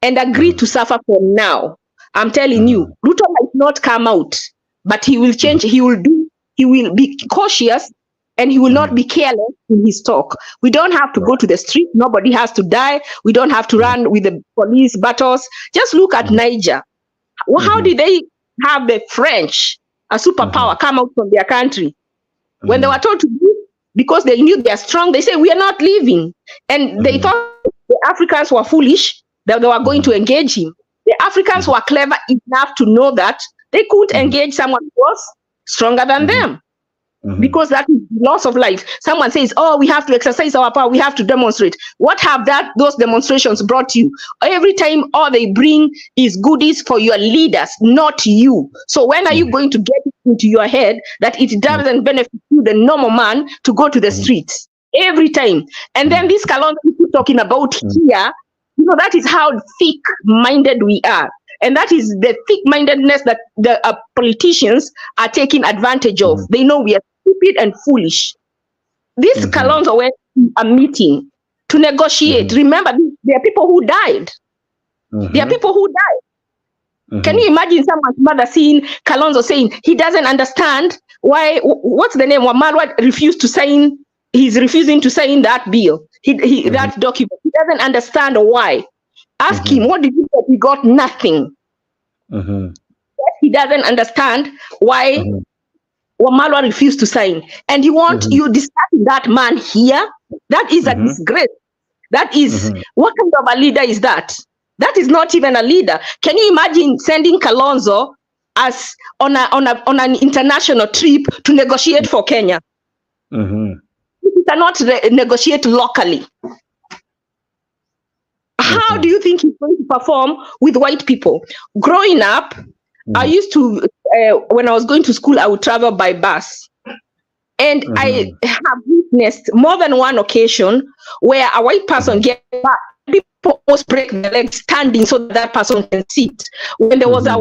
and agree to suffer for now, I'm telling you, Ruto might not come out, but he will change. He will be cautious, and he will not be careless in his talk. We don't have to go to the street. Nobody has to die. We don't have to run with the police battles. Just look at Niger. Well, how did they have the French, a superpower, come out from their country? When they were told to leave, because they knew they are strong, they say, we are not leaving. And they thought the Africans were foolish, that they were going to engage him. The Africans were clever enough to know that they could engage someone who was stronger than them. Because that is loss of life. Someone says, oh, we have to exercise our power, we have to demonstrate. What have those demonstrations brought you? Every time all they bring is goodies for your leaders, not you. So when are you going to get it into your head that it doesn't benefit you, the normal man, to go to the streets? Every time. And then this Kalonzo we keep talking about here, that is how thick-minded we are. And that is the thick-mindedness that the politicians are taking advantage of. They know we are stupid and foolish. This Kalonzo went to a meeting to negotiate. Remember, there are people who died. There are people who died. Can you imagine someone's mother seeing Kalonzo saying he doesn't understand why, what's the name, Wamalwa refused to sign, he's refusing to sign that bill, that document. He doesn't understand why. Ask him, what did you get? He got nothing. He doesn't understand why Wamalwa refused to sign. And you want you discussing that man here? That is a disgrace. That is, what kind of a leader is that? That is not even a leader. Can you imagine sending Kalonzo as on an international trip to negotiate for Kenya? He cannot negotiate locally. How do you think he's going to perform with white people? Growing up, I used to, when I was going to school, I would travel by bus. And I have witnessed more than one occasion where a white person gets back. People almost break their legs standing so that person can sit. When there was a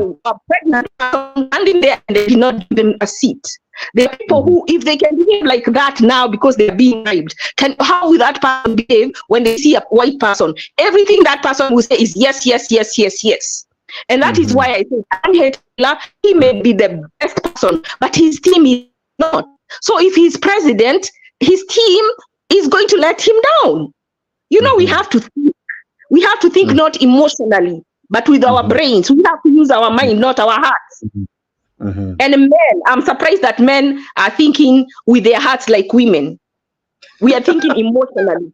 pregnant person standing there and they did not give them a seat. There are people who, if they can behave like that now because they're being bribed, how will that person behave when they see a white person? Everything that person will say is yes, yes, yes, yes, yes. And that is why I think I hate Raila. He may be the best person, but his team is not. So if he's president, his team is going to let him down. We have to think. We have to think not emotionally, but with our brains. We have to use our mind, not our hearts. And men, I'm surprised that men are thinking with their hearts like women. We are thinking emotionally.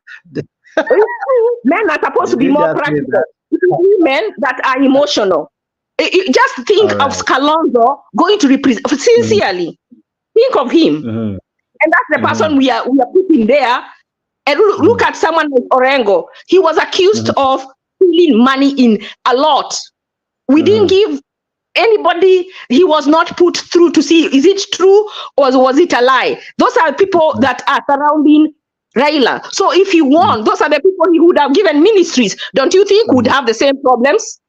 Men are supposed to be more practical. Women that are emotional. Just think of Kalonzo going to represent, sincerely. Think of him. And that's the person we are putting there. And look at someone like Orengo. He was accused of stealing money in a lot. We didn't give anybody, he was not put through to see, is it true or was it a lie? Those are people that are surrounding Raila. So if he won, those are the people he would have given ministries. Don't you think would have the same problems?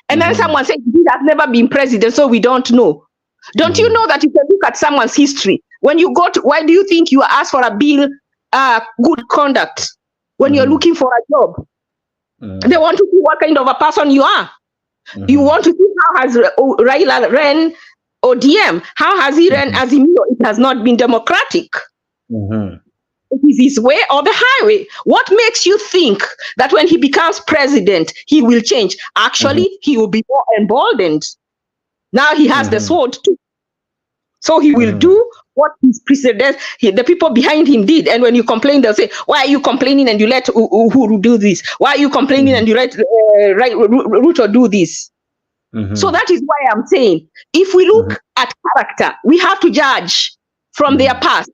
And then someone said, he has never been president, so we don't know. Don't you know that you can look at someone's history? When you go to, why do you think you ask for a bill, good conduct, when you're looking for a job? They want to see what kind of a person you are. You want to see how has Raila ran ODM? How has he ran Azimio? It has not been democratic. It is his way or the highway. What makes you think that when he becomes president, he will change? Actually, he will be more emboldened. Now he has the sword too. So he will do what his precedents, the people behind him did. And when you complain, they'll say, why are you complaining and you let Uhuru do this? Why are you complaining and you let Ruto do this? So that is why I'm saying, if we look at character, we have to judge from their past.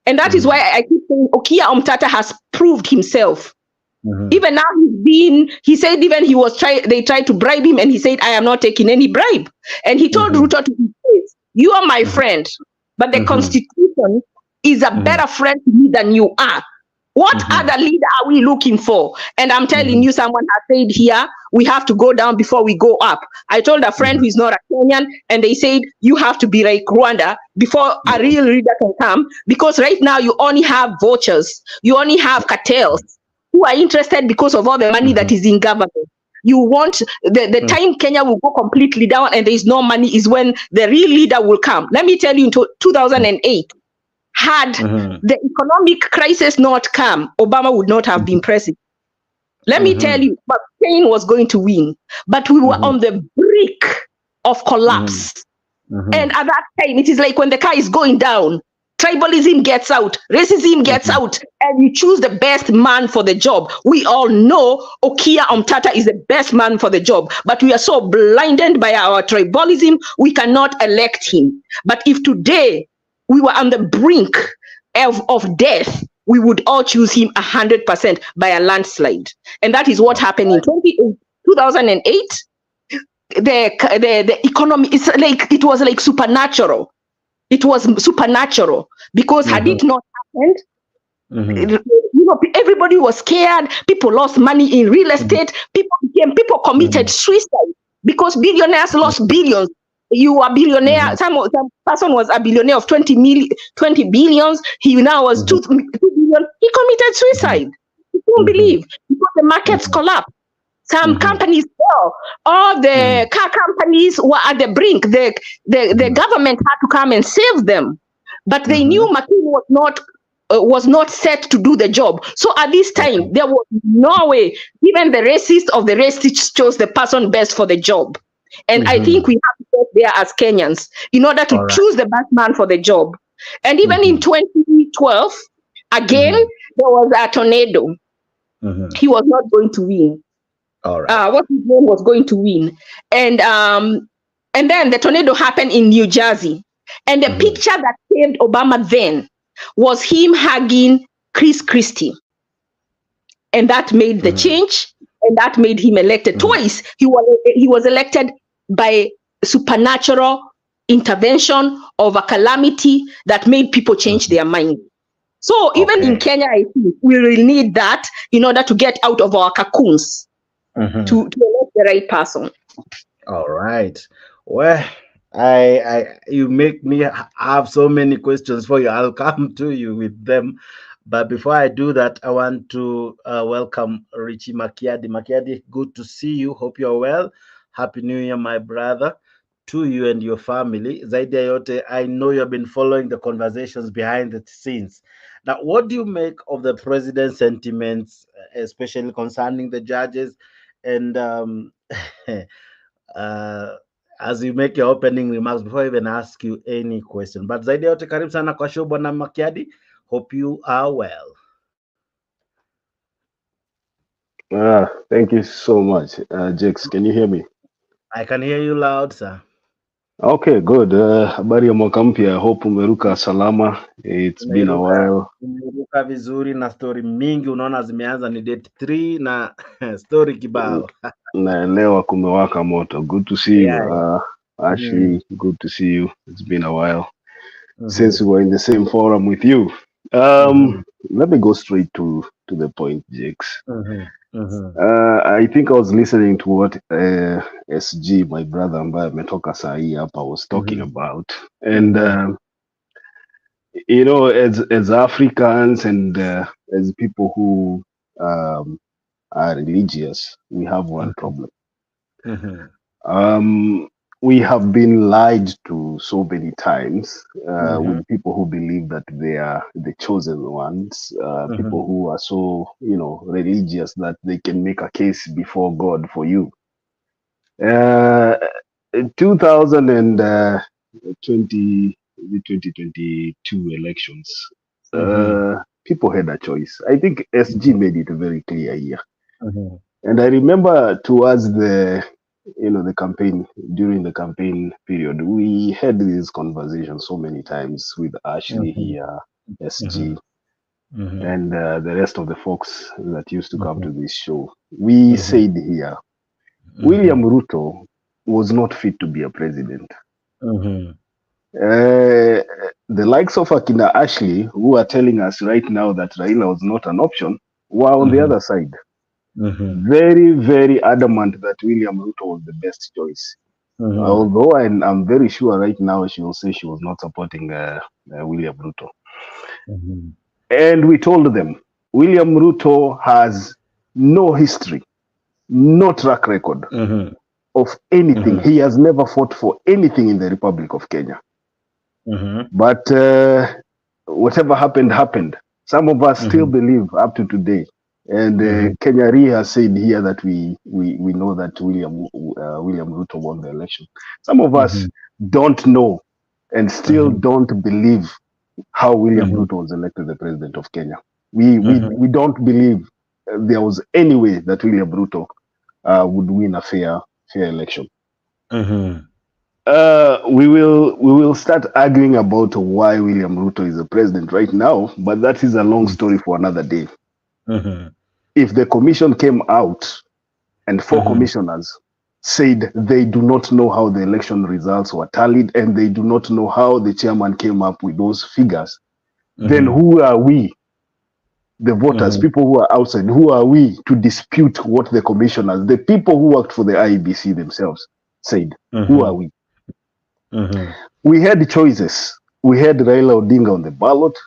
And that is why I keep saying Okia Omtata has proved himself. Even now he said even they tried to bribe him and he said, I am not taking any bribe. And he told Ruto to his face, you are my friend, but the Constitution is a better friend to me than you are. What other leader are we looking for? And I'm telling you, someone has said here, we have to go down before we go up. I told a friend who is not a Kenyan, and they said, you have to be like Rwanda before a real leader can come, because right now you only have vultures, you only have cartels who are interested because of all the money that is in government. You want the time Kenya will go completely down and there is no money is when the real leader will come. Let me tell you, in 2008, had the economic crisis not come, Obama would not have been president. Let me tell you, but Spain was going to win. But we were on the brink of collapse. And at that time, it is like when the car is going down, tribalism gets out, racism gets out, and you choose the best man for the job. We all know Okia Omtata is the best man for the job, but we are so blinded by our tribalism, we cannot elect him. But if today we were on the brink of death, we would all choose him 100% by a landslide. And that is what happened in 2008. The economy is like, it was like supernatural. It was supernatural because had it not happened, you know, everybody was scared. People lost money in real estate. People committed suicide because billionaires lost billions. You are billionaire. Some person was a billionaire of 20 billions. He now was 2 billion. He committed suicide. You don't believe because the markets collapsed. Some companies fell. All the car companies were at the brink. The government had to come and save them, but they knew McCain was not set to do the job. So at this time, there was no way. Even the racist of the racists chose the person best for the job. And I think we have to get there as Kenyans in order to choose the best man for the job. And even in 2012, again, there was a tornado. He was not going to win. What his name was going to win. And then the tornado happened in New Jersey. And the picture that saved Obama then was him hugging Chris Christie. And that made the change, and that made him elected twice. He was elected by supernatural intervention of a calamity that made people change their mind. So even in Kenya, I think we will need that in order to get out of our cocoons to elect the right person. All right. Well, you make me have so many questions for you. I'll come to you with them. But before I do that, I want to welcome Richie Makiadi. Makiadi, good to see you. Hope you're well. Happy New Year, my brother, to you and your family. Zaidi ya yote, I know you've been following the conversations behind the scenes. Now, what do you make of the president's sentiments, especially concerning the judges? And as you make your opening remarks, before I even ask you any question. But zaidi ya yote, karibu sana kwa show, Bwana Makiadi. Hope you are well. Thank you so much. Jakes, can you hear me? I can hear you loud, sir. Okay, good. Habari ya mwaka mpya. Hope umeruka salama. It's been a while. Umeruka vizuri na story mingi unaona zimeanza ni date 3 na story kibao. Naelewa kumewaka moto. Good to see you. Ashley, good to see you. It's been a while since we were in the same forum with you. Let me go straight to the point, Jakes. I think I was listening to what SG, my brother ambaye ametoka saa hii hapa, was talking about. And you know, as Africans and as people who are religious, we have one problem. We have been lied to so many times with people who believe that they are the chosen ones, people who are so, you know, religious that they can make a case before God for you. 2022 elections, people had a choice. I think SG made it very clear here. And I remember towards the campaign, during the campaign period, we had these conversations so many times with Ashley here, SG, and the rest of the folks that used to come to this show. We said here, William Ruto was not fit to be a president. The the likes of Akina Ashley, who are telling us right now that Raila was not an option, were on the other side. Very, very adamant that William Ruto was the best choice. Although I'm very sure right now she will say she was not supporting William Ruto. And we told them, William Ruto has no history, no track record of anything. He has never fought for anything in the Republic of Kenya. But whatever happened, happened. Some of us still believe up to today. And Kenya Re has said here that we know that William Ruto won the election. Some of us don't know and still don't believe how William Ruto was elected the president of Kenya. We don't believe there was any way that William Ruto would win a fair election. We will start arguing about why William Ruto is the president right now, but that is a long story for another day. If the commission came out and 4 commissioners said they do not know how the election results were tallied and they do not know how the chairman came up with those figures, then who are we, the voters, people who are outside, who are we to dispute what the commissioners, the people who worked for the IEBC themselves said? Who are we? We had choices. We had Raila Odinga on the ballot.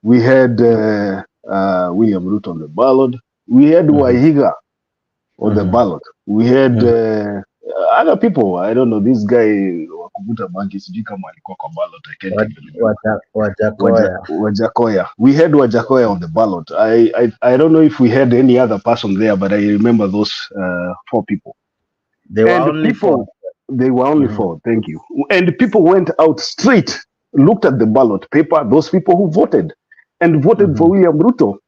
We had William Ruto on the ballot. We had Wahiga on the ballot. We had other people. I don't know, this guy Wakubuta Banki sijui kama alikuwa kwa ballot. I can't even remember. Wajakoya. We had Wajakoya on the ballot. I don't know if we had any other person there, but I remember those 4 people. They were only 4. They were only 4. Thank you. And people went out straight, looked at the ballot paper, those people who voted, and voted for William Ruto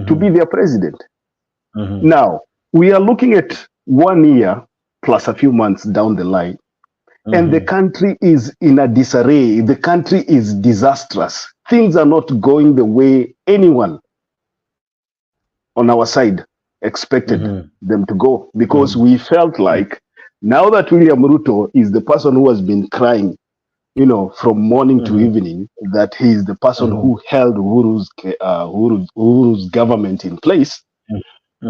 to be their president. Now, we are looking at 1 year plus a few months down the line, and the country is in a disarray. The country is disastrous. Things are not going the way anyone on our side expected them to go, because we felt like now that William Ruto is the person who has been crying, you know, from morning to evening, that he is the person who held Uhuru's government in place.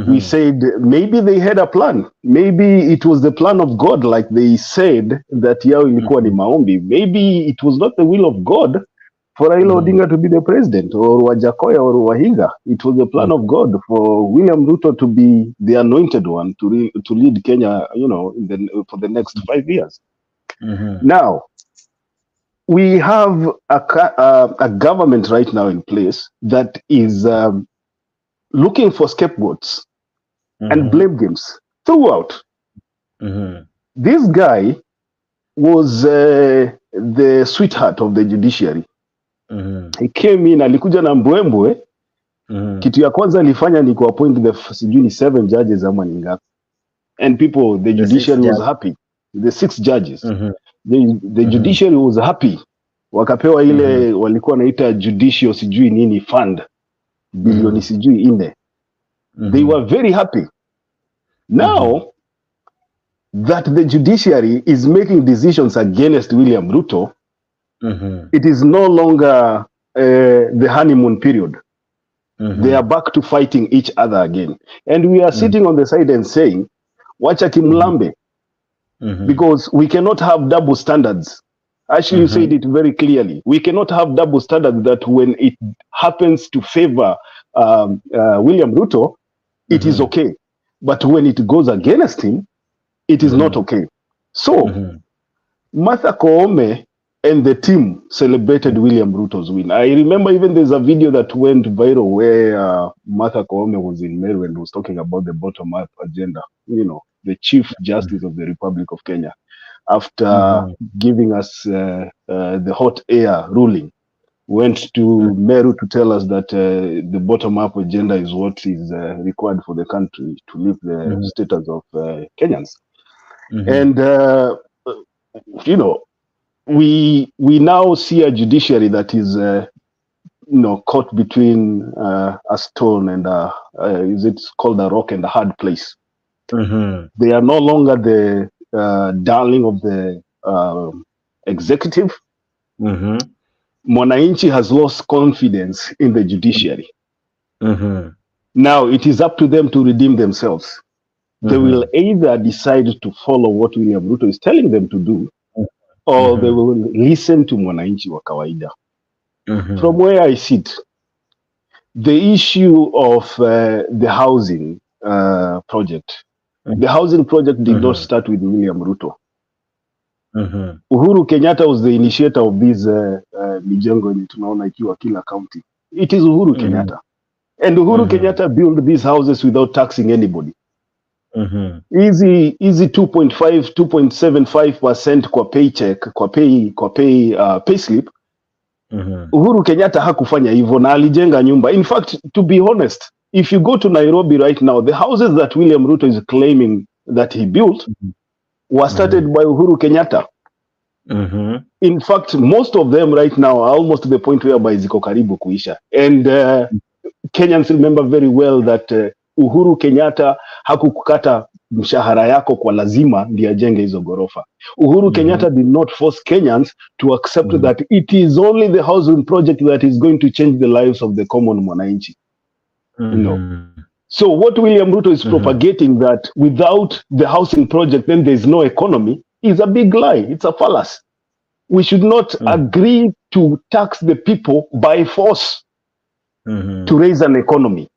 We said maybe they had a plan. Maybe it was the plan of God, like they said that yao ilikuwa ni maombi. Maybe it was not the will of God for Raila Odinga to be the president, or Wajakoya or Wahiga. It was the plan of God for William Ruto to be the anointed one to lead Kenya, you know, for the next 5 years. Now, we have a government right now in place that is looking for scapegoats and blame games throughout. This guy was the sweetheart of the judiciary. He came in, alikuja na mbwembwe. Kitu ya kwanza alifanya ni kuappoint the sijui ni 7 judges ama ni ngapi. And people, the judiciary was happy. The 6 judges. The judiciary was happy. Wakapewa ile walikuwa naita judicial sijui nini fund. Bilioni sijui 4. They were very happy. Now that the judiciary is making decisions against William Ruto, it is no longer the honeymoon period. They are back to fighting each other again. And we are sitting on the side and saying, wacha kimlambe, because we cannot have double standards. Actually, you said it very clearly. We cannot have double standards that when it happens to favor William Ruto, it is okay. But when it goes against him, it is not okay. So, Martha Koome and the team celebrated William Ruto's win. I remember even there's a video that went viral where Martha Koome was in Meru and was talking about the bottom-up agenda. You know, the Chief Justice of the Republic of Kenya, after giving us the hot air ruling, went to Meru to tell us that the bottom-up agenda is what is required for the country to lift the status of Kenyans. And, you know, we now see a judiciary that is, you know, caught between a stone and is it called a rock and a hard place. They are no longer the darling of the executive. Mwananchi has lost confidence in the judiciary. Now it is up to them to redeem themselves. They will either decide to follow what William Ruto is telling them to do, or they will listen to mwananchi wa kawaida. From where I sit, the issue of the housing project, the housing project did not start with William Ruto. Uhuru Kenyatta was the initiator of this mijengo yenye tunaona ikiwa kila county. It is Uhuru Kenyatta. And Uhuru Kenyatta built these houses without taxing anybody. Easy 2.5, 2.75% kwa paycheck, kwa payslip. Uhuru Kenyatta hakufanya hivyo na alijenga nyumba. In fact, to be honest, if you go to Nairobi right now, the houses that William Ruto is claiming that he built were started by Uhuru Kenyatta. In fact, most of them right now are almost to the point whereby ziko karibu kuisha. And Kenyans remember very well that Uhuru Kenyatta hakukukata mshahara yako kwa lazima ndiye ajenge hizo gorofa. Uhuru Kenyatta did not force Kenyans to accept that it is only the housing project that is going to change the lives of the common mwananchi. No. So what William Ruto is propagating, that without the housing project then there's no economy, is a big lie. It's a fallacy. We should not agree to tax the people by force to raise an economy.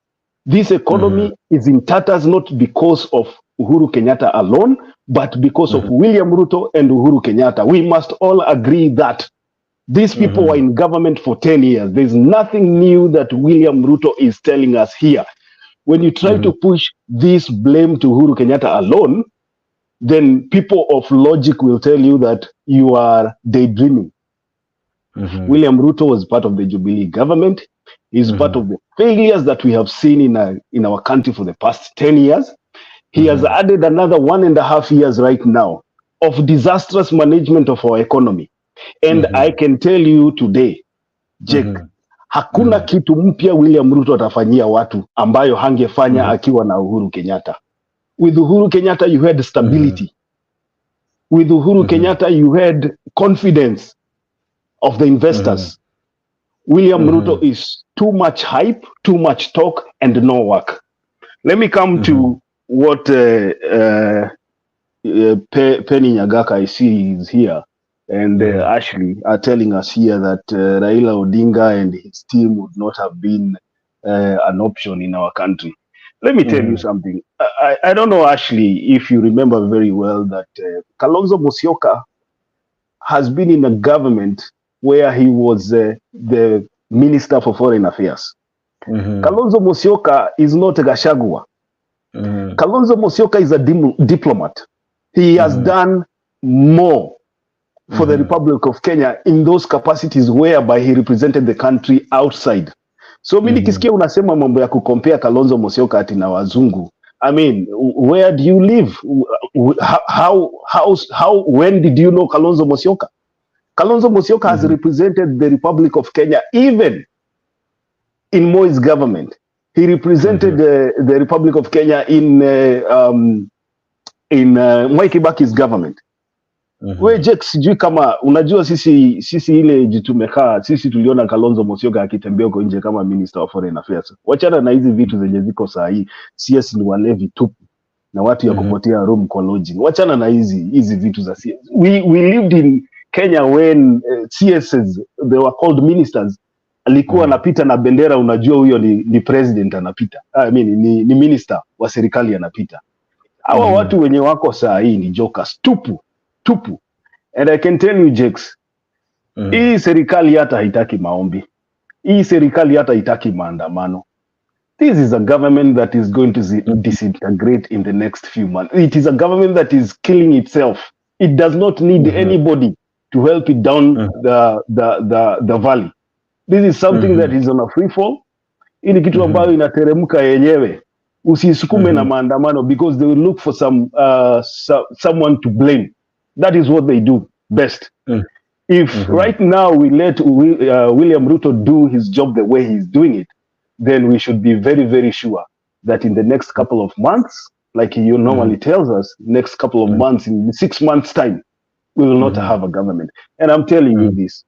This economy is in tatters not because of Uhuru Kenyatta alone, but because of William Ruto and Uhuru Kenyatta. We must all agree that these people were in government for 10 years. There's nothing new that William Ruto is telling us here. When you try to push this blame to Uhuru Kenyatta alone, then people of logic will tell you that you are daydreaming. William Ruto was part of the Jubilee government. He's part of the failures that we have seen in our country for the past 10 years. He has added another 1.5 years right now of disastrous management of our economy. And I can tell you today, Jake, hakuna kitu mpya William Ruto atafanyia watu ambayo hangefanya akiwa na Uhuru Kenyatta. With Uhuru Kenyatta, you had stability. With Uhuru Kenyatta, you had confidence of the investors. William Ruto is too much hype, too much talk, and no work. Let me come to what Penny Nyagaka I see is here, and Ashley are telling us here that Raila Odinga and his team would not have been an option in our country. Let me tell you something. I don't know, Ashley, if you remember very well that Kalonzo Musyoka has been in a government where he was the Minister for Foreign Affairs. Kalonzo Musyoka is not Gachagua. Kalonzo Musyoka is a diplomat. He has done more for the Republic of Kenya in those capacities whereby he represented the country outside. So mimi nikisikia unasema mambo ya kucompare Kalonzo Musyoka ati na wazungu, I mean, where do you live? When did you know Kalonzo Musyoka? Kalonzo Musyoka has represented the Republic of Kenya even in Moi's government. He represented the Republic of Kenya in Mwai Kibaki's government. We Jake, sijui kama unajua sisi ile jitumekaa, sisi tuliona Kalonzo Musyoka akitembea huko nje kama Minister of Foreign Affairs. Wachana na hizi vitu zenye ziko saa hii, CS ni walevi tupu na watu ya kupotea room kwa lodging. Wachana na hizi vitu za CS. We lived in Kenya when CSs, they were called ministers. Alikuwa anapita na bendera, unajua huyo ni president anapita. I mean ni minister wa serikali anapita. Hawa watu wenye wako saa hii ni jokers tupu. And I can tell you, Jakes, hii serikali hata haitaki maombi. Hii serikali hata haitaki maandamano. This is a government that is going to disintegrate in the next few months. It is a government that is killing itself. It does not need anybody to help it down the valley. This is something that is on a free fall. Hii ni kitu ambayo inateremka yenyewe. Usisukume na maandamano because they will look for someone to blame. That is what they do best. If right now we let William Ruto do his job the way he's doing it, then we should be very, very sure that in the next couple of months, like he normally tells us, next couple of months, in 6 months' time, we will not have a government. And I'm telling you this.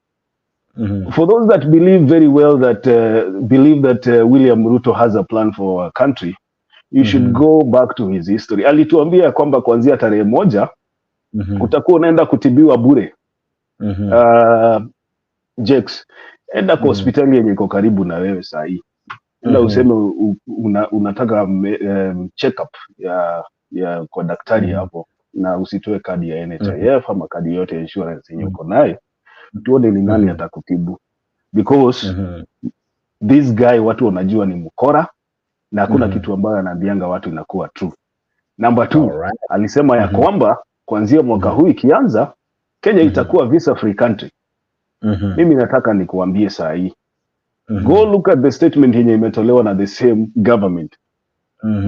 For those that believe very well that William Ruto has a plan for our country, you should go back to his history. Alituambia kwamba kuanzia tarehe moja utakuwa unaenda kutibiwa bure. Jex, enda kwa hospitali yenye iko karibu na wewe saa hii. Enda useme unataka check up ya kwa daktari hapo, na usitoe kadi ya NHIF ama kadi yote ya insurance yenye uko nayo. Tuone ni nani atakutibu, because this guy watu wanajua ni mkora na hakuna kitu ambayo anaambianga watu inakuwa true. Number 2, alisema ya kwamba kuanzia mwaka huu ikianza Kenya itakuwa visa free country. Mimi nataka nikuambie saa hii, go look at the statement yenye imetolewa na the same government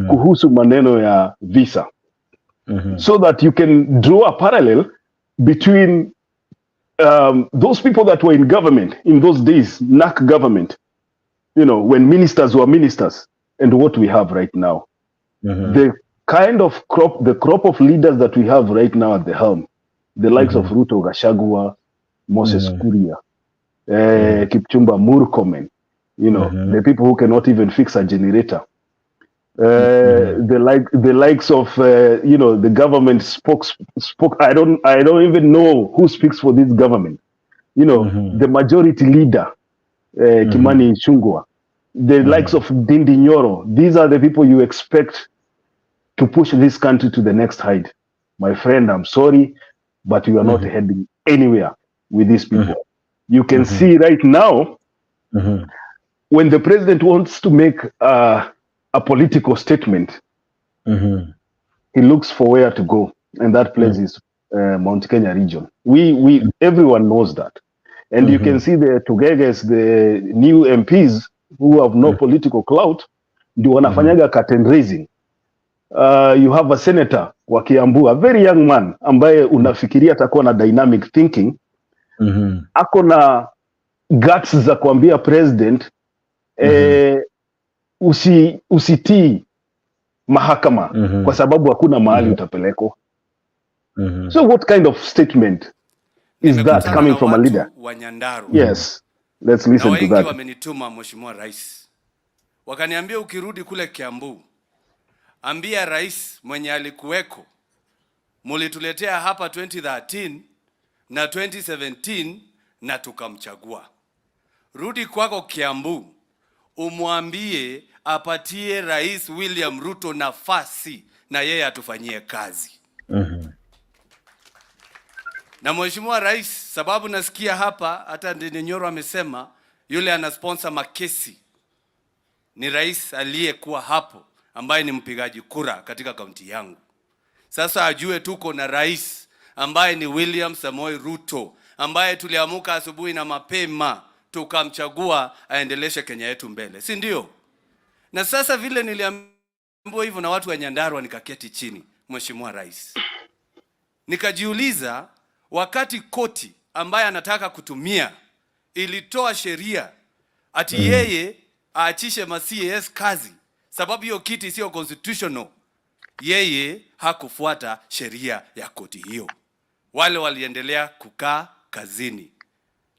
kuhusu maneno ya visa, so that you can draw a parallel between those people that were in government in those days, NAC government, you know, when ministers were ministers, and what we have right now. The kind of crop of leaders that we have right now at the helm, the likes of Ruto, Gachagua, Moses Kuria, Kipchumba Murkomen, you know, the people who cannot even fix a generator. The likes of you know, the government spoke. I don't even know who speaks for this government. You know, the majority leader, Kimani Ichung'wah, the likes of Ndindi Nyoro. These are the people you expect to push this country to the next height. My friend, I'm sorry, but we are not heading anywhere with these people. You can see right now, when the president wants to make a political statement, he looks for where to go, and that place is Mount Kenya region. Everyone knows that, and you can see the Tugeges, the new MPs who have no political clout, ndio wanafanyaga curtain raising. You have a senator wa Kiambu, a very young man ambaye unafikiria atakuwa na dynamic thinking, ako na guts za kuambia president usitii mahakama kwa sababu hakuna mahali utapelekwa. So what kind of statement is that coming from a leader? Yes, let's listen to that. Wengi wamenituma Mheshimiwa Rais, wakaniambia ukirudi kule Kiambu, ambia rais mwenye alikuweko, mulituletea hapa 2013 na 2017 na tukamchagua. Rudi kwako Kiambu, umwambie apatie Rais William Ruto nafasi na yeye atufanyie kazi. Na Mheshimiwa Rais, sababu nasikia hapa hata Ndindi Nyoro amesema yule anasponsor makesi ni rais aliyekuwa hapo ambaye ni mpigaji kura katika kaunti yangu. Sasa ajue tuko na rais ambaye ni William Samoei Ruto, ambaye tuliamuka asubuhi na mapema tukamchagua aendeleshe Kenya yetu mbele, si ndio? Na sasa vile niliambiwa hivyo na watu wa Nyandarua, nikaketi chini Mheshimiwa Rais, nikajiuliza, wakati koti ambaye anataka kutumia ilitoa sheria ati yeye aachishe ma-CAS kazi sababu hiyo kiti sio constitutional, yeye hakufuata sheria ya koti hiyo. Wale waliendelea kukaa kazini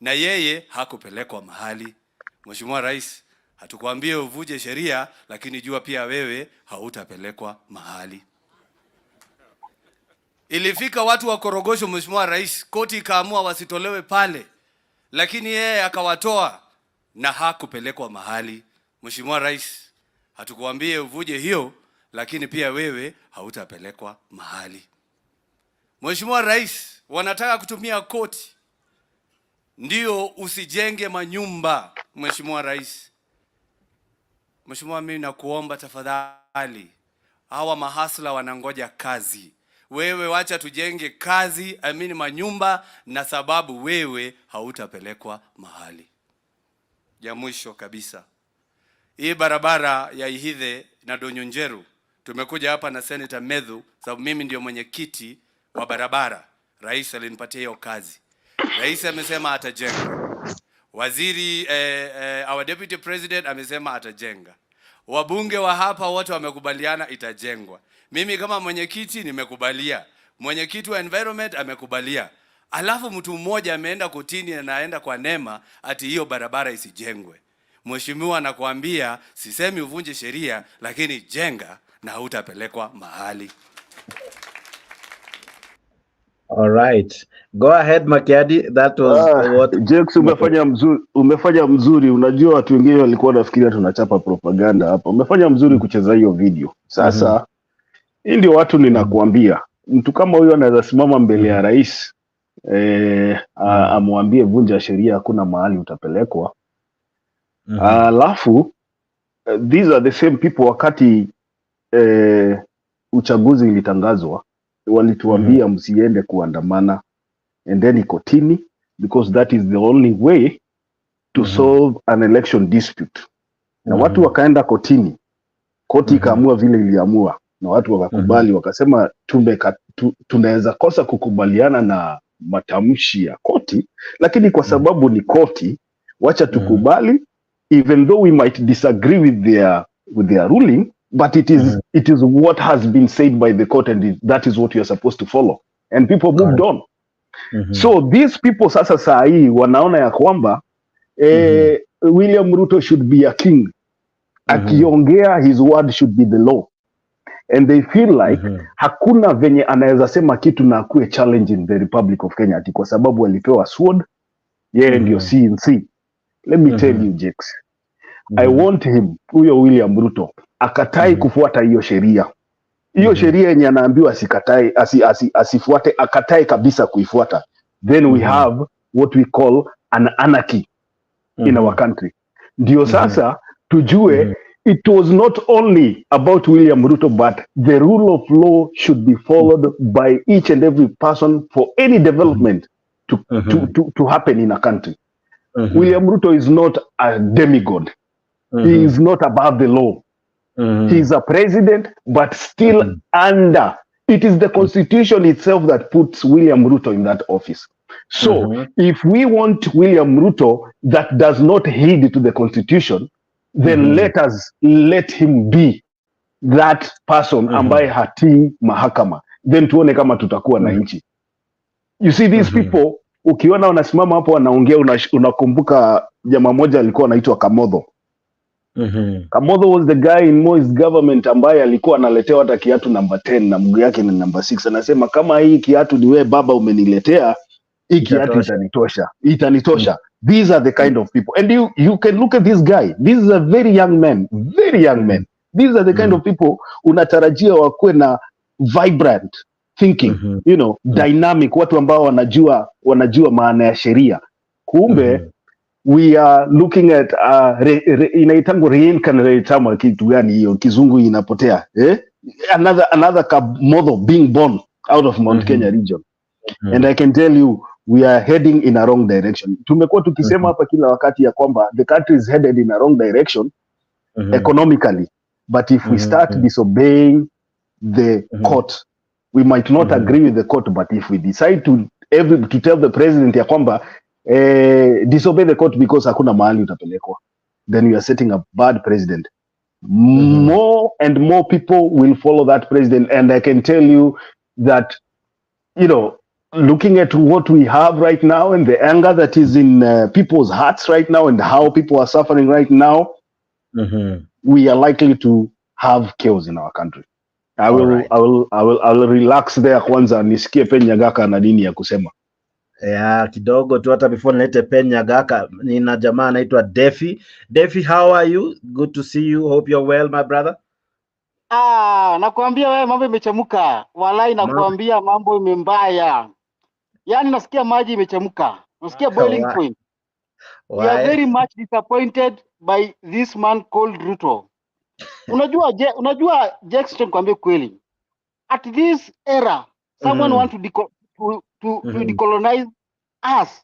na yeye hakupelekwa mahali. Mheshimiwa Rais, hatukwambie uvuje sheria, lakini jua pia wewe hautapelekwa mahali. Ilifika watu wa Korogosho, Mheshimiwa Rais, koti ikaamua wasitolewe pale, lakini yeye akawatoa na hakupelekwa mahali. Mheshimiwa Rais, hatukwambie uvuje hiyo, lakini pia wewe hautapelekwa mahali. Mheshimiwa Rais, wanataka kutumia koti ndio usijenge manyumba. Mheshimiwa Rais, Mheshimiwa, mimi nakuomba tafadhali, hawa mahasla wanangoja kazi. Wewe wacha tujenge kazi, manyumba, na sababu wewe hautapelekwa mahali. Ya mwisho kabisa, hii barabara ya Ihithe na Donyonjeru, tumekuja hapa na Senator Medhu sababu mimi ndio mwenyekiti wa barabara. Rais alinipatia hiyo kazi. Rais amesema atajenga. Waziri our deputy president amesema atajenga. Wabunge wa hapa wote wamekubaliana itajengwa. Mimi kama mwenyekiti nimekubalia. Mwenyekiti wa environment amekubalia. alafu mtu mmoja ameenda kotini na anaenda kwa neema ati hiyo barabara isijengwe. Mheshimiwa anakuambia sisemi uvunje sheria, lakini jenga na hutapelekwa mahali. All right. Go ahead, Makiadi. That was what Jex, umefanya mzuri. Unajua watu wengine walikuwa nafikiria tunachapa propaganda hapa. Umefanya mzuri kucheza hiyo video. Sasa hii ndio watu ninakuambia. Mtu kama huyo anaweza simama mbele ya rais amwambie vunja sheria, hakuna mahali utapelekwa. Alafu these are the same people wakati uchaguzi ilitangazwa walituambia msiende kuandamana, and then kotini, because that is the only way to solve an election dispute. Na watu wakaenda kotini, koti ikaamua vile iliamua, na watu wakakubali, wakasema tunaweza kosa kukubaliana na matamshi ya koti, lakini kwa sababu ni koti, wacha tukubali, even though we might disagree with their ruling, but it is what has been said by the court, and that is what you are supposed to follow, and people moved on. So these people sasa saa hii wanaona ya kwamba William Ruto should be a king. Akiongea, his word should be the law, and they feel like hakuna venye anaweza sema kitu na akuwe challenge in the Republic of Kenya ati kwa sababu alipewa sword, yeye ndio CNC. Let me tell you, Jex, I want him, huyo William Ruto, akatai kufuata hiyo sheria. Hiyo sheria yenye anaambiwa asikatai, asifuate, akatai kabisa kuifuata. Then we have what we call an anarchy in our country. Ndio sasa tujue it was not only about William Ruto, but the rule of law should be followed by each and every person for any development to happen in a country. William Ruto is not a demigod. He is not above the law. He is a president, but still under. It is the Constitution itself that puts William Ruto in that office. So if we want William Ruto that does not heed to the Constitution, then let him be that person ambaye hatii mahakama. Then tuone kama tutakuwa na nchi. You see these people, ukiona wanasimama hapo wanaongea, unakumbuka jamaa moja alikuwa anaitwa Kamodho. Kamodho was the guy in Moi's government ambaye alikuwa analetewa hata kiatu number 10 na mguu yake ni number 6. Anasema kama hii kiatu ni wewe baba umeniletea, hii kiatu itanitosha. These are the kind of people. And you can look at this guy. This is a very young man. These are the kind of people unatarajia wakuwe na vibrant thinking, dynamic, watu ambao wanajua maana ya sheria. Kumbe we are looking at inaitango reincarnate, kitu gani hiyo kizungu inapotea, another Kamodho being born out of Mount Kenya region. And I can tell you we are heading in a wrong direction. Tumekuwa tukisema hapa kila wakati ya kwamba the country is headed in a wrong direction economically, but if we start disobeying the court, we might not agree with the court, but if we decide to tell the president ya kwamba disobey the court because hakuna mahali utapelekwa, then we are setting a bad president. More and more people will follow that president, and I can tell you that, looking at what we have right now and the anger that is in people's hearts right now and how people are suffering right now, we are likely to have chaos in our country. I will relax there kwanza nisikie Penyagaka na nini ya kusema. Kidogo tu hata before nilete Penyagaka, nina jamaa anaitwa Defi. Defi, how are you? Good to see you. Hope you're well, my brother. Nakwambia wewe mambo imechemuka. Walai nakwambia mambo imembaya. Yaani nasikia maji imechemuka. Nasikia boiling point. We are very much disappointed by this man called Ruto. Unajua Jackson, kwambie kweli. At this era, someone want to decolonize us.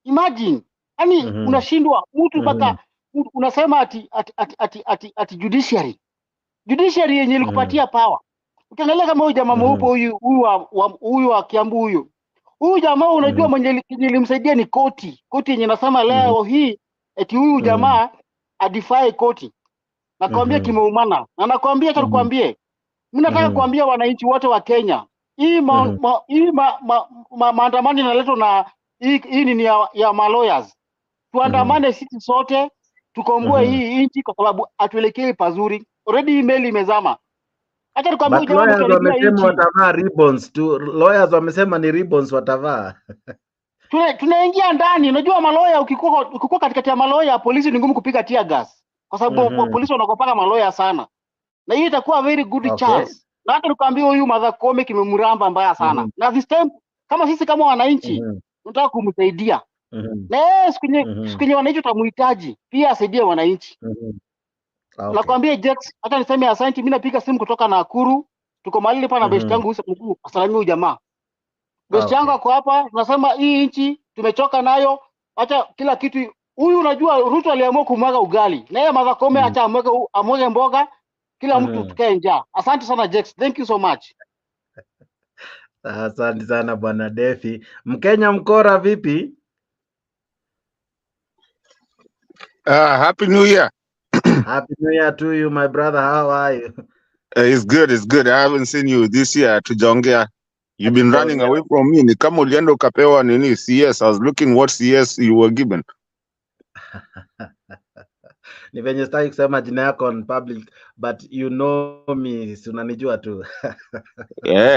Imagine. Yaani unashindwa mtu mpaka unasema ati judiciary. Judiciary yenye ilikupatia power. Ukiangalia kama huyu jamaa mweupe huyu wa Kiambu huyu jamaa unajua mwenye ilimsaidia ni koti yenye nasema leo hii eti huyu jamaa adify koti. Nakwambia kimeumana. Na nakwambia mimi nataka kuambia wananchi wote wa Kenya, hii maandamano inaletwa na hii ni ya lawyers. Tuandamane sisi sote tukomboe hii nchi kwa sababu atuelekee pazuri. Already email imezama. Acha nikwambie jamaa lawyers mtuharibia wamesema nchi. watavaa ribbons tu. Lawyers wamesema ni ribbons watavaa. Tunaingia ndani. Unajua maloya ukikuwa katikati ya maloya polisi ni ngumu kupiga tear gas. Kwa sababu polisi wanaogopa maloya sana. Na hii itakuwa very good chance. Na hata nikwambie huyu Martha Koome kimemramba mbaya sana. Na this time kama sisi kama wananchi tunataka kumsaidia. Na siku yenye wananchi tutamuhitaji pia asaidie wananchi. Nakwambia Jex, hata niseme asante, mimi napiga simu kutoka Nakuru. Tuko mahali hapa na best yangu mkuu, asalimie jamaa. Best yangu ako hapa, tunasema hii nchi tumechoka nayo. Acha kila kitu. Huyu unajua Ruto aliamua kumwaga ugali. Na yeye Martha Koome acha amwage mboga. Kila mtu tukae njaa. Asante sana Jex. Thank you so much. Asante sana bwana Defi. Mkenya mkora vipi? Happy New Year. Happy New Year to you, my brother. How are you? It's good. It's good. I haven't seen you this year to Jongea. You've been running away from me. Ni kama ulienda ukapewa nini CS. I was looking what CS you were given. Ni venye sitaki kusema jina yako on public, but you know me, si unanijua tu.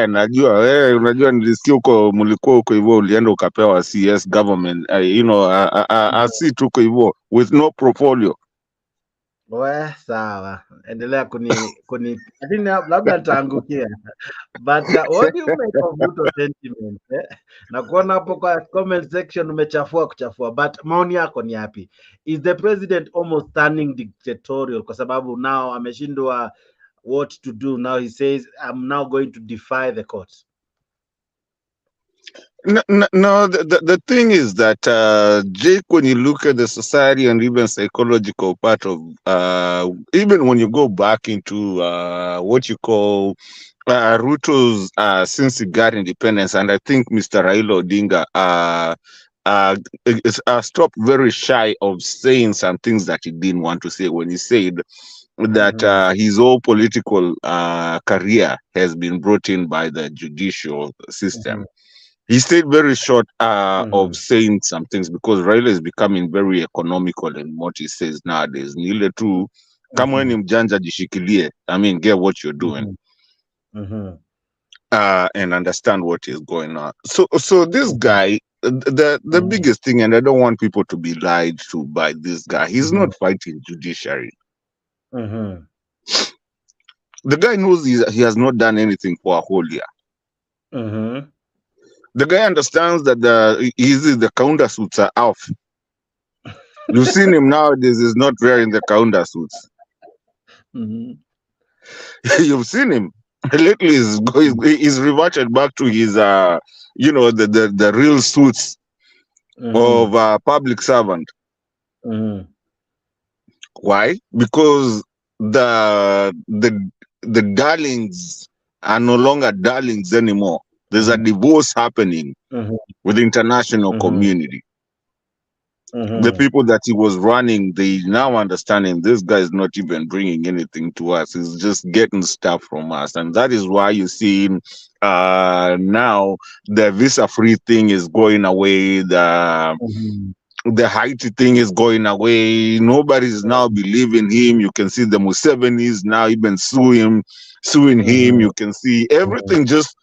Najua wewe, unajua nilisikia mlikuwa huko hivyo ulienda ukapewa CS government. I see tuko hivyo with no portfolio. Sawa. Endelea kuni lakini labda nitaangukia. But what do you make of Ruto sentiment? Na kuona hapo kwa comment section umechafua. But maoni yako ni yapi? Is the president almost turning dictatorial kwa sababu now ameshindwa what to do? Now he says I'm now going to defy the courts. No, the thing is that Jake, when you look at the society and even psychological part of even when you go back into what you call Ruto's since he got independence, and I think Mr. Raila Odinga stopped very shy of saying some things that he didn't want to say when he said that his whole political career has been brought in by the judicial system. He stayed very short of saying some things because Raila is becoming very economical in what he says nowadays. Nile tu, kama ni mjanja jishikilie, I mean, get what you're doing. And understand what is going on. So this guy, the biggest thing, and I don't want people to be lied to by this guy, he's not fighting judiciary. The guy knows he has not done anything for a whole year. The guy understands that the counter suits are off. You've seen him nowadays, he's not wearing the counter suits. You've seen him. Lately, he's reverted back to his, the real suits of a public servant. Why? Because the darlings are no longer darlings anymore. There's a divorce happening with the international community. The people that he was running, they now understanding this guy is not even bringing anything to us. He's just getting stuff from us. And that is why you see now the visa-free thing is going away. The Haiti thing is going away. Nobody's now believing him. You can see the Musevenis now even suing him. You can see everything just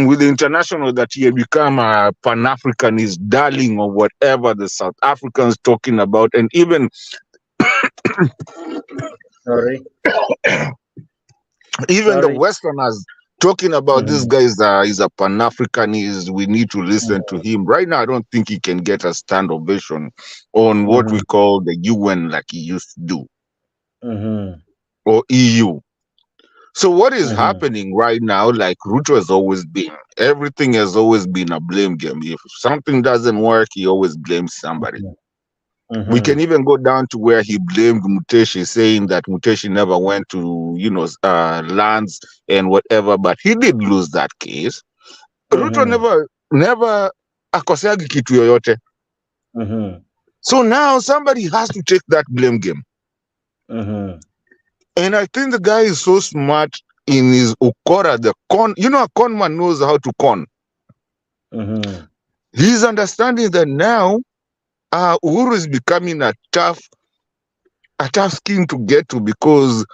with the international that he had become a Pan-Africanist darling or whatever the South Africans talking about, and even the Westerners talking about this guy is a Pan-Africanist. We need to listen to him. Right now, I don't think he can get a stand ovation on what we call the UN like he used to do, or EU. So what is happening right now, like Ruto has always been, everything has always been a blame game. If something doesn't work, he always blames somebody. We can even go down to where he blamed Muteshi, saying that Muteshi never went to, lands and whatever, but he did lose that case. Ruto never akoseagi kitu yoyote. So now somebody has to take that blame game. And I think the guy is so smart in his ukora, the con, a con man knows how to con. He's understanding that now Uhuru is becoming a tough skin to get to, because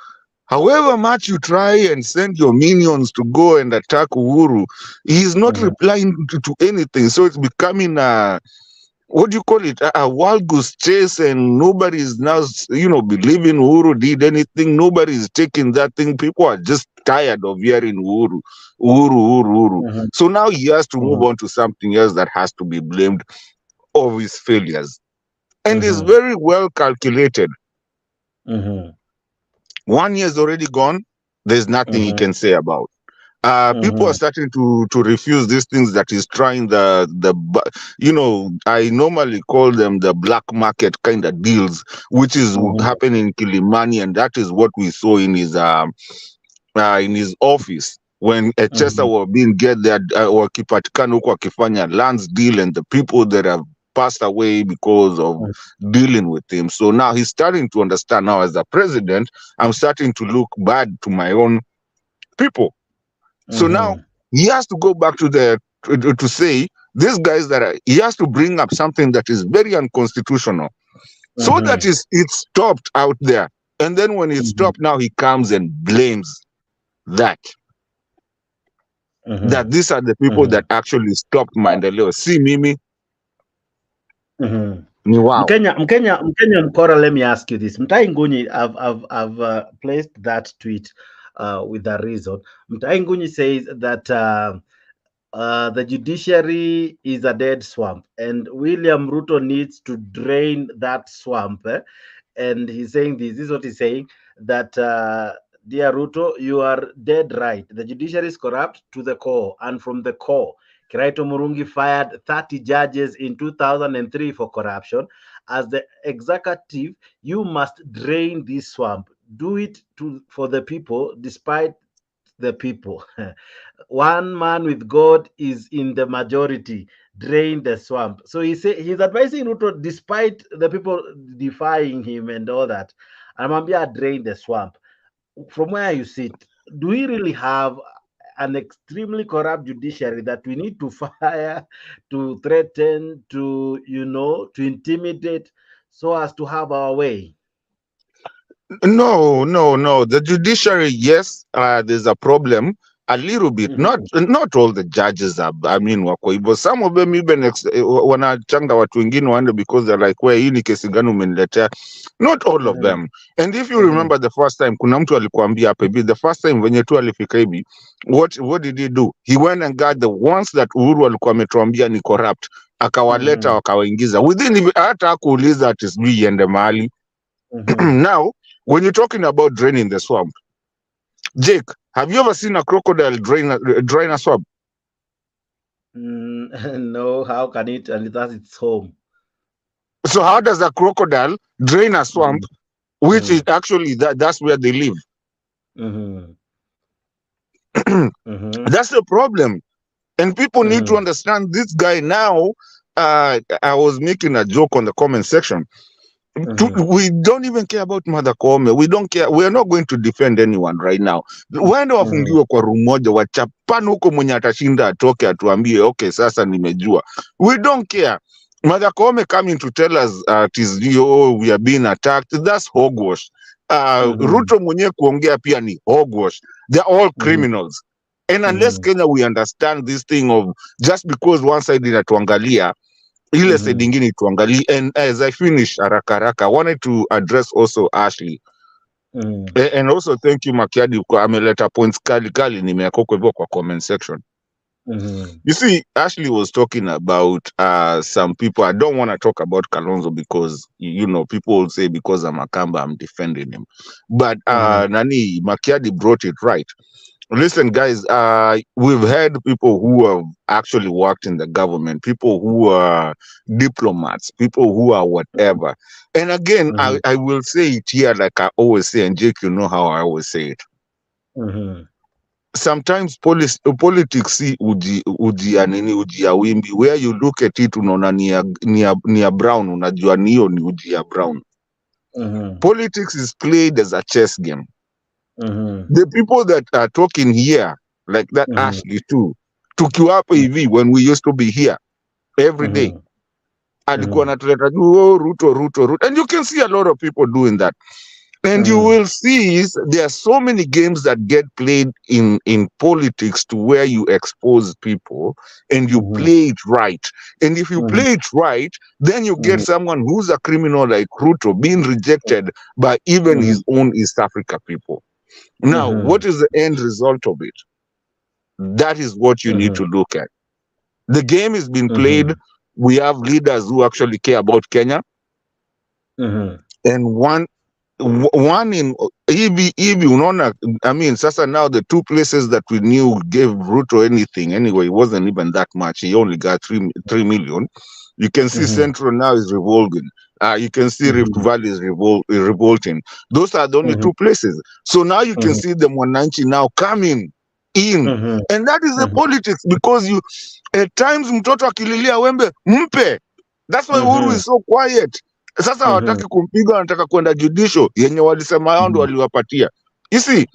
however much you try and send your minions to go and attack Uhuru, he's not replying to anything. So it's becoming what do you call it? A wild goose chase, and nobody is now, believing Uhuru did anything. Nobody is taking that thing. People are just tired of hearing Uhuru. So now he has to move on to something else that has to be blamed of his failures. And it's very well calculated. 1 year is already gone. There's nothing he can say about. People are starting to refuse these things that he's trying I normally call them the black market kind of deals, which is happening in Kilimani, and that is what we saw in his office when Chester were being get there wakipatikana huko wakifanya lands deal, and the people that have passed away because of dealing with him. So now he's starting to understand. Now as the president, I'm starting to look bad to my own people. So now he has to go back to to say these guys he has to bring up something that is very unconstitutional, so that it's stopped out there. And then when it's stopped, now he comes and blames that these are the people that actually stopped Maendeleo. See, Mimi. Wow. Mkenya Mkora, let me ask you this. Mutahi Ngunyi, I've placed that tweet with a reason. Mutahi Ngunyi says that the judiciary is a dead swamp, and William Ruto needs to drain that swamp. And he's saying this is what he's saying, that dear Ruto, you are dead right. The judiciary is corrupt to the core, and from the core. Kiraito Murungi fired 30 judges in 2003 for corruption. As the executive, you must drain this swamp. Do it for the people, despite the people. One man with God is in the majority. Drain the swamp. So he's advising Ruto, despite the people defying him and all that. Amambia, drain the swamp. From where you sit, do we really have an extremely corrupt judiciary that we need to fire, to threaten, to intimidate, so as to have our way? No. The judiciary, yes, there's a problem a little bit. Not all the judges are, wako hivyo. Some of them even wanachanga watu wengine waende because they're like, hii ni kesi gani umeniletea? Not all of them. And if you remember the first time, kuna mtu alikuambia hapa hivi, the first time venye tu alifika hivi, what did he do? He went and got the ones that Uhuru alikuwa ametuambia ni corrupt, akawaleta wakawaingiza within, hata hakuuliza ati sijui iende mahali. Now, when you're talking about draining the swamp, Jake, have you ever seen a crocodile drain a swamp? No, how can it? And that's its home. So how does a crocodile drain a swamp, which is actually that's where they live? That's the problem. And people need to understand this guy now. I was making a joke on the comment section. We don't even care about Mother Koome. We don't care. We are not going to defend anyone right now. Waende wafungiwe kwa room moja, wachapane huko, mwenye atashinda atoke atuambie okay, sasa nimejua. We don't care. Mother Koome coming to tell us we are being attacked. That's hogwash. Ruto mwenye kuongea pia ni hogwash. They're all criminals. And unless Kenya we understand this thing of just because one side inatuangalia, ile side ingine tuangalie. And as I finish haraka, I wanted to address also Ashley. And also thank you Makiadi kwa ameleta points kali nimeako hivyo kwa comment section. You see, Ashley was talking about some people. I don't want to talk about Kalonzo because people will say because I'm a Kamba I'm defending him. But Nani Makiadi brought it right. Listen, guys, we've had people who have actually worked in the government, people who are diplomats, people who are whatever. And again, I will say it here like I always say, and Jake, you know how I always say it. Sometimes politics uji ya wimbi, where you look at it unaona ni ya brown, unajua niyo ni uji ya brown. Politics is played as a chess game. The people that are talking here, like that Ashley too, took you up AV when we used to be here every day. Alikuwa anatuleta juu, oh, Ruto, Ruto, Ruto. And you can see a lot of people doing that. And you will see there are so many games that get played in politics to where you expose people and you play it right. And if you play it right, then you get someone who's a criminal like Ruto being rejected by even his own East Africa people. Now, what is the end result of it? That is what you need to look at. The game is being played. We have leaders who actually care about Kenya. And one in EB, unaona, I mean, sasa now the two places that we knew gave Ruto anything anyway, it wasn't even that much. He only got 3 million. You can see Central now is revolving. You can see Rift Valley is revolting. Those are the only two places. So now you can see the Mwananchi now coming in. And that is the politics, because you at times mtoto akililia wembe mpe. That's why Uhuru is so quiet. Sasa hawataki kumpiga, wanataka kwenda judicial yenye walisema hao ndio waliwapatia. You see,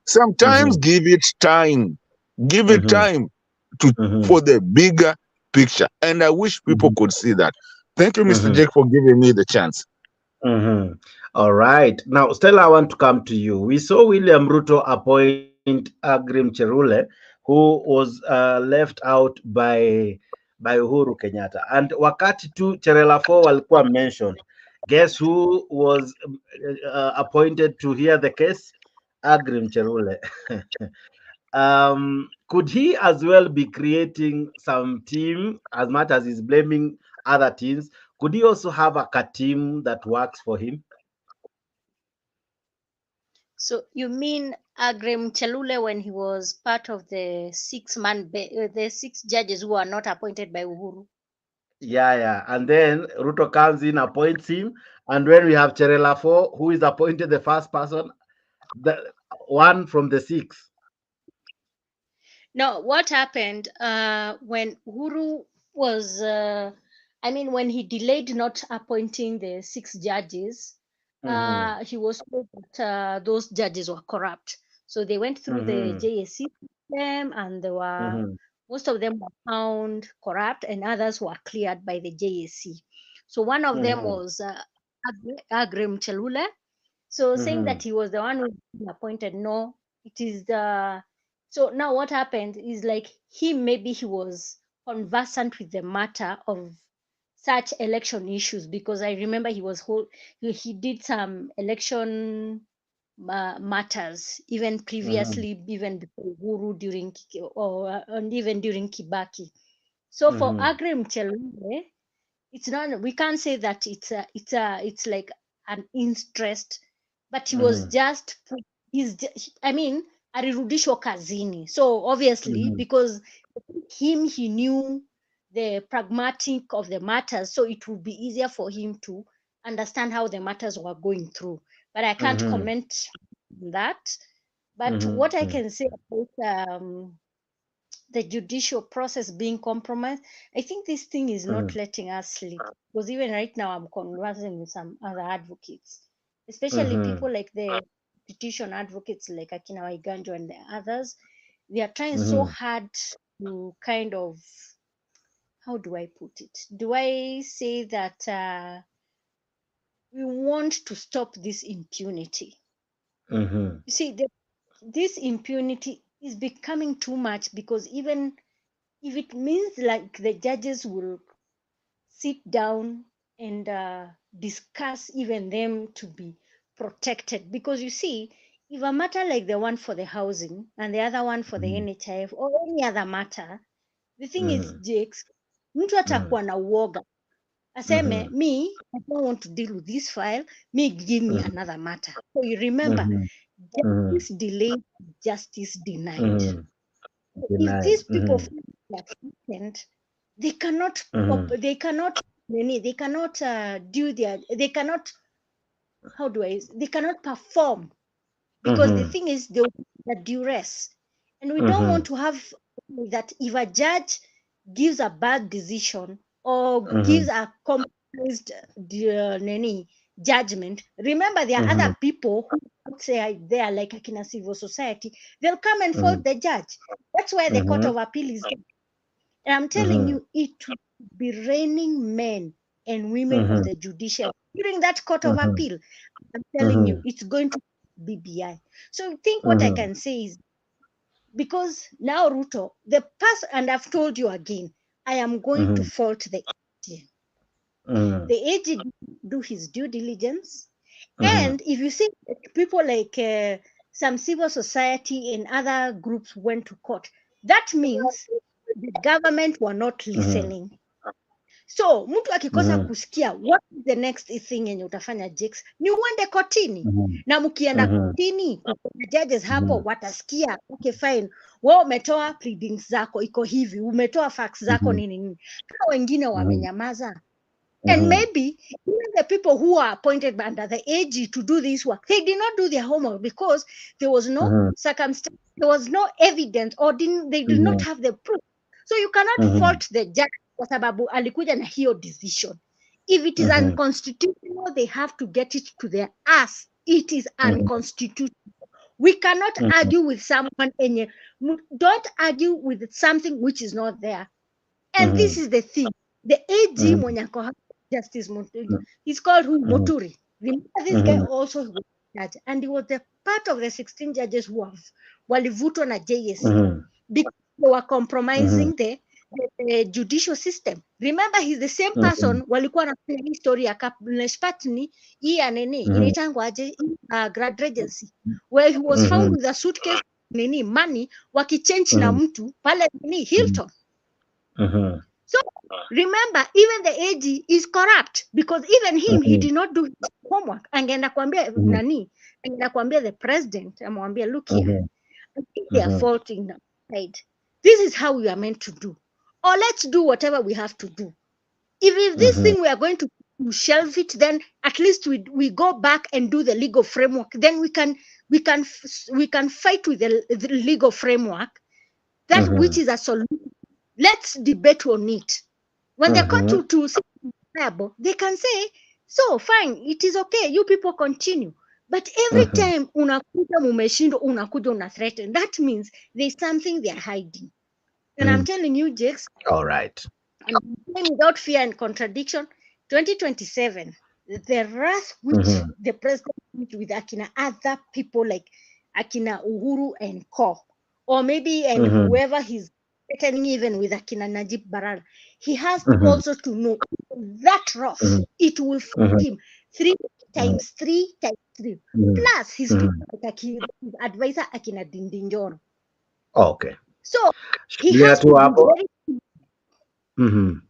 sometimes give it time. Give it time for the bigger picture. And I wish people could see that. Thank you, Mr. Jake, for giving me the chance. All right. Now, Stella, I want to come to you. We saw William Ruto appoint Agrim Cherule, who was left out by Uhuru Kenyatta. And wakati tu Cherela 4 walikuwa mentioned, guess who was appointed to hear the case? Agrim Cherule. Could he as well be creating some team, as much as he's blaming other teams? Could he also have a team that works for him? So you mean Agrem Chelule when he was part of the the 6 judges who are not appointed by Uhuru? Yeah. And then Ruto comes in, appoints him. And when we have Cherela 4, who is appointed the first person, the one from the 6. No, what happened when Uhuru was, when he delayed not appointing the 6 judges, he was told that those judges were corrupt. So they went through the JSC system, and they were most of them were found corrupt, and others were cleared by the JSC. So one of them was Agrem Chelule. So saying that he was the one who was appointed, no, it is the. So now what happened is like maybe he was conversant with the matter of such election issues, because I remember he did some election matters even previously, even before Uhuru and even during Kibaki. So for Agrem Chelule, it's not. We can't say that it's like an interest, but he was just. Alirudishwa kazini. So obviously, because he knew the pragmatic of the matters, so it would be easier for him to understand how the matters were going through. But I can't comment on that. But what I can say about the judicial process being compromised, I think this thing is not letting us sleep. Because even right now, I'm conversing with some other advocates, especially people like the petition advocates like Akina Waiganjo and the others. They are trying so hard to kind of, how do I put it? Do I say that we want to stop this impunity? You see, this impunity is becoming too much, because even if it means like the judges will sit down and discuss even them to be protected, because you see, if a matter like the one for the housing and the other one for the NHIF or any other matter, the thing is, Jakes, mtu atakuwa na uoga aseme, me, I don't want to deal with this file, me, give me another matter. So you remember, justice delayed, justice denied. If these people feel like they cannot they cannot perform, because the thing is, they will be at duress, and we don't want to have that. If a judge gives a bad decision or gives a compromised judgment, remember there are other people who courts are there, like in a civil society, they'll come and fault the judge. That's why the Court of Appeal is there. And I'm telling you, it will be raining men and women of the judiciary during that Court of Appeal. I'm telling you, it's going to be BBI. So I think what I can say is, because now Ruto, the person, and I've told you again, I am going to fault the AG. The AG didn't do his due diligence. And if you see people like some civil society and other groups went to court, that means the government were not listening. So mtu akikosa kusikia, what is the next thing yenye utafanya Jakes? Ni uende kotini. Na mkienda kotini, judges hapo watasikia, okay fine, wewe umetoa pleadings zako iko hivi, umetoa facts zako nini. Kama wengine wamenyamaza. And maybe even the people who are appointed under the AG to do this work, they did not do their homework because there was no circumstance, there was no evidence, or they did not have the proof. So you cannot fault the judge kwa sababu alikuja na hiyo decision. If it is unconstitutional, they have to get it to their ass. It is unconstitutional. We cannot argue with someone. Don't argue with something which is not there. And this is the thing. The AG mwenye Justice he's called Muturi. Remember this guy also was a judge, and he was the part of the 16 judges who have walivutwa na JSC because they were compromising the judicial system. Remember, he's the same person walikuwa na history ya Patni hii ya nini inaitangwa aje grad regency, where he was found with a suitcase nini money wakichange na mtu pale nini Hilton. So remember, even the AG is corrupt because even him, he did not do his homework. Angeenda kuambia nani? Angeenda kuambia the president, amwambia, look here, I think they are faulting the side. This is how we are meant to do. Or let's do whatever we have to do. If this thing we are going to shelve it, then at least we go back and do the legal framework. Then we can fight with the legal framework, that which is a solution. Let's debate on it. When they come to they can say, so fine, it is okay, you people continue. But every time unakuja mumeshindo, unakuja una threaten, that means there's something they're hiding. And I'm telling you, Jakes. All right. Without fear and contradiction, 2027, the wrath which the president with Akina other people like Akina Uhuru and Co, or maybe and whoever he's threatening, even with Akina Najib Balala, he has also to know that wrath, it will find him 3 times 3 times 3. Plus his advisor Akina Dindinjoro. Okay. So he has to be very...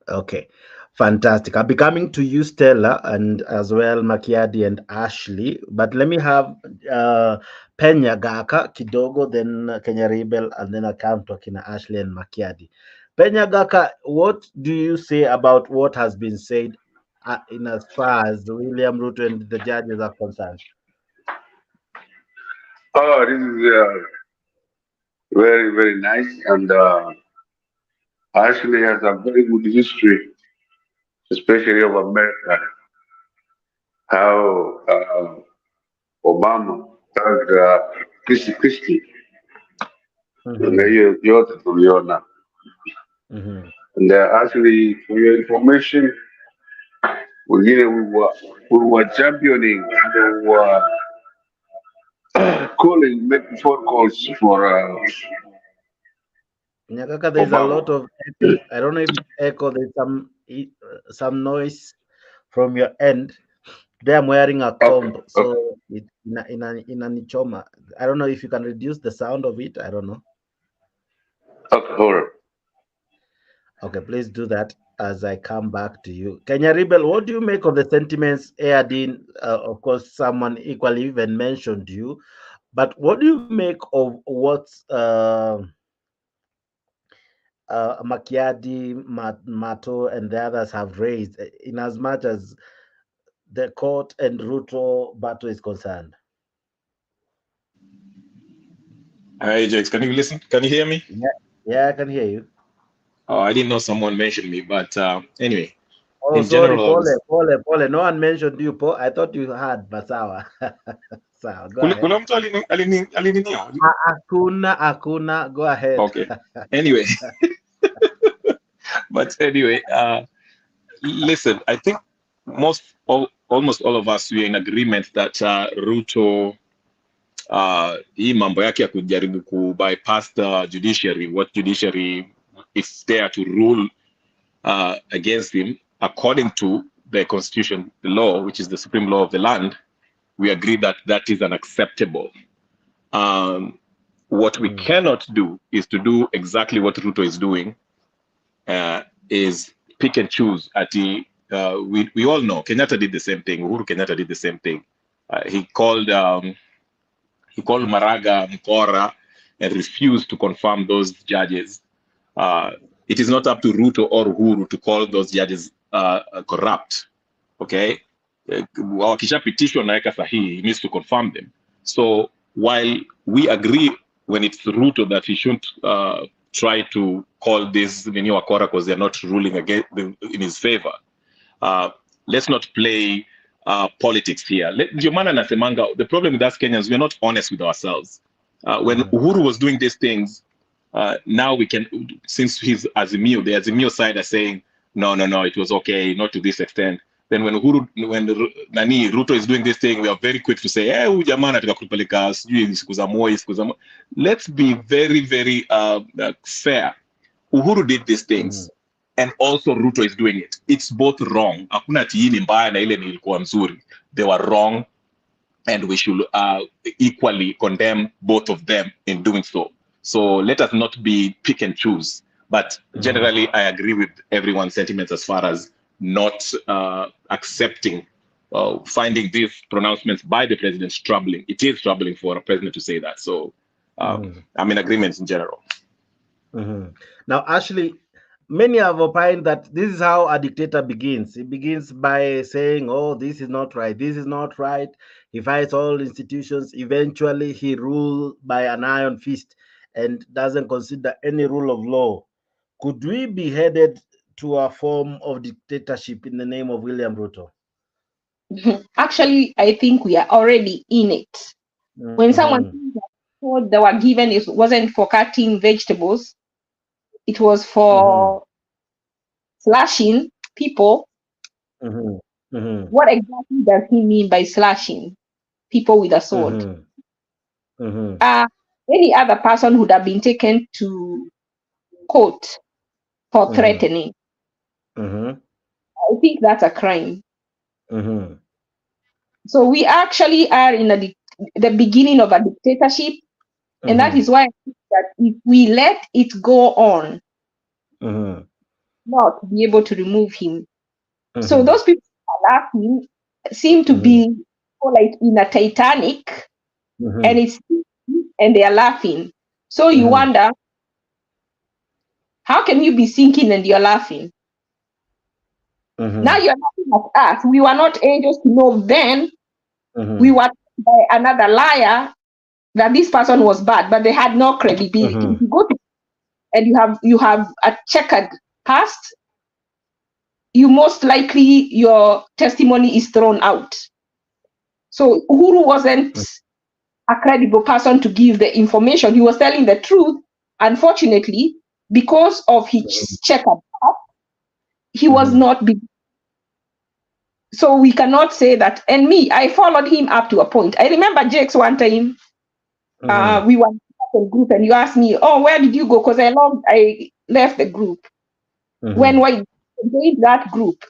Okay. Fantastic. I'll be coming to you, Stella, and as well Makiadi and Ashley. But let me have Penya Gaka Kidogo, then Kenya Rebel, and then I come to Akina Ashley and Makiadi. Penya Gaka, what do you say about what has been said in as far as William Ruto and the judges are concerned? Oh, this is very, very nice, and Ashley has a very good history, especially of America. How Obama tagged Christie, yote tuliona. And actually, for your information, we were championing and we were making phone calls for Nyakaka, there's Obama. A lot of echo. I don't know if it's echo. There's some noise from your end. Today I'm wearing a comb, so it's in a nichoma. I don't know if you can reduce the sound of it. I don't know. Okay, hold on. Okay, please do that as I come back to you. Kenya Rebel, what do you make of the sentiments aired in? Of course, someone equally even mentioned you, but what do you make of what's Makiadi, Mato, and the others have raised, in as much as the court and Ruto battle is concerned? Hi, Jakes. Can you listen? Can you hear me? Yeah, I can hear you. Oh, I didn't know someone mentioned me, but anyway, Oh, in sorry, general, I was Pole. No one mentioned you, Paul. I thought you had Basawa. Sawa, go ahead. kuna mtu alininio. Akuna, go ahead. Okay. Anyway, but anyway, listen, I think almost all of us, we are in agreement that Ruto, hii mambo yake ya kujaribu ku bypass the judiciary, what judiciary is there to rule against him, according to the constitution, the law, which is the supreme law of the land, we agree that that is unacceptable. What we cannot do is to do exactly what Ruto is doing, is pick and choose. We all know Kenyatta did the same thing. Uhuru Kenyatta did the same thing. He called Maraga Mkora and refused to confirm those judges. It is not up to Ruto or Uhuru to call those judges corrupt. Okay, wakishapitishwa naweka sahihi, he needs to confirm them. So while we agree when it's Ruto that he shouldn't try to call this Miniwa Kora because they're not ruling against in his favor, let's not play politics here. Ndio maana nasemanga, the problem with us Kenyans, we're not honest with ourselves. When Uhuru was doing these things, now we can, since he's Azimio, the Azimio side are saying, no, it was okay, not to this extent. Then when Ruto is doing this thing, we are very quick to say, huyu jamaa anataka kupeleka sijui siku za Moi. Let's be very, very fair. Uhuru did these things, and also Ruto is doing it. It's both wrong. Hakuna ati hii ni mbaya na ile ni ilikuwa nzuri. They were wrong, and we should equally condemn both of them in doing so. So let us not be pick and choose. But generally, I agree with everyone's sentiments as far as not accepting, finding these pronouncements by the president troubling. It is troubling for a president to say that. So I'm in agreement in general. Now, actually, many have opined that this is how a dictator begins. He begins by saying, oh, this is not right. This is not right. He fights all institutions. Eventually, he rules by an iron fist and doesn't consider any rule of law. Could we be headed to a form of dictatorship in the name of William Ruto? Actually, I think we are already in it. When someone thinks that what they were given wasn't for cutting vegetables, it was for slashing people. What exactly does he mean by slashing people with a sword? Any other person would have been taken to court for threatening. I think that's a crime. So we actually are in the beginning of a dictatorship, and that is why I think that if we let it go on, not be able to remove him. So those people who are laughing seem to be like in a Titanic, and they are laughing. So you wonder, how can you be sinking and you're laughing? Now you're laughing at us. We were not angels to know then. We were by another liar that this person was bad, but they had no credibility. If you go to and you have a checkered past, you most likely your testimony is thrown out. So Uhuru wasn't a credible person to give the information. He was telling the truth. Unfortunately, because of his checkered past, he was not big. So we cannot say that. And me, I followed him up to a point. I remember Jakes one time, we were in a group and you asked me, oh, where did you go? Because I left the group. When I joined that group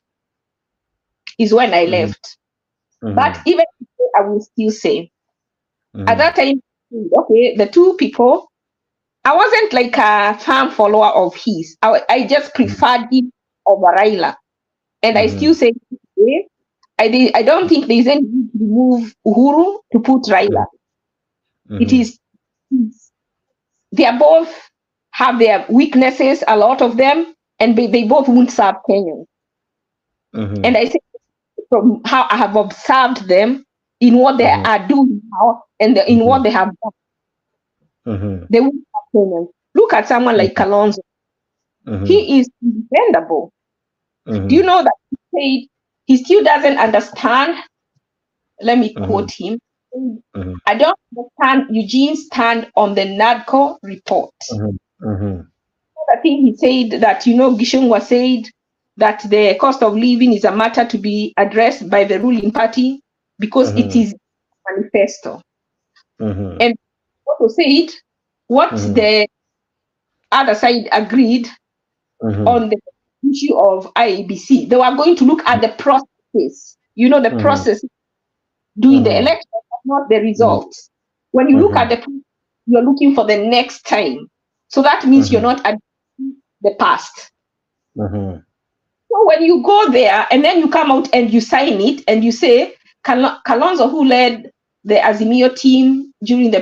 is when I left. But even today, I will still say, at that time, okay, the two people, I wasn't like a fan follower of his. I just preferred him over Raila. And I still say, okay, I don't think there's any need to remove Uhuru to put Raila. It is, they are both have their weaknesses, a lot of them, and they both won't serve Kenyans. And I say, from how I have observed them in what they are doing now and in what they have done, they won't serve Kenyans. Look at someone like Kalonzo. He is dependable. Do you know that said he still doesn't understand. Let me quote him. I don't understand Eugene's stand on the NADCO report. I think he said that, Gishungwa said that the cost of living is a matter to be addressed by the ruling party because it is a manifesto. And also said what the other side agreed on the issue of IEBC. They were going to look at the process, the process during the election, not the results. When you look at the process, you're looking for the next time. So that means you're not addressing the past. So when you go there and then you come out and you sign it and you say, Kalonzo, who led the Azimio team during the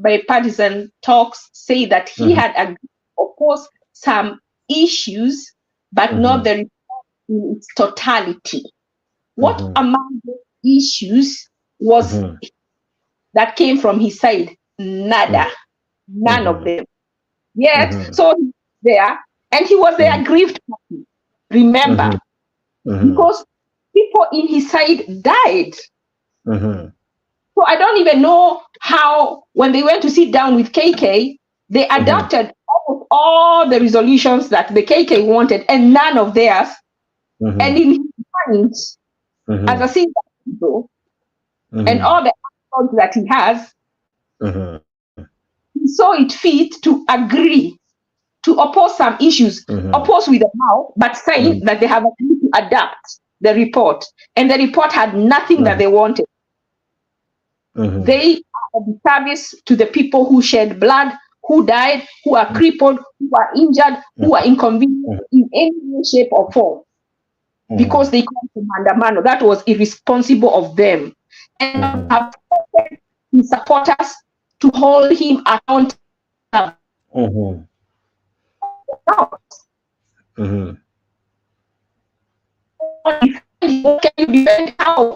bipartisan talks, say that he had agreed, of course, some issues, but not the report in its totality. What among the issues was that came from his side? Nada. None of them. Yet, so he's there, and he was the aggrieved party. Remember, because people in his side died. So I don't even know how, when they went to sit down with KK, they adopted almost all the resolutions that the KK wanted and none of theirs. And in his mind, as a single people, and all the actions that he has, he saw it fit to agree to oppose some issues, oppose with the mouth, but saying that they have agreed to adapt the report. And the report had nothing that they wanted. They are of service to the people who shed blood, who died, who are crippled, who are injured, who are inconvenienced in any way, shape, or form. Because they come to Mandamano. That was irresponsible of them. And have his supporters to hold him accountable. How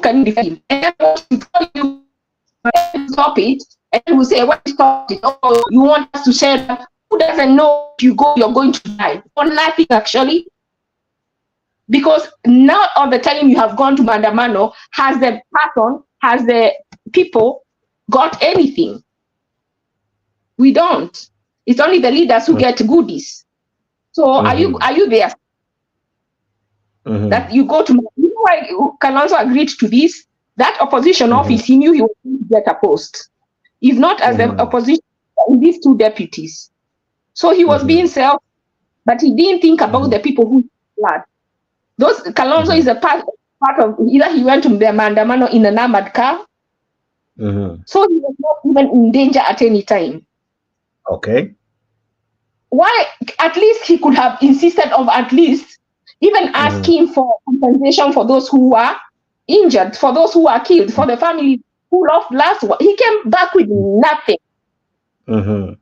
can you defend him? And then stop it, and we say, "What stop it? Oh, you want us to share?" Who doesn't know if you go, you're going to die? Or nothing actually, because not all the time you have gone to Mandamano has the person, has the people got anything. We don't. It's only the leaders who get goodies. So are you there? That you go to, why Kalonzo agreed to this? That opposition office, he knew he was going to get a post. If not as the opposition, in these two deputies. So he was being self, but he didn't think about the people who blood. Those Kalonzo is a part of, either he went to the Mandamano in an armored car, so he was not even in danger at any time. Okay. Why? At least he could have insisted of at least even asking for compensation for those who were injured, for those who were killed, for the family who lost last one. He came back with nothing. The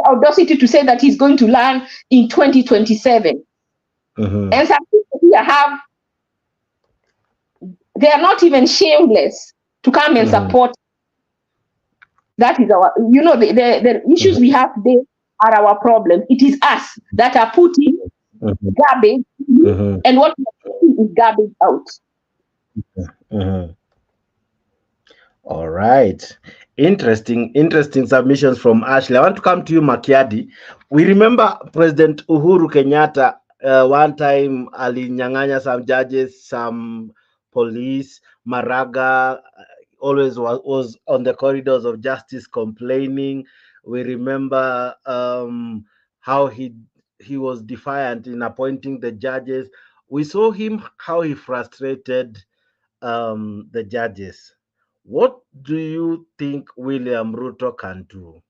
audacity to say that he's going to learn in 2027. And some people here they are not even shameless to come and support. That is our, the issues we have today are our problems. It is us that are putting garbage and what we are putting is garbage out. All right. Interesting submissions from Ashley. I want to come to you, Makiadi. We remember President Uhuru Kenyatta one time alinyang'anya some judges, some police. Maraga always was on the corridors of justice complaining. We remember how he was defiant in appointing the judges. We saw him how he frustrated the judges. What do you think William Ruto can do?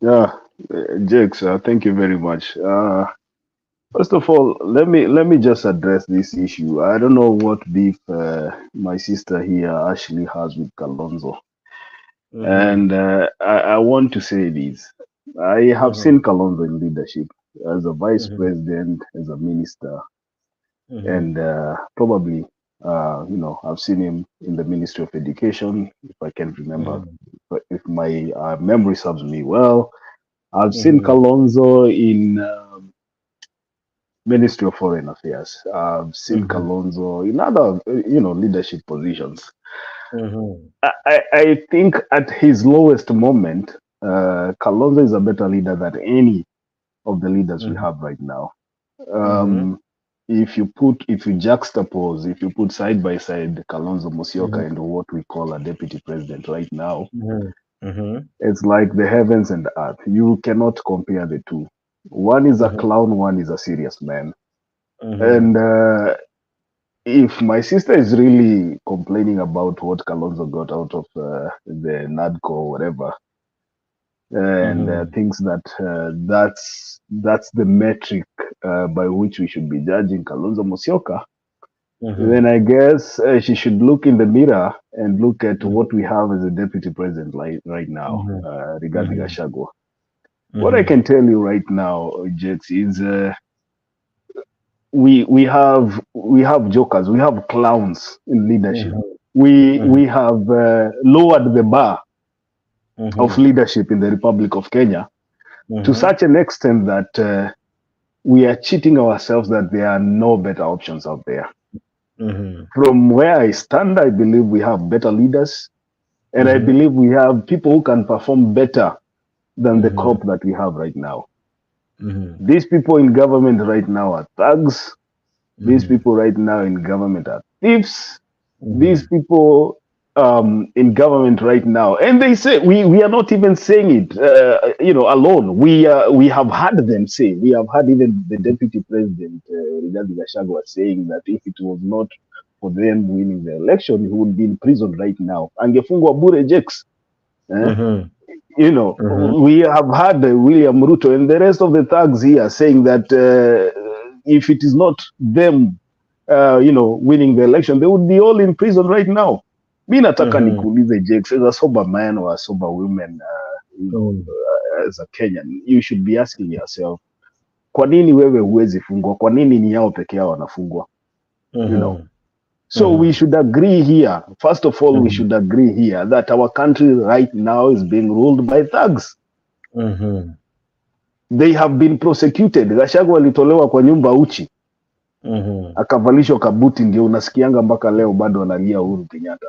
Yeah, Jakes, thank you very much. First of all, let me just address this issue. I don't know what beef my sister here Ashley has with Kalonzo, and I want to say this. I have seen Kalonzo in leadership as a vice president, as a minister, and probably I've seen him in the Ministry of Education, if I can remember, but if my memory serves me well. I've seen Kalonzo in Ministry of Foreign Affairs. I've seen Kalonzo in other, leadership positions. I think at his lowest moment, Kalonzo is a better leader than any of the leaders we have right now. If you juxtapose, if you put side by side Kalonzo Musyoka and what we call a deputy president right now, it's like the heavens and the earth. You cannot compare the two. One is a clown, one is a serious man. And if my sister is really complaining about what Kalonzo got out of the NADCO or whatever, and thinks that that's the metric by which we should be judging Kalonzo Musyoka, then I guess she should look in the mirror and look at what we have as a deputy president right now, regarding Gachagua. What I can tell you right now, Jets, is we have jokers, we have clowns in leadership. We have lowered the bar of leadership in the Republic of Kenya to such an extent that we are cheating ourselves that there are no better options out there. From where I stand, I believe we have better leaders, and I believe we have people who can perform better than the crop that we have right now. These people in government right now are thugs. These people right now in government are thieves. These people in government right now, and they say we are not even saying it, alone. We have had them say. We have had even the deputy president, Rigathi Gachagua, saying that if it was not for them winning the election, he would be in prison right now. Angefungwa bure Jex. We have had William Ruto and the rest of the thugs here saying that if it is not them, winning the election, they would be all in prison right now. Mi nataka nikuulize Jex, as a sober man or a sober woman, as a Kenyan, you should be asking yourself, kwa nini wewe huwezi fungwa? Kwa nini ni yao peke yao wanafungwa? So we should agree here. First of all, we should agree here that our country right now is being ruled by thugs. They have been prosecuted. Gachagua alitolewa kwa nyumba uchi. Akavalishwa kabuti, ndio unasikianga mpaka leo bado analia Uhuru Kenyatta.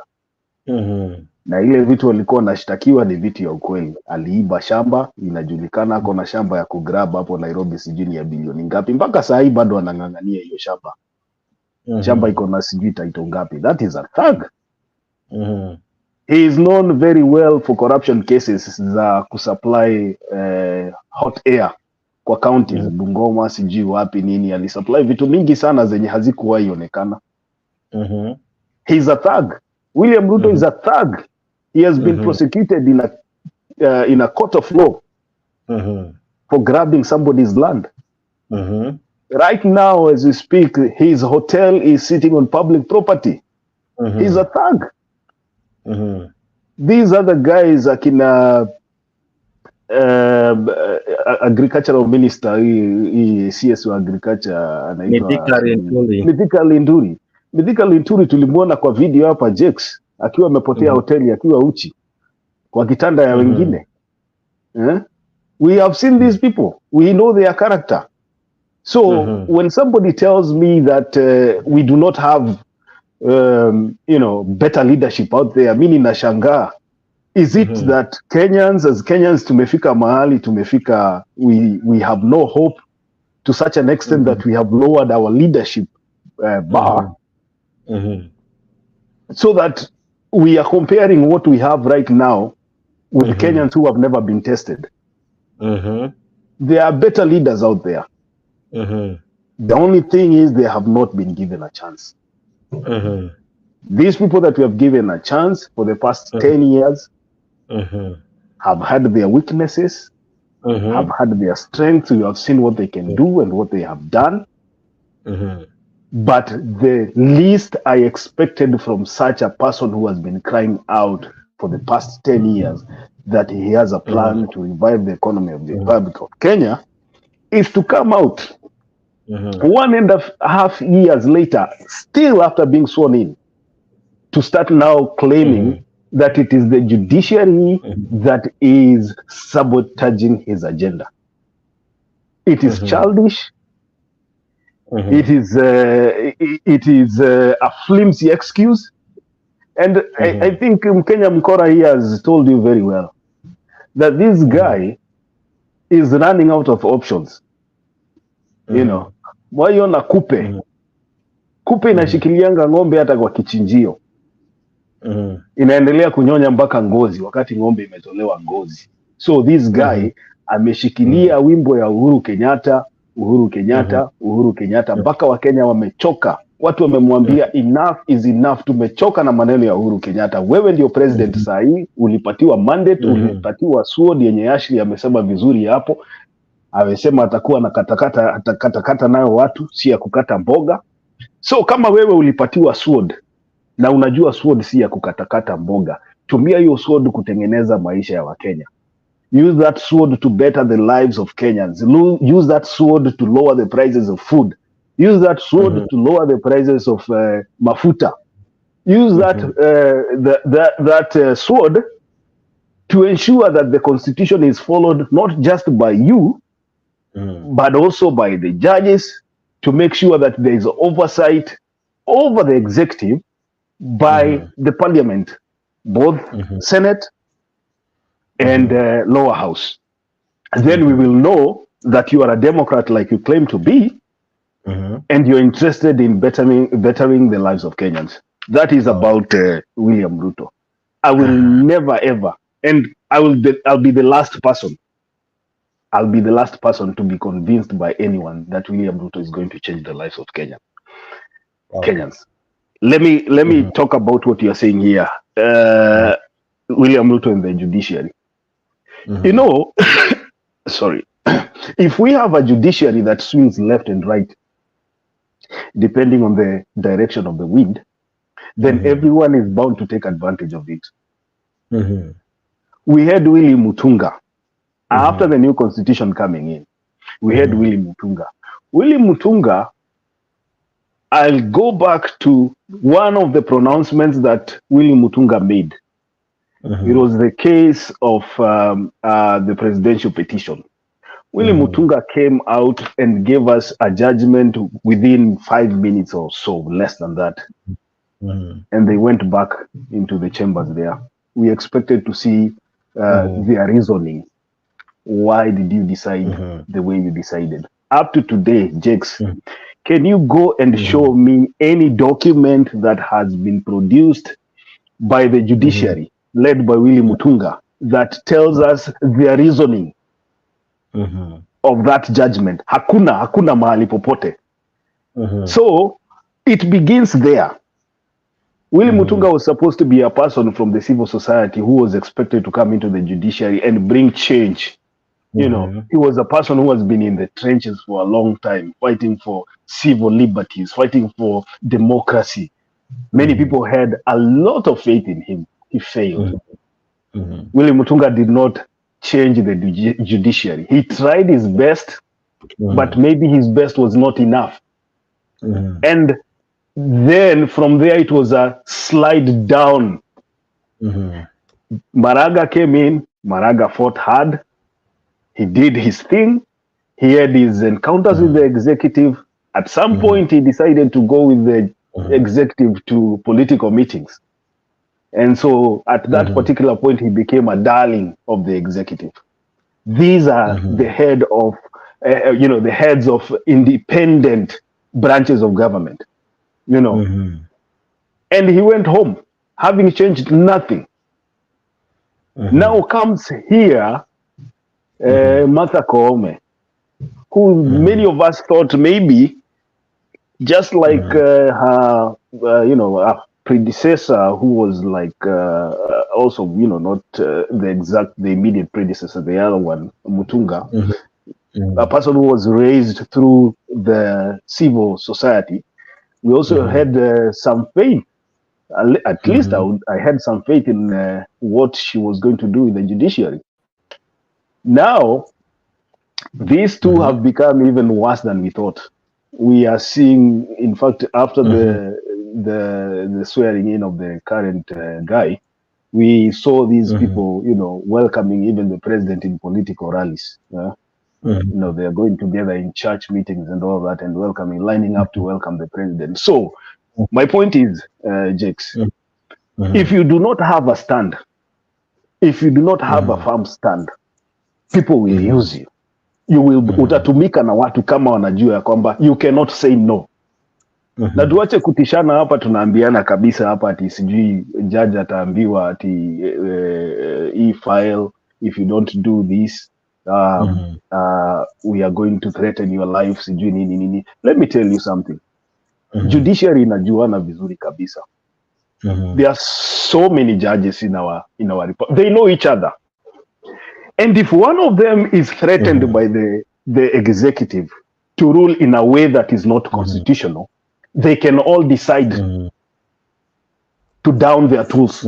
Na ile vitu walikuwa wanashtakiwa ni vitu ya ukweli. Aliiba shamba, inajulikana ako na shamba ya kugrab hapo Nairobi, sijui ya bilioni ngapi. Mpaka saa hii bado anang'ang'ania hiyo shamba. Shamba iko na sijui title ngapi. That is a thug. He is known very well for corruption cases za kusupply hot air kwa counties, Bungoma, sijui wapi nini. Alisupply vitu mingi sana zenye hazikuwahi onekana. He is a thug. William Ruto is a thug. He has been prosecuted in a court of law for grabbing somebody's land. Right now, as we speak, his hotel is sitting on public property. He's a thug. These other guys, akina agricultural minister, CS wa agriculture, Mithika Linturi tulimuona kwa video hapa Jex, akiwa amepotea hoteli, akiwa uchi kwa kitanda ya wengine. We have seen these people. We know their character. So when somebody tells me that we do not have, better leadership out there, mimi nashangaa. Is it that as Kenyans tumefika mahali, we have no hope to such an extent that we have lowered our leadership bar, so that we are comparing what we have right now with Kenyans who have never been tested? There are better leaders out there. The only thing is they have not been given a chance. These people that we have given a chance for the past 10 years have had their weaknesses, have had their strengths. You have seen what they can do and what they have done. But the least I expected from such a person who has been crying out for the past 10 years that he has a plan to revive the economy of the Republic of Kenya is to come out 1.5 years later, still after being sworn in, to start now claiming that it is the judiciary that is sabotaging his agenda. It is childish. It is a flimsy excuse. And I think Kenya Mkora here has told you very well that this guy is running out of options. You know, waiona kupe inashikilianga ng'ombe hata kwa kichinjio, inaendelea kunyonya mpaka ngozi wakati ng'ombe imetolewa ngozi. So this guy ameshikilia wimbo ya Uhuru Kenyatta mpaka Wakenya wamechoka. Watu wamemwambia enough is enough, tumechoka na maneno ya Uhuru Kenyatta. Wewe ndio president sahi, ulipatiwa mandate, ulipatiwa sword yenye Ashley amesema vizuri hapo. Amesema atakuwa na katakata nayo watu, si ya kukata mboga. So kama wewe ulipatiwa sword na unajua sword si ya kukatakata mboga, tumia hiyo sword kutengeneza maisha ya Wakenya. Use that sword to better the lives of Kenyans. Use that sword to lower the prices of food. Use that sword to lower the prices of mafuta. Use that sword to ensure that the constitution is followed not just by you, but also by the judges, to make sure that there is oversight over the executive by the parliament, both Senate and lower house. And then we will know that you are a Democrat like you claim to be, and you're interested in bettering the lives of Kenyans. That is about William Ruto. I will never ever, and I'll be the last person. I'll be the last person to be convinced by anyone that William Ruto is going to change the lives of Kenyans. Let me talk about what you're saying here. William Ruto and the judiciary. You know, sorry. If we have a judiciary that swings left and right, depending on the direction of the wind, then everyone is bound to take advantage of it. We had Willy Mutunga. After the new constitution coming in, we had Willy Mutunga. Willy Mutunga, I'll go back to one of the pronouncements that Willy Mutunga made. It was the case of the presidential petition. Willy Mutunga came out and gave us a judgment within 5 minutes or so, less than that. And they went back into the chambers there. We expected to see their reasoning. Why did you decide the way you decided? Up to today, Jakes, can you go and show me any document that has been produced by the judiciary, led by Willy Mutunga, that tells us their reasoning of that judgment? Hakuna mahali popote. So it begins there. Willy Mutunga was supposed to be a person from the civil society who was expected to come into the judiciary and bring change. You know, he was a person who has been in the trenches for a long time, fighting for civil liberties, fighting for democracy. Many people had a lot of faith in him. He failed. Willy Mutunga did not change the judiciary. He tried his best, but maybe his best was not enough. And then from there, it was a slide down. Maraga came in. Maraga fought hard. He did his thing. He had his encounters with the executive. At some point, he decided to go with the executive to political meetings. And so at that particular point, he became a darling of the executive. These are the head of, the heads of independent branches of government, And he went home, having changed nothing. Now comes here, Martha Koome, who many of us thought maybe, just like her, her predecessor, who was like also, not the immediate predecessor, the other one, Mutunga, a person who was raised through the civil society. We also had some faith. At least I had some faith in what she was going to do in the judiciary. Now, these two have become even worse than we thought. We are seeing, in fact, after the swearing in of the current guy, we saw these people, welcoming even the president in political rallies. You know, they are going together in church meetings and all that and lining up to welcome the president. So my point is, Jakes, if you do not have a stand, if you do not have a firm stand, people will use you. You will utatumika na watu kama wanajua ya kwamba you cannot say no. Na tuache kutishana hapa, tunaambiana kabisa hapa ati sijui judge ataambiwa ati file if you don't do this we are going to threaten your life sijui nini. Let me tell you something. Judiciary inajuana vizuri kabisa. There are so many judges in our report. They know each other. And if one of them is threatened by the executive to rule in a way that is not constitutional, they can all decide to down their tools.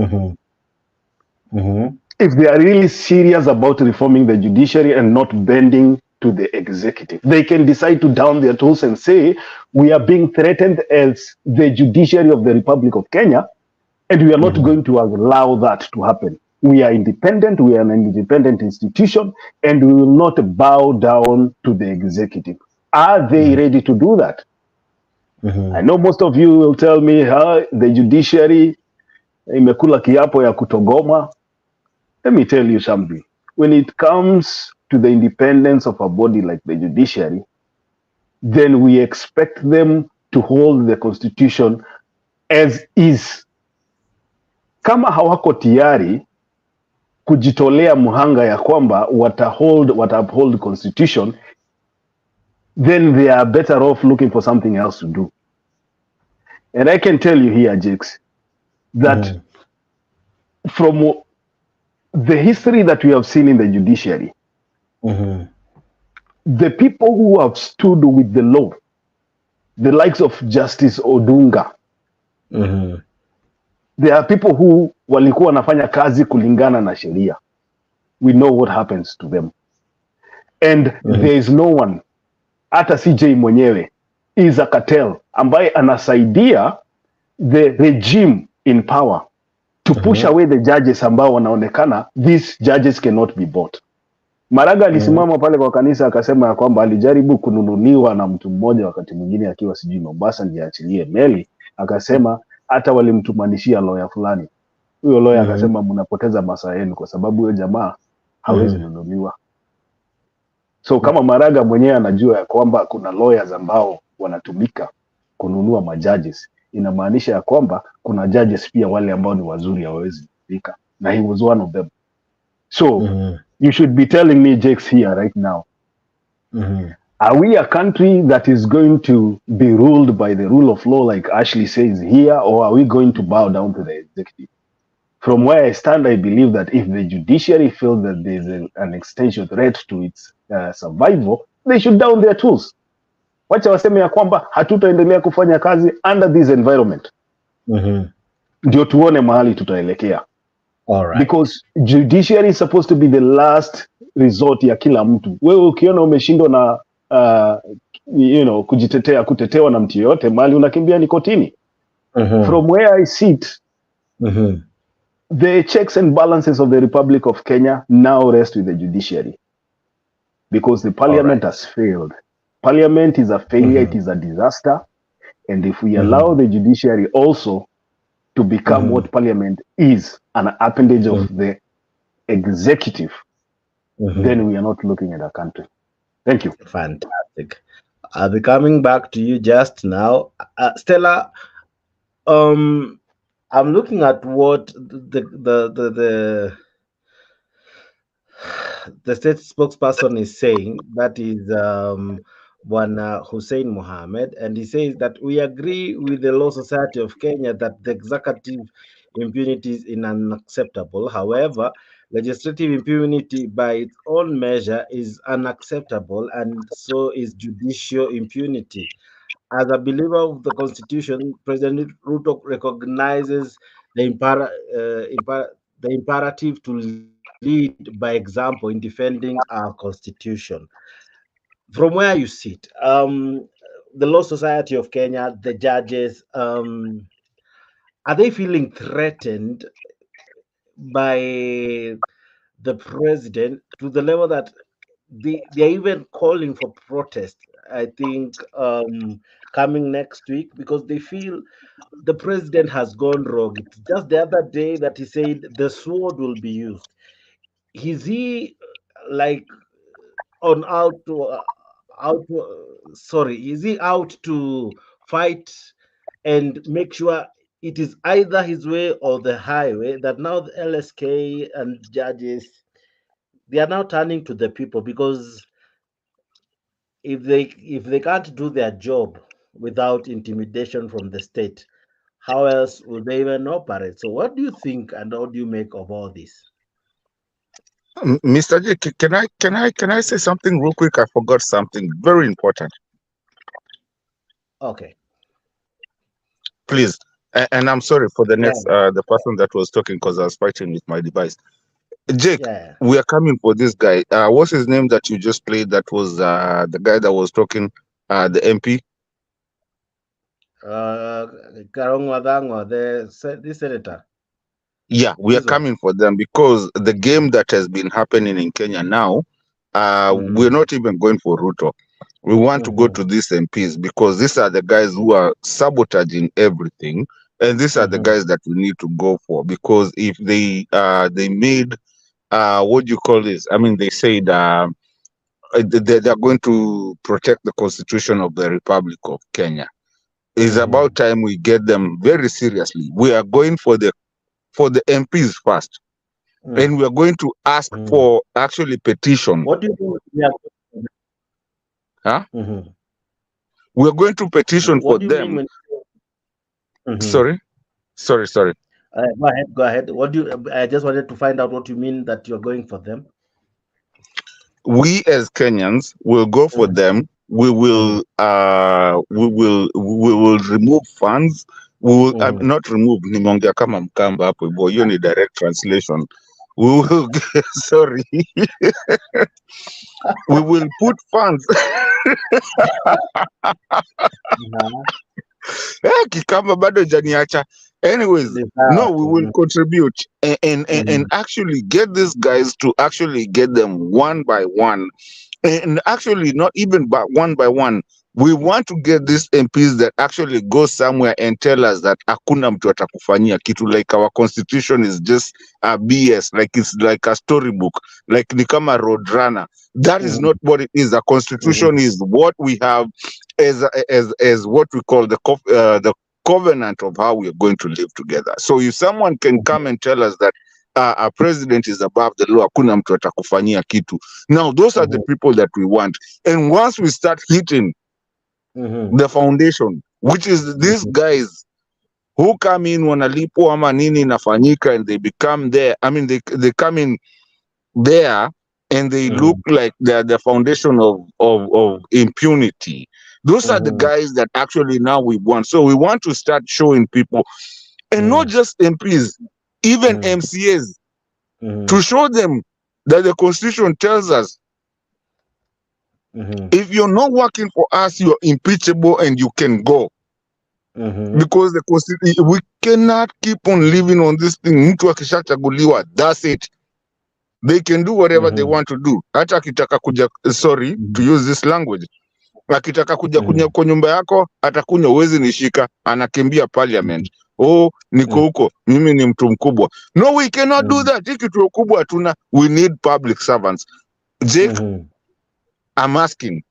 If they are really serious about reforming the judiciary and not bending to the executive, they can decide to down their tools and say, we are being threatened as the judiciary of the Republic of Kenya, and we are not going to allow that to happen. We are independent, we are an independent institution, and we will not bow down to the executive. Are they ready to do that? I know most of you will tell me, the judiciary imekula kiapo ya kutogoma. Let me tell you something. When it comes to the independence of a body like the judiciary, then we expect them to hold the constitution as is. Kama hawako tayari kujitolea muhanga ya kwamba wata-uphold constitution, then they are better off looking for something else to do. And I can tell you here, Jakes, that from the history that we have seen in the judiciary, the people who have stood with the law, the likes of Justice Odinga, there are people who walikuwa wanafanya kazi kulingana na sheria. We know what happens to them. And there is no one, hata CJ mwenyewe, is a cartel ambaye anasaidia the regime in power to push away the judges ambao wanaonekana these judges cannot be bought. Maraga alisimama pale kwa kanisa akasema ya kwamba alijaribu kununuliwa na mtu mmoja wakati mwingine akiwa sijui Mombasa ndiye achilie meli, akasema hata walimtumanishia lawyer fulani. Huyo lawyer akasema mnapoteza masaa yenu kwa sababu huyo jamaa hawezi nunuliwa. So kama Maraga mwenyewe anajua ya kwamba kuna lawyers ambao wanatumika kununua majudges, inamaanisha ya kwamba kuna judges pia wale ambao ni wazuri hawawezi kufika, na he was one of them. So you should be telling me, Jakes, here right now, are we a country that is going to be ruled by the rule of law like Ashley says here, or are we going to bow down to the executive? From where I stand, I believe that if the judiciary feels that there is an existential threat to its survival, they should down their tools. Wacha waseme ya kwamba hatutaendelea kufanya kazi under this environment. Ndio tuone mahali tutaelekea. All right. Because judiciary is supposed to be the last resort ya kila mtu. Wewe ukiona umeshindwa na kutetewa na mtu yote, mahali unakimbia ni kotini. From where I sit, the checks and balances of the Republic of Kenya now rest with the judiciary. Because the parliament has failed. Parliament is a failure, it is a disaster. And if we allow the judiciary also to become what parliament is, an appendage of the executive, then we are not looking at a country. Thank you. Fantastic. I'll be coming back to you just now. Stella, I'm looking at what the state spokesperson is saying, that is Hussein Mohammed, and he says that we agree with the Law Society of Kenya that the executive impunity is unacceptable. However, legislative impunity by its own measure is unacceptable, and so is judicial impunity. As a believer of the Constitution, President Ruto recognizes the imperative to lead by example in defending our Constitution. From where you sit, the Law Society of Kenya, the judges, are they feeling threatened by the president to the level that they're even calling for protest, I think, coming next week, because they feel the president has gone wrong. It's just the other day that he said the sword will be used. Is he like on out to sorry, is he out to fight and make sure it is either his way or the highway, that now the LSK and judges, they are now turning to the people? Because if they can't do their job without intimidation from the state, how else will they even operate? So what do you think, and what do you make of all this? Mr. J, can I say something real quick? I forgot something very important. Okay. Please. And I'm sorry for the next Yeah. the person that was talking, because I was fighting with my device. Jake, Yeah. we are coming for this guy. What's his name that you just played? That was the guy that was talking, the MP. Karong Wadangwa, the senator. Yeah, we are This one. coming for them, because the game that has been happening in Kenya now, we're not even going for Ruto. We want to go to these MPs, because these are the guys who are sabotaging everything, and these are the guys that we need to go for. Because if they made what do you call this? I mean, they said they're going to protect the Constitution of the Republic of Kenya. It's about time we get them very seriously. We are going for the MPs first, and we are going to ask for actually petition. What do you think? Huh? We are going to petition What for do you them. mean when... Sorry. Go ahead. What do you? I just wanted to find out what you mean that you're going for them. We as Kenyans will go for them. We will remove funds. We will not remove. Nimeongea kama Mkamba hapo hivyo. Hiyo ni direct translation. We will sorry. We will put funds. Kikamba bado janiacha. Anyways, no, we will contribute and actually get these guys to actually get them one by one. And actually, not even by one. We want to get these MPs that actually go somewhere and tell us that hakuna mtu atakufanyia kitu, like our constitution is just a BS, like it's like a storybook, like ni kama Roadrunner. That is not what it is. A constitution is what we have as what we call the covenant of how we are going to live together. So if someone can come and tell us that a president is above the law, hakuna mtu atakufanyia kitu. Now, those are the people that we want. And once we start hitting the foundation, which is these guys who come in wanalipo ama nini inafanyika, and they become there. I mean, they come in there and they look like they're the foundation of impunity. Those are the guys that actually now we want. So we want to start showing people, and not just MPs, even MCAs, to show them that the Constitution tells us if you're not working for us, you're impeachable and you can go. Because the Constitution, we cannot keep on living on this thing. Mtu akishachaguliwa, that's it. They can do whatever they want to do. Hata akitaka kuja, sorry to use this language, akitaka kuja kunya kwa nyumba yako, atakunywa, uwezi nishika, anakimbia parliament. Oh, niko huko, mimi ni mtu mkubwa. No, we cannot do that. Hiki tu kubwa hatuna. We need public servants. Jake, I'm asking,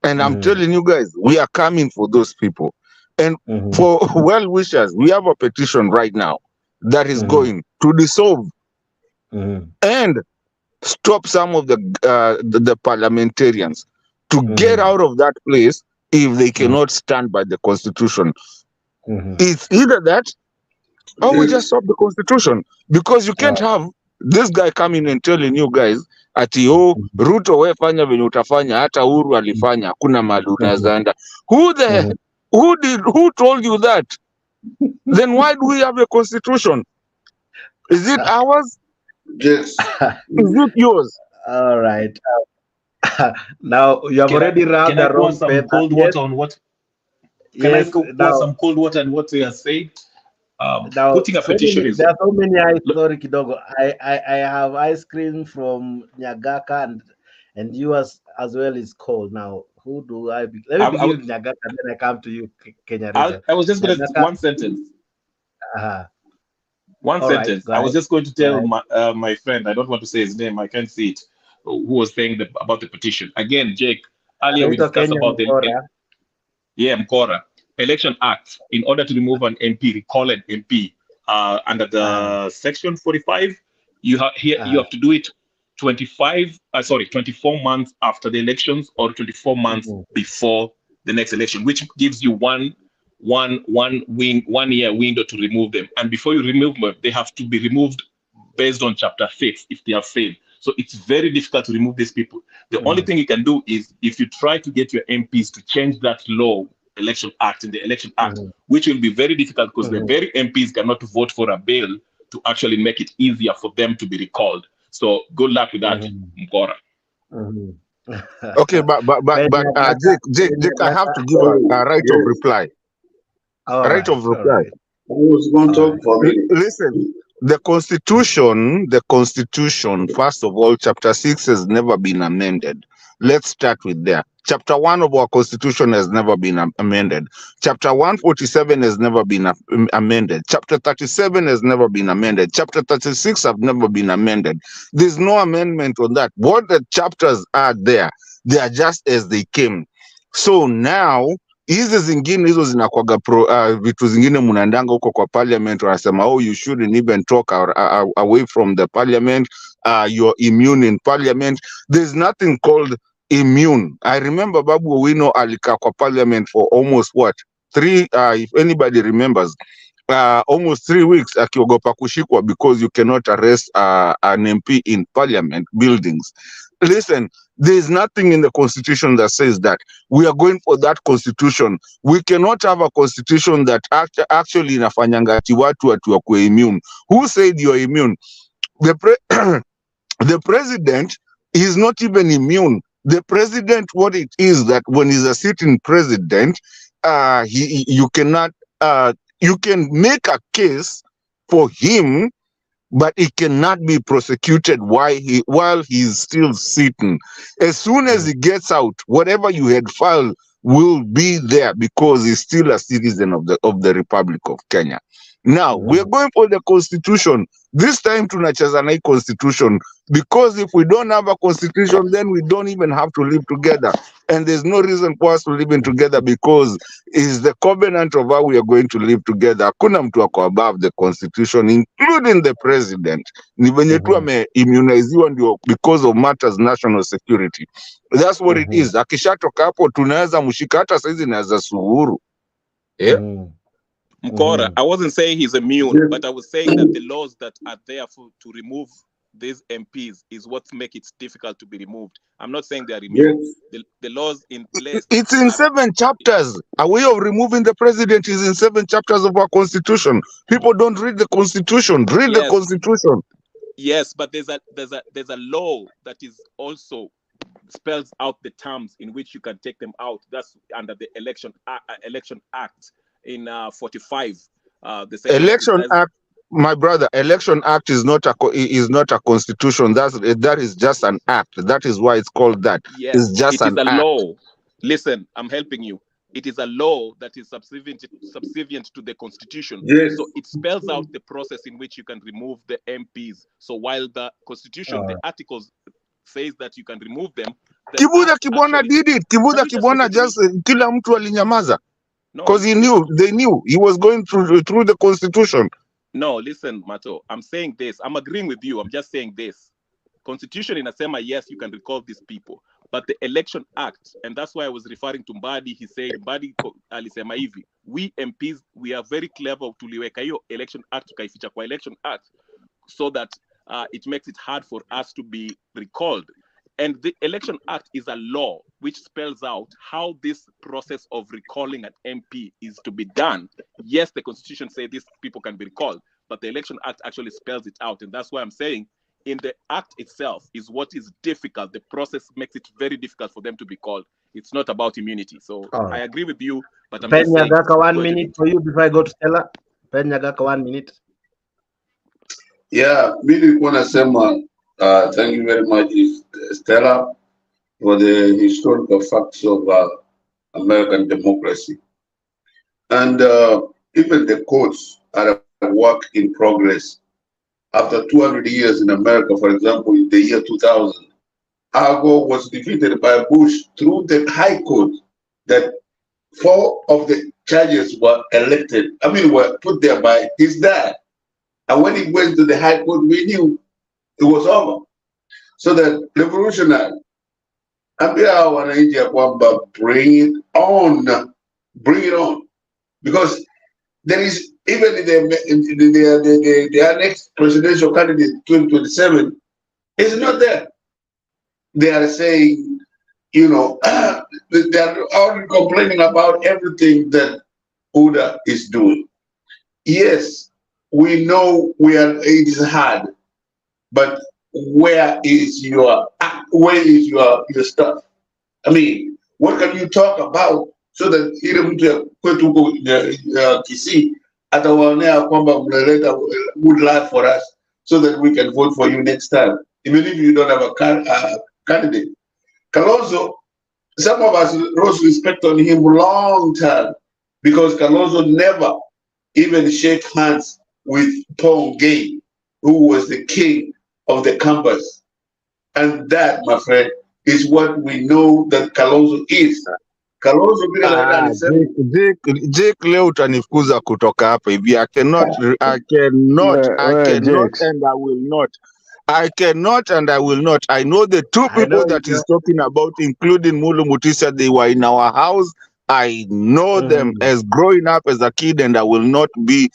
and I'm telling you guys, we are coming for those people. And for well wishers, we have a petition right now that is going to dissolve and stop some of the parliamentarians to get out of that place if they cannot stand by the Constitution. It's either that or we just stop the Constitution, because you can't have this guy coming and telling you guys ati Ruto we fanya venye utafanya, hata Uhuru alifanya, hakuna mahali unaweza enda. Who told you that? Then why do we have a Constitution? Is it ours? Yes. Is it yours? All right. Now you have already rubbed the wrong some cold water on what? Can I pour some cold water on what they are saying? Now, putting a petition is. There are so many ice. Sorry, Kidogo. I have ice cream from Nyagaka, and and you as well is called. Now, who do I be? Let me begin with Nyagaka, and then I come to you, Kenya region. I was just going to one sentence. One sentence. I was just going to tell my friend, I don't want to say his name, I can't see it, who was saying about the petition. Again, Jake, earlier we discussed about the Mkora Election Act. In order to remove an MP, recall an MP under the Section 45, you have to do it 24 months after the elections or 24 months before the next election, which gives you one year window to remove them. And before you remove them, they have to be removed based on Chapter 6 if they have failed. So it's very difficult to remove these people. The only thing you can do is if you try to get your MPs to change that law, Election Act, in the Election Act, which will be very difficult because the very MPs cannot vote for a bill to actually make it easier for them to be recalled. So good luck with that, Mkora. Okay, but Jake, I have to give a right of reply. Right of reply. Listen, the Constitution, first of all, Chapter 6 has never been amended. Let's start with there. Chapter 1 of our Constitution has never been amended. Chapter 147 has never been amended. Chapter 37 has never been amended. Chapter 36 have never been amended. There's no amendment on that. What the chapters are there, they are just as they came. So now, hizi zingine hizo zinakwaga vitu zingine mnaendanga huko kwa parliament wanasema you shouldn't even talk away from the parliament, you're immune in parliament. There's nothing called immune. I remember Babu Owino alikaa kwa parliament for almost if anybody remembers, almost 3 weeks akiogopa kushikwa because you cannot arrest an MP in parliament buildings. Listen, there is nothing in the Constitution that says that. We are going for that Constitution. We cannot have a Constitution that actually inafanyanga ati watu wakuwe immune. Who said you're immune? The president is not even immune. The president, what it is that when he's a sitting president, you can make a case for him, but it cannot be prosecuted while he's still sitting. As soon as he gets out, whatever you had filed will be there because he's still a citizen of the Republic of Kenya. Now, we're going for the Constitution. This time tunacheza na Constitution, because if we don't have a Constitution, then we don't even have to live together. And there's no reason for us to live in together because it's the covenant of how we are going to live together. Hakuna mtu ako above the Constitution, including the president. Ni venye tu ame-immuniziwa ndio because of matters national security. That's what it is. Akishatoka hapo tunaweza mshika, hata saizi naweza suhuru. Mkora, I wasn't saying he's immune, but I was saying that the laws that are there to remove these MPs is what makes it difficult to be removed. I'm not saying they are immune. The laws in place. It's in 7 chapters. A way of removing the president is in 7 chapters of our Constitution. People don't read the Constitution. Read the Constitution. Yes, but there's a law that is also spells out the terms in which you can take them out. That's under the Election Act. In 45, the Election Act, my brother, Election Act is not a constitution. That is just an act. That is why it's called that. Yes, it's just an act. Law. Listen, I'm helping you. It is a law that is subservient to the Constitution. Yes. So it spells out the process in which you can remove the MPs. So while the Constitution, the articles says that you can remove them. Kibuda Kibwana did it. Kibuda Kibwana just kila mtu alinyamaza. Because they knew he was going through the Constitution. No, listen, Mato, I'm saying this. I'm agreeing with you. I'm just saying this. Constitution inasema, yes, you can recall these people. But the Election Act, and that's why I was referring to Mbadi, he said, Mbadi alisema hivi, we MPs, we are very clever tuliweka hiyo Election Act, tukaificha kwa Election Act, so that it makes it hard for us to be recalled. And the Election Act is a law which spells out how this process of recalling an MP is to be done. Yes, the Constitution says these people can be recalled, but the Election Act actually spells it out. And that's why I'm saying in the act itself is what is difficult. The process makes it very difficult for them to be called. It's not about immunity. So I agree with you, but I'm just saying... Nyagaka, 1 minute for you before I go to Stella. Nyagaka, 1 minute. Yeah, mimi nilikuwa nasema thank you very much, Stella. for the historical facts of American democracy. And even the courts are a work in progress. After 200 years in America, for example, in the year 2000, Al Gore was defeated by Bush through the High Court that 4 of the judges were elected, were put there by his dad. And when he went to the High Court, we knew it was over. So that revolutionary, ambia wananchi ya kwamba bring it on, because there is even in the next presidential candidate 2027 is not there. They are saying, they are already complaining about everything that UDA is doing. Yes, we know it is hard, but where is your stuff? What can you talk about so that ile mtu ya kwetu huko Kisii atawaonea kwamba mnaleta good luck for us so that we can vote for you next time, even if you don't have a candidate. Kalonzo, some of us lost respect on him long time because Kalonzo never even shake hands with Paul Gay, who was the king of the campus. And that, my friend, is what we know that Kalonzo is. Kalonzo Jake leo utanifukuza kutoka hapa hivi. I cannot and I will not. I cannot and I will not. I know the 2 people that he's talking about, including Mulu Mutisa, they were in our house. I know them as growing up as a kid, and I will not be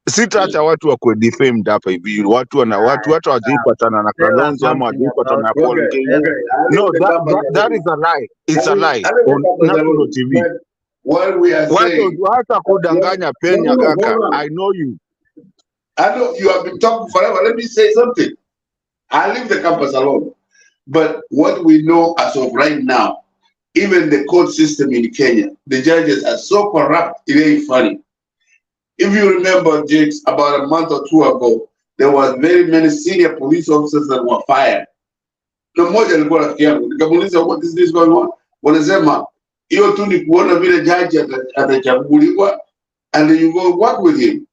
sitaacha watu wa defamed hapa hivi. Watu hawajipatana na Kalonzo ama hawajipatana na Paul Kenya. No, that is a lie. It's a lie on national TV. What we are saying, hata kudanganya penya kaka. I know you. I know you have been talking forever. Let me say something. I leave the campus alone. But what we know as of right now, even the court system in Kenya, the judges are so corrupt, it ain't funny. If you remember, Jakes, about a month or 2 ago, there were very many senior police officers that were fired. Na mmoja alikuwa rafiki yangu, nikamuuliza what is this going on? Wanasema hiyo tu ni kuona vile jaji atachaguliwa and you go work with him.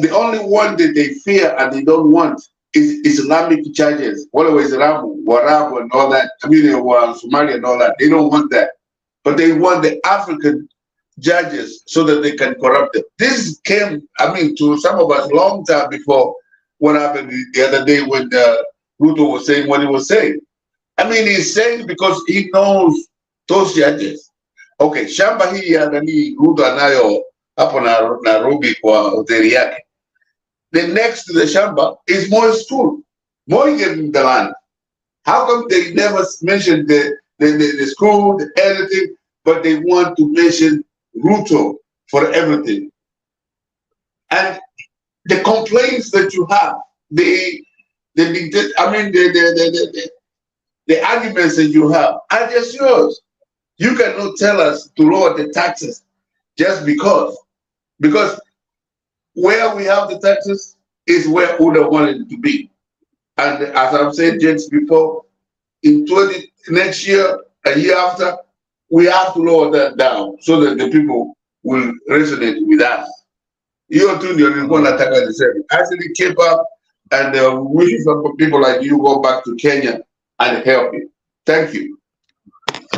The only one that they fear and they don't want is Islamic judges. Wale Waislamu, Warabu and all that. Somalia and all that. They don't want that. But they want the African judges so that they can corrupt them. This came, to some of us long time before what happened the other day when Ruto was saying what he was saying. He's saying because he knows those judges. Okay, shamba hii ya nani Ruto anayo hapo na Nairobi kwa hoteli yake. The next to the shamba is Moi school. Moi gave him the land. How come they never mentioned the school, the anything, but they want to mention Ruto for everything? And the complaints that you have, the arguments that you have are just yours. You cannot tell us to lower the taxes just because where we have the taxes is where UDA wanted it to be. And as I've said just before, in next year, a year after, we have to lower that down so that the people will resonate with us. You're doing the same. Actually keep up and wish some people like you go back to Kenya and help you. Thank you.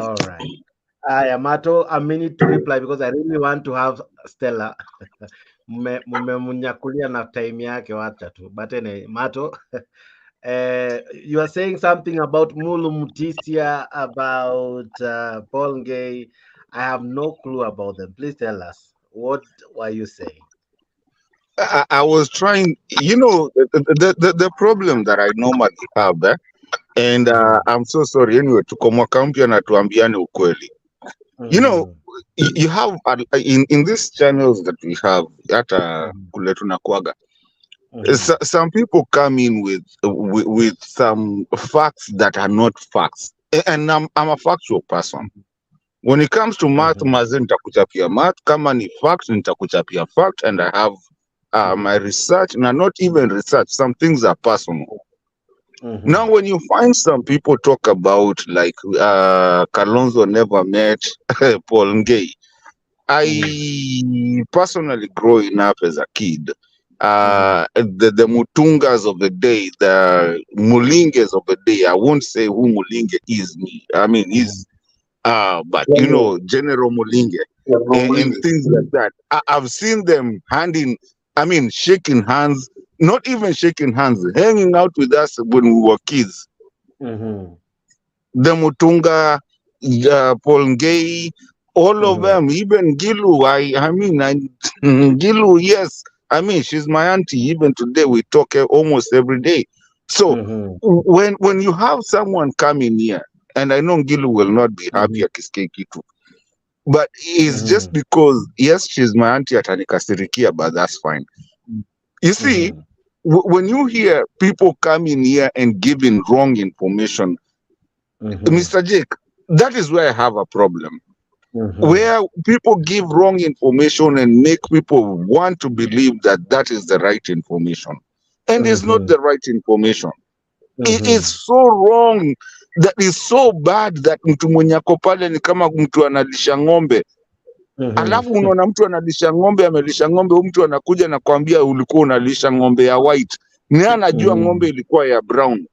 All right. Mato, a minute to reply because I really want to have Stella. Mmemunyakulia na time yake wacha tu. But anyway, Mato, you are saying something about Mulu Mutisia, about Paul Gay. I have no clue about them. Please tell us. What were you saying? I was trying, the problem that I normally have there, and I'm so sorry anyway, tukomwakampia na tuambiane ukweli. You have in these channels that we have hata kule tunakuaga, some people come in with some facts that are not facts, and I'm a factual person. When it comes to math, maze nitakuchapia math, kama ni fact nitakuchapia fact, and I have my research, and not even research, some things are personal. Now, when you find some people talk about like Kalonzo never met Paul Ngei, I personally growing up as a kid, the Mutungas of the day, the Mulinges of the day, I won't say who Mulinge is me. I mean, he's but you know, General Mulinge and things like that. I've seen them shaking hands, not even shaking hands, hanging out with us when we were kids. The Mutunga, Paul Ngei, all of them, even Gilu. Gilu, yes. I mean, she's my auntie. Even today, we talk almost every day. So when you have someone coming here, and I know Gilu will not be happy at Kiskeki too, but it's just because, yes, she's my auntie at Anikasirikia, but that's fine. You see, when you hear people coming here and giving wrong information, Mr. Jake, that is where I have a problem. Where people give wrong information and make people want to believe that that is the right information. And it's not the right information. It is so wrong, that is so bad that mtu mwenye ako pale ni kama mtu analisha ng'ombe. Alafu unaona mtu analisha ng'ombe, amelisha ng'ombe, huyu mtu anakuja na kuambia ulikuwa unalisha ng'ombe ya white. Ni anajua ng'ombe ilikuwa ya brown.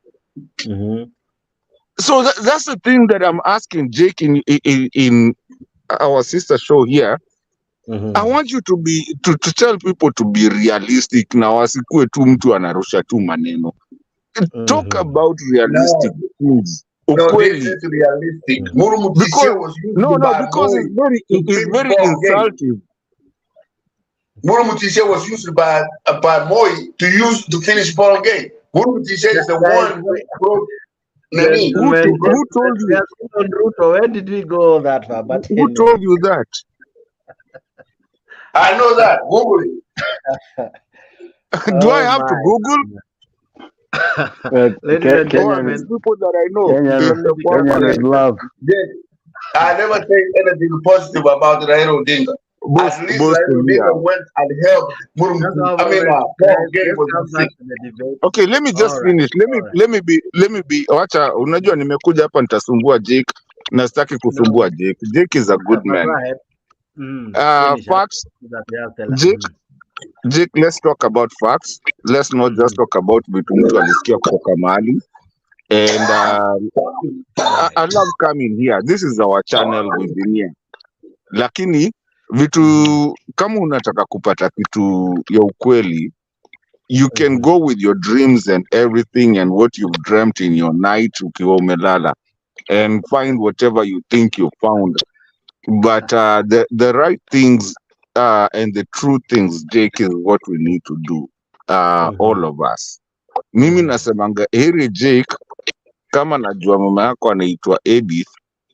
So that's the thing that I'm asking Jake in our sister show here. I want you to be to tell people to be realistic na wasikue tu mtu anarusha tu maneno. Talk about realistic things. No, this is realistic. Murumutishe was used because it's very insulting. Murumutishe was used by Moi to finish Paul Gay. Murumutishe is the one who brought Nani. Who told you? Ruto, where did we go that far? But who told you that? I know that. Google it. Do I have to Google? Kenyan people that I know. Kenyan is love. I never say anything positive about Raila Odinga. At least Raila Odinga went and helped Okay, let me just finish. Let me be wacha, unajua nimekuja hapa nitasumbua Jake na sitaki kusumbua Jake. Jake is a good man. Facts. Jake, let's talk about facts. Let's not just talk about vitu mtu alisikia kutoka mahali. And I love coming here. This is our channel within here. Lakini vitu kama unataka kupata kitu ya ukweli, you can go with your dreams and everything and what you've dreamt in your night ukiwa umelala and find whatever you think you found. But the right things and the true things, Jake, is what we need to do. All of us. Mimi nasemanga heri Jake, kama najua mama yako anaitwa Edith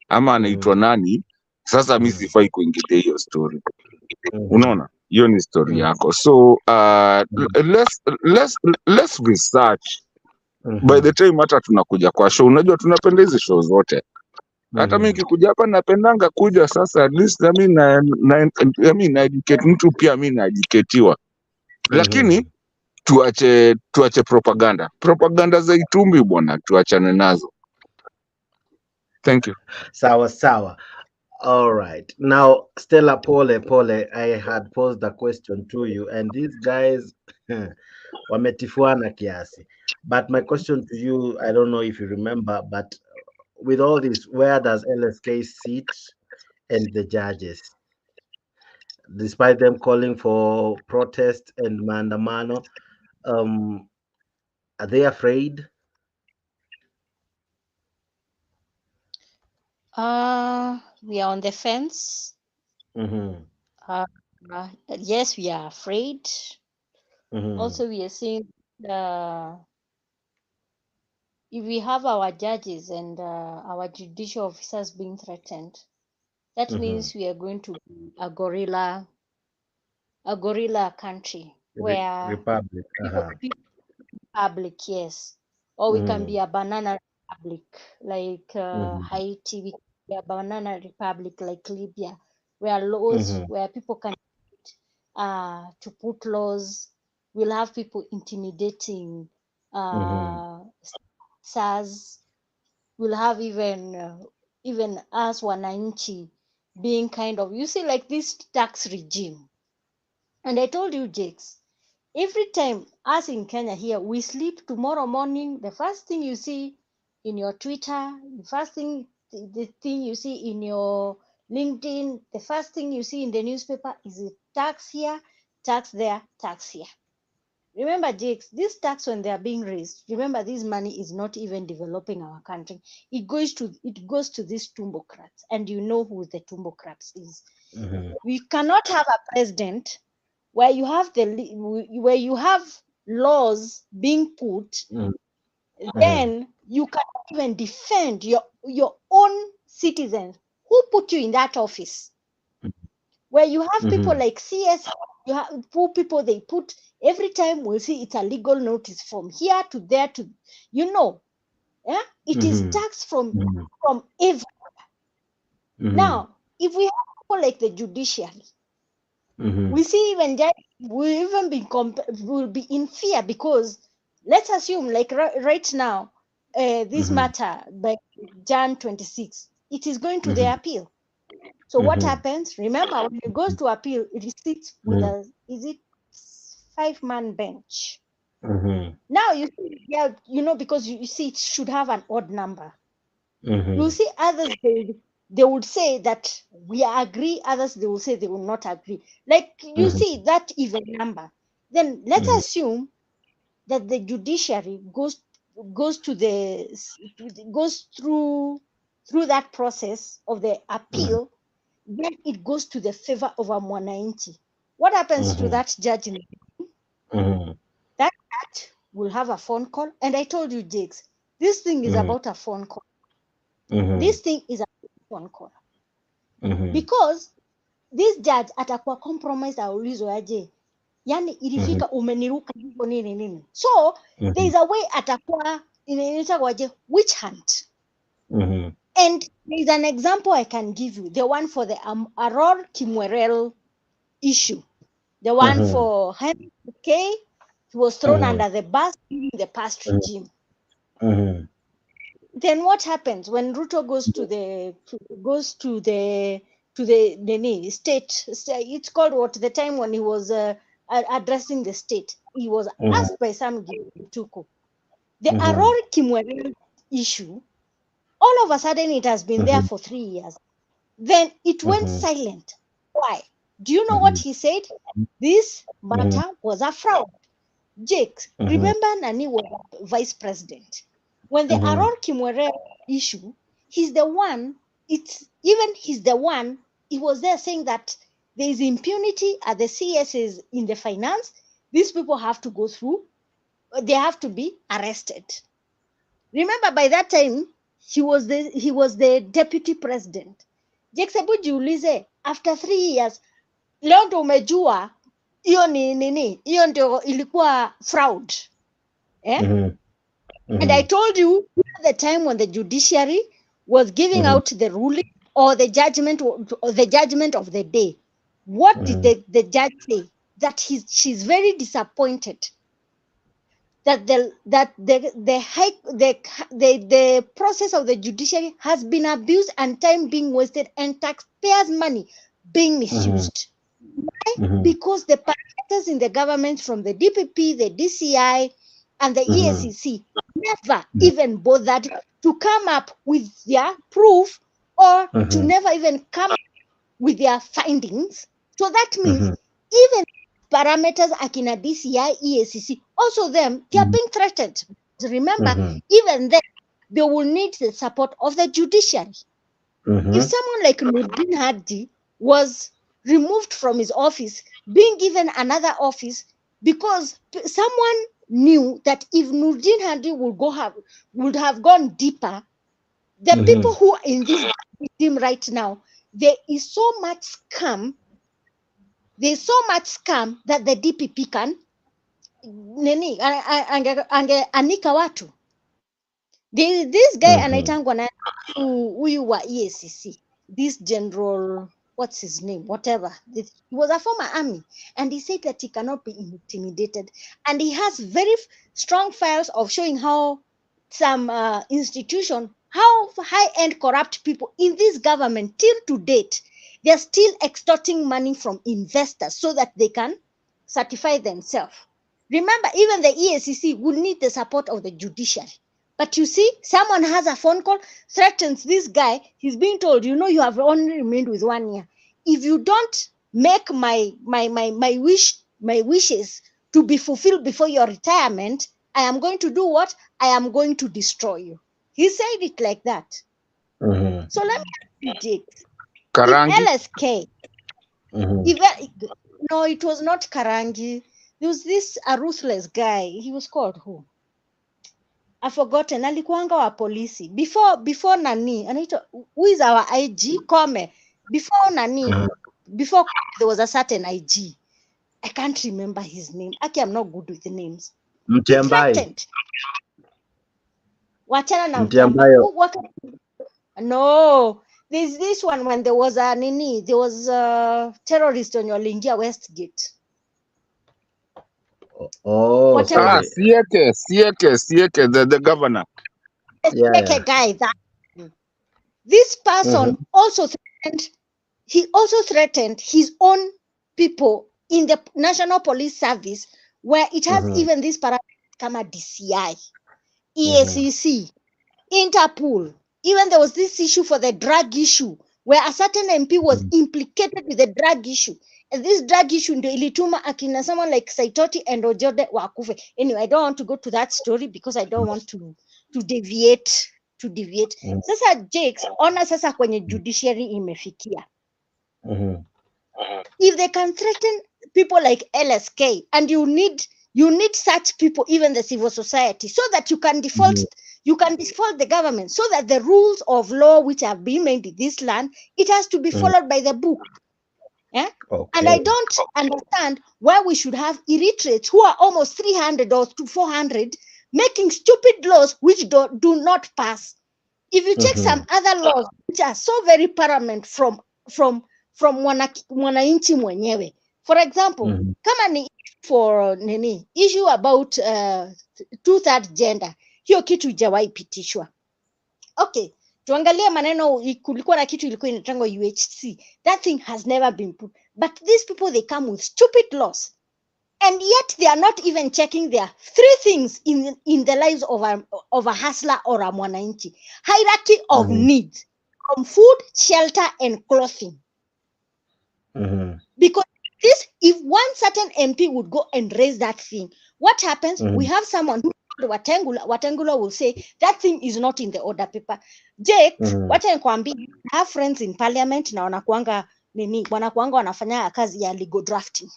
ama anaitwa nani, sasa mimi sifai kuingilia hiyo story. Unaona? Hiyo ni story yako. So let's research. By the time hata tunakuja kwa show, unajua tunapenda hizi show zote. Hata mimi nikikuja hapa napendanga kuja sasa, at least na educate mtu, pia mimi na educatiwa. Lakini tuache propaganda za itumbi bwana, tuachane nazo. Thank you. Sawa. All right. Now, Stella Pole, I had posed a question to you, and these guys wametifuana kiasi. But my question to you, I don't know if you remember, but with all this, where does LSK sit and the judges? Despite them calling for protest and maandamano, are they afraid? We are on the fence. Yes, we are afraid. Also, we are seeing if we have our judges and our judicial officers being threatened, that means we are going to be a gorilla country where Republic. Republic, yes, or we can be a banana republic like Haiti. We can be a banana republic like Libya, where laws, where people can to put laws. We'll have people intimidating SARS, we'll have even us wananchi being kind of, you see, like this tax regime. And I told you, Jakes, every time us in Kenya here, we sleep tomorrow morning, the first thing you see in your Twitter, the thing you see in your LinkedIn, the first thing you see in the newspaper is a tax here, tax there, tax here. Remember, Jakes, this tax when they are being raised, remember this money is not even developing our country. It goes to these tumbocrats, and you know who the tumbocrats is. We cannot have a president where you have laws being put, then you cannot even defend your own citizens who put you in that office. Where you have people like CS, you have poor people, they put every time we'll see it's a legal notice from here to there to, it is tax from everywhere. Now, if we have people like the judiciary, we see even that will be in fear, because let's assume like right now, this matter by Jan 26, it is going to the appeal. So what happens? Remember, when it goes to appeal, it sits with a 5-man bench. Now you see, because you see it should have an odd number. You see others, they would say that we agree, others they will say they will not agree. Like you see that even number. Then let's assume that the judiciary goes through that process of the appeal, then it goes to the favor of a mwananchi. What happens to that judge? That judge will have a phone call, and I told you, Jakes, this thing is about a phone call. This thing is a phone call. Because this judge atakuwa compromised, aulizwe aje, yani ilifika umeniruka hivyo nini. So there is a way atakuwa inaitwa aje, witch hunt. And there is an example I can give you, the one for the Aror Kimwerel issue, the one for Henry K. He was thrown under the bus during the past regime. Then what happens when Ruto goes to the state? It's called what? The time when he was addressing the state, he was asked by some Gituko. The Aror Kimwerel issue, all of a sudden it has been there for 3 years. Then it went silent. Why? Do you know what he said? This matter was a fraud. Jake, remember Nani was vice president. When the Aror Kimwerel issue, he's the one, he was there saying that there is impunity at the CSs in the finance. These people have to go through, they have to be arrested. Remember, by that time, he was the deputy president. Jake, sebu jiulize, after 3 years, leo ndo umejua hiyo ni nini, hiyo ndio ilikuwa fraud. And I told you at the time when the judiciary was giving out the ruling or the judgment of the day, what did the judge say? That she's very disappointed that the process of the judiciary has been abused and time being wasted and taxpayers' money being misused. Why? Because the parameters in the government, from the DPP, the DCI, and the EACC, never even bothered to come up with their proof or to never even come up with their findings. So that means even parameters akina DCI, EACC, also them, they are being threatened. Remember, even then, they will need the support of the judiciary. If someone like Nurdin Hadi was removed from his office, being given another office, because someone knew that if Nurdin Hadi would have gone deeper, the people who are in this team right now, there is so much scam. There's so much scam that the DPP can anika watu. This guy anaitangwa na huyu wa EACC, this general, what's his name, whatever. He was a former army, and he said that he cannot be intimidated, and he has very strong files of showing how institution, how high-end corrupt people in this government till to date, they're still extorting money from investors so that they can certify themselves. Remember, even the EACC will need the support of the judiciary. But you see, someone has a phone call, threatens this guy. He's being told, you know, you have only remained with 1 year. If you don't make my wishes to be fulfilled before your retirement, I am going to do what? I am going to destroy you. He said it like that. So let me ask you, Jake. Karangi? If LSK, no, it was not Karangi. There was this ruthless guy. He was called who? I've forgotten. Alikuanga wa polisi. Before Nani, anaitwa, who is our IG? Koome. Before Nani, before there was a certain IG. I can't remember his name. Actually, I'm not good with the names. He threatened. Wachana na Mtiambayo. No, there's this one when there was a Nini, there was a terrorist on your Lingia Westgate. Oh, sorry. Sieke, the governor. Sieke guy. That this person also threatened. He also threatened his own people in the National Police Service, where it has even this parameter kama DCI, EACC, Interpol. Even there was this issue for the drug issue, where a certain MP was implicated with the drug issue. And this drug issue ndio ilituma akina someone like Saitoti and Ojode wakufe. Anyway, I don't want to go to that story because I don't want to deviate. Sasa Jakes, ona sasa kwenye judiciary imefikia. If they can threaten people like LSK, and you need such people, even the civil society, so that you can default the government, so that the rules of law which have been made in this land, it has to be followed by the book. Yeah? Okay. And I don't understand why we should have illiterates who are almost 300 or 400 making stupid laws which do not pass. If you check some other laws which are so very paramount from mwananchi mwenyewe. For example, kama ni for issue about two-third gender, hiyo kitu ijawahi pitishwa. Okay, tuangalie maneno, kulikuwa na kitu ilikuwa inatangwa UHC. That thing has never been put. But these people, they come with stupid laws. And yet they are not even checking their 3 things in the lives of a hustler or a mwananchi. Hierarchy of needs, from food, shelter, and clothing. Because if one certain MP would go and raise that thing, what happens? We have someone who Watengula will say that thing is not in the order paper. Jake, wacha nikwambie, I have friends in parliament na wanakuanga wanafanya kazi ya legal drafting.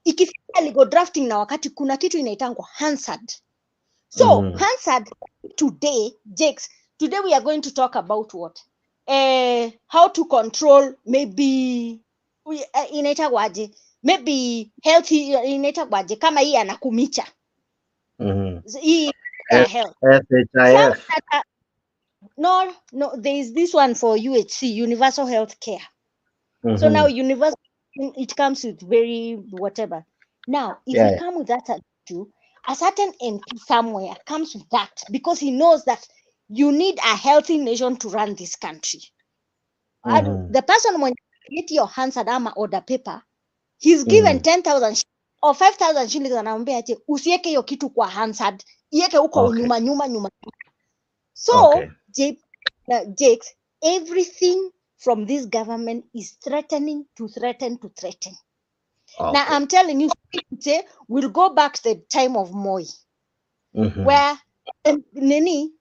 Ikifika legal drafting na wakati kuna kitu inaitangwa Hansard. So Hansard today, Jakes, today we are going to talk about what? How to control maybe inaitagwaje? Maybe healthy inaitagwaje kama hii anakumicha. Hii health. SHIF. No, there is this one for UHC, universal health care. So now universal, it comes with very whatever. Now, if we come with that issue, a certain MP somewhere comes with that because he knows that you need a healthy nation to run this country. The person when you get your Hansard ama order paper, he's given 10,000 or 5,000 shillings anaambia ati usiweke hiyo kitu kwa Hansard, iweke huko nyuma. So, Jakes, everything from this government is threaten. Now I'm telling you, we'll go back to the time of Moi, where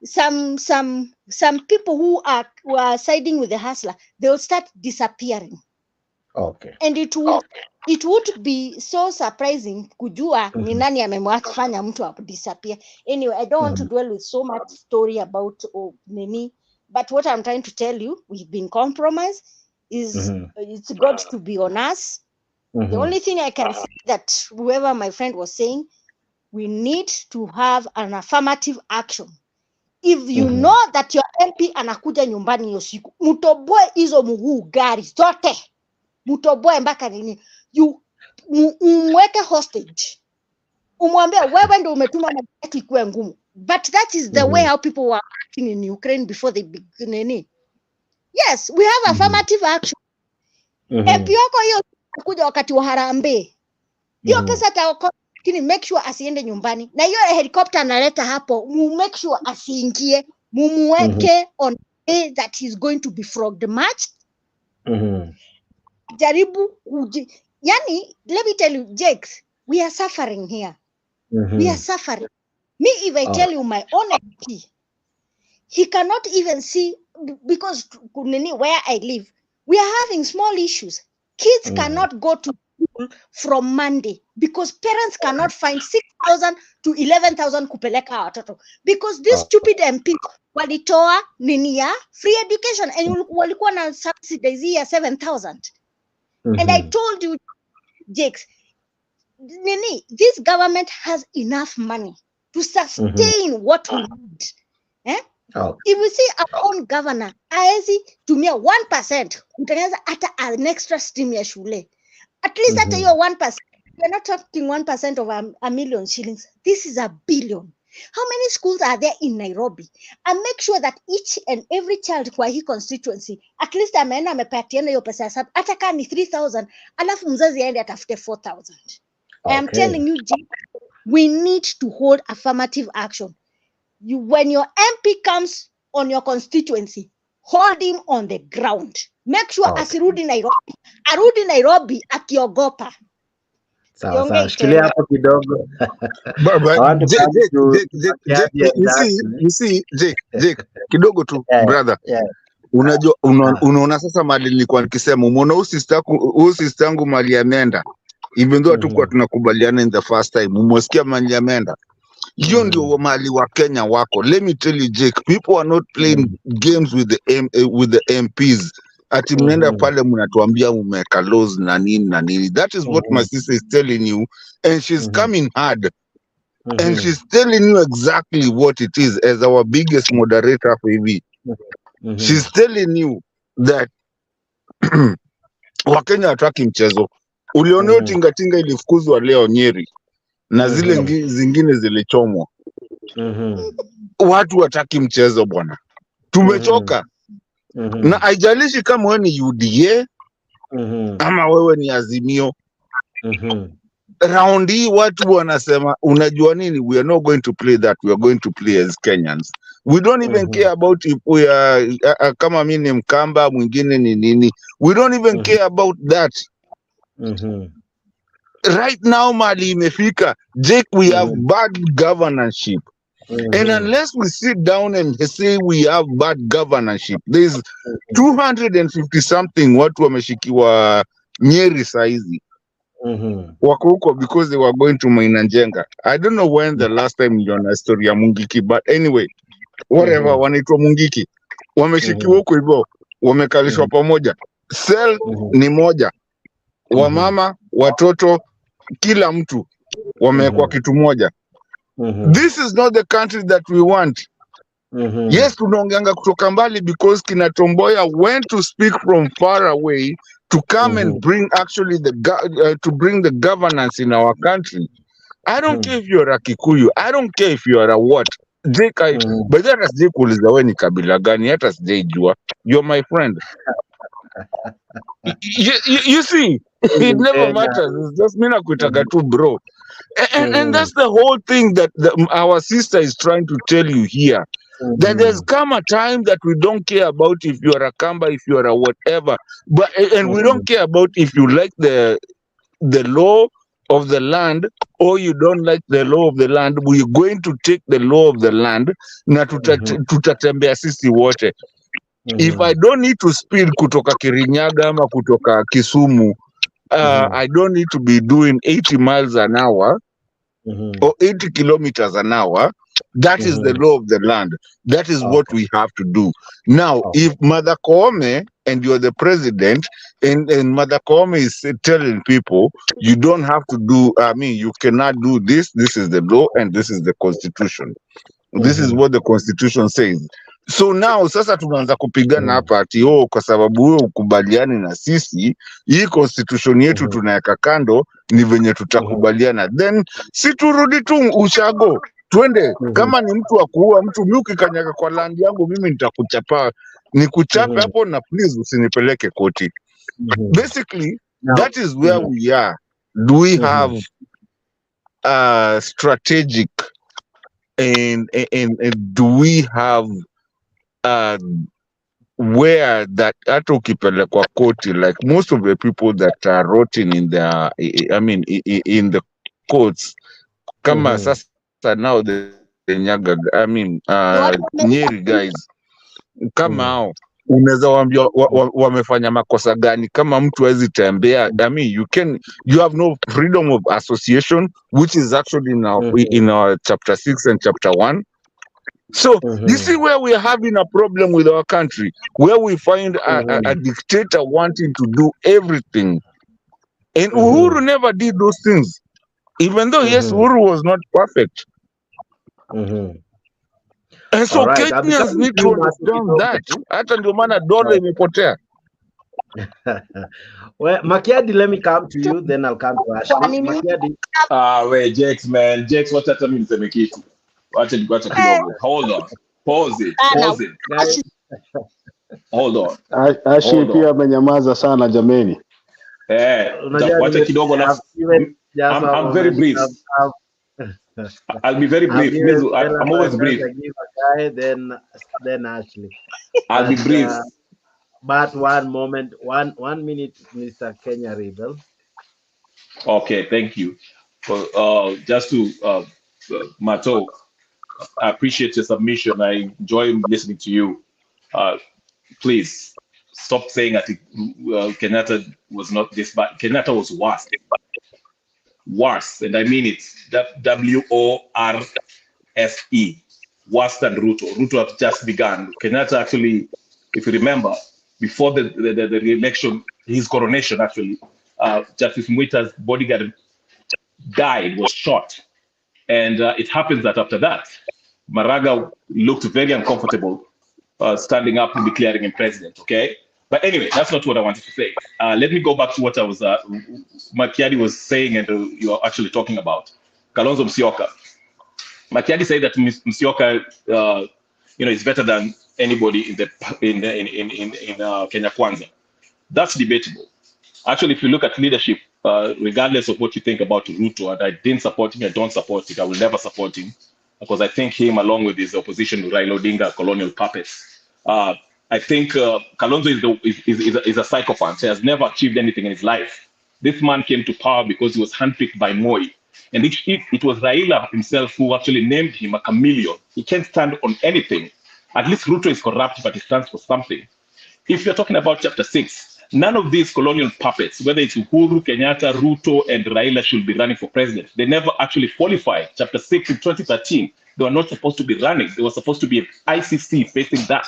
some people who are siding with the hustler, they will start disappearing. Okay. And it would be so surprising kujua ni nani amemwafanya mtu disappear. Anyway, I don't want to dwell with so much story about Nini, but what I'm trying to tell you, we've been compromised. It's got to be on us. The only thing I can say that whoever my friend was saying, we need to have an affirmative action. If you know that your MP anakuja nyumbani hiyo siku, mutoboe hizo mguu gari zote. Mutoboe mpaka nini? Umweke hostage. Umwambie wewe ndio umetuma na kitu ikuwe ngumu. But that is the way how people were acting in Ukraine before they begin. Yes, we have affirmative action. MP wako hiyo kuja wakati wa harambee. Hiyo pesa ataokoa, lakini make sure asiende nyumbani. Na hiyo helicopter analeta hapo, make sure asiingie, mumuweke on day that he's going to be flogged matched. Jaribu yani, let me tell you, Jakes, we are suffering here. We are suffering. Me, if I tell you my honesty, he cannot even see, because where I live, we are having small issues. Kids cannot go to school from Monday because parents cannot find 6,000 to 11,000 kupeleka watoto, because this stupid MP walitoa free education and walikuwa na subsidies ya 7,000. And I told you, Jakes, this government has enough money to sustain what we need. If we see our own governor, aezi tumia 1%, kutengeneza hata an extra stream ya shule. At least hata hiyo 1%. We're not talking 1% of a million shillings. This is a billion. How many schools are there in Nairobi? And make sure that each and every child kwa hii constituency, at least ameenda amepatiana hiyo pesa ya hata kama ni 3,000, alafu mzazi aende atafute 4,000. I am telling you, we need to hold affirmative action. When your MP comes on your constituency, hold him on the ground. Make sure asirudi Nairobi. Arudi Nairobi akiogopa. Sawa, shikilia hapo kidogo. You see, Jake, kidogo tu, brother. Unajua, unaona sasa mali nilikuwa nikisema, umeona sister yangu mali ameenda. Even though hatukuwa tunakubaliana in the first time, umesikia mali ameenda. Hiyo ndio mali wa Kenya wako. Let me tell you, Jake, people are not playing games with the MPs. Ati mnaenda pale mnatuambia umeka laws na nini. That is what my sister is telling you, and she's coming hard. And she's telling you exactly what it is as our biggest moderator for EV. She's telling you that Wakenya hataki mchezo. Ulioneo tingatinga ilifukuzwa leo Nyeri na zile zingine zilichomwa. Watu hataki mchezo bwana. Tumechoka. Na haijalishi kama wewe ni UDA ama wewe ni Azimio. Round hii watu wanasema, unajua nini, we are not going to play that, we are going to play as Kenyans. We don't even care about if we are kama mimi ni Mkamba, mwingine ni nini. We don't even care about that. Right now mali imefika, Jake, we have bad governance. And unless we sit down and say we have bad governance, there's 250 something watu wameshikiwa Nyeri saizi. Wako huko because they were going to Mainanjenga. I don't know when the last time you know story ya Mungiki, but anyway, whatever, wanaitwa Mungiki. Wameshikiwa huko hivyo, wamekalishwa pamoja. Cell ni moja. Wamama, watoto, kila mtu wamekuwa kitu moja. This is not the country that we want. Yes, tunaongeanga kutoka mbali because kina Tomboya went to speak from far away to come and bring actually to bring the governance in our country. I don't care if you're a Kikuyu. I don't care if you are a what. Jake, but that is Jake uliza we ni kabila gani, hata sijaijua. You're my friend. You see, it never matters. It's just mina kuitaga tu bro. And that's the whole thing that our sister is trying to tell you here. That there's come a time that we don't care about if you are a Kamba, if you are a whatever, but and we don't care about if you like the law of the land or you don't like the law of the land. We're going to take the law of the land na tutatembea sisi wote. If I don't need to speed kutoka Kirinyaga ama kutoka Kisumu, I don't need to be doing 80 miles an hour or 80 kilometers an hour. That is the law of the land. That is what we have to do. Now, if Mother Koome and you're the president, and Mother Koome is telling people, you don't have to do, you cannot do this. This is the law and this is the constitution. This is what the constitution says. So now, sasa tunaanza kupigana hapa ati kwa sababu wewe ukubaliani na sisi, hii constitution yetu tunaweka kando, ni venye tutakubaliana. Then, si turudi tu ushago. twende. Kama ni mtu wa kuua mtu, mimi ukikanyaga kwa land yangu mimi nitakuchapa, nikuchape hapo, na please usinipeleke koti. Basically, that is where we are. Do we have strategic and do we have where that hata ukipelekwa koti, like most of the people that are rotting in the in the courts, kama sasa now the Nyaga, Nyeri guys, kama hao unaweza waambia wamefanya makosa gani? Kama mtu hawezi tembea, you have no freedom of association, which is actually in our chapter 6 and chapter 1. So you see where we are having a problem with our country, where we find a dictator wanting to do everything, and Uhuru never did those things, even though yes, Uhuru was not perfect. And so Kenyans need to understand that. Hata ndio maana dola imepotea. Well, Makiadi, let me come to you, then I'll come to Ashley. Makiadi. Wait, Jex, man. Jex, what hata mimi niseme kitu. Wacha kidogo. Hold on. Pause it. Hold on. Ashi pia amenyamaza sana jameni. Wacha kidogo na I'm very brief. I'll be very brief. I'm always brief. Then Ashley. I'll be brief. But one moment, one minute, Mr. Kenya Rebel. Okay, thank you. Just to Mato, I appreciate your submission. I enjoy listening to you. Please stop saying that Kenyatta was not this bad. Kenyatta was worse. Worse, and I mean it. WORSE. Worse than Ruto. Ruto had just begun. Kenyatta actually, if you remember, before the re-election, his coronation actually, Justice Mwita's bodyguard died, was shot. And it happens that after that, Maraga looked very uncomfortable standing up and declaring him president, okay? But anyway, that's not what I wanted to say. Let me go back to what I was, Makiadi was saying and you are actually talking about. Kalonzo Musyoka. Makiadi said that Musyoka, is better than anybody in Kenya Kwanza. That's debatable. Actually, if you look at leadership, regardless of what you think about Ruto, and I didn't support him, I don't support it, I will never support him, because I think him, along with his opposition to Raila Odinga, colonial puppets. I think Kalonzo is a psychopath. He has never achieved anything in his life. This man came to power because he was handpicked by Moi. And it was Raila himself who actually named him a chameleon. He can't stand on anything. At least Ruto is corrupt, but he stands for something. If you're talking about chapter 6, none of these colonial puppets, whether it's Uhuru, Kenyatta, Ruto, and Raila, should be running for president. They never actually qualified. Chapter 6 in 2013, they were not supposed to be running. They were supposed to be an ICC facing that.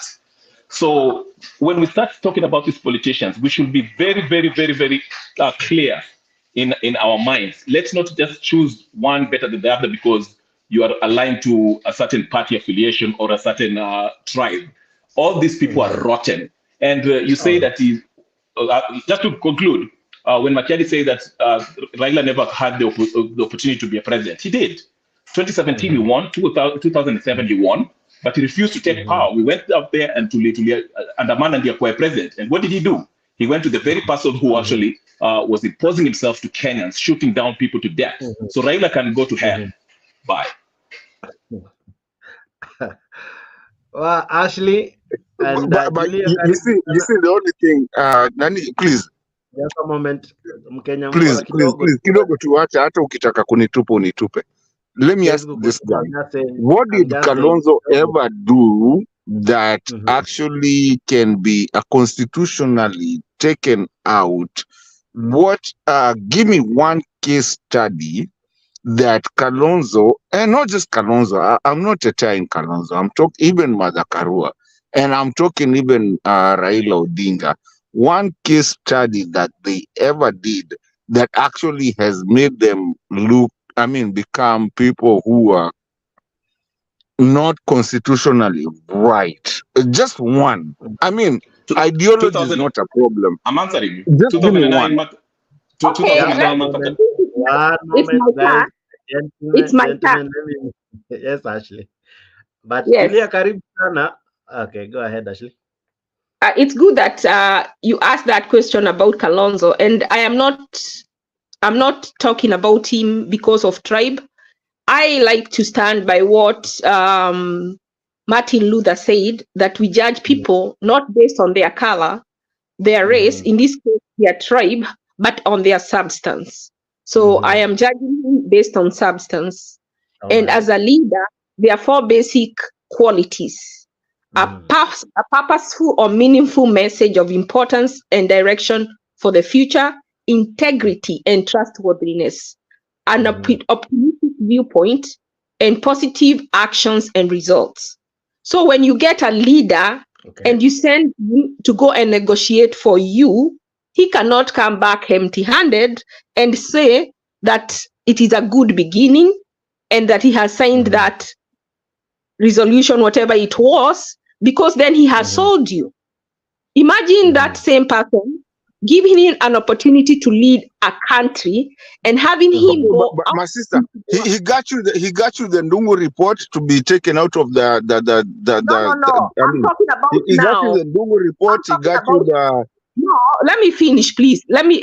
So when we start talking about these politicians, we should be very, very, very, very clear in our minds. Let's not just choose one better than the other because you are aligned to a certain party affiliation or a certain tribe. All these people are rotten. And you say that just to conclude, when Makiadi said that Raila never had the opportunity to be a president, he did. 2017 he won, 2007 he won, but he refused to take power. We went up there and to undermine and acquire president. And what did he do? He went to the very person who actually was imposing himself to Kenyans, shooting down people to death. So Raila can go to hell. Bye. Well, Ashley, and but you see the only thing, Nani, please. Just a moment, Mkenya. Please, kidogo tuacha hata ukitaka kunitupa unitupe. Let me ask this guy. What did Kalonzo ever do that actually can be constitutionally taken out? What? Give me one case study that Kalonzo, and not just Kalonzo, I'm not attacking Kalonzo, I'm talking even Mother Karua, and I'm talking even Raila Odinga. One case study that they ever did that actually has made them become people who are not constitutionally right. Just one. Ideology is not a problem. I'm answering you. Just give me one. Okay, it's my turn. Yes, Ashley. But Yes. Tulia karibu sana. Okay, go ahead, Ashley. It's good that you asked that question about Kalonzo, and I'm not talking about him because of tribe. I like to stand by what Martin Luther said, that we judge people not based on their color, their race, in this case, their tribe, but on their substance. So I am judging him based on substance. And as a leader, there are 4 basic qualities. A purposeful or meaningful message of importance and direction for the future, integrity and trustworthiness, an optimistic viewpoint, and positive actions and results. So when you get a leader and you send him to go and negotiate for you, he cannot come back empty-handed and say that it is a good beginning and that he has signed that resolution, whatever it was, because then he has sold you. Imagine that same person giving him an opportunity to lead a country and having him go. But my sister, he got you the Ndungu report to be taken out of the No. I'm talking about he now. got you the Ndungu report. He got you the. No, let me finish, please. Let me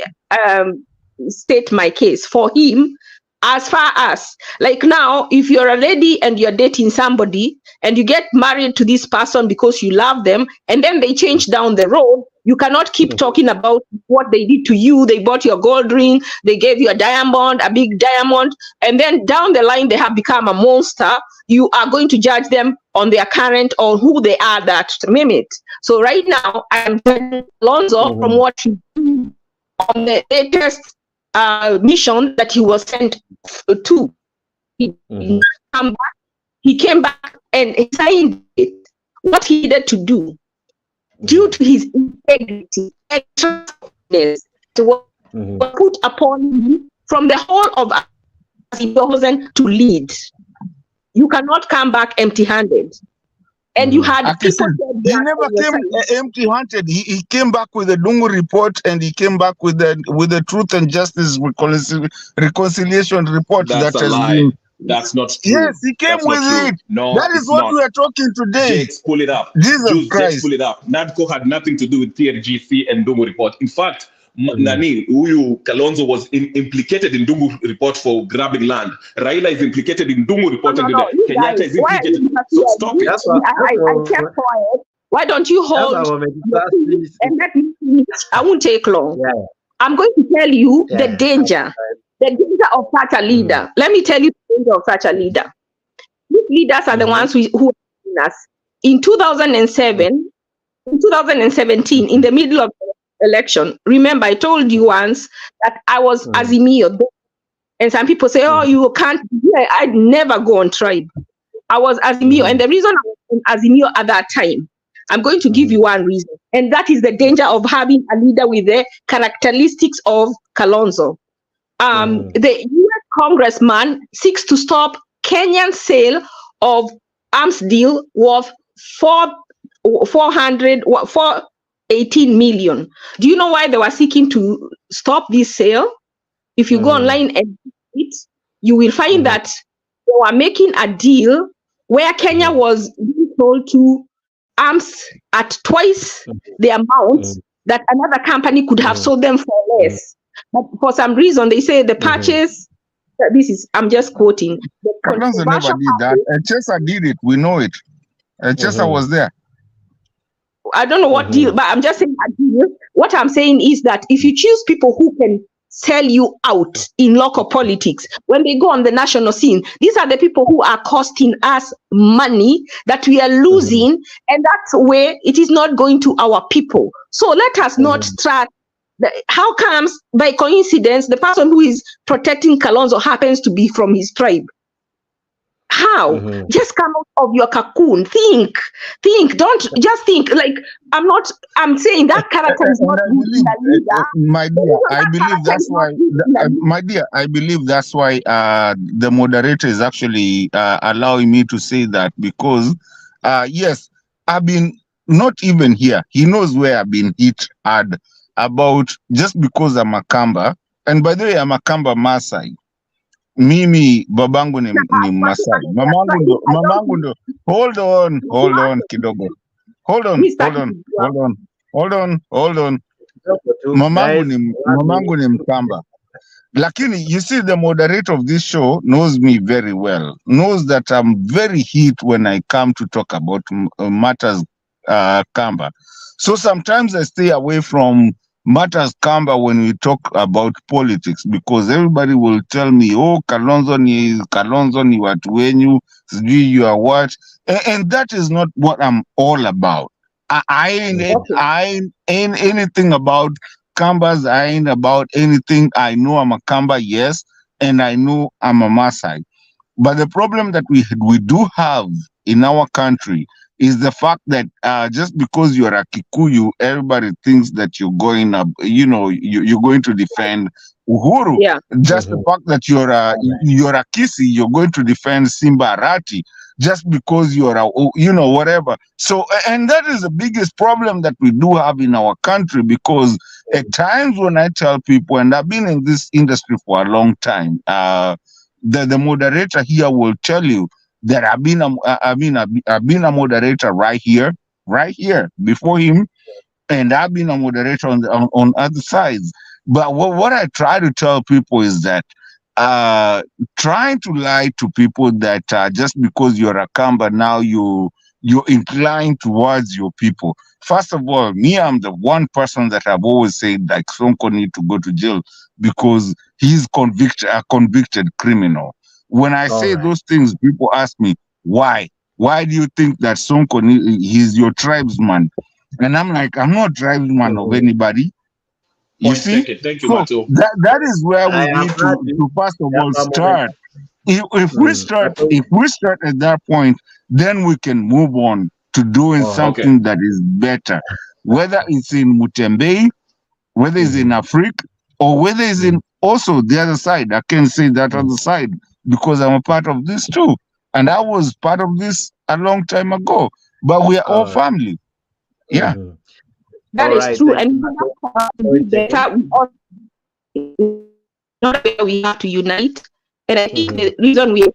state my case for him. As far as, like now, if you're a lady and you're dating somebody and you get married to this person because you love them, and then they change down the road, you cannot keep talking about what they did to you. They bought your gold ring, they gave you a diamond, a big diamond, and then down the line they have become a monster. You are going to judge them on their current or who they are that minute. So right now, I am judging Alonzo from what he did on the latest mission that he was sent to. He came back and he signed it. What he needed to do, due to his integrity and trustworthiness, was put upon him from the whole of us. He wasn't to lead. You cannot come back empty-handed. And you had people. He never came empty-handed. He came back with the Ndungu report, and he came back with the Truth and Justice Reconciliation report. That's that a has lie. been. That's not true. Yes, he came That's with not true. it. No, That is it's what not. we are talking today. Jakes, pull it up. Jesus Christ. Jakes, pull it up. NADCO had nothing to do with TRGC and Ndungu report. In fact, Nani, Uyu Kalonzo was implicated in Ndungu report for grabbing land. Raila is implicated in Ndungu report, Kenyatta is implicated. So stop it. I kept quiet. Why don't you hold and let me finish? I won't take long. I'm going to tell you the danger of such a leader. Let me tell you the danger of such a leader. These leaders are the ones who are leading us. In 2007, in 2017, in the middle of the election, remember I told you once that I was Azimio, and some people say, "Oh, you can't." Yeah, I'd never go on tribe. I was Azimio, and the reason I was on Azimio at that time, I'm going to give you one reason, and that is the danger of having a leader with the characteristics of Kalonzo. The US congressman seeks to stop Kenyan sale of arms deal worth 418 million. Do you know why they were seeking to stop this sale? If you go online and read it, you will find that they were making a deal where Kenya was being told to arms at twice the amount that another company could have sold them for less. But for some reason, they say the purchase, I'm just quoting. Kalonzo never did that. Chesa did it. We know it. Chesa was there. I don't know what deal, but I'm just saying a deal. What I'm saying is that if you choose people who can sell you out in local politics, when they go on the national scene, these are the people who are costing us money that we are losing, and that's where it is not going to our people. So let us not try. How comes by coincidence the person who is protecting Kalonzo happens to be from his tribe? How? Just come out of your cocoon. Think. Don't just think. Like I'm saying that character is not my dear. I believe that's why. My dear, I believe that's why the moderator is actually allowing me to say that, because yes, I've been not even here. He knows where I've been hit hard about just because I'm a Kamba, and by the way, I'm a Kamba Maasai. mimi babangu ni Masai. Mamangu ndo. Hold on kidogo. Hold on. Mamangu ni Mkamba. Lakini, you see, the moderator of this show knows me very well, knows that I'm very heat when I come to talk about matters Kamba. So sometimes I stay away from matters Kamba when we talk about politics, because everybody will tell me, oh, Kalonzo ni watu wenyu, sijui you are what, and that is not what I'm all about. I ain't anything about Kambas. I ain't about anything. I know I'm a Kamba, yes, and I know I'm a Maasai. But the problem that we do have in our country is the fact that just because you're a Kikuyu, everybody thinks that you're going up, you're going to defend Uhuru. Yeah. Just the fact that you're a Kisi, you're going to defend Simba Arati. Just because you're a, whatever. So, and that is the biggest problem that we do have in our country, because at times when I tell people, and I've been in this industry for a long time, the moderator here will tell you that I've been a moderator right here before him, and I've been a moderator on other sides. But what I try to tell people is that trying to lie to people that just because you're a Kamba now you're inclined towards your people. First of all, me, I'm the one person that I've always said like Sonko need to go to jail because he's a convicted criminal. When I say those things, people ask me, why? Why do you think that Sonko he's your tribesman? And I'm like, I'm not tribesman of anybody. You see, thank you, so Mato. that is where we need to first of all start. If we start at that point, then we can move on to doing something that is better, whether it's in Mutembei, whether it's in Africa, or whether it's in also the other side. I can say that other side because I'm a part of this too, and I was part of this a long time ago. But we are all family. Yeah. That is true, and we have to unite. And I think the reason we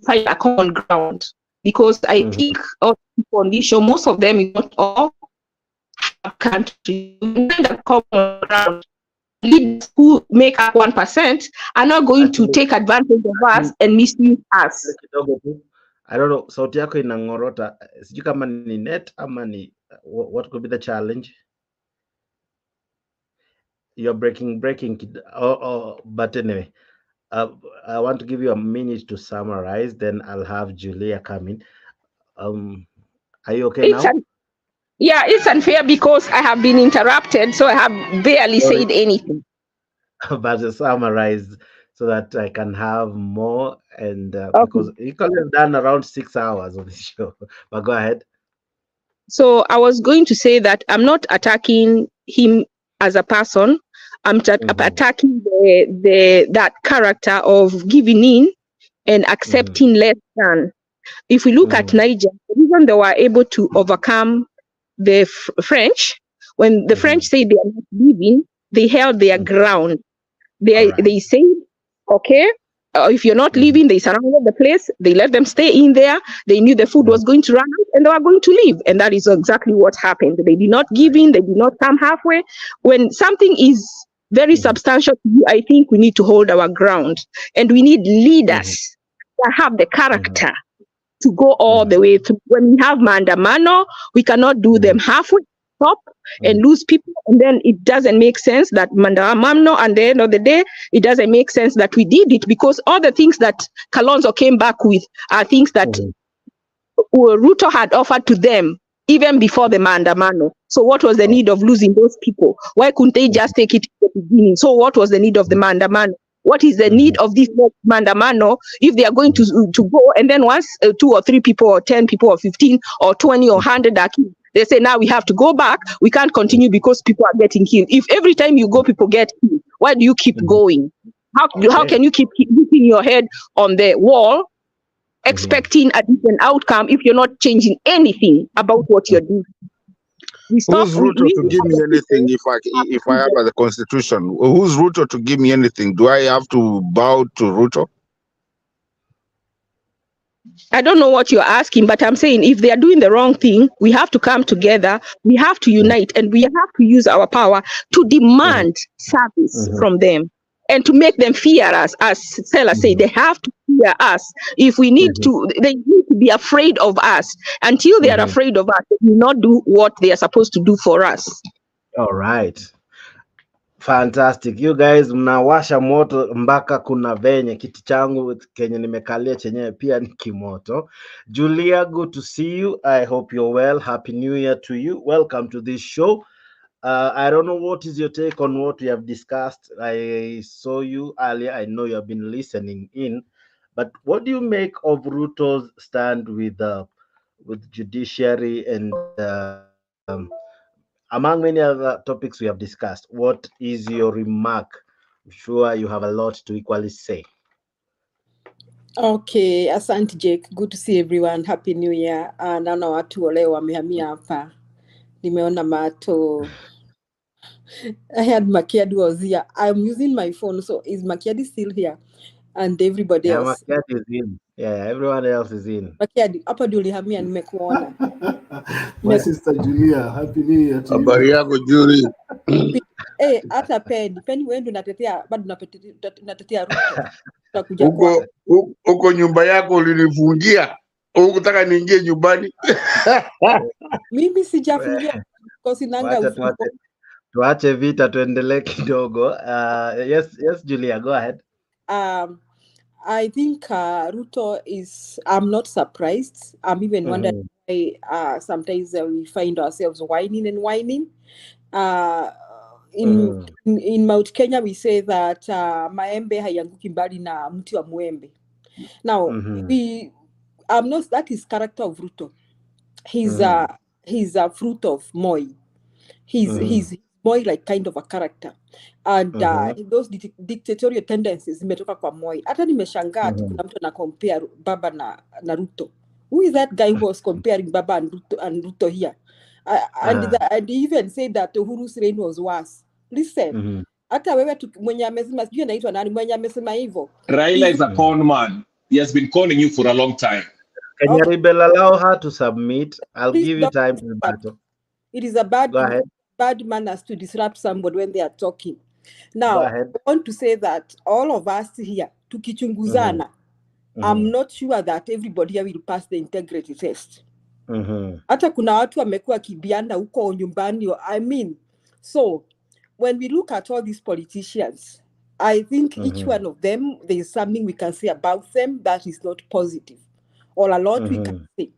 find a common ground, because I think all people on this show, most of them, if not all, have country find a common ground. Leaders who make up 1% are not going to take advantage of us and misuse us. I don't know. Sauti yako inangorota. Sijui kama ni net ama ni what could be the challenge? You're breaking. But anyway, I want to give you a minute to summarize. Then I'll have Julia come in. Are you okay now? Yeah, it's unfair because I have been interrupted, so I have barely said anything. But summarize so that I can have more, and because you could have done around 6 hours of the show. But go ahead. So I was going to say that I'm not attacking him as a person. I'm attacking that character of giving in and accepting less than. If we look at Niger, the reason they were able to overcome the French, when the French say they are not leaving, they held their ground. They said, okay, if you're not leaving, they surrounded the place, they let them stay in there, they knew the food was going to run out and they were going to leave. And that is exactly what happened. They did not give in, they did not come halfway. When something is very substantial, I think we need to hold our ground. And we need leaders that have the character to go all the way through. When we have maandamano, we cannot do them halfway, stop and lose people, and then it doesn't make sense that maandamano, and at the end of the day, it doesn't make sense that we did it, because all the things that Kalonzo came back with are things that Ruto had offered to them even before the maandamano. So what was the need of losing those people? Why couldn't they just take it at the beginning? So what was the need of the maandamano? What is the need of this maandamano if they are going to go, and then once 2 or 3 people or 10 people or 15 or 20 or 100 are killed, they say now we have to go back, we can't continue because people are getting killed. If every time you go people get killed, why do you keep going? How can you keep hitting your head on the wall expecting a different outcome if you're not changing anything about what you're doing? Who's Ruto to give me anything if I have the Constitution? Who's Ruto to give me anything? Do I have to bow to Ruto? I don't know what you're asking, but I'm saying if they are doing the wrong thing, we have to come together, we have to unite, and we have to use our power to demand service from them and to make them fear us. As Stella said, they have to fear us. If we need to, they need to be afraid of us. Until they are afraid of us, they will not do what they are supposed to do for us. All right. Fantastic. You guys mnawasha moto mpaka kuna venye kiti changu kenye nimekalia chenyewe pia ni kimoto. Julia, good to see you. I hope you're well. Happy New Year to you. Welcome to this show. I don't know what is your take on what we have discussed. I saw you earlier. I know you have been listening in. But what do you make of Ruto's stand with judiciary and among many other topics we have discussed? What is your remark? I'm sure you have a lot to equally say. Okay, asante Jake. Good to see everyone. Happy New Year. Naona watu wale wamehamia hapa. Nimeona Mato. I had Makiadi was here. I'm using my phone, so is Makiadi still here? And everybody else. Makiadi is in. Yeah, everyone else is in. Makiadi, hapa ndio ulihamia nimekuona. My sister Julia, Happy New Year to you. Habari yako Juri. Hata Penny wewe ndio unatetea, bado unatetea Ruto. Huko nyumba yako ulinifungia. Ukutaka niingie nyumbani. Mimi sijafungia kwa sinanga tuache vita tuendelee kidogo. Yes Julia, go ahead. I think Ruto I'm not surprised. I'm even wondering why sometimes we find ourselves whining. In Mount Kenya, we say that maembe hayanguki mbali na mti wa muembe. Now, that is character of Ruto. He's a fruit of Moi. He's Moi like kind of a character. And those dictatorial tendencies zimetoka kwa Moi. Hata nimeshangaa kuna mtu na compare Baba na Ruto. Who is that guy who was comparing Baba and Ruto here? And he even said that Uhuru's reign was worse. Listen, hata wewe mwenye amesema sijui anaitwa nani mwenye amesema hivyo. Raila is a con man. He has been calling you for a long time. Can you allow her to submit? I'll give you time to battle. It is a bad manners to disrupt somebody when they are talking. Now, I want to say that all of us here, tukichunguzana, I'm not sure that everybody here will pass the integrity test. Hata kuna watu wamekuwa kibiana huko nyumbani. So when we look at all these politicians, I think each one of them, there is something we can say about them that is not positive, or a lot we can say.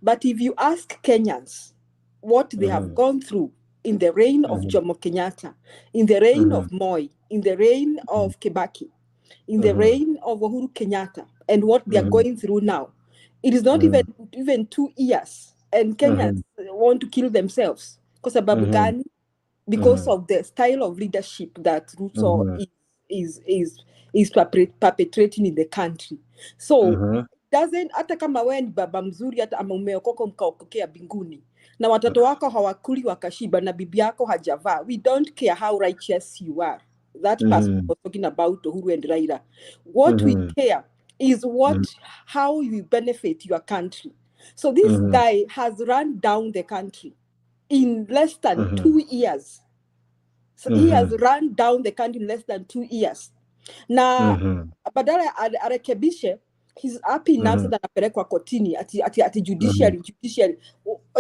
But if you ask Kenyans what they have gone through in the reign of Jomo Kenyatta, in the reign of Moi, in the reign of Kibaki, in the reign of Uhuru Kenyatta, and what they are going through now, it is not even 2 years, and Kenyans want to kill themselves. Because of the style of leadership that Ruto is perpetrating in the country. So doesn't hata kama wewe ni baba mzuri hata ama umeokoka mkaokokea binguni na watoto wako hawakuli wakashiba na bibi yako hajavaa, we don't care how righteous you are. That person was talking about Uhuru and Raila. What we care is how you benefit your country. So this guy has run down the country in less than 2 years. So he has run down the country in less than 2 years. Na badala arekebishe, he's happy enough that anapelekwa kotini ati judiciary.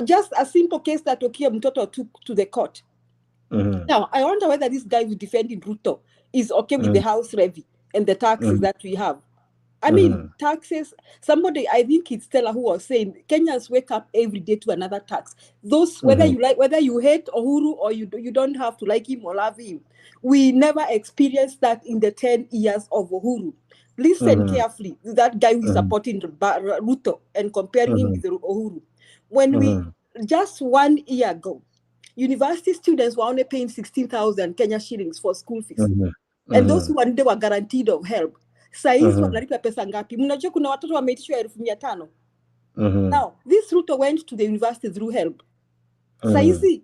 Just a simple case that Okia Mtoto took to the court. Now, I wonder whether this guy who's defending Ruto is okay with the house levy and the taxes that we have. Taxes, somebody, I think it's Stella who was saying, Kenyans wake up every day to another tax. Those, whether you hate Uhuru or you don't have to like him or love him. We never experienced that in the 10 years of Uhuru. Listen carefully, that guy who is supporting Ruto and comparing him with Uhuru. When we, just 1 year ago, university students were only paying 16,000 Kenya shillings for school fees. And those who were guaranteed of help. Saizi wanalipa pesa ngapi? Mnajua kuna watoto wameitishwa 500. Now, this Ruto went to the university through help. Saizi,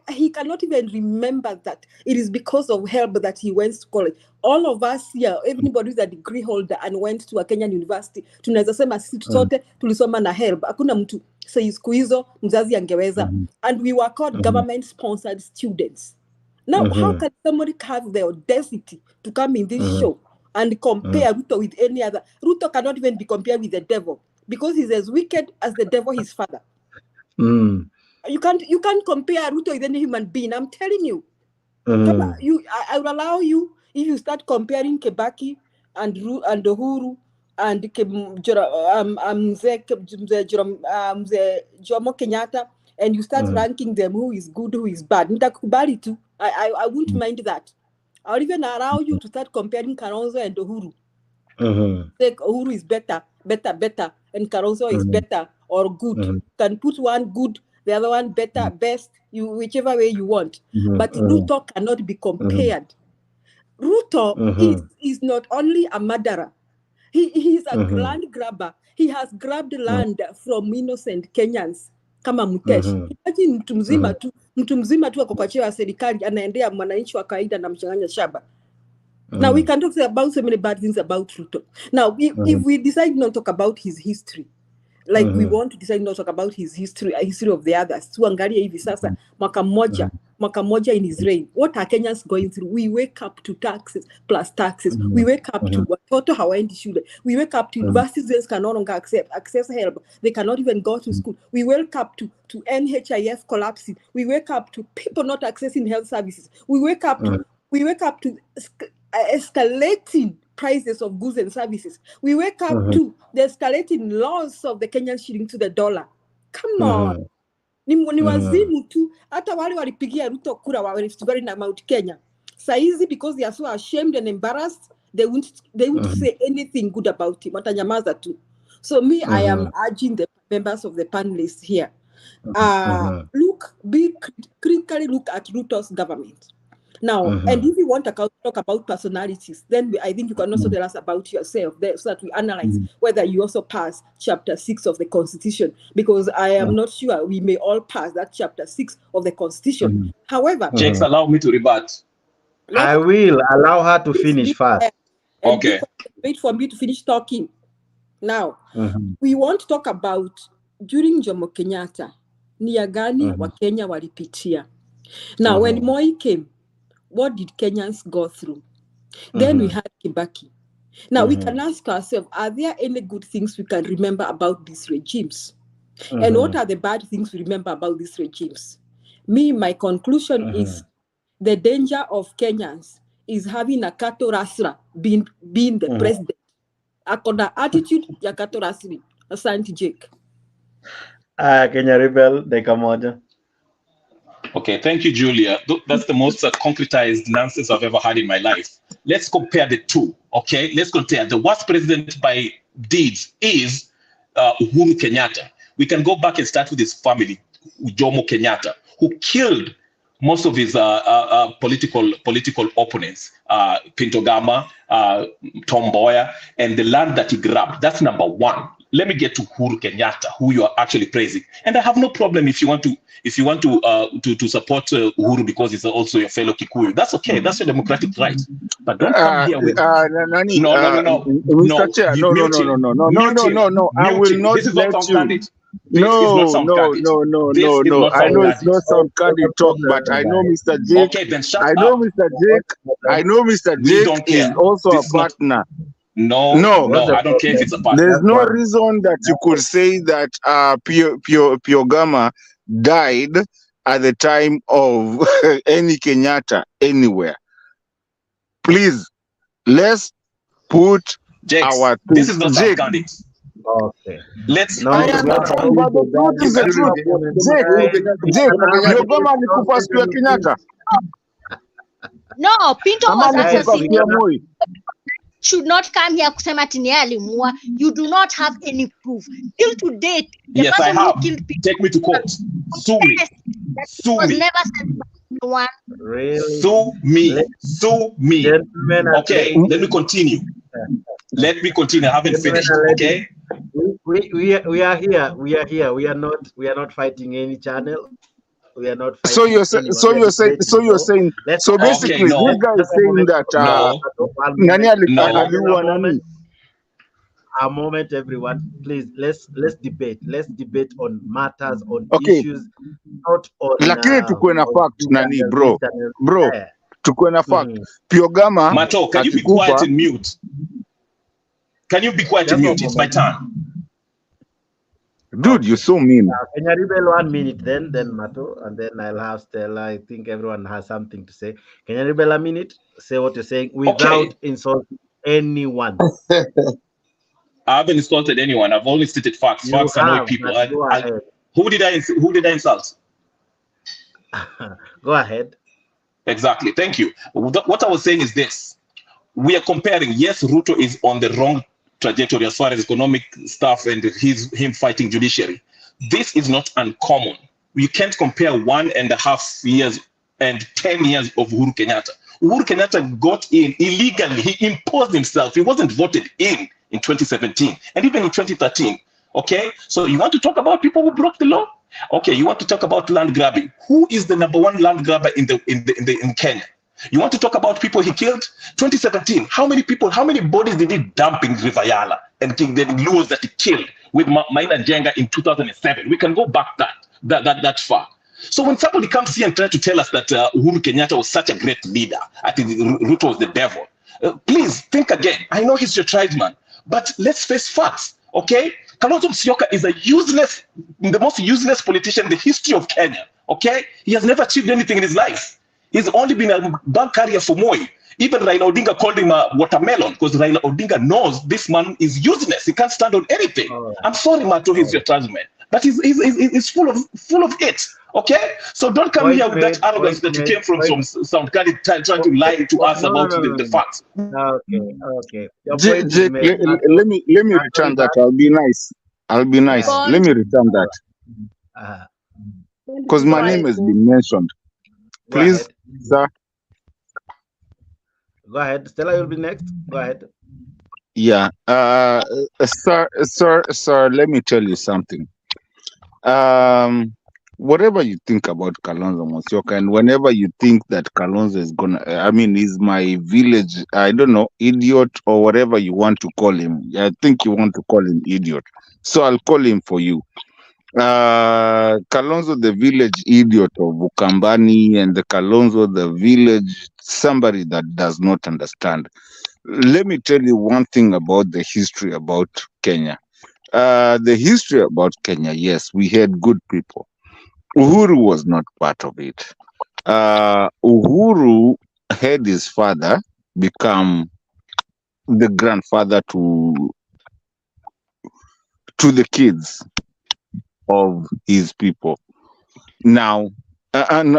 He cannot even remember that it is because of help that he went to college. All of us here, everybody who's a degree holder and went to a Kenyan university, tunaweza sema sisi sote tulisoma na help. Hakuna mtu siku hizo mzazi angeweza. And we were called government-sponsored students. Now, how can somebody have the audacity to come in this show and compare Ruto with any other? Ruto cannot even be compared with the devil because he's as wicked as the devil, his father. You can't compare Ruto with any human being. I'm telling you. I will allow you if you start comparing Kebaki and Uhuru and Jomo Kenyatta, and you start ranking them who is good, who is bad. Nitakubali too. I won't mind that. I'll even allow you to start comparing Kalonzo and Uhuru. Like Uhuru is better, and Kalonzo is better or good. Can put one good, the other one better, best, whichever way you want. But Ruto cannot be compared. Ruto is not only a murderer. He is a land grabber. He has grabbed land from innocent Kenyans. Kama Mutesh. Imagine mtu mzima tu ako kwa cheo ya serikali anaendea mwananchi wa kawaida na mchanganya shamba. Now we can talk about so many bad things about Ruto. Now if we decide not to talk about his history, like we want to decide not to talk about his history, a history of the others. Tuangalie hivi sasa mwaka moja in his reign. What are Kenyans going through? We wake up to taxes plus taxes. We wake up to watoto hawaendi shule. We wake up to universities can no longer access help. They cannot even go to school. We wake up to NHIF collapsing. We wake up to people not accessing health services. We wake up to escalating prices of goods and services. We wake up to the escalating loss of the Kenyan shilling to the dollar. Come on. Ni wazimu tu. Hata wale walipigia Ruto kura wale na Mount Kenya. Saizi, because they are so ashamed and embarrassed, they won't say anything good about him. Watanyamaza tu. So me, I am urging the members of the panelists here. Critically look at Ruto's government. Now, and if you want to talk about personalities, then I think you can also tell us about yourself so that we analyze whether you also pass chapter 6 of the Constitution, because I am not sure we may all pass that chapter 6 of the Constitution. However, Jakes, allow me to rebut. I will allow her to finish first. Okay. Wait for me to finish talking. Now, we want to talk about during Jomo Kenyatta, nia gani wa Kenya walipitia. Now, when Moi came, what did Kenyans go through? Then we had Kibaki. Now we can ask ourselves, are there any good things we can remember about these regimes? And what are the bad things we remember about these regimes? My conclusion is the danger of Kenyans is having a Kato Rasra being the president. Akona attitude ya Kato Rasri. Asante Jake. Kenya Rebel, dakika moja. Okay, thank you, Julia. That's the most concretized nonsense I've ever had in my life. Let's compare the two, okay? Let's compare. The worst president by deeds is Uhuru Kenyatta. We can go back and start with his family, Jomo Kenyatta, who killed most of his political opponents, Pinto Gama, Tom Mboya, and the land that he grabbed. That's number one. Let me get to Uhuru Kenyatta, who you are actually praising. And I have no problem if you want to support Uhuru because he's also your fellow Kikuyu. That's okay. That's your democratic right. But don't come here with no. Mr. Chair, no. I will not this is let not you. No. I know it's not some candid talk, but I know Mr. Jake. Okay, then shut I know Mr. Jake. I know Mr. Jake is also a partner. No, I don't care if it's a partner. There's no reason that you could say that Piogama died at the time of any Kenyatta anywhere. Please, let's put our this is not Jake. candid. Okay. Let's. I understand, but the truth is the truth. Jake, Piogama alikufa siku ya Kenyatta. No, Pinto was assassinated. Moi should not come here kusema tini alimua. You do not have any proof. Till to date, the yes, person I have. who killed people. Take me to court. Sue me. Sue was me. never said by anyone. Really? Sue me. Sue me. Gentlemen, okay, let me continue. Let me continue. I haven't finished. Okay. We are here. We are not fighting any channel. We are not So fighting anyone. We are debating. Let's so basically Okay, this no, guy is just a saying moment. that no, nani no. aliua nani? A moment, everyone. Please, let's debate. Let's debate on matters, on Okay, issues, not lakini tukuwe na fact nani bro, tukuwe na fact. Piogama Mato, can you be quiet akikufa, and mute? Can you be quiet just and one mute? It's my moment. turn. dude, you so mean. Can you rebel 1 minute then Mato, and then I'll have Stella. I think everyone has something to say. Can you rebel a minute? Say what you're saying without insulting anyone. I haven't insulted anyone. I've only stated facts. You Facts annoy have, people. but go ahead. Who did I insult? Go ahead. Exactly. Thank you. What I was saying is this. We are comparing. Yes, Ruto is on the wrong trajectory as far as economic stuff and him fighting judiciary. This is not uncommon. You can't compare 1.5 years and 10 years of Uhuru Kenyatta. Uhuru Kenyatta got in illegally. He imposed himself. He wasn't voted in 2017 and even in 2013. Okay, so you want to talk about people who broke the law? Okay, you want to talk about land grabbing? Who is the #1 land grabber in Kenya? You want to talk about people he killed? 2017. How many people? How many bodies did he dump in River Yala and the Luos that he killed with Maina Jenga in 2007? We can go back that far. So when somebody comes here and tries to tell us that Uhuru Kenyatta was such a great leader, I think Ruto was the devil. Please think again. I know he's your tribesman, but let's face facts, okay? Kalonzo Musyoka is the most useless politician in the history of Kenya, okay? He has never achieved anything in his life. He's only been a bank carrier for Moi. Even Raila Odinga called him a watermelon because Raila Odinga knows this man is useless. He can't stand on anything. I'm sorry, Mato, he's your tribesman, but he's full of it. Okay, so don't come here with that arrogance that you came from some kind of trying to lie to us about the facts. Okay. Let me return that. I'll be nice. Let me return that. Because my name has been mentioned. Please, sir. Go ahead. Stella, you'll be next. Go ahead. Yeah. Sir, let me tell you something. Whatever you think about Kalonzo Musyoka, and whenever you think that Kalonzo is is my village, I don't know, idiot or whatever you want to call him. I think you want to call him idiot. So I'll call him for you. Kalonzo, the village idiot of Bukambani, and the Kalonzo, the village, somebody that does not understand. Let me tell you one thing about the history about Kenya. The history about Kenya, yes, we had good people. Uhuru was not part of it. Uhuru had his father become the grandfather to the kids of his people. Now, I'm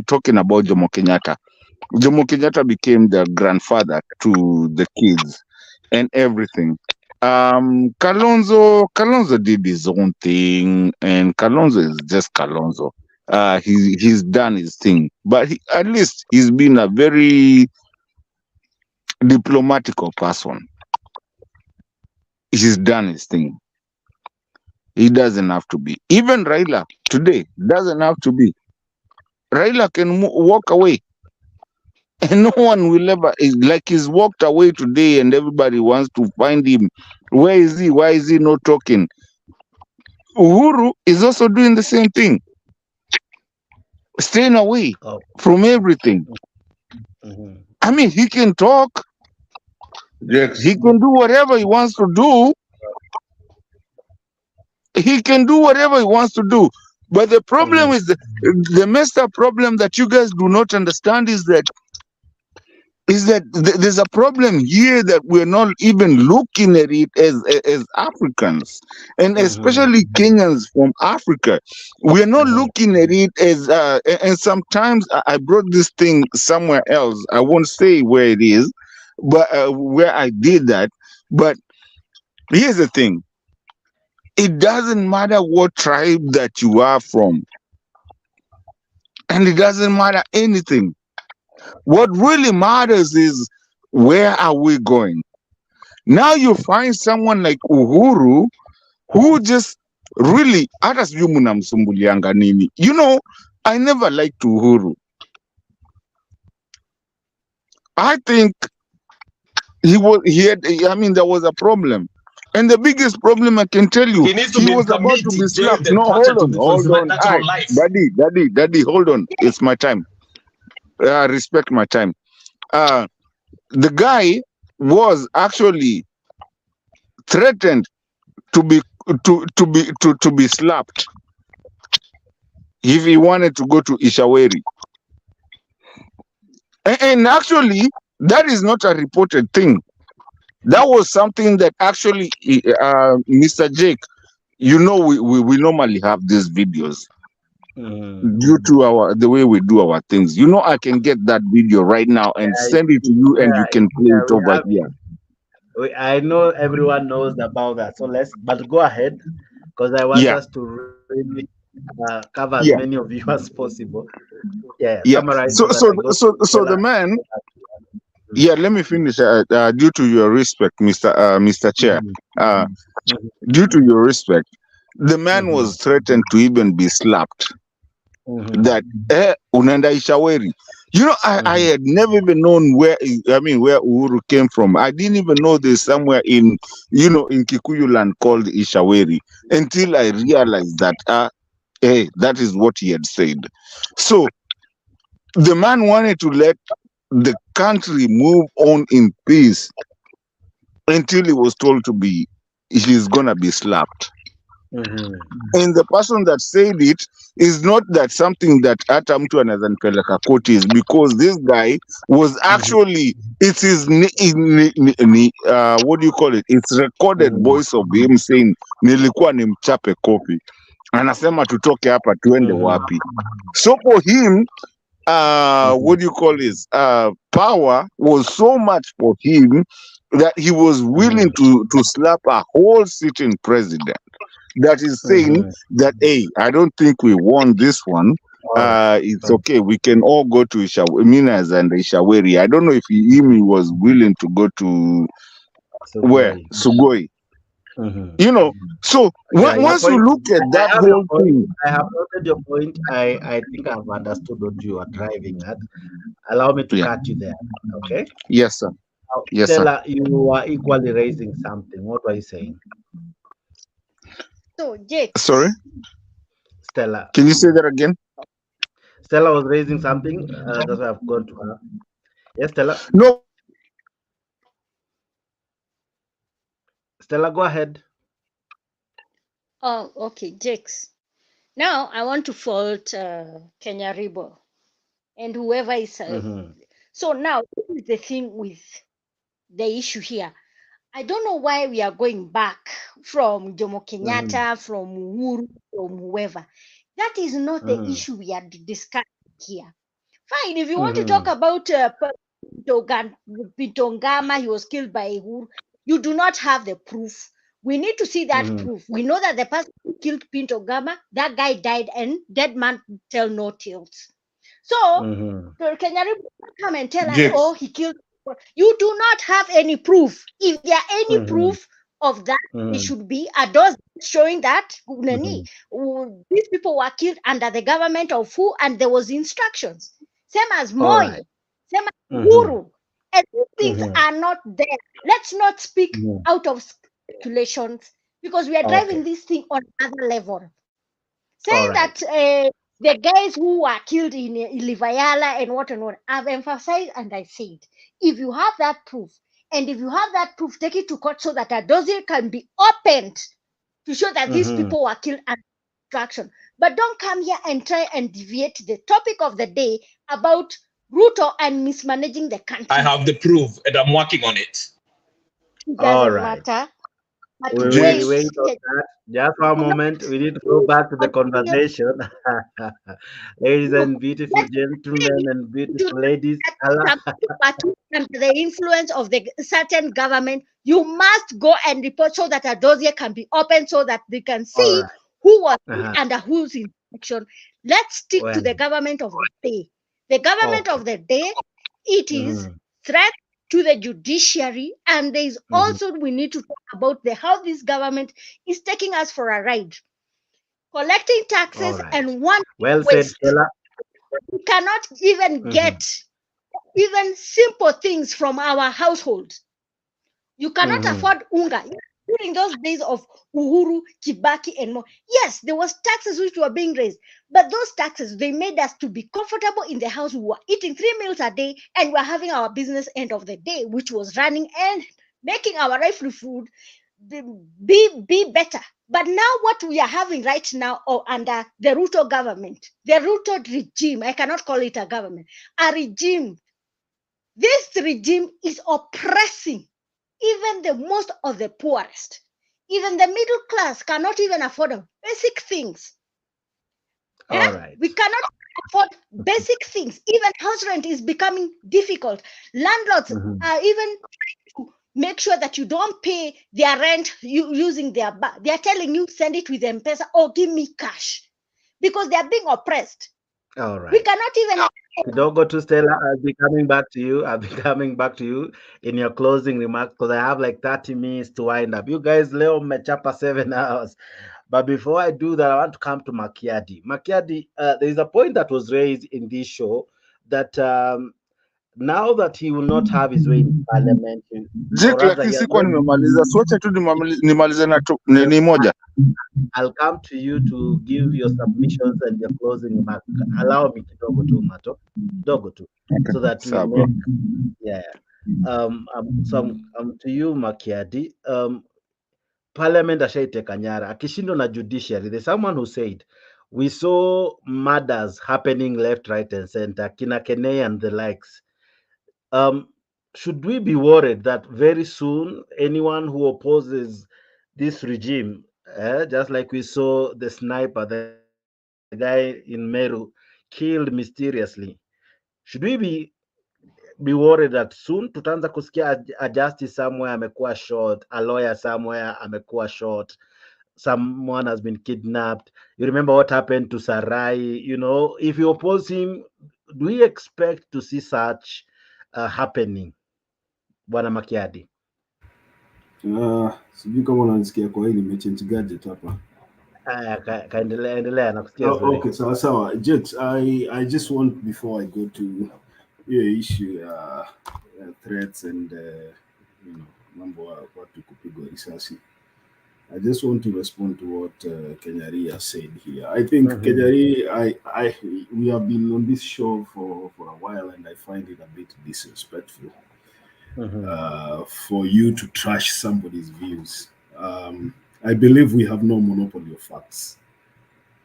talking about Jomo Kenyatta. Jomo Kenyatta became the grandfather to the kids and everything. Kalonzo did his own thing, and Kalonzo is just Kalonzo. He's done his thing, but at least he's been a very diplomatical person. He's done his thing. He doesn't have to be. Even Raila today doesn't have to be. Raila can walk away. And no one will ever, he's walked away today and everybody wants to find him. Where is he? Why is he not talking? Uhuru is also doing the same thing. Staying away from everything. I mean, he can talk. Yes. He can do whatever he wants to do. He can do whatever he wants to do. But the problem is, the messed up problem that you guys do not understand is that there's a problem here that we're not even looking at it as Africans, and especially Kenyans from Africa. We're not looking at it as, and sometimes I brought this thing somewhere else. I won't say where it is, but where I did that. But here's the thing. It doesn't matter what tribe that you are from, and it doesn't matter anything. What really matters is, where are we going? Now you find someone like Uhuru who just really, hata sijui mnamsumbulianga nini. You know, I never liked Uhuru. I think there was a problem. And the biggest problem I can tell you, He needs to he be in was about to community be jail, slapped. then No, tortured hold for his on. natural life. Daddy, hold on. It's my time. Respect my time. The guy was actually threatened to be slapped if he wanted to go to Ishaweri. And actually, that is not a reported thing. That was something that actually, Mr. Jake, you know, we normally have these videos due to the way we do our things. You know, I can get that video right now and send it to you, and you can play it we over have here. I know everyone knows about that. So but go ahead, because I want us to really cover as Yeah. many of you as possible. Yeah, Yeah. summarize So so that I go to the man. Yeah, let me finish. Due to your respect, Mr. Chair, due to your respect, the man was threatened to even be slapped. That unaenda Ishaweri. You know, I had never even known where Uhuru came from. I didn't even know there's somewhere in Kikuyu land called Ishaweri until I realized that that is what he had said. So the man wanted to let the country move on in peace until he was told he's gonna be slapped. And the person that said it is not that something that hata mtu anaweza nipeleka koti, is because this guy was actually, it's his what do you call it, it's recorded voice of him saying nilikuwa nimchape kopi, anasema tutoke hapa tuende wapi. So for him, what do you call this, power was so much for him that he was willing to slap a whole sitting president that is saying that, hey, I don't think we won this one. It's okay. We can all go to Minas and Ishaweri. I don't know if he was willing to go to where? Sugoi. You know, so once you look at that whole thing. I have noted your point. I think I've understood what you are driving at. Allow me to cut you there. Okay? Yes, sir. Yes, Stella, sir. you are equally raising something. What were you saying? So, Jake. Sorry? Stella. Can you say that again? Stella was raising something. That's why I've gone to her. Yes, Stella? No. Stella, go ahead. Oh, okay, Jakes. Now I want to fault Kenya Ribo and whoever is. So now this is the thing with the issue here. I don't know why we are going back from Jomo Kenyatta, from Uhuru, from whoever. That is not the issue we are discussing here. Fine, if you want to talk about Pitongama, he was killed by Uhuru, you do not have the proof. We need to see that proof. We know that the person who killed Pinto Gama, that guy died, and dead man tell no tales. So Kenya come and tell us, oh, he killed. You do not have any proof. If there are any proof of that, it should be a dose showing that these people were killed under the government of who, and there was instructions. Same as Moi, same as Uhuru. And these things are not there. Let's not speak out of speculations, because we are driving this thing on another level. Saying that the guys who were killed in Ilivayala and what, I've emphasized and I said, if you have that proof, and if you have that proof, take it to court so that a dossier can be opened to show that these people were killed under instruction. But don't come here and try and deviate the topic of the day about Ruto and mismanaging the country. I have the proof and I'm working on it. It doesn't matter. But wait on that. Just one moment. We need to go back to the conversation. Ladies and beautiful gentlemen and beautiful ladies. Under the influence of the certain government, you must go and report so that a dossier can be opened so that they can see who was under whose instruction. Let's stick to the government of the day. The government of the day, it is threat to the judiciary, and there is also, we need to talk about how this government is taking us for a ride. collecting taxes and one Well said, waste. Stella. We cannot even get even simple things from our households. You cannot afford unga. During those days of Uhuru, Kibaki, and more, yes, there was taxes which were being raised, but those taxes, they made us to be comfortable in the house. We were eating 3 meals a day, and we were having our business end of the day, which was running and making our livelihood be better. But now what we are having right now, or under the Ruto government, the Ruto regime, I cannot call it a government, a regime. This regime is oppressing even the most of the poorest. Even the middle class cannot even afford basic things. All right. We cannot afford basic things. Even house rent is becoming difficult. Landlords are even trying to make sure that you don't pay their rent using their bank. They are telling you, send it with M-Pesa or give me cash, because they are being oppressed. All right. We cannot even. Kidogo to Stella, I'll be coming back to you. I'll be coming back to you in your closing remarks, because I have like 30 minutes to wind up. You guys, Leo mechapa 7 hours. But before I do that, I want to come to Makiadi. Makiadi, there is a point that was raised in this show that now that he will not have his way in parliament, Jake, lakini sikuwa nimemaliza. Sote tu nimalize na nini moja. I'll come to you to give your submissions and your closing remarks. Allow me kidogo tu Mato, kidogo tu, so that we make, yeah. So to you Makiadi, parliament ashaiteka nyara, akishindwa na judiciary. There's someone who said we saw murders happening left, right, and center, kina Kene and the likes. Should we be worried that very soon anyone who opposes this regime, just like we saw the sniper, the guy in Meru, killed mysteriously, should we be worried that soon tutaanza kusikia a justice somewhere amekuwa shot, a lawyer somewhere amekuwa shot, someone has been kidnapped? You remember what happened to Sarai? You know, if you oppose him, do we expect to see such happening? Bwana Makiadi. Sijui kama unanisikia, kwa hii nimechange gadget hapa. Endelea nakusikia vizuri. Okay, sawa. Jets, I just want, before I go to your issue threats and you know, mambo watu kupigwa risasi, I just want to respond to what Kenyari has said here. I think Kenyari, we have been on this show for a while, and I find it a bit disrespectful for you to trash somebody's views. I believe we have no monopoly of facts,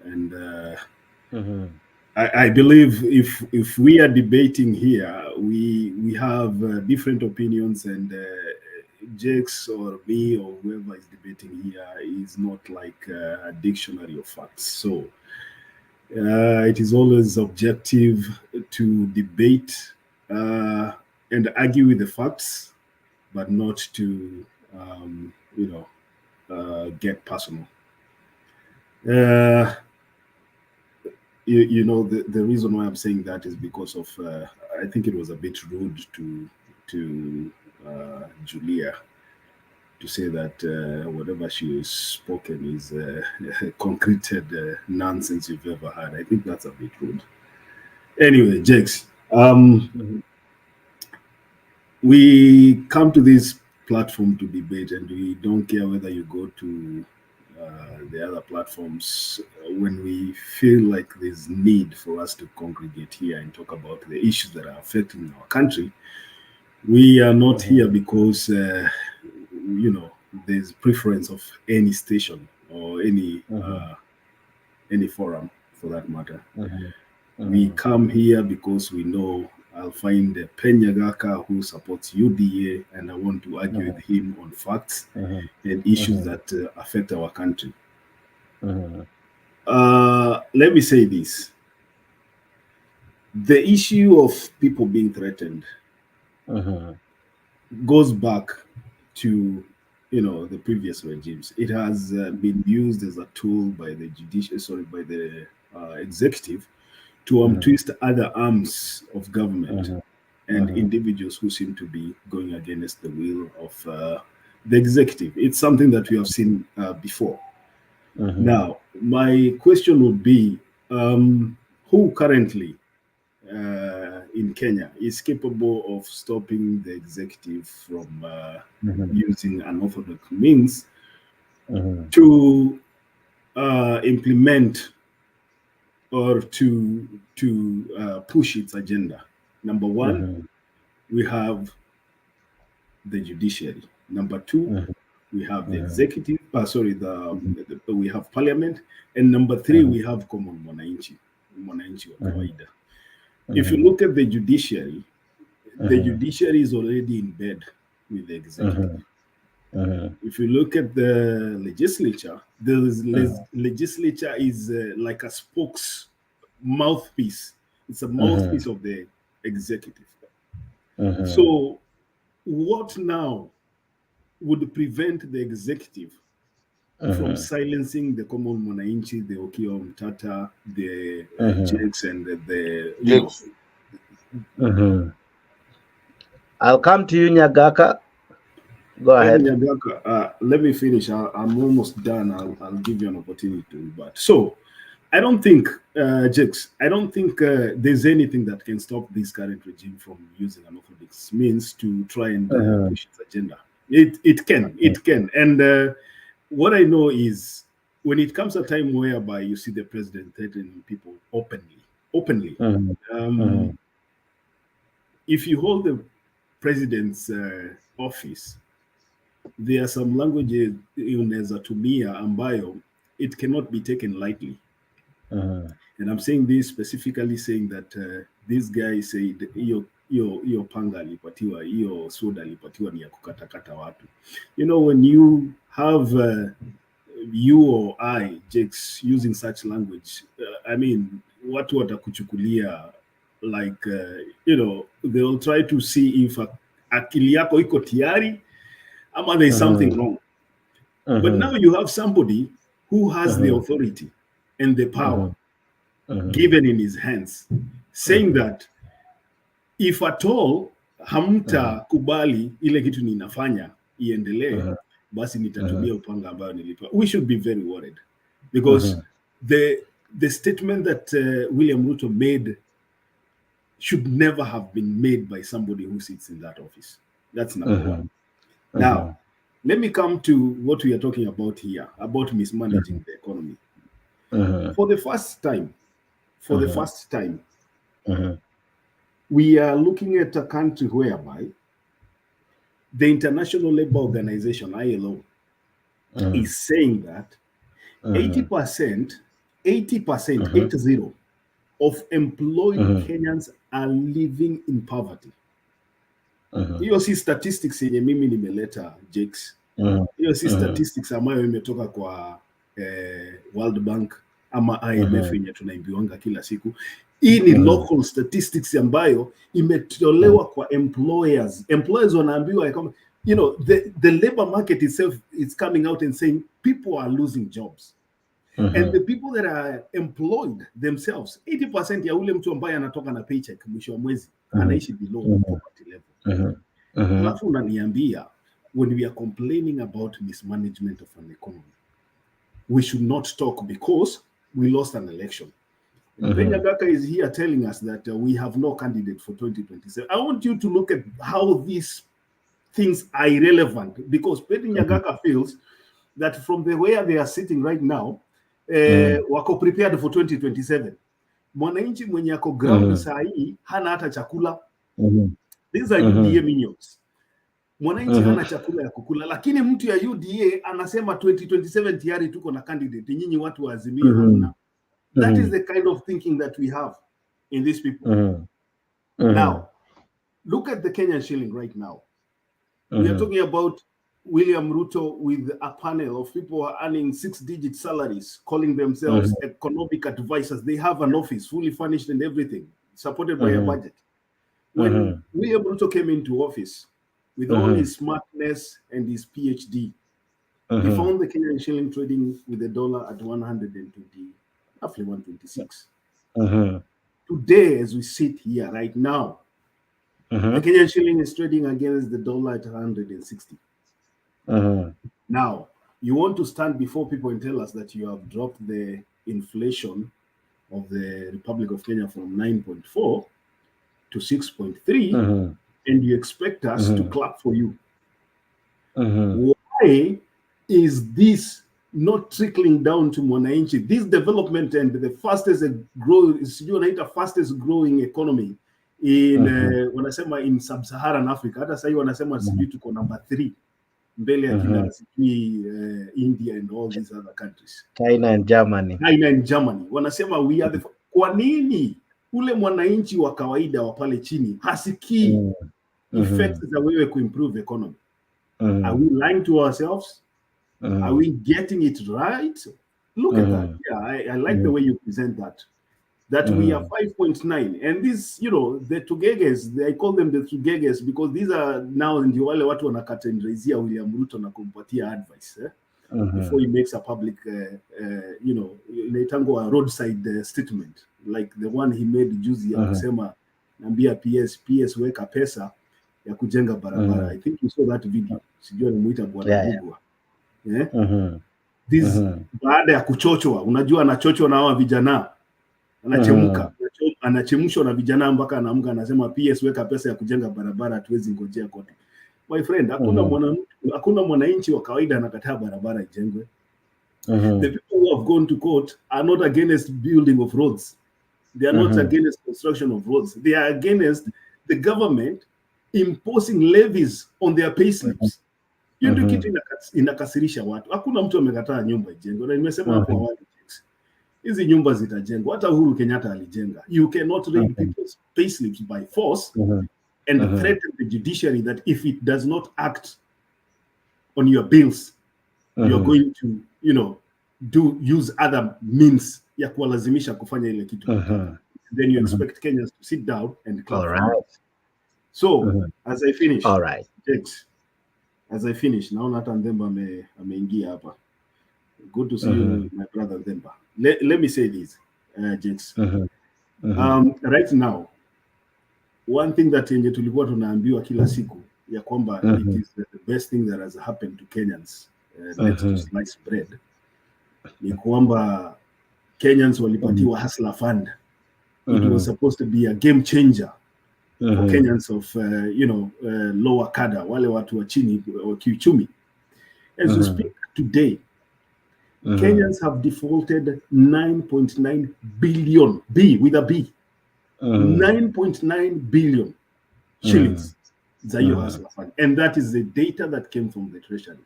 and I believe if we are debating here, we have different opinions, and Jakes or me or whoever is debating here is not like a dictionary of facts. So it is always objective to debate and argue with the facts, but not to get personal. You know, the reason why I'm saying that is because of I think it was a bit rude to Julia to say that whatever she has spoken is concreted nonsense you've ever had. I think that's a bit rude. Anyway, Jakes, we come to this platform to debate, and we don't care whether you go to the other platforms. When we feel like there's need for us to congregate here and talk about the issues that are affecting our country, we are not here because there's preference of any station or any forum for that matter. We come here because we know I'll find Penyagaka who supports UDA, and I want to argue with him on facts and issues that affect our country. Let me say this. The issue of people being threatened goes back to the previous regimes. It has been used as a tool by the executive to twist other arms of government and individuals who seem to be going against the will of the executive. It's something that we have seen before. Now, my question would be, who currently in Kenya is capable of stopping the executive from using unorthodox means to implement or to push its agenda? Number one, we have the judiciary. Number two, we have the executive. We have parliament, and number three, we have common mwananchi wa kawaida. If you look at the judiciary is already in bed with the executive. If you look at the legislature, legislature is like a mouthpiece. It's a mouthpiece of the executive. So what now would prevent the executive from silencing the common mwananchi, the Okiya Mtata, the Jakes, and the I'll come to you, Nyagaka. Go ahead. Nyagaka, let me finish. I'm almost done. I'll give you an opportunity to rebut. So, I don't think, Jakes, I don't think there's anything that can stop this current regime from using unorthodox means to try and push its agenda. It can. And what I know is when it comes a time whereby you see the president threatening people openly, if you hold the president's office, there are some languages unaweza tumia ambayo it cannot be taken lightly. And I'm saying this specifically saying that this guy said hiyo panga alipatiwa, hiyo soda alipatiwa ni ya kukatakata watu. You know, when you have you or I, Jakes, using such language, I mean, watu watakuchukulia like, they'll try to see if akili yako iko tiari ama there's something wrong. But now you have somebody who has the authority and the power given in his hands, saying that if at all hamta kubali ile kitu ninafanya iendelee, basi nitatumia upanga ambayo nilipewa. We should be very worried because the statement that William Ruto made should never have been made by somebody who sits in that office. That's number one. Now, let me come to what we are talking about here, about mismanaging the economy. For the first time, we are looking at a country whereby the International Labour Organization, ILO, is saying that 80% of employed Kenyans are living in poverty. Hiyo si statistics yenye mimi nimeleta, Jakes. Hiyo si statistics ambayo imetoka kwa World Bank ama IMF yenye tunaimbiwanga kila siku. Hii ni local statistics ambayo imetolewa kwa employers. Employers wanaambiwa kama, the labor market itself is coming out and saying people are losing jobs. And the people that are employed themselves, 80% ya ule mtu ambaye anatoka na paycheck mwisho wa mwezi anaishi below poverty level. Alafu unaniambia, when we are complaining about mismanagement of an economy, we should not talk because we lost an election. Nyagaka is here telling us that we have no candidate for 2027. I want you to look at how these things are irrelevant because Nyagaka feels that from the way they are sitting right now, wako prepared for 2027. Mwananchi mwenye ako ground saa hii hana hata chakula. These are UDA minions. Mwananchi hana chakula ya kukula, lakini mtu ya UDA anasema 2027 tayari tuko na candidate, nyinyi watu wa Azimio hamna. That is the kind of thinking that we have in these people. Now, look at the Kenyan shilling right now. We are talking about William Ruto with a panel of people who are earning 6-digit salaries, calling themselves economic advisors. They have an office, fully furnished and everything, supported by a budget. When William Ruto came into office, with all his smartness and his PhD, he found the Kenyan shilling trading with the dollar at 120, roughly 126. Today, as we sit here right now, the Kenyan shilling is trading against the dollar at 160. Now, you want to stand before people and tell us that you have dropped the inflation of the Republic of Kenya from 9.4 to 6.3, and you expect us to clap for you. Why is this not trickling down to mwananchi? This development and the fastest growing economy in wanasema in sub-Saharan Africa. Hata sasa wanasema sijui tuko number 3 mbele ya kina India and all these other countries. China and Germany. Wanasema we are the... Kwa nini ule mwananchi wa kawaida wa pale chini hasikii effects za wewe kuimprove economy? Are we lying to ourselves? Are we getting it right? Look at that. Yeah, I like the way you present that. That we are 5.9, and this, you know, the Tugeges, I call them the Tugeges because these are now ndio wale watu wanakatendrizia William Ruto na kumpatia advice before he makes a public, you know, inaitangwa a roadside statement like the one he made juzi ya kusema nambia PS weka pesa ya kujenga barabara. I think you saw that video. Sijui alimuita bwana Bugwa. This baada ya kuchochwa, unajua anachochwa na hawa vijana. Anachemka, anachemshwa na vijana mpaka anaamka anasema PS weka pesa ya kujenga barabara, hatuwezi ngojea kote. My friend, hakuna mwananchi wa kawaida anakataa barabara ijengwe. The people who have gone to court are not against building of roads. They are not against construction of roads. They are against the government imposing levies on their payslips. Hiyo ndio kitu inakasirisha watu. Hakuna mtu amekataa nyumba ijengwe. Na nimesema hapo awali, hizi nyumba zitajengwa. Hata Uhuru Kenyatta alijenga. You cannot raid people's payslips by force and threaten the judiciary that if it does not act on your bills, you're going to, you know, use other means ya kuwalazimisha kufanya ile kitu. Then you expect Kenyans to sit down and clap. All right. So, as I finish, all right. As I finish, naona hata Ndemba ameingia hapa. Good to see you, my brother Ndemba. Let me say this, Jakes. Right now, one thing that yenye tulikuwa tunaambiwa kila siku ya kwamba it is the best thing that has happened to Kenyans next to sliced bread ni kwamba Kenyans walipatiwa hustler fund. It was supposed to be a game changer for Kenyans of you know, lower cadre, wale watu wa chini wa kiuchumi. As we speak today, Kenyans have defaulted 9.9 billion, B with a B, 9.9 billion shillings za hiyo hustler fund. And that is the data that came from the treasury.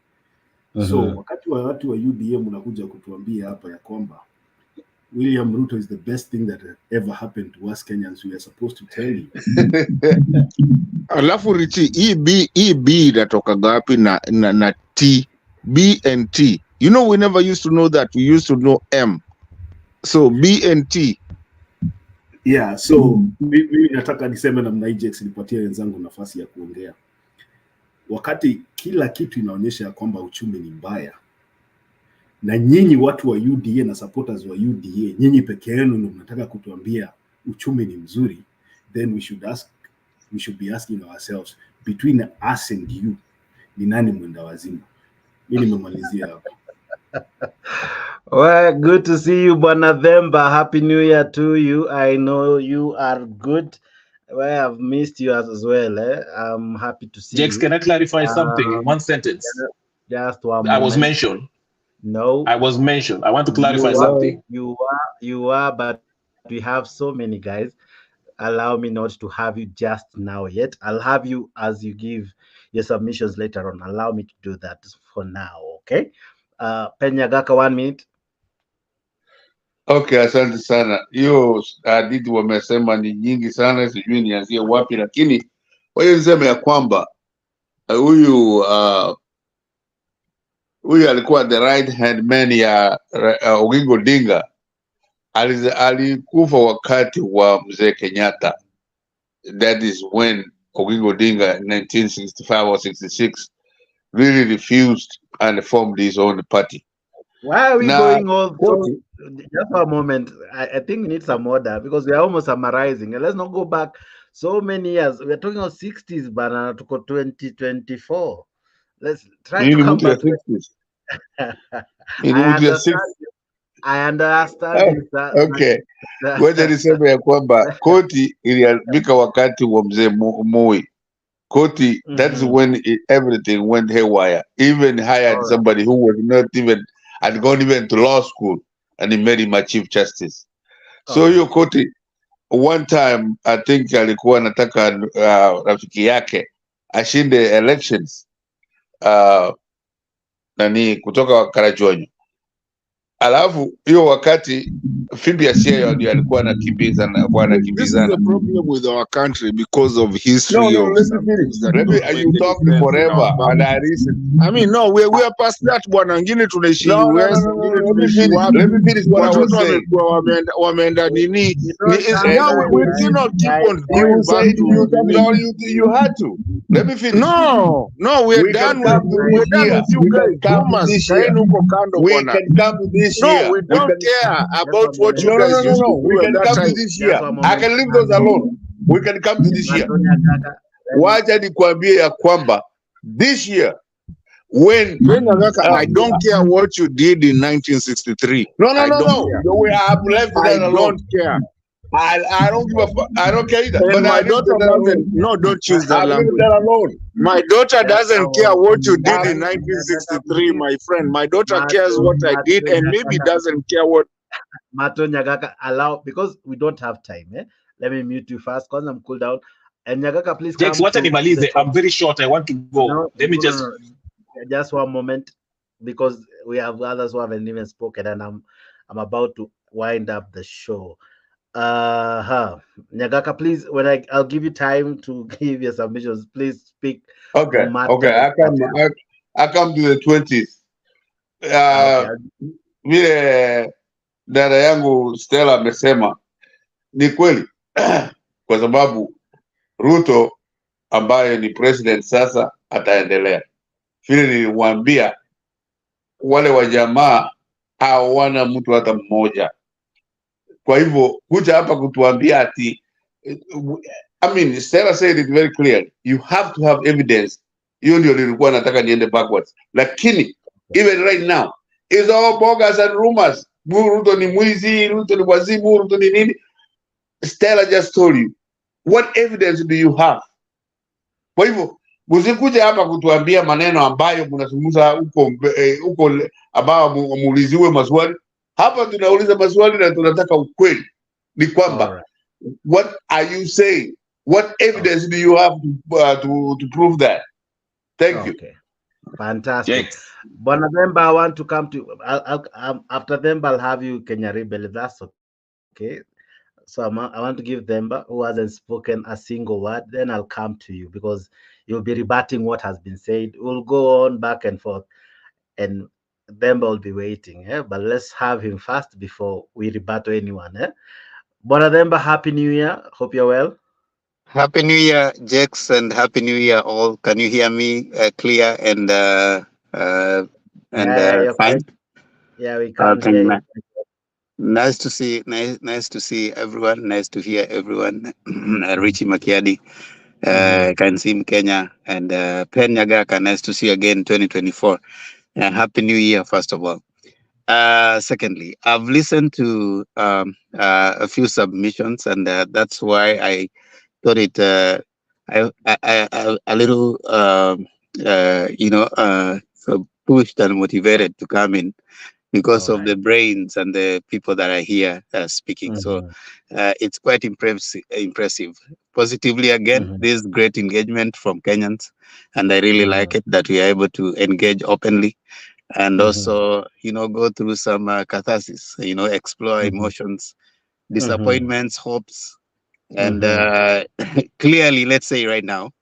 So wakati wa watu wa UDM unakuja kutuambia hapa ya kwamba William Ruto is the best thing that ever happened to us Kenyans, we are supposed to tell you. Alafu Richi, hii B inatoka gapi na T, B and T. You know, we never used to know that. We used to know M. So B and T. Yeah, so mimi nataka niseme namna hii, Jakes, nipatie wenzangu nafasi ya kuongea. Wakati kila kitu inaonyesha kwamba uchumi ni mbaya, na nyinyi watu wa UDA na supporters wa UDA, nyinyi peke yenu ndio mnataka kutuambia uchumi ni mzuri, then we should be asking ourselves, between us and you, ni nani mwenda wazimu? Mimi nimemalizia hapo. Well, good to see you, Bwana Themba. Happy New Year to you. I know you are good. Well, I've missed you as well. I'm happy to see Jakes, you. can I clarify something in one sentence? Just one I moment. was mentioned. No. I was mentioned. I want to clarify something. You are, but we have so many guys. Allow me not to have you just now yet. I'll have you as you give your submissions later on. Allow me to do that for now, okay? Penyagaka, 1 minute. Okay, asante sana. Hiyo hadithi wamesema ni nyingi sana, sijui nianzie wapi, lakini wewe niseme ya kwamba huyu alikuwa the right hand man ya Oginga Odinga. Alikufa wakati wa mzee Kenyatta. That is when Oginga Odinga in 1965 or 66 really refused and formed his own party. Why are we going all through? Just for a moment, I think we need some order because we are almost summarizing. And let's not go back so many years. We are talking about 60s, but to 2024. Let's try to come back. 60s. I understand you, sir. Okay. Ngoja niseme ya kwamba koti iliandika wakati wa mzee Moi. Koti, that's when everything went haywire. Even hired somebody who was not even, had gone even to law school, and he made him a chief justice. So hiyo koti, one time, I think alikuwa anataka rafiki yake ashinde elections kutoka Karachuonyo. Alafu hiyo wakati Phibias yeye ndio alikuwa anakimbiza na bwana kimbizana. This is the problem with our country because of history. No, let me finish. You talk forever and I listen. I mean, no, we are past that bwana. Wengine tunaishi US, wengine tunaishi wapi? Let me finish what I was saying. Wameenda nini? Now we cannot keep on going back to. You had to. Let me finish. No, we're done with you guys. We can come to this year. No, we don't care about what you guys used to do. We can come to this year. I can leave those alone. We can come to this year. Wacha nikwambie ya kwamba this year, when I don't care what you did in 1963. No. We have left that alone. I don't care. I don't give a fuck. I don't care either. And but my daughter doesn't. No, don't choose that language. Leave that alone. My daughter doesn't care what you did in 1963, my friend. My daughter cares what I did, and maybe doesn't care what. Mato Nyagaka, allow, because we don't have time. Let me mute you fast because I'm cool down. And Nyagaka, please. Jex, what I'm very short. I want to go. Let me just one moment, because we have others who haven't even spoken, and I'm about to wind up the show. Nyagaka, please, when I'll give you time to give your submissions, please speak. Okay. I come to the 20th. Vile dada yangu Stella amesema ni kweli kwa sababu Ruto ambaye ni president sasa ataendelea. Vile nilimwambia wale wa jamaa hawana mtu hata mmoja. Kwa hivyo kuja hapa kutuambia ati, I mean, Stella said it very clearly. You have to have evidence. Hiyo ndio nilikuwa nataka niende backwards. Lakini even right now, it's all bogus and rumors. Ruto ni mwizi, Ruto ni wazimu, Ruto ni nini. Stella just told you. What evidence do you have? Kwa hivyo, msikuja hapa kutuambia maneno ambayo mnazungumza huko ambao muuliziwe maswali. Hapa tunauliza maswali na tunataka ukweli. Ni kwamba, what are you saying? What evidence do you have to prove that? Thank you. Fantastic. Yes. Bwana Themba, I want to come to after Themba, I'll have you Kenya Rebel, if that's okay. So I want to give Themba, who hasn't spoken a single word, then I'll come to you because you'll be rebutting what has been said. We'll go on back and forth, and Themba will be waiting. But let's have him first before we rebut anyone. Bwana Themba, Happy New Year. Hope you're well. Happy New Year, Jex, and Happy New Year all. Can you hear me clear and fine? Yeah, we can hear you. Nice to see everyone. Nice to hear everyone. Richie Makiadi, Kansim Kenya, and Pen Nyagaka. Nice to see you again, 2024. Happy New Year, first of all. Secondly, I've listened to a few submissions, and that's why I thought it a little pushed and motivated to come in because of the brains and the people that are here speaking. So it's quite impressive. Positively, again, this great engagement from Kenyans, and I really like it that we are able to engage openly and also, go through some catharsis, explore emotions, disappointments, hopes. And clearly, let's say right now,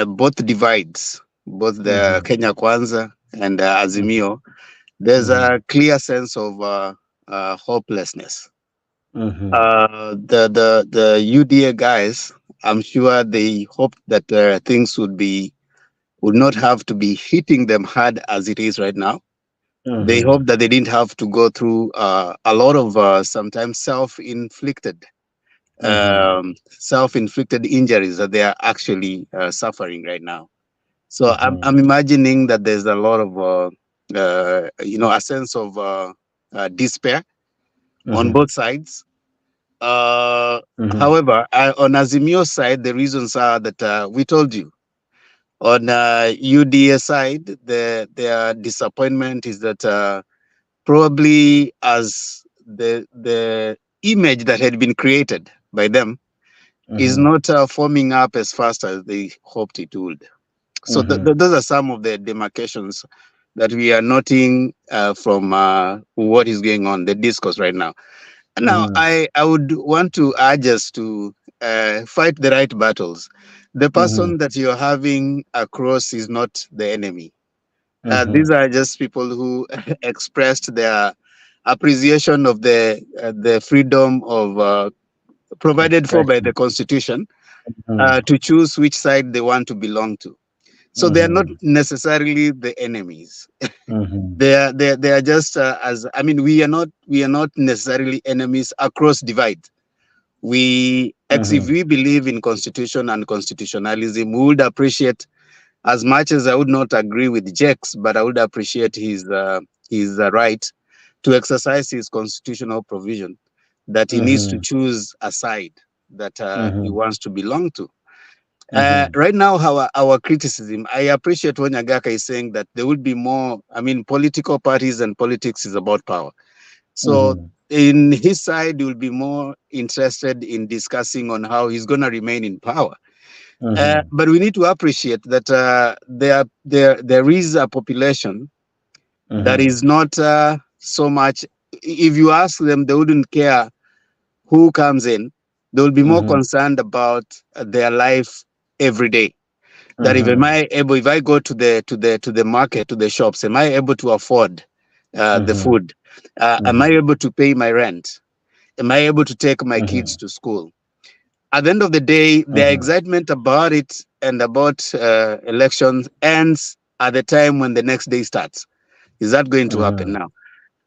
both divides, both the Kenya Kwanza and Azimio, there's a clear sense of hopelessness. The UDA guys, I'm sure they hope that things would not have to be hitting them hard as it is right now. They hope that they didn't have to go through a lot of sometimes self-inflicted injuries that they are actually suffering right now. So I'm imagining that there's a lot of a sense of despair on both sides. However, on Azimio's side, the reasons are that we told you. On UDA side, their disappointment is that probably as the image that had been created by them is not forming up as fast as they hoped it would. So those are some of the demarcations that we are noting from what is going on, the discourse right now. Now, I would want to urge us to fight the right battles. The person that you're having across is not the enemy. These are just people who expressed their appreciation of the freedom of provided for by the Constitution to choose which side they want to belong to. So they are not necessarily the enemies. They are just we are not necessarily enemies across divide. If we believe in Constitution and constitutionalism, we would appreciate, as much as I would not agree with Jex, but I would appreciate his right to exercise his constitutional provision that he needs to choose a side that he wants to belong to. Right now, our criticism, I appreciate when Nyagaka is saying that there will be more, political parties and politics is about power. So in his side, he will be more interested in discussing on how he's going to remain in power. But we need to appreciate that there is a population that is not so much, if you ask them, they wouldn't care who comes in. They will be more concerned about their life every day. That if I go to the market, to the shops, am I able to afford the food? Am I able to pay my rent? Am I able to take my kids to school? At the end of the day, the excitement about it and about elections ends at the time when the next day starts. Is that going to happen now?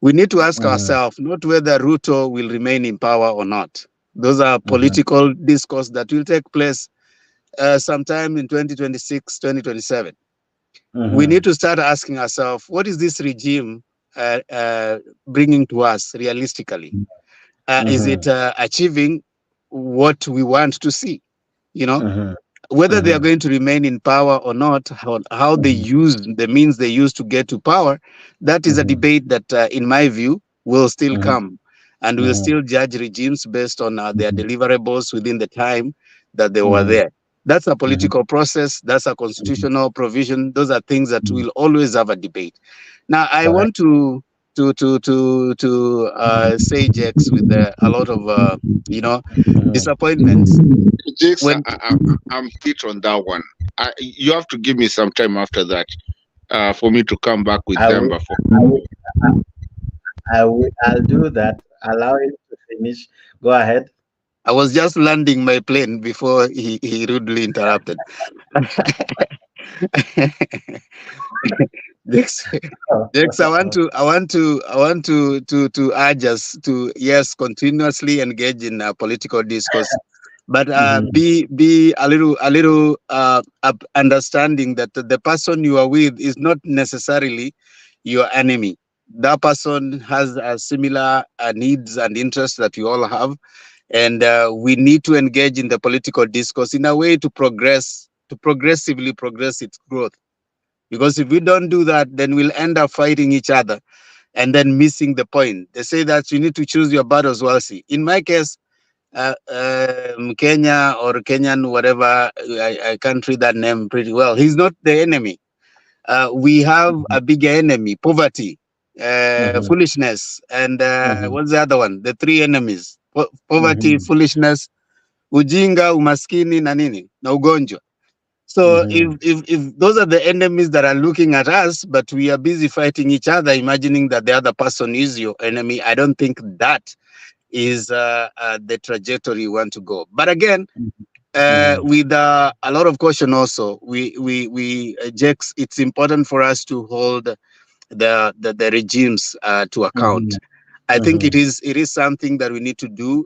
We need to ask ourselves not whether Ruto will remain in power or not. Those are political discourse that will take place sometime in 2026, 2027. We need to start asking ourselves, what is this regime bringing to us realistically? Is it achieving what we want to see? Whether they are going to remain in power or not, how they use the means they use to get to power, that is a debate that, in my view, will still come. And we'll still judge regimes based on their deliverables within the time that they were there. That's a political process. That's a constitutional provision. Those are things that will always have a debate. Now, I want to say, Jex, with a lot of disappointments. Jakes, I'm hit on that one. You have to give me some time after that for me to come back with them. I'll do that. Allow him to finish. Go ahead. I was just landing my plane before he rudely interrupted. Dex, I want to urge us to, yes, continuously engage in political discourse, but be a little understanding that the person you are with is not necessarily your enemy. That person has similar needs and interests that you all have, and we need to engage in the political discourse in a way to progressively progress its growth. Because if we don't do that, then we'll end up fighting each other and then missing the point. They say that you need to choose your battles wisely. In my case, Kenya or Kenyan, whatever, I can't read that name pretty well. He's not the enemy. We have a bigger enemy: poverty, foolishness, and what's the other one? The three enemies: poverty, foolishness, ujinga, umaskini, na nini, na ugonjwa. So if those are the enemies that are looking at us, but we are busy fighting each other, imagining that the other person is your enemy, I don't think that is the trajectory we want to go. But again, with a lot of caution also, Jex, it's important for us to hold the regimes to account. I think it is something that we need to do,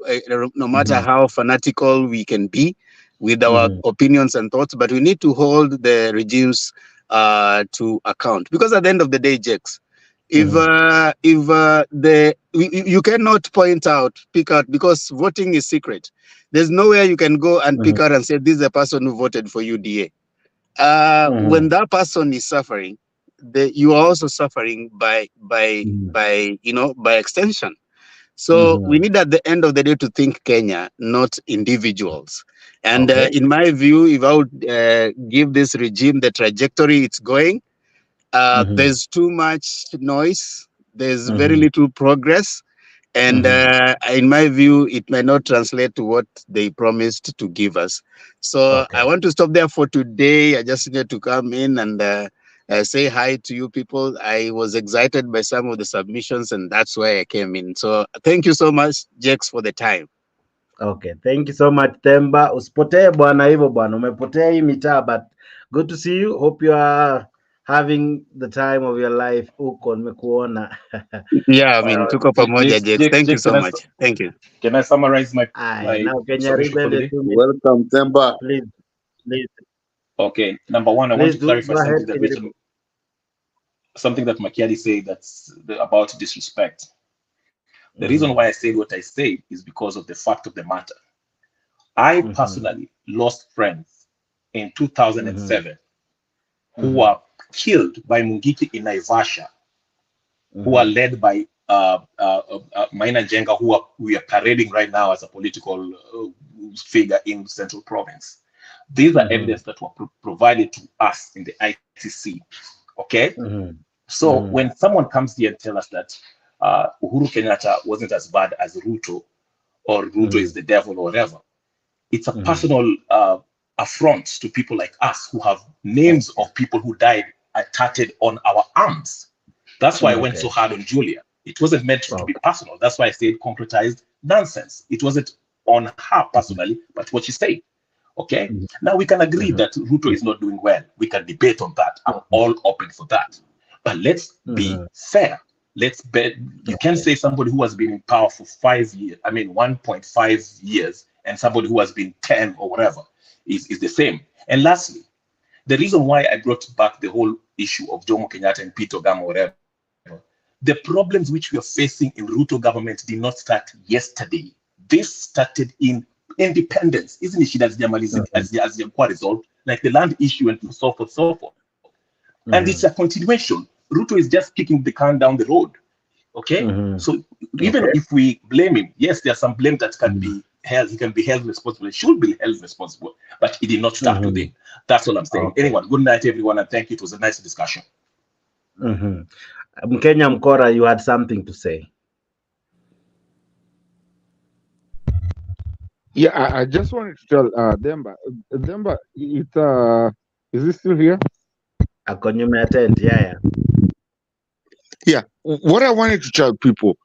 no matter how fanatical we can be with our opinions and thoughts, but we need to hold the regimes to account. Because at the end of the day, Jex, If you cannot pick out, because voting is secret. There's nowhere you can go and pick out and say this is the person who voted for UDA. When that person is suffering, you are also suffering by extension. So we need at the end of the day to think Kenya, not individuals. And in my view, if I would give this regime the trajectory it's going, there's too much noise. There's very little progress. And in my view, it may not translate to what they promised to give us. So I want to stop there for today. I just needed to come in and say hi to you people. I was excited by some of the submissions, and that's why I came in. So thank you so much, Jex, for the time. Okay, thank you so much, Themba. Usipotee bwana hivyo bwana, umepotea hii mitaa, but good to see you. Hope you are having the time of your life huko, nimekuona. Yeah, I mean, tuko pamoja, Jex. Thank you so much. Thank you. Can I summarize my now Kenya Rebel? Welcome, Themba. Please. Okay, number one, I want to clarify something something that Makiadi said that's about disrespect. The reason why I said what I said is because of the fact of the matter. I personally lost friends in 2007 who were killed by Mungiki in Naivasha, who are led by Maina Jenga, who we are parading right now as a political figure in Central Province. These are evidence that were provided to us in the ICC. Okay? So when someone comes here and tells us that Uhuru Kenyatta wasn't as bad as Ruto, or Ruto is the devil or whatever, it's a personal affront to people like us who have names of people who died tattooed on our arms. That's why I went so hard on Julia. It wasn't meant to be personal. That's why I said concretized nonsense. It wasn't on her personally, but what she said. Okay? Now we can agree that Ruto is not doing well. We can debate on that. I'm all open for that. But let's be fair. Let's bet. You can't say somebody who has been in power for 1.5 years, and somebody who has been 10 or whatever is the same. And lastly, the reason why I brought back the whole issue of Jomo Kenyatta and Peter Gama, whatever, the problems which we are facing in Ruto government did not start yesterday. This started in independence. Isn't it? As resolved, like the land issue and so forth. And it's a continuation. Ruto is just kicking the can down the road. Okay? So even if we blame him, yes, there's some blame that can be held. He can be held responsible. He should be held responsible. But he did not start with him. That's all I'm saying. Anyway, good night, everyone, and thank you. It was a nice discussion. Mkenya Mkora, you had something to say. Yeah, I just wanted to tell Themba, is he still here? Yeah, what I wanted to tell people,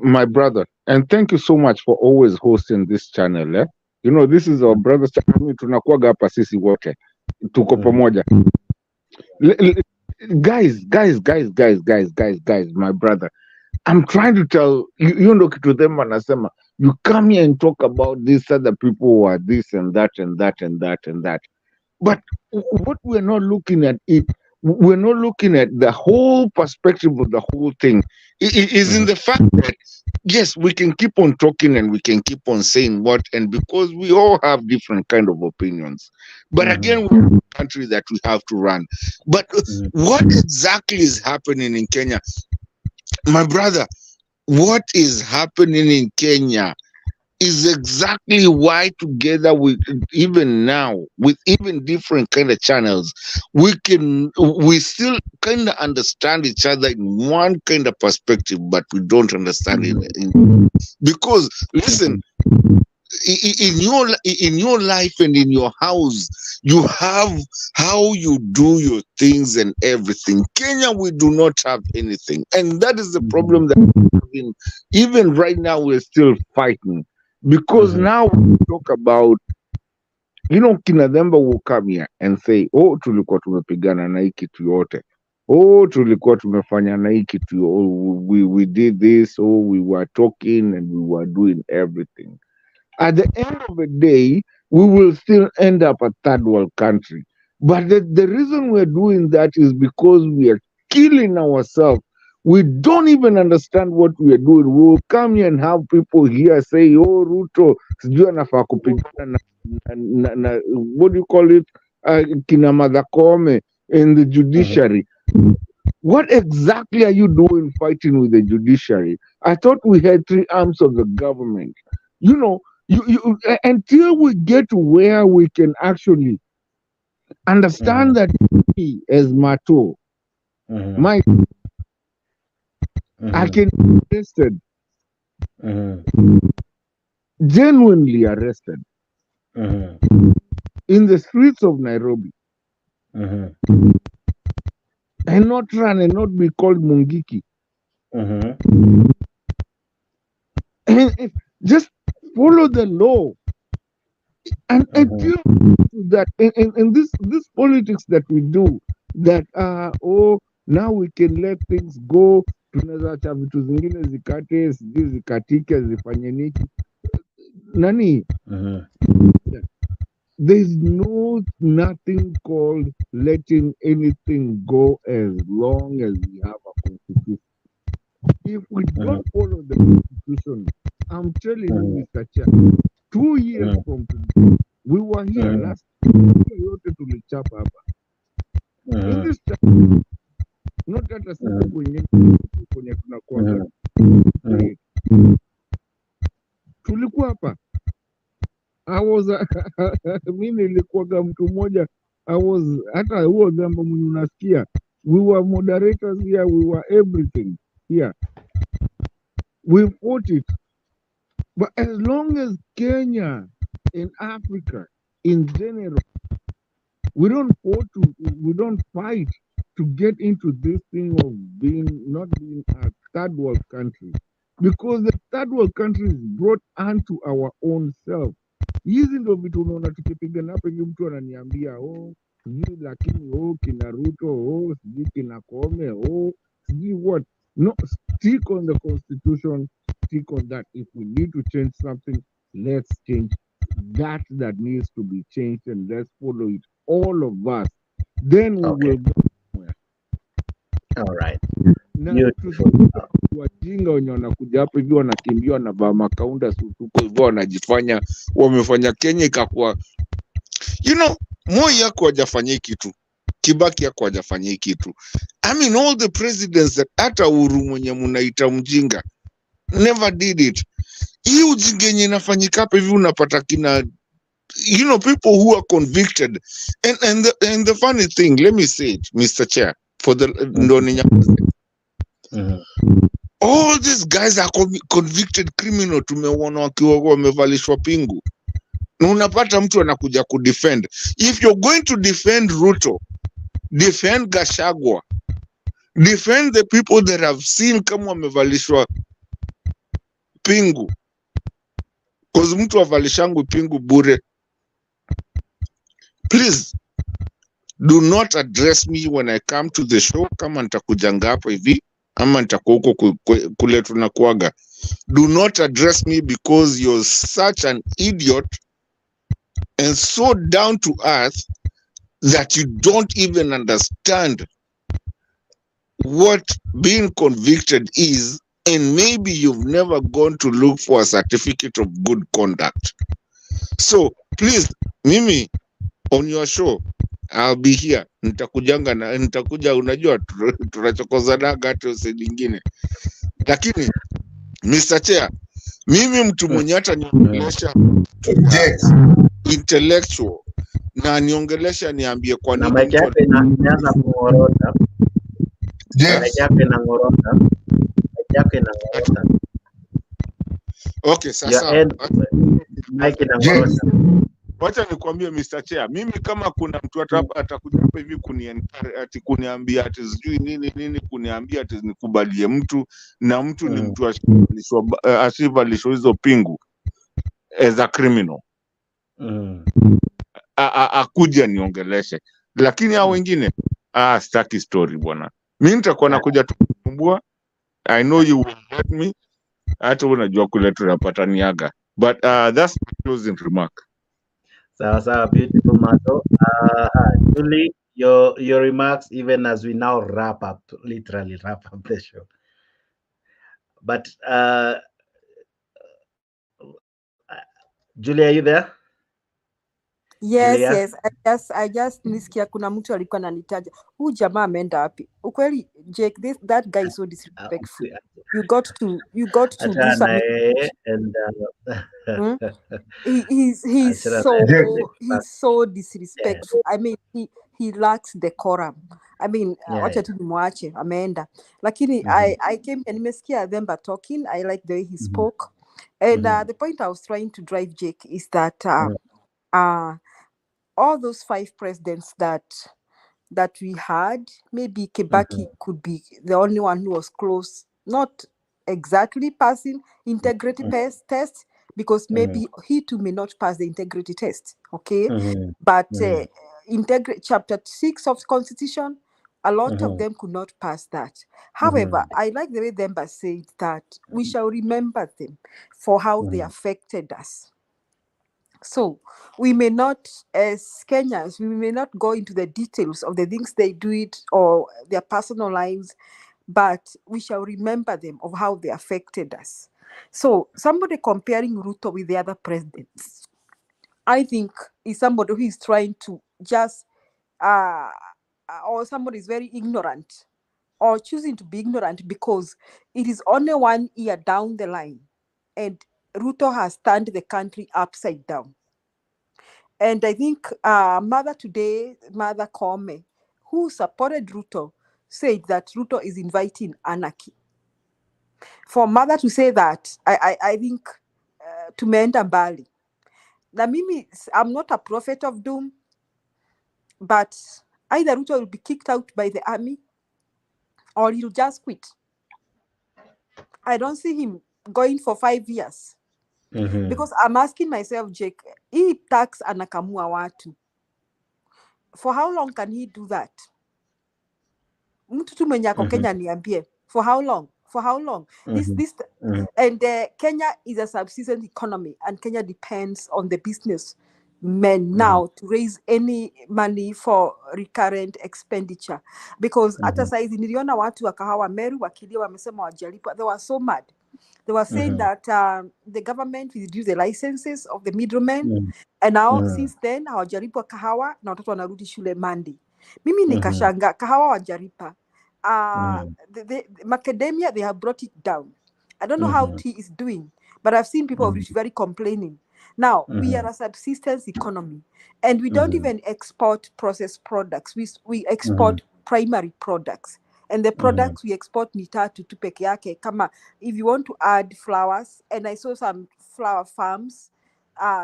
my brother, and thank you so much for always hosting this channel. Eh? You know, this is our brother's channel. Tunakuwaga hapa sisi wote. Tuko pamoja. Guys, my brother, I'm trying to tell you know to them anasema, you come here and talk about these other people who are this and that and that and that and that. But what we're not looking at we're not looking at the whole perspective of the whole thing. It is in the fact that, yes, we can keep on talking and we can keep on saying what, and because we all have different kind of opinions. But again, we're a country that we have to run. But what exactly is happening in Kenya? My brother, what is happening in Kenya is exactly why together with even now with even different kind of channels we still kind of understand each other in one kind of perspective, but we don't understand it because listen, in your life and in your house you have how you do your things and everything. Kenya, we do not have anything, and that is the problem that even right now we're still fighting. Because now we talk about, you know, kina Themba will come here and say, oh, tulikuwa tumepigana na hii kitu yote. Oh, tulikuwa tumefanya na hii kitu. Oh, we did this. Oh, we were talking and we were doing everything. At the end of the day, we will still end up a third world country. But the reason we're doing that is because we are killing ourselves We don't even understand what we are doing. We will come here and have people here say, oh, Ruto, sijui anafaa kupigana na what do you call it? Kina Martha Koome in the judiciary. What exactly are you doing fighting with the judiciary? I thought we had three arms of the government. You know, until we get to where we can actually understand that me as Mato, my I can be arrested, genuinely arrested, in the streets of Nairobi, and not run and not be called Mungiki. And just follow the law. And until that, in this politics that we do, that oh, now we can let things go, tunaweza acha vitu zingine zikate, sijui zikatike, zifanye nini. Nani? There's nothing called letting anything go as long as we have a constitution. If we don't follow the constitution, I'm telling you, Mr. Chair, 2 years from today, we were here last yote tulichapa hapa. In this time, not that a siku kwenye tunakuwa tulikuwa hapa. I was mimi nilikuwaga mtu mmoja. I was hata huo jambo mwenye unasikia, we were moderators here, we were everything here. We fought it. But as long as Kenya and Africa in general, we don't fight to get into this thing of not being a third world country, because the third world country is brought unto our own self. Hizi ndo vitu unaona tukipigana hapa hivi, mtu ananiambia sijui lakini kina Ruto sijui kina Koome sijui what. No, stick on the constitution, stick on that. If we need to change something, let's change that needs to be changed, and let's follow it, all of us. Then we will go somewhere. All right. Wajinga wenye wanakuja hapa hivi wanakimbia wanavaa makaunda sutuko hivyo wanajifanya wamefanya Kenya ikakuwa, Moi yako hajafanya kitu, Kibaki yako hajafanya kitu. I mean, all the presidents that hata Uhuru mwenye mnaita mjinga never did it. Hii ujinga yenye inafanyika hapa hivi unapata kina people who are convicted, and the funny thing, let me say it, Mr. Chair, for the all these guys are convicted criminal. Tumeona wakiwa wamevalishwa pingu, na unapata mtu anakuja kudefend. If you're going to defend Ruto, defend Gachagua, defend the people that have seen kama wamevalishwa pingu, because mtu avalishangu pingu bure. Please do not address me when I come to the show. Kama nitakujanga hapo hivi ama nitakuwa huko kule tunakuaga, do not address me because you're such an idiot and so down to earth that you don't even understand what being convicted is, and maybe you've never gone to look for a certificate of good conduct. So please, Mimi, on your show, I'll be here. Nitakuja, unajua tunachokozanaga hata usedi nyingine. Lakini Mr. Chair, mimi mtu mwenye hata niongelesha intellectual na niongelesha niambie kwa nini mtu anaanza kuorota. Okay, sasa wacha nikwambie Mr. Chair, mimi kama kuna mtu hapa atakuja hapa hivi kuniambia ati sijui nini kuniambia ati nikubalie mtu, na mtu ni mtu asivalishwa hizo pingu as a criminal, akuja niongeleshe. Lakini hao wengine sitaki story bwana. Mimi nitakuwa nakuja tukumbua. I know you will let me. Hata unajua kule tunapataniaga. But that's my closing remark. Sawa, beautiful Mato. Julie, your remarks, even as we now literally wrap up the show. But Julia, are you there? Yes, Julia? yes. I just nisikia kuna mtu alikuwa ananitaja. Huyu jamaa ameenda wapi? Ukweli Jake, that guy is so disrespectful. You got to do Achana some and Hmm? He's so disrespectful. I mean he lacks decorum. I mean wacha tu nimwache ameenda. Lakini I came and nimesikia them talking. I like the way he spoke. And the point I was trying to drive Jake is that all those 5 presidents that we had, maybe Kibaki could be the only one who was close, not exactly passing integrity test, because maybe he too may not pass the integrity test, okay? But chapter 6 of the Constitution, a lot of them could not pass that. However, I like the way Demba said that we shall remember them for how they affected us. So we may not, as Kenyans, we may not go into the details of the things they do it or their personal lives, but we shall remember them of how they affected us. So somebody comparing Ruto with the other presidents, I think is somebody who is trying to just, or somebody is very ignorant or choosing to be ignorant because it is only 1 year down the line and Ruto has turned the country upside down. And I think Mother Koome, who supported Ruto, said that Ruto is inviting anarchy. For Mother to say that, I think tumeenda mbali. Na mimi, I'm not a prophet of doom, but either Ruto will be kicked out by the army or he'll just quit. I don't see him going for 5 years. Because I'm asking myself, Jake, hii tax anakamua watu. For how long can he do that? Mtu tu mwenye ako Kenya niambie. For how long? And Kenya is a subsistence economy and Kenya depends on the businessmen now to raise any money for recurrent expenditure. Because hata saizi niliona watu wa kahawa Meru wakilia wamesema wajalipwa. They were so mad. They were saying that the government will reduce the licenses of the middlemen. And now since then hawajalipwa kahawa na watoto wanarudi shule Monday. Mimi nikashanga kahawa wajalipa. The macadamia, they have brought it down. I don't know how tea is doing, but I've seen people very complaining. Now, we are a subsistence economy, and we don't even export processed products. We export primary products. And the products we export ni tatu tu peke yake. Kama if you want to add flowers, and I saw some flower farms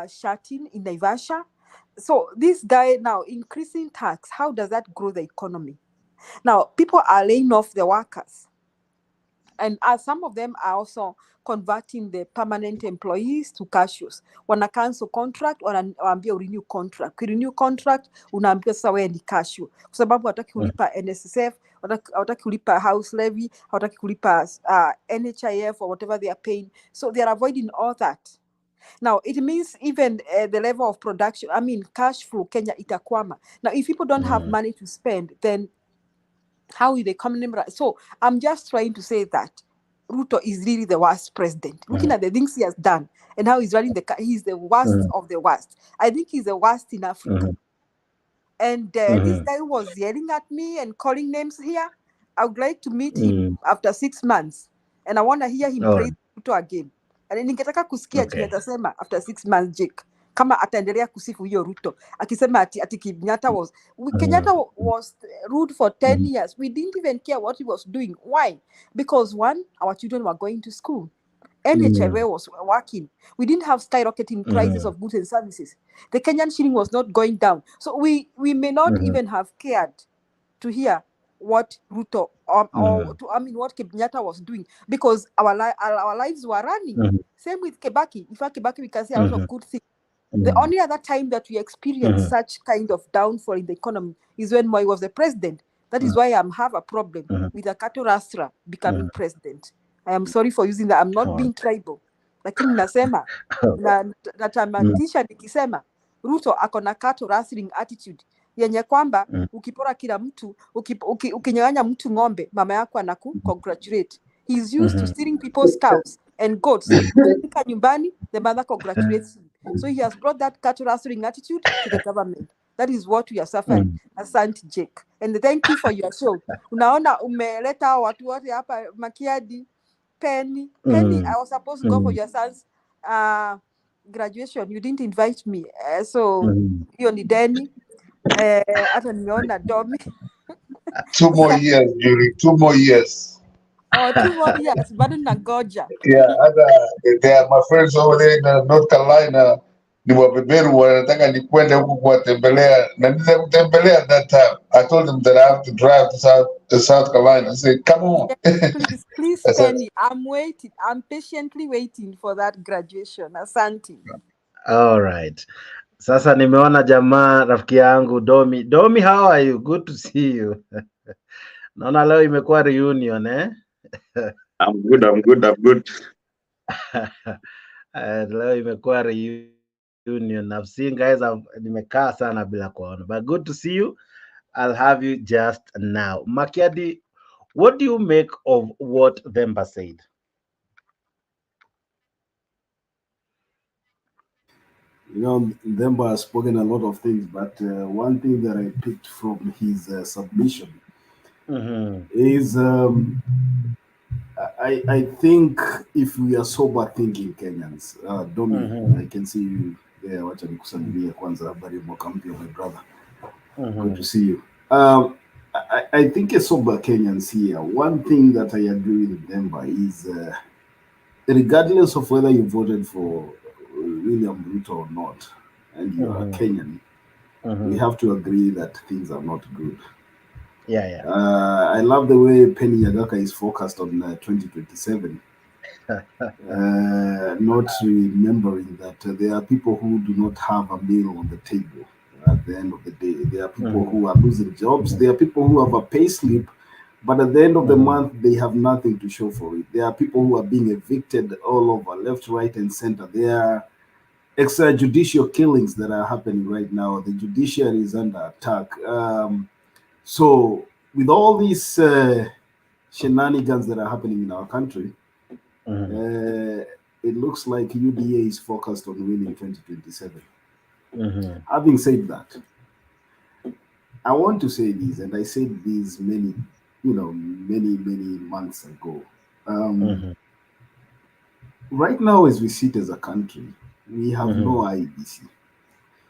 shutting in Naivasha. So this guy now increasing tax, how does that grow the economy? Now, people are laying off the workers. And some of them are also converting the permanent employees to cashiers. Wana cancel contract, wanaambia renew contract. Renew contract, unaambia sasa wewe ni cashier. Kwa sababu hataki kulipa NSSF, hataki kulipa house levy, hataki kulipa NHIF or whatever they are paying. So they are avoiding all that. Now, it means even the level of production, I mean, cash flow, Kenya itakwama. Now, if people don't have money to spend, then how will the economy? So I'm just trying to say that Ruto is really the worst president. Looking at the things he has done and how he's running he's the worst of the worst. I think he's the worst in Africa. And this guy was yelling at me and calling names here. I would like to meet him after 6 months. And I want to hear him praise Ruto again. And ningetaka kusikia chenye atasema after 6 months, Jake. Kama ataendelea kusifu hiyo Ruto akisema ati Kenyatta was rude for 10 years. We didn't even care what he was doing. Why? Because one, our children were going to school. NHIF was working. We didn't have skyrocketing prices of goods and services. The Kenyan shilling was not going down. So we may not even have cared to hear what Ruto what Kenyatta was doing, because our lives were running. Same with Kibaki. In fact, Kibaki, we can say a lot of good things. The only other time that we experienced such kind of downfall in the economy is when Moi was the president. That is why I have a problem with a cattle rustler becoming president. I am sorry for using that. I'm not being tribal. Lakini nasema natamatisha nikisema Ruto akona cattle rustling attitude. yenye kwamba ukipora kila mtu, ukinyang'anya mtu ng'ombe, mama yako anaku-congratulate. He's used to stealing people's cows and goats. Ukifika nyumbani, the mother congratulates him. So he has brought that cattle rustling attitude to the government. That is what we are suffering. Asante Jake. And thank you for your show. Unaona umeleta watu wote hapa Makiadi, Penny. I was supposed to go for your son's graduation. You didn't invite me. So hiyo ni deni. Hata nimeona Domi. 2 more years, Julie. 2 more years. Oh, 2 more years. Bado nangoja. Yeah, they are my friends over there in North Carolina. Ni wabeberu wanataka nikwende huku kuwatembelea na nitakutembelea that time. I told them that I have to drive to South Carolina. I said, come on. Please, Penny. I'm waiting. I'm patiently waiting for that graduation. Asante. All right. Sasa nimeona jamaa rafiki yangu Domi. Domi, how are you? Good to see you. Naona leo imekuwa reunion eh? I'm good. Leo imekuwa reunion. I've seen guys nimekaa sana bila kuona. But good to see you. I'll have you just now. Makiadi, what do you make of what Themba said? You know, Themba has spoken a lot of things, but one thing that I picked from his submission is I think if we are sober thinking Kenyans, Domi, I can see you there. Wacha nikusalimie kwanza, habari mwaka mpya, my brother. Good to see you. I think as sober Kenyans here, one thing that I agree with Themba is regardless of whether you voted for William Ruto or not, and you are Kenyan, we have to agree that things are not good. Yeah. I love the way Penny Nyagaka is focused on 2027, not remembering that there are people who do not have a meal on the table at the end of the day. There are people who are losing jobs. There are people who have a pay slip, but at the end of the month, they have nothing to show for it. There are people who are being evicted all over, left, right, and center. There are extrajudicial killings that are happening right now. The judiciary is under attack. So with all these shenanigans that are happening in our country, it looks like UDA is focused on winning 2027. Having said that, I want to say this, and I said this many months ago. Right now, as we sit as a country, we have no IEBC.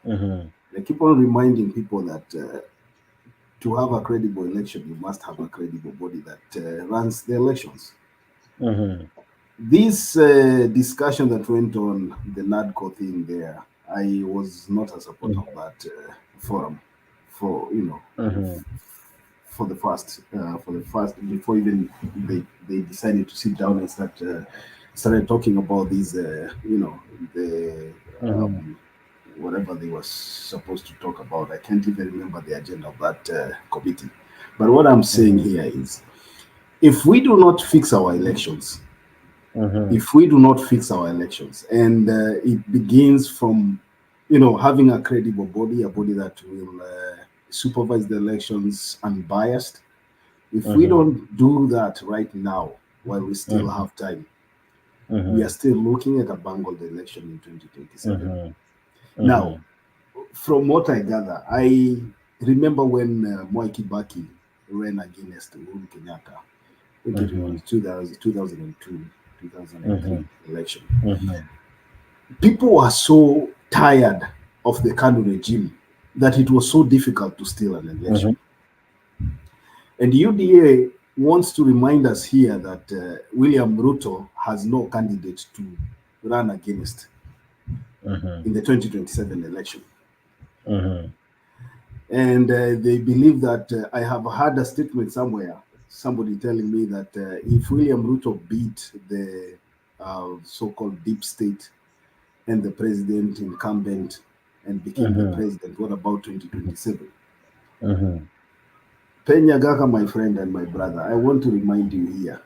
I keep on reminding people that to have a credible election, you must have a credible body that runs the elections. This discussion that went on the NADCO thing there, I was not a supporter of that forum for the first before even they decided to sit down and started talking about these whatever they were supposed to talk about. I can't even remember the agenda of that committee. But what I'm saying here is, if we do not fix our elections, and it begins from, having a credible body, a body that will supervise the elections unbiased. If we don't do that right now, while we still have time, we are still looking at a bungled election in 2027. Now, from what I gather, I remember when Mwai Kibaki ran against Uhuru Kenyatta, I think it was 2002, 2003 election. People were so tired of the Kanu regime that it was so difficult to steal an election. And UDA wants to remind us here that William Ruto has no candidate to run against in the 2027 election. And they believe that I have heard a statement somewhere, somebody telling me that if William Ruto beat the so-called deep state and the president incumbent and became the president, what about 2027? Penyagaka, my friend and my brother, I want to remind you here,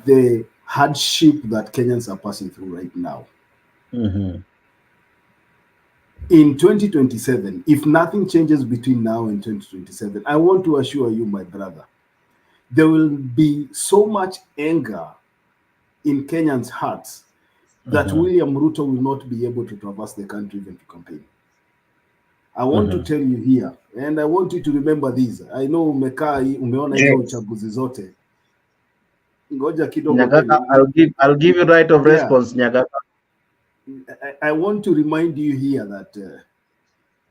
the hardship that Kenyans are passing through right now. in 2027, if nothing changes between now and 2027, I want to assure you, my brother, there will be so much anger in Kenyans' hearts that William Ruto will not be able to traverse the country even to campaign. I want to tell you here, and I want you to remember this. I know umeona hizo uchaguzi zote. Ngoja kidogo. Nyagaka, I'll give you right of response, Nyagaka. I want to remind you here that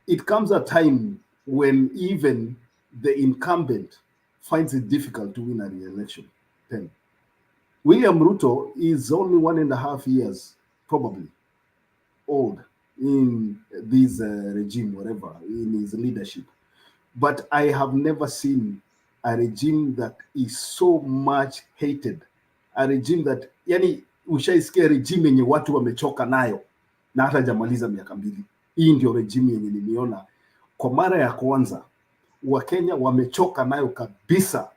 it comes a time when even the incumbent finds it difficult to win a re-election. Then William Ruto is only 1.5 years probably old in this regime, whatever, in his leadership. But I have never seen a regime that is so much hated. A regime that, yani, ushaisikia regime yenye watu wamechoka nayo na hata jamaliza miaka 2. Hii ndio regime yenye niliona kwa mara ya kwanza Wakenya wamechoka nayo kabisa,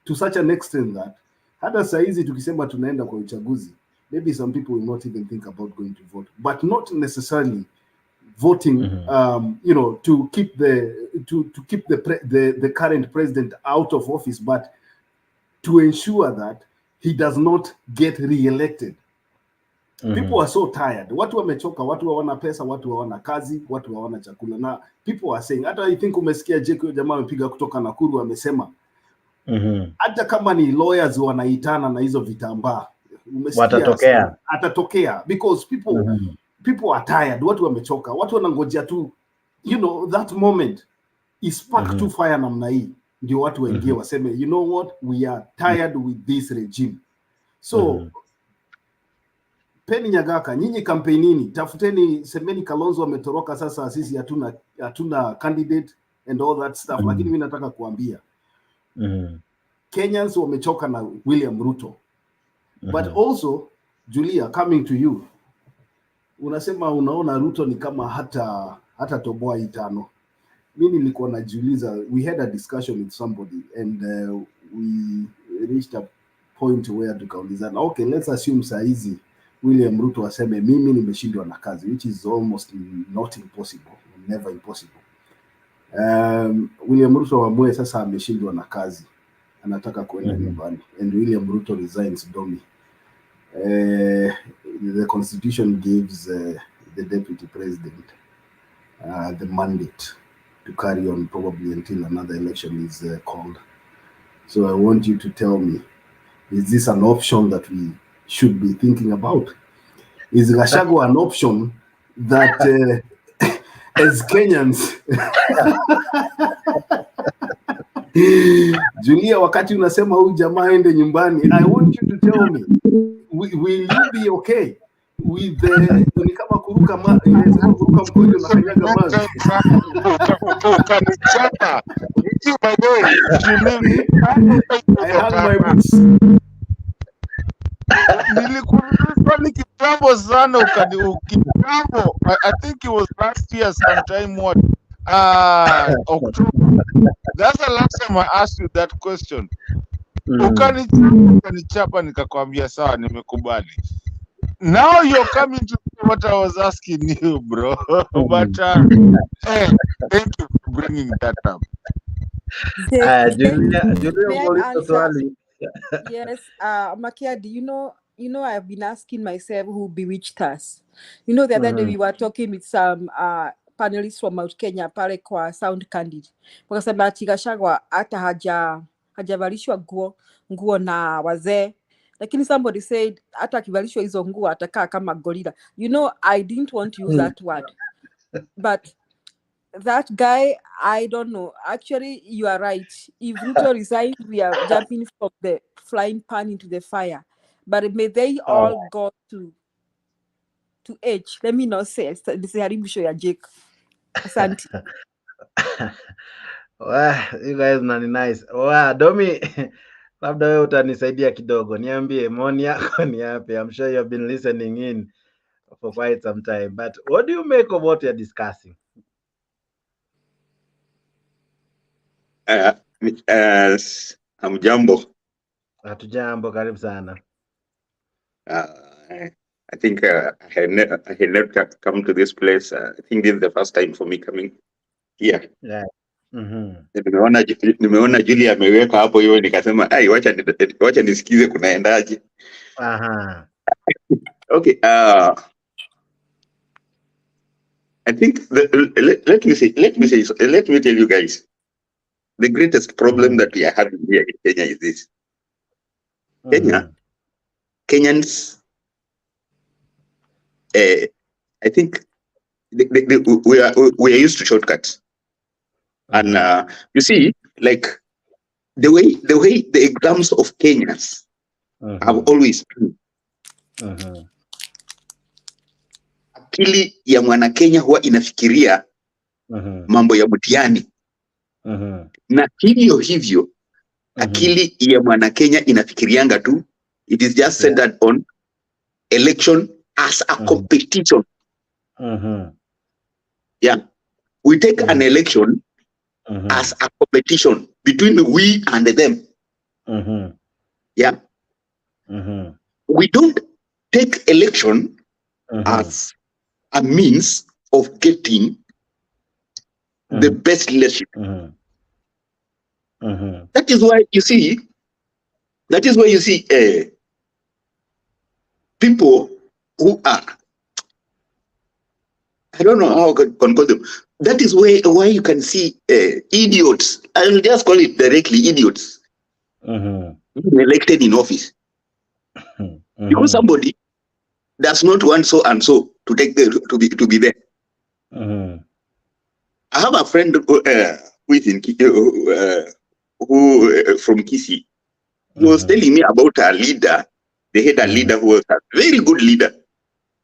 to such an extent that hata saa hizi tukisema tunaenda kwa uchaguzi, maybe some people will not even think about going to vote, but not necessarily voting you know, to keep the current president out of office, but to ensure that he does not get re-elected. People are so tired. Watu wamechoka, watu hawana pesa, watu hawana kazi, watu hawana chakula. Na people are saying, hata I think umesikia Jeko jamaa amepiga kutoka Nakuru amesema hata kama ni lawyers wanaitana na hizo vitambaa, umesikia atatokea because people are tired. Watu wamechoka, watu wanangojea tu, you know, that moment is spark to fire namna hii ndio watu waingie waseme, you know what, we are tired with this regime. So Penny Nyagaka, nyinyi kampenini, tafuteni, semeni Kalonzo ametoroka, sasa sisi hatuna candidate and all that stuff. Lakini mimi nataka kuambia Kenyans wamechoka na William Ruto. But also, Julia, coming to you, unasema unaona Ruto ni kama hata toboa itano. Mimi nilikuwa najiuliza, we had a discussion with somebody and we reached a point where tukaulizana, okay, let's assume saa hizi William Ruto aseme mimi nimeshindwa na kazi, which is almost not impossible, never impossible. William Ruto amue sasa ameshindwa na kazi, anataka kuenda nyumbani, and William Ruto resigns domi. The Constitution gives the deputy president the mandate to carry on probably until another election is called. So I want you to tell me, is this an option that we should be thinking about? Is Gachagua an option that as Kenyans Julia, wakati unasema huyu jamaa ende nyumbani, I want you to tell me, will you be okay with the ni kama kuruka mkojo na kanyaga maji? Ukanichapa. I have my boots. Nilikuwa ni kitambo sana kitambo. I think it was last year sometime, what? October. That's the last time I asked you that question. Ukanichapa nikakwambia sawa, nimekubali. Now you're coming to what I was asking you, bro. But hey, thank you for bringing that up. Julia, Julia, yes, Makiadi, you know, I've been asking myself who bewitched us. You know, the other day we were talking with some panelists from Mount Kenya pale kwa Sound Candid. Wakasema ati Gachagua hata hajavalishwa nguo na wazee. Lakini somebody said hata akivalishwa hizo nguo atakaa kama gorilla. You know, I didn't want to use that word. But that guy, I don't know. Actually, you are right. If Ruto resigns, we are jumping from the flying pan into the fire. But may they all go to age. Let me not say this is haribu ya Jake. Asante. Wow, you guys nani nice. Wow, Domi, labda wewe utanisaidia kidogo. Niambie maoni yako ni yapi? I'm sure you have been listening in for quite some time. But what do you make of what you're discussing? Hamjambo. Hatujambo, karibu sana. I think I had never come to this place. I think this is the first time for me coming here. Yeah. Nimeona Julia ameweka hapo hiyo, nikasema ai, wacha nisikize kunaendaje. Aha. Okay. I think let me tell you guys, the greatest problem that we are having here in Kenya is this. Kenyans, I think we are used to shortcuts, and you see, like the way the exams of Kenyans have always been. Akili ya mwana Kenya huwa inafikiria mambo ya mtihani, na hivyo akili ya mwana Kenya inafikirianga tu, it is just centered on election as a competition. Yeah, we take an election as a competition between we and them. Yeah, we don't take election as a means of getting the best leadership. That is why you see. People who are, I don't know how I can call them. That is why you can see idiots. I'll just call it directly idiots being elected in office because somebody does not want so and so to take to be there. I have a friend who from Kisii. He was telling me about a leader. They had a leader who was a very good leader,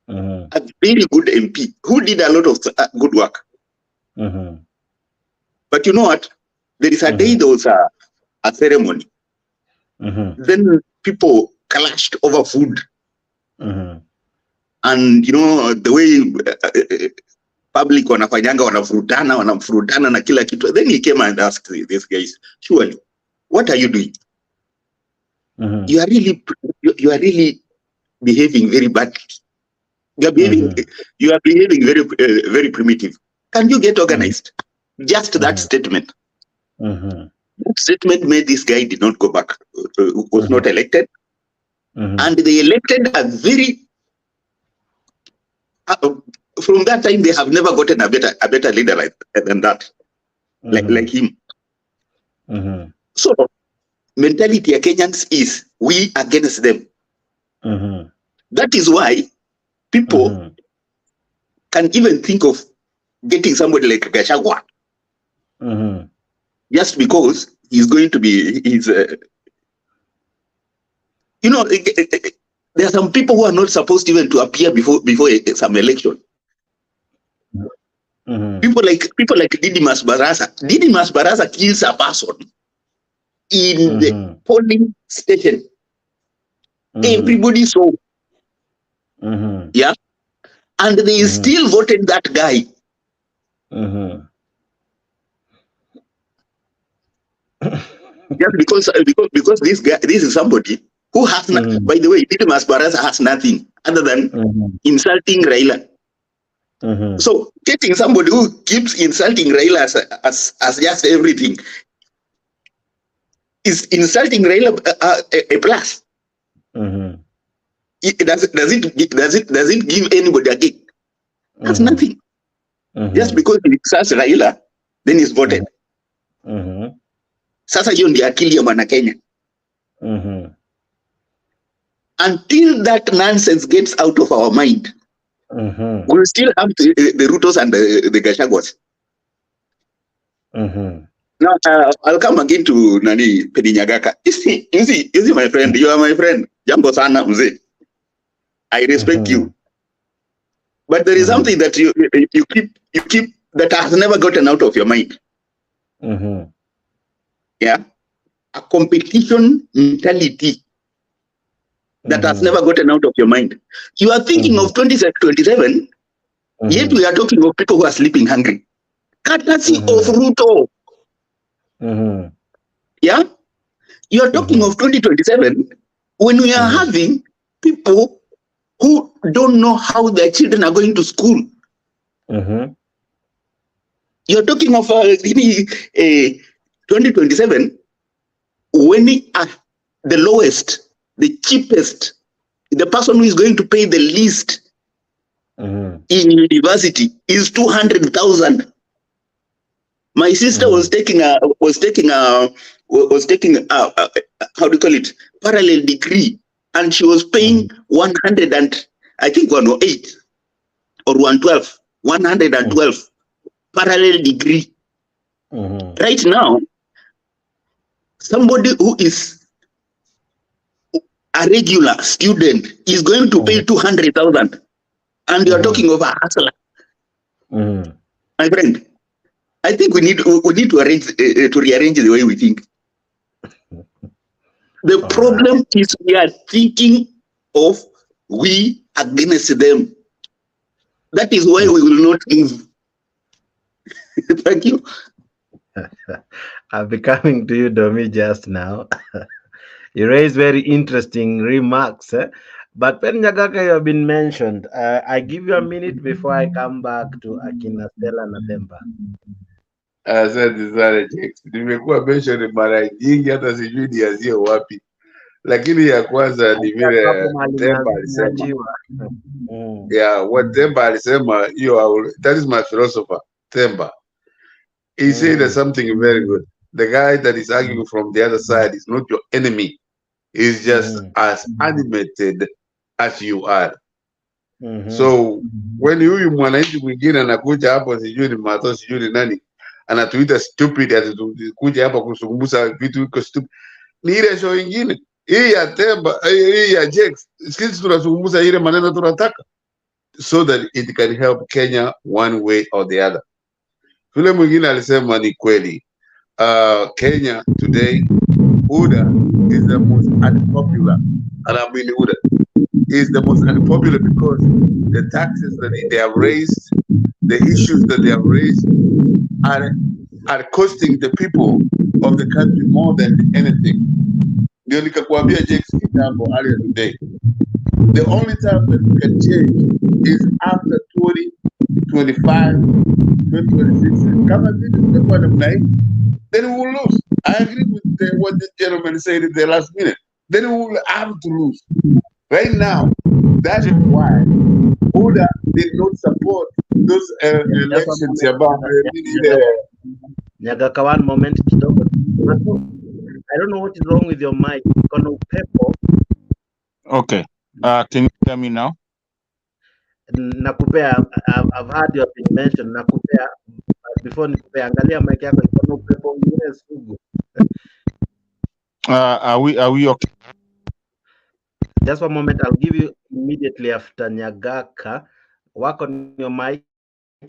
a very good MP who did a lot of good work. But you know what? There is a day there was a ceremony. Then people clashed over food. And you know the way public wanafanyanga wanafurutana na kila kitu. Then he came and asked these guys, surely, what are you doing? You are really behaving very badly. You are behaving very very primitive. Can you get organized? Just that statement. That statement made this guy did not go back, was not elected, and they elected a very. From that time, they have never gotten a better leader than that, like him. So, mentality of Kenyans is we against them. That is why people can even think of getting somebody like Gachagua, just because he's going to be there are some people who are not supposed even to appear before some election. People like Didimas Barasa. Didimas Barasa kills a person in the polling station. Everybody saw. Yeah, and they still voted that guy. Just because this is somebody who has by the way, Didimas Barasa has nothing other than insulting Raila. So getting somebody who keeps insulting Raila as just everything is insulting Raila a plus. Does it give anybody a gain? That's nothing. Just because he insults Raila, then he's voted. Sasa hiyo ndio akili ya mwana Kenya. Until that nonsense gets out of our mind, we'll still have the Rutos and the Gachagwas. Now, I'll come again to Nani Pedinyagaka. You see, my friend, you are my friend. Jambo sana mzee. I respect you. But there is something that you keep that has never gotten out of your mind. Yeah, a competition mentality that has never gotten out of your mind. You are thinking of 2027, yet we are talking of people who are sleeping hungry. Courtesy of Ruto. Yeah, you are talking of 2027 when we are having people who don't know how their children are going to school. You're talking of 2027, when the lowest, the cheapest, the person who is going to pay the least in university is 200,000. My sister was taking how do you call it, parallel degree, and she was paying 100 and I think 108 or 112, 112 parallel degree. Right now, somebody who is a regular student is going to pay 200,000, and you're talking of a hustler. My friend, I think we need to arrange to rearrange the way we think. The problem is we are thinking of we against them. That is why we will not move. Thank you. I'll be coming to you, Domi, just now. You raised very interesting remarks. But when Nyagaka, you have been mentioned, I give you a minute before I come back to Akina Stella na Themba. Asante sana Jex, nimekuwa mention mara nyingi hata sijui nianzie wapi, lakini ya kwanza ni vile Themba alisema. Yeah, what Themba alisema, that is my philosopher, Themba. He said something very good. The guy that is arguing from the other side is not your enemy. He's just as animated as you are. So when huyu mwananchi mwingine anakuja hapo, sijui ni Mato, sijui ni nani, anatuita stupid, atakuja hapa kusungumza vitu iko stupid, ni ile show ingine hii ya Themba, hii ya Jex, sisi tunazungumza ile maneno tunataka, so that it can help Kenya one way or the other. Vile mwingine alisema ni kweli. Kenya today, UDA is the most unpopular, and I mean UDA is the most unpopular because the taxes that they have raised, the issues that they have raised are costing the people of the country more than anything. Ndio nikakwambia Jex kitambo earlier today. The only time that we can change is after 2025, 2026. Kama vitu tutakuwa namna hii, then we will lose. I agree with what the gentleman said at the last minute. Then we will have to lose. Right now, that is why UDA did not support those elections about Nyagaka, one moment kidogo. I don't know what is wrong with your mic. Okay. Can you hear me now? Nakupea, I've heard you have been mentioned. Nakupea, before nikupea, angalia mic yako iko na upepo mwingine sugu. Are we okay? Just one moment, I'll give you immediately after Nyagaka. Work on your mic.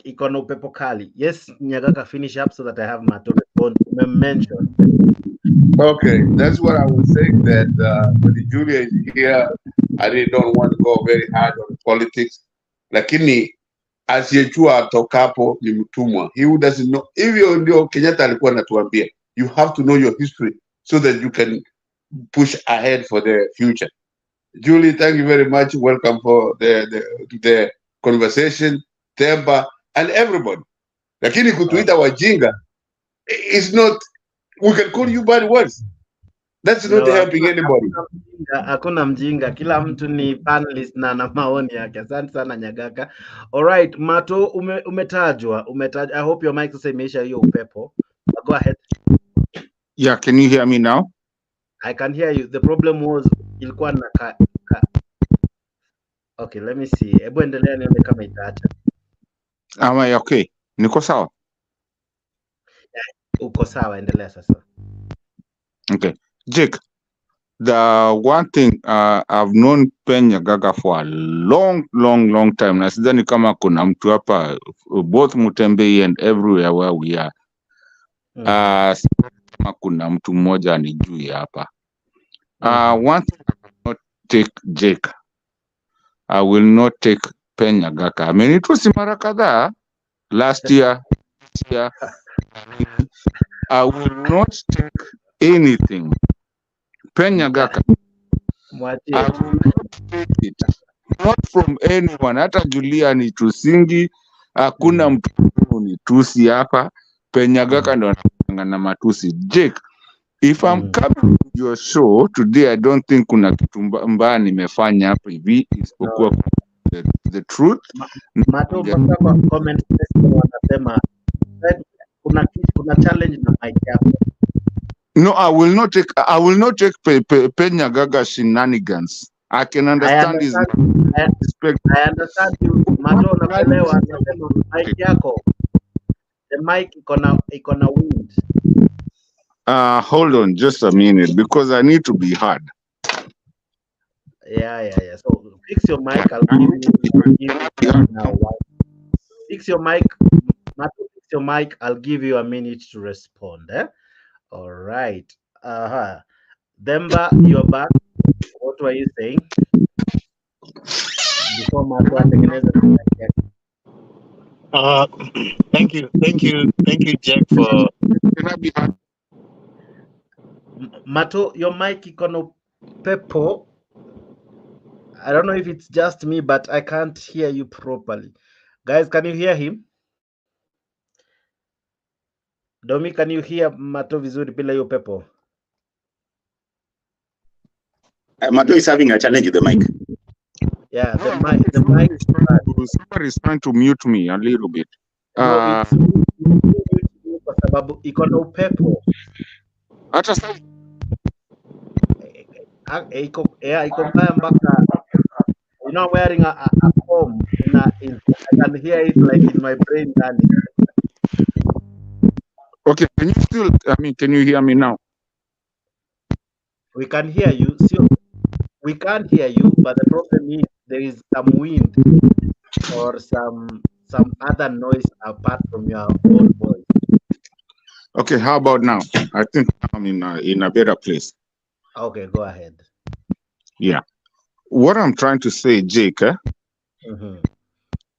Iko na upepo kali. Yes, Nyagaka, finish up so that I have Mato respond. Mention. Okay, that's what I was saying, that when the Julia is here, I really don't want to go very hard on politics. Lakini asiyejua atokapo ni mtumwa. He who doesn't know. Hivyo ndio Kenyatta alikuwa anatuambia. You have to know your history so that you can push ahead for the future. Julie, thank you very much. Welcome for the conversation, Themba, and everybody. Lakini kutuita wajinga is not, we can call you bad words. That's not helping anybody. Hakuna mjinga, kila mtu ni panelist na maoni yake. Asante sana Nyagaka. All right, Mato, umetajwa. I hope your mic sasa imeisha hiyo upepo. Go ahead. Yeah, can you hear me now? I can hear you. The problem was ilikuwa na Okay, let me see. Hebu endelea nione kama itaacha. Am I okay? Niko sawa? Yeah, uko sawa, endelea sasa. Okay. Jake, the one thing I've known Nyagaka for a long time. Na sidhani kama kuna mtu hapa, both Mutembei and everywhere where we are. Kama kuna mtu mmoja anijui hapa. One thing I will not take Jake. I will not take Nyagaka. I mean, it was mara kadhaa last year, this year. I will not take anything. Nyagaka, I will not take it. not from anyone. Hata Julia ni tusingi, hakuna mtu ni tusi hapa. Penyagaka ndo anapanga na matusi. Jake, if I'm coming to your show today, I don't think kuna kitu mbaya nimefanya hapa hivi isipokuwa the truth. Mato kwa comment section wanasema kuna challenge na mic yako. No, I will not take Penyagaga shenanigans. I can understand his respect. I understand you. Mato nakuelewa, anasema mic yako. The mic iko na wind. Hold on just a minute because I need to be heard. Yeah. So fix your mic. I'll give you now. Fix your mic. Mato, fix your mic. I'll give you a minute to respond. All right. Demba, you're back. What were you saying? Before Mato atengeneza thank you, Jack, for. Mato, your mic ikono pepo. I don't know if it's just me, but I can't hear you properly. Guys, can you hear him? Domi, can you hear Mato vizuri bila hiyo pepo? Mato is having a challenge with the mic. Yeah, the mic. Somebody is trying to mute me a little bit. No, it's kwa sababu iko na upepo. Hata sasa iko mbaya mpaka you know wearing a comb I can hear it like in my brain darling. Okay, can you hear me now? We can hear you. So we can't hear you, but the problem is there is some wind or some other noise apart from your own voice. Okay, how about now? I think I'm in a better place. Okay, go ahead. Yeah. What I'm trying to say, Jake,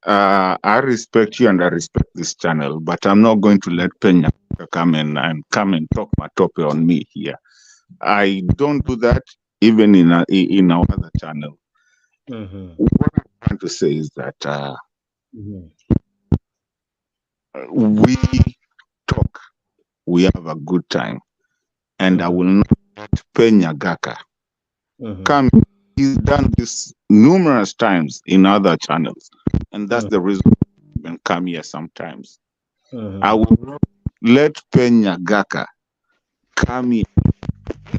I respect you and I respect this channel, but I'm not going to let Penya come and talk my topic on me here. I don't do that even in our other channel. What I'm trying to say is that we talk, we have a good time, and I will not let Penyagaka come. He's done this numerous times in other channels, and that's the reason we can come here sometimes. I will not let Penyagaka come here to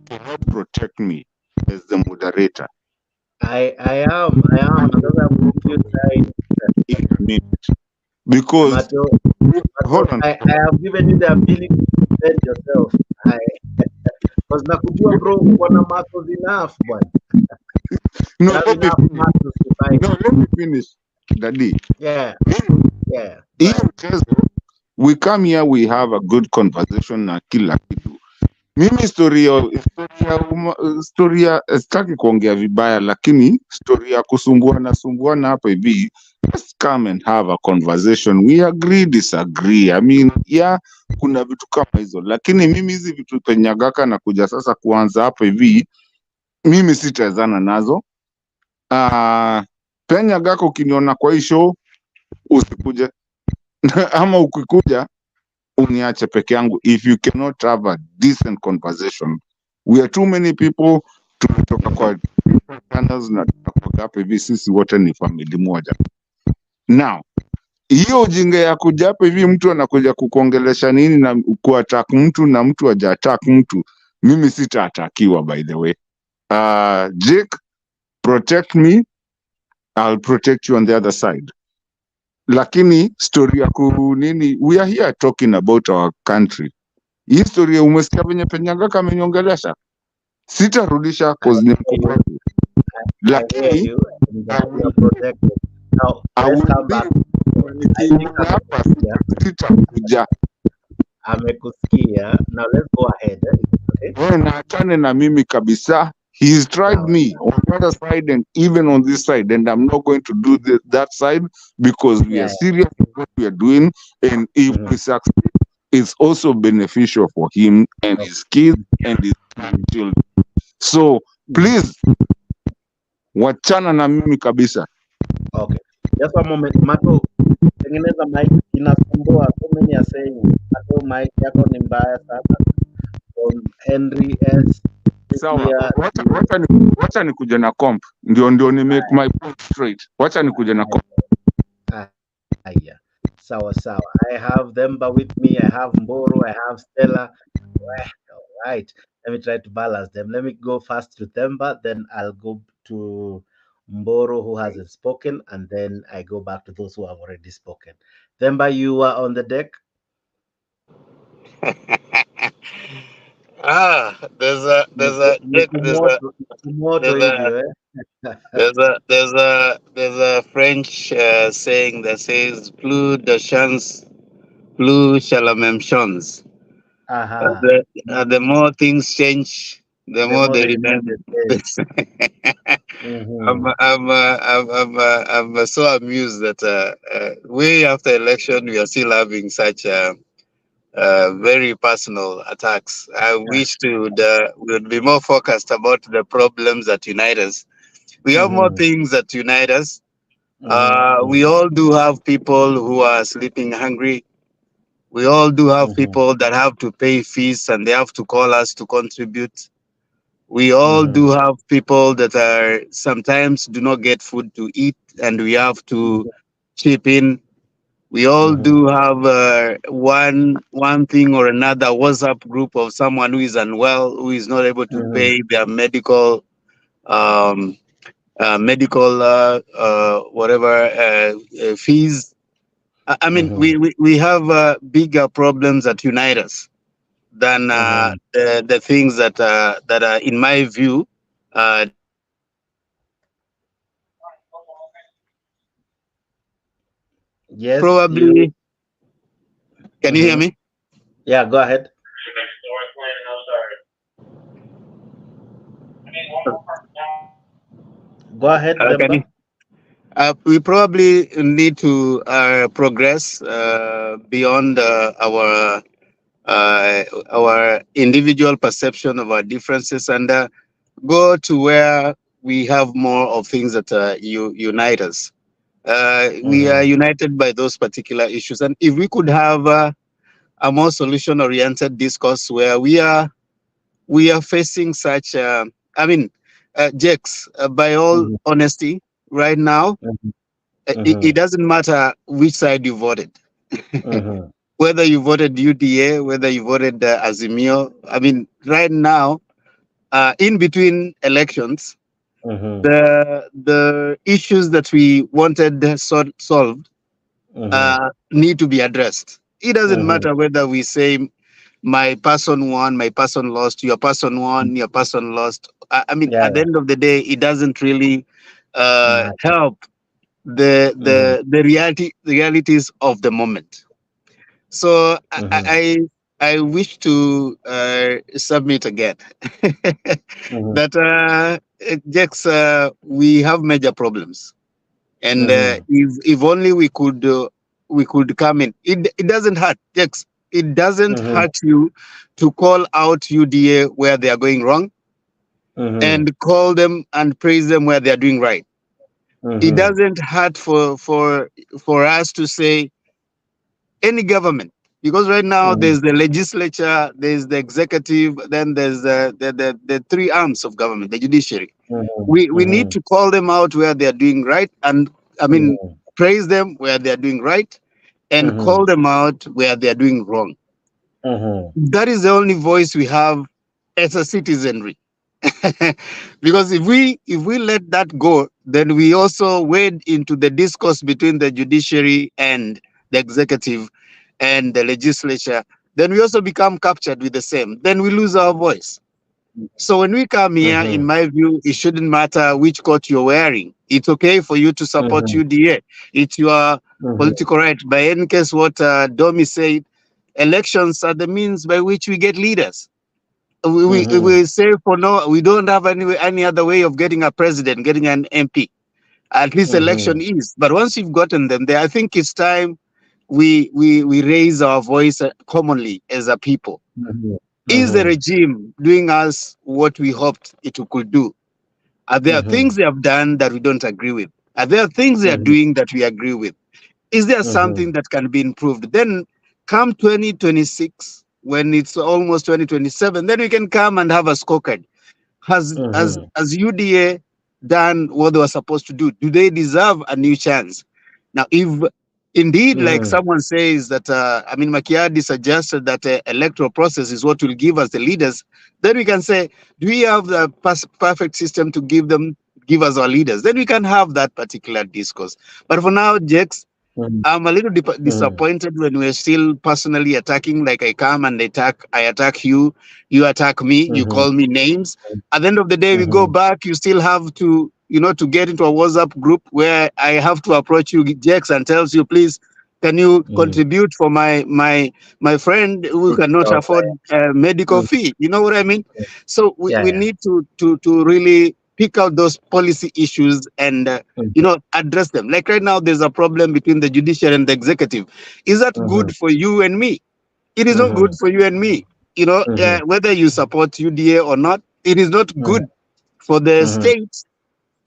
help protect me as the moderator. I am. In a minute. Because Mato, hold on. I have given you the ability to defend yourself. Because nakujua bro, uko na muscles enough, bwana. No, let me finish, Daddy. Yeah. We come here, we have a good conversation na kila kitu. Mimi storia sitaki kuongea vibaya, lakini storia kusumbuana hapa hivi, let's come and have a conversation. We agree, disagree. I mean, yeah, kuna vitu kama hizo, lakini mimi hizi vitu Penyagaka na kuja sasa kuanza hapa hivi, mimi sitawezana nazo. Penyagaka ukiniona kwa hii show usikuje ama ukikuja uniache peke yangu. If you cannot have a decent conversation, we are too many people tumetoka kwa channels na tunakuwa hapa hivi, sisi wote ni family moja. Now hiyo ujinga ya kuja hapa hivi mtu anakuja kukuongelesha nini na kuattack mtu na mtu haja attack mtu, mimi sitaatakiwa. By the way, Jake, protect me, I'll protect you on the other side. Lakini story ya nini, we are here talking about our country. Hii story umesikia venye Penyagaka ameniongelesha, sitarudisha cause ni mkubwa. Lakini amekusikia. Now let's go ahead. Okay. Na achane na mimi kabisa. He's tried me on the other side and even on this side, and I'm not going to do that side because we are serious in what we are doing, and if we succeed, it's also beneficial for him and his kids and his children. So please, Wachana na mimi kabisa. Okay. Just one moment. Mato, tengeneza mic inasumbua. So many are saying, Mato, mic yako ni mbaya sana. Henry S. Sawa, wacha nikuje na comp. Ndio ni make my point straight. Wacha nikuje na comp. Yeah. Sawa. I have Themba with me. I have Mboro. I have Stella. All right. Let me try to balance them. Let me go first to Themba, then I'll go to Mboro, who hasn't spoken, and then I go back to those who have already spoken. Themba, you are on the deck. There's a French saying that says plus de chance, plus chalamem chance. The more things change, the more they remain. I'm so amused that way after election we are still having such very personal attacks. I wish we would be more focused about the problems that unite us. We have more things that unite us. We all do have people who are sleeping hungry. We all do have people that have to pay fees and they have to call us to contribute. We all do have people that are sometimes do not get food to eat and we have to chip in. We all do have one thing or another WhatsApp group of someone who is unwell, who is not able to pay their medical fees. I mean, we have bigger problems that unite us than the things that are in my view. Yes. Probably. Can you hear me? Yeah, go ahead. Go ahead, Themba. We probably need to progress beyond our individual perception of our differences and go to where we have more of things that unite us. We are united by those particular issues, and if we could have a more solution-oriented discourse where we are facing such, Jex, by all honesty, right now, it doesn't matter which side you voted. Whether you voted UDA, whether you voted Azimio. I mean, right now, in between elections, the issues that we wanted solved need to be addressed. It doesn't matter whether we say my person won, my person lost, your person won, your person lost. I mean, at the end of the day, it doesn't really help the realities of the moment. So I wish to submit again that Jex, we have major problems, and if only we could come in. It doesn't hurt, Jex. It doesn't hurt you to call out UDA where they are going wrong, and call them and praise them where they are doing right. It doesn't hurt for us to say any government, because right now there's the legislature, there's the executive, then there's the three arms of government, the judiciary. We need to call them out where they are doing right, and praise them where they are doing right, and call them out where they are doing wrong. That is the only voice we have as a citizenry. Because if we let that go, then we also wade into the discourse between the judiciary and the executive and the legislature. Then we also become captured with the same. Then we lose our voice. So when we come here, in my view, it shouldn't matter which coat you're wearing. It's okay for you to support UDA. It's your political right. By any case, what Domi said, elections are the means by which we get leaders. We say for no, we don't have any other way of getting a president, getting an MP. At least election is. But once you've gotten them there, I think it's time we raise our voice commonly as a people. Is the regime doing us what we hoped it could do? Are there things they have done that we don't agree with? Are there things they are doing that we agree with? Is there something that can be improved? Then come 2026, when it's almost 2027, then we can come and have a scorecard. Has UDA done what they were supposed to do? Do they deserve a new chance? Now, if indeed, like someone says that, Makiadi suggested that electoral process is what will give us the leaders, then we can say, do we have the perfect system to give us our leaders? Then we can have that particular discourse. But for now, Jex, I'm a little disappointed when we're still personally attacking. Like I come and I attack you, you attack me, you call me names. At the end of the day, we go back. You still have to, to get into a WhatsApp group where I have to approach you, Jex, and tells you, please, can you contribute for my friend who cannot afford medical fee? You know what I mean? So we need to really pick out those policy issues and address them. Like right now, there's a problem between the judiciary and the executive. Is that good for you and me? It is not good for you and me. Whether you support UDA or not, it is not good for the state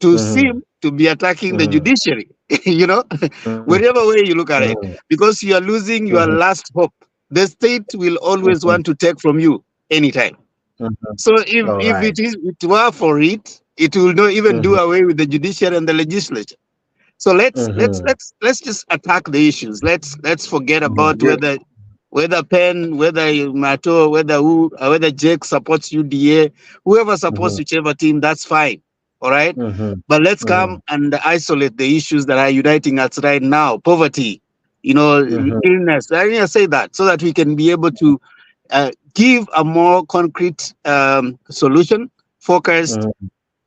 to seem to be attacking the judiciary. Wherever way you look at it, because you are losing your last hope. The state will always want to take from you anytime. So if it were for it, it will not even do away with the judiciary and the legislature. So let's just attack the issues. Let's forget about whether Penn, whether Mato, whether Jake supports UDA, whoever supports whichever team, that's fine. All right. But let's come and isolate the issues that are uniting us right now. Poverty, illness. I need to say that so that we can be able to give a more concrete solution focused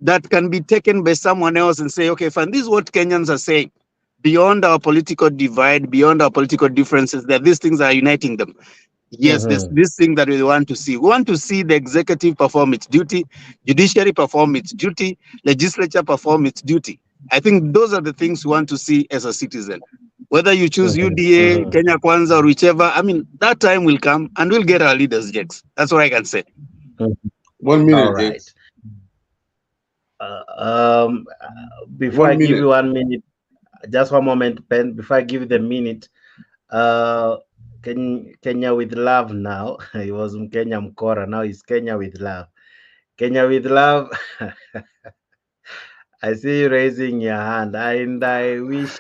that can be taken by someone else and say, okay, fine, this is what Kenyans are saying. Beyond our political divide, beyond our political differences, that these things are uniting them. Yes, this thing that we want to see. We want to see the executive perform its duty, judiciary perform its duty, legislature perform its duty. I think those are the things we want to see as a citizen. Whether you choose UDA, Kenya Kwanza, or whichever, that time will come and we'll get our leaders, Jex. That's what I can say. 1 minute, all right. Before I give you 1 minute, just one moment, Ben. Before I give you the minute, Kenya with love now. He was Kenya Mkora, now he's Kenya with love. Kenya with love. I see you raising your hand, and I wish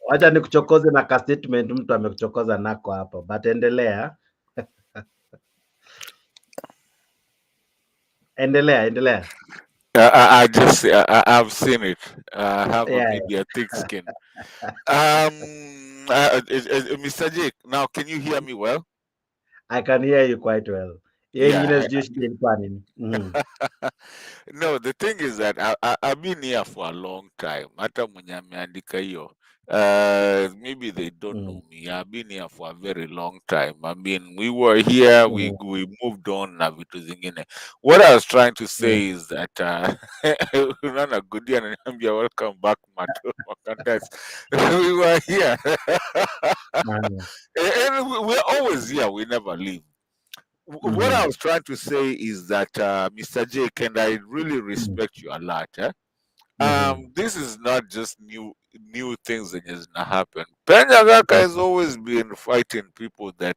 wacha nikuchokoze na ka statement mtu amekuchokoza nako hapa, but endelea. endelea. I just I've seen it. I have a media thick skin. Mr. Jake, now can you hear me well? I can hear you quite well. No, the thing is that I've been here for a long time. Hata mwenye ameandika hiyo. Maybe they don't know me. I've been here for a very long time. We were here, we moved on na vitu zingine. What I was trying to say is that unaona Gudi ananiambia welcome back Mato Makandas. We were here. And we're always here, we never leave. What I was trying to say is that Mr. Jake, and I really respect you a lot. This is not just new things that just happen. Penyagaka has always been fighting people that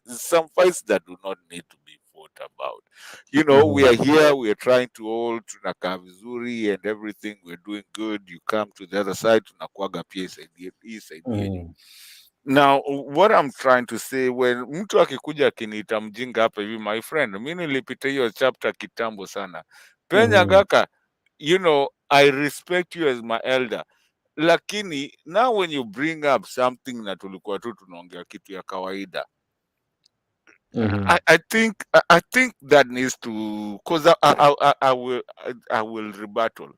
some fights that do not need to be fought about. We are here, we are trying to hold tunakaa vizuri and everything, we're doing good. You come to the other side, tunakuaga pia hii side yenu. Now, what I'm trying to say, when mtu akikuja akiniita mjinga hapa hivi, my friend, mimi nilipita hiyo chapter kitambo sana. Penyagaka, I respect you as my elder. Lakini, now when you bring up something na tulikuwa tu tunaongea kitu ya kawaida, I think that needs to, because I will rebuttal,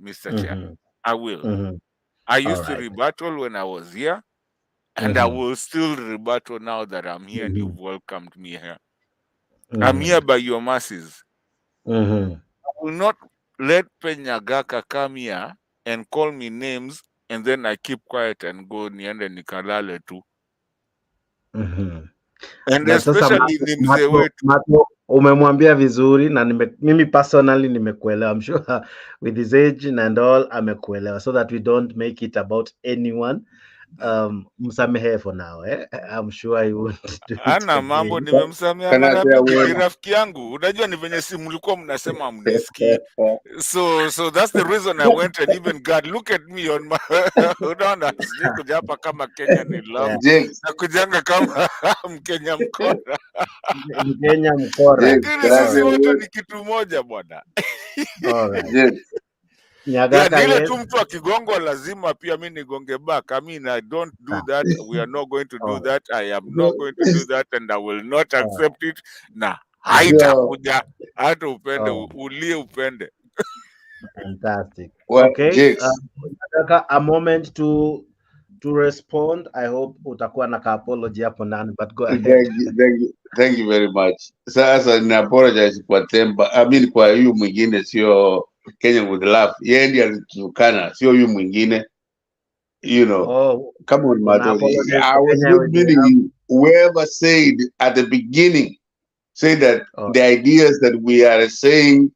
Mr. Chair. I will. I used to rebuttal when I was here. And I will still rebuttal now that I'm here and you've welcomed me here. I'm here by your masses. I will not let Penyagaka come here and call me names and then I keep quiet and go niende nikalale too. And na sasa especially ni mzee wetu. Mato umemwambia vizuri na mimi personally nimekuelewa. I'm sure with his age and all amekuelewa, so that we don't make it about anyone. Msamehe for now, I'm sure he won't do it Ana mambo again. nimemsamea mara mingi, ni rafiki yangu. Unajua ni venye si mlikuwa mnasema mnisikii. So that's the reason I went and even God, look at me on my unaona, sije kuja hapa kama Kenya ni love. Na kujanga kama Mkenya mkora. Mkenya mkora. Lakini sisi wote ni kitu moja bwana. Alright. Yeah, ile tu mtu akigongwa lazima pia mimi nigonge back. I mean, I don't do that. We are not going to do that. I am not going to do that, and I will not accept it. Na haitakuja hata upende ulie upende. Fantastic. Well, okay. A moment to respond. I hope utakuwa na apology hapo ndani, but go ahead. Thank you very much. Sasa ni apologize kwa Temba. I mean kwa huyu mwingine sio Kenya would laugh. Yeye ndiye alitukana, sio huyu mwingine. You know. Come on, Mato. I was not meaning whoever said at the beginning say that the ideas that we are saying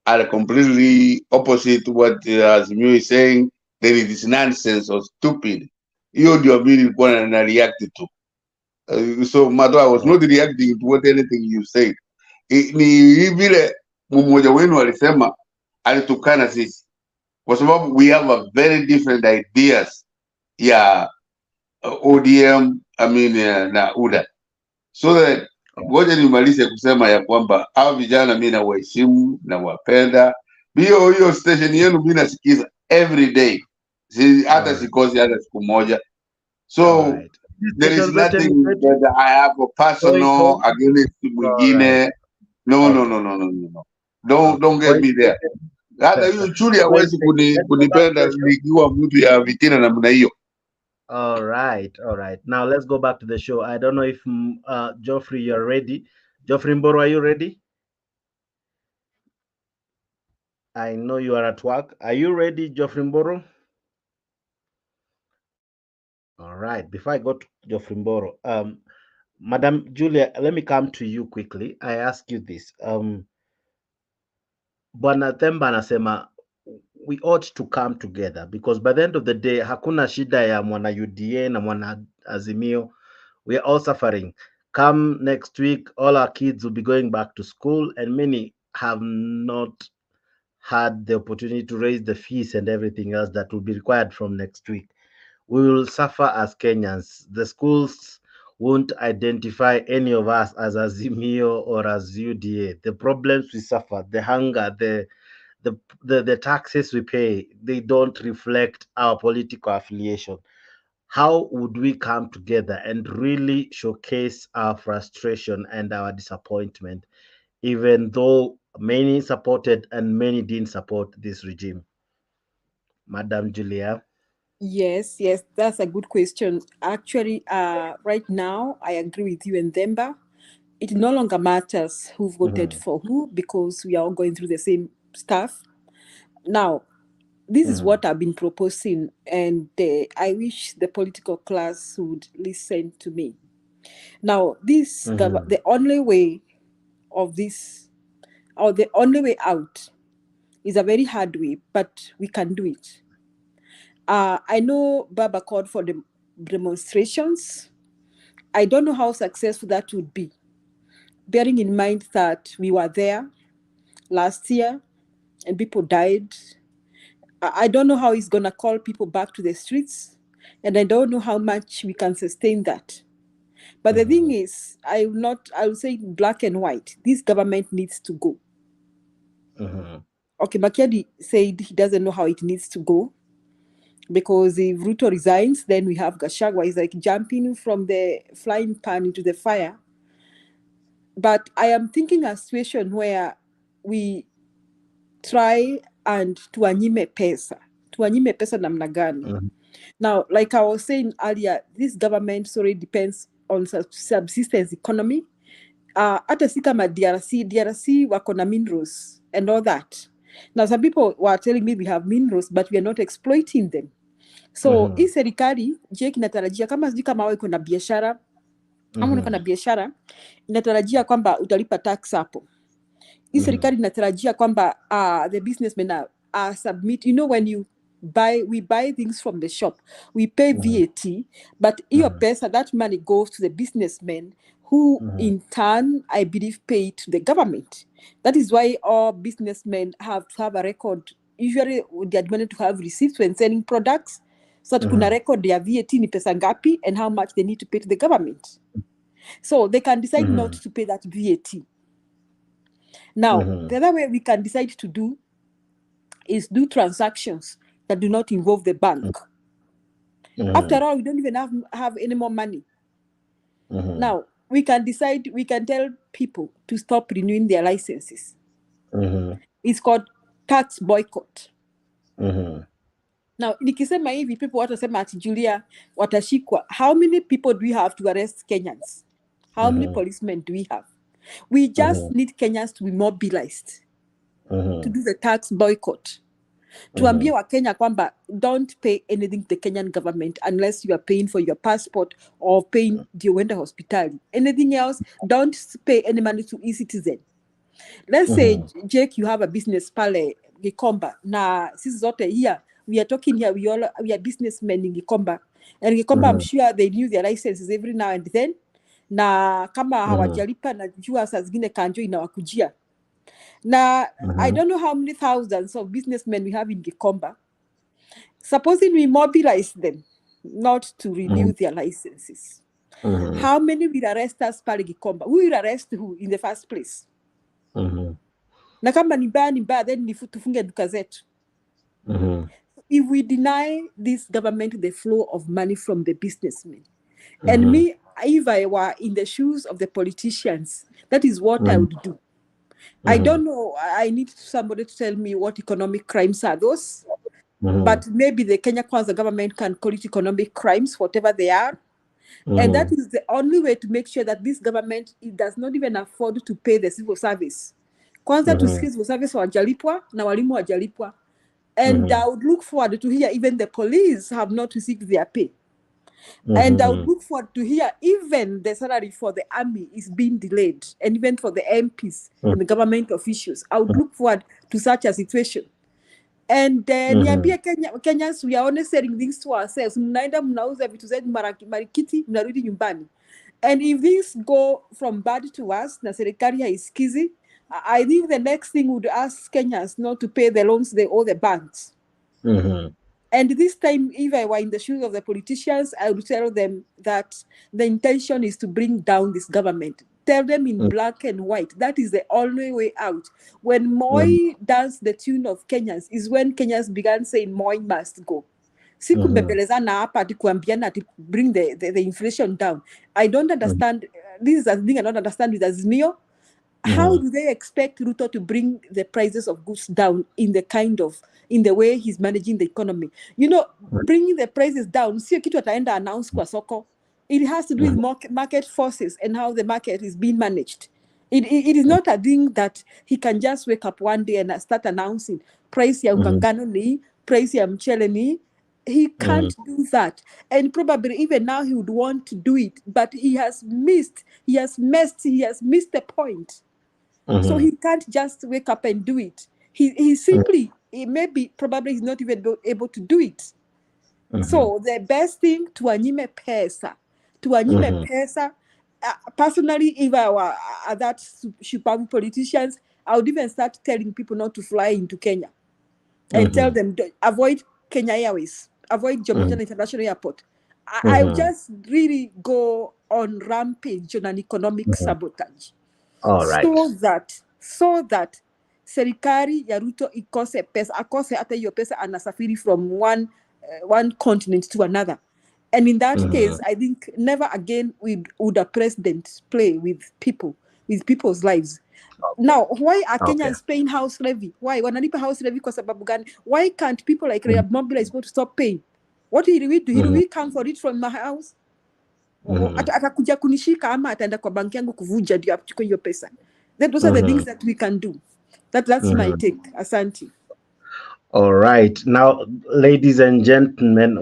are completely opposite to what Azimio is saying, then it is nonsense or stupid. Hiyo ndio mimi nilikuwa na react to. So Mato, I was not reacting to what anything you said. Ni vile mmoja wenu alisema alitukana sisi kwa sababu we have a very different ideas ODM, I mean na UDA. So that ngoja nimalize kusema ya kwamba hao vijana mimi nawaheshimu na wapenda. Hiyo station yenu mimi nasikiza every day. Hata sikosi hata siku moja. So there is nothing that I have a personal against mwingine. No. Don't get me there. Hata hiyo chuli hawezi kunipenda nikiwa mtu ya vitina namna hiyo. All right. Now let's go back to the show. I don't know if Geoffrey, you're ready. Geoffrey Mboro, are you ready? I know you are at work. Are you ready, Geoffrey Mboro? All right. Before I go to Geoffrey Mboro, Madam Julia, let me come to you quickly. I ask you this. Bwana Themba anasema we ought to come together because by the end of the day, hakuna shida ya mwana UDA na mwana Azimio. We are all suffering. Come next week, all our kids will be going back to school, and many have not had the opportunity to raise the fees and everything else that will be required from next week. We will suffer as Kenyans. The schools won't identify any of us as Azimio or as UDA. The problems we suffer, the hunger, the taxes we pay, they don't reflect our political affiliation. How would we come together and really showcase our frustration and our disappointment, even though many supported and many didn't support this regime? Madam Julia? Yes, that's a good question. Actually, right now, I agree with you and Themba. It no longer matters who voted for who because we are all going through the same stuff. Now, this is what I've been proposing, and I wish the political class would listen to me. Now, the only way of this, or the only way out, is a very hard way, but we can do it. I know Baba called for the demonstrations. I don't know how successful that would be, bearing in mind that we were there last year and people died. I don't know how he's going to call people back to the streets, and I don't know how much we can sustain that. But the thing is, I will say black and white. This government needs to go. Okay, Makiadi said he doesn't know how it needs to go. Because if Ruto resigns, then we have Gachagua. He's like jumping from the flying pan into the fire. But I am thinking a situation where we try and tuanyime pesa namna gani. Now, like I was saying earlier, this government sorry depends on subsistence economy. Hata si kama DRC wako na minerals and all that. Now, some people were telling me we have minerals, but we are not exploiting them. So, hii serikali, je, kinatarajia kama sijui kama wao iko na biashara Kama unafanya biashara inatarajia kwamba utalipa tax hapo. Hii serikali inatarajia kwamba the businessmen are submit, you know, when we buy things from the shop, we pay VAT, but hiyo pesa, that money goes to the businessmen who in turn, I believe, pay to the government. That is why all businessmen have to have a record. Usually they are demanded to have receipts when selling products, so that kuna record their VAT ni pesa ngapi and how much they need to pay to the government. So they can decide not to pay that VAT. Now, the other way we can decide to do is do transactions that do not involve the bank. After all, we don't even have any more money. Now, we can decide, we can tell people to stop renewing their licenses. It's called tax boycott. Now, nikisema hivi, people watasema ati Julia, watashikwa. How many people do we have to arrest Kenyans? How many policemen do we have? We just need Kenyans to be mobilized to do the tax boycott. Tuambie wa Kenya kwamba don't pay anything to the Kenyan government unless you are paying for your passport or paying the uenda hospitali. Anything else, don't pay any money to e-citizen. Let's say, Jake, you have a business pale Gikomba. Na sisi zote here, we are talking here, we are businessmen in Gikomba. And Gikomba, I'm sure they renew their licenses every now and then. Na kama hawajalipa na jua saa zingine kanjo inawakujia. Na I don't know how many thousands of businessmen we have in Gikomba. Supposing we mobilize them not to renew their licenses. How many will arrest us pale Gikomba? Who will arrest who in the first place? Na kama ni mbaya, then tufunge duka zetu. If we deny this government the flow of money from the businessmen, and me, if I were in the shoes of the politicians, that is what I would do. I don't know, I need somebody to tell me what economic crimes are those, but maybe the Kenya Kwanza government can call it economic crimes, whatever they are. And that is the only way to make sure that this government, it does not even afford to pay the civil service. Kwanza to civil service wajalipwa na walimu wajalipwa. And I would look forward to hear even the police have not received their pay. And I would look forward to hear even the salary for the army is being delayed, and even for the MPs and the government officials. I would look forward to such a situation. And niambia Kenyans, we are only selling things to ourselves. Mnaenda mnauza vitu zetu marikiti, mnarudi nyumbani. And if things go from bad to worse, na serikali haisikizi, I think the next thing would ask Kenyans not to pay the loans they owe the banks. And this time, if I were in the shoes of the politicians, I would tell them that the intention is to bring down this government. Tell them in black and white. That is the only way out. When Moi danced the tune of Kenyans is when Kenyans began saying Moi must go. Sikubembelezana hapa ati kuambiana ati bring the inflation down. I don't understand. This is a thing I don't understand with Azimio. How do they expect Ruto to bring the prices of goods down in the way he's managing the economy? You know, bringing the prices down, sio kitu ataenda announce kwa soko. It has to do with market forces and how the market is being managed. It is not a thing that he can just wake up one day and start announcing price ya ungangano ni, price ya mchele ni. He can't do that. And probably even now he would want to do it, but he has missed the point. So he can't just wake up and do it. He simply, probably he's not even able to do it. So the best thing, tuanyime pesa. Personally, if I were that shupavu politicians, I would even start telling people not to fly into Kenya. And tell them, avoid Kenya Airways, avoid Jomo Kenyatta International Airport. I would just really go on rampage on an economic sabotage. All right. So that serikali ya Ruto ikose pesa, akose hata hiyo pesa anasafiri from one continent to another. And in that case, I think never again would a president play with people's lives. Now, why are Kenyans paying house levy? Why? Wanalipa house levy kwa sababu gani? Why can't people like Raila Mobilize go to stop paying? What did we do? Did we come for it from my house? Atakuja kunishika ama ataenda kwa banki yangu kuvuja ndio achukue hiyo pesa. Those are the things that we can do. That's my take. Asante. All right. Now, ladies and gentlemen,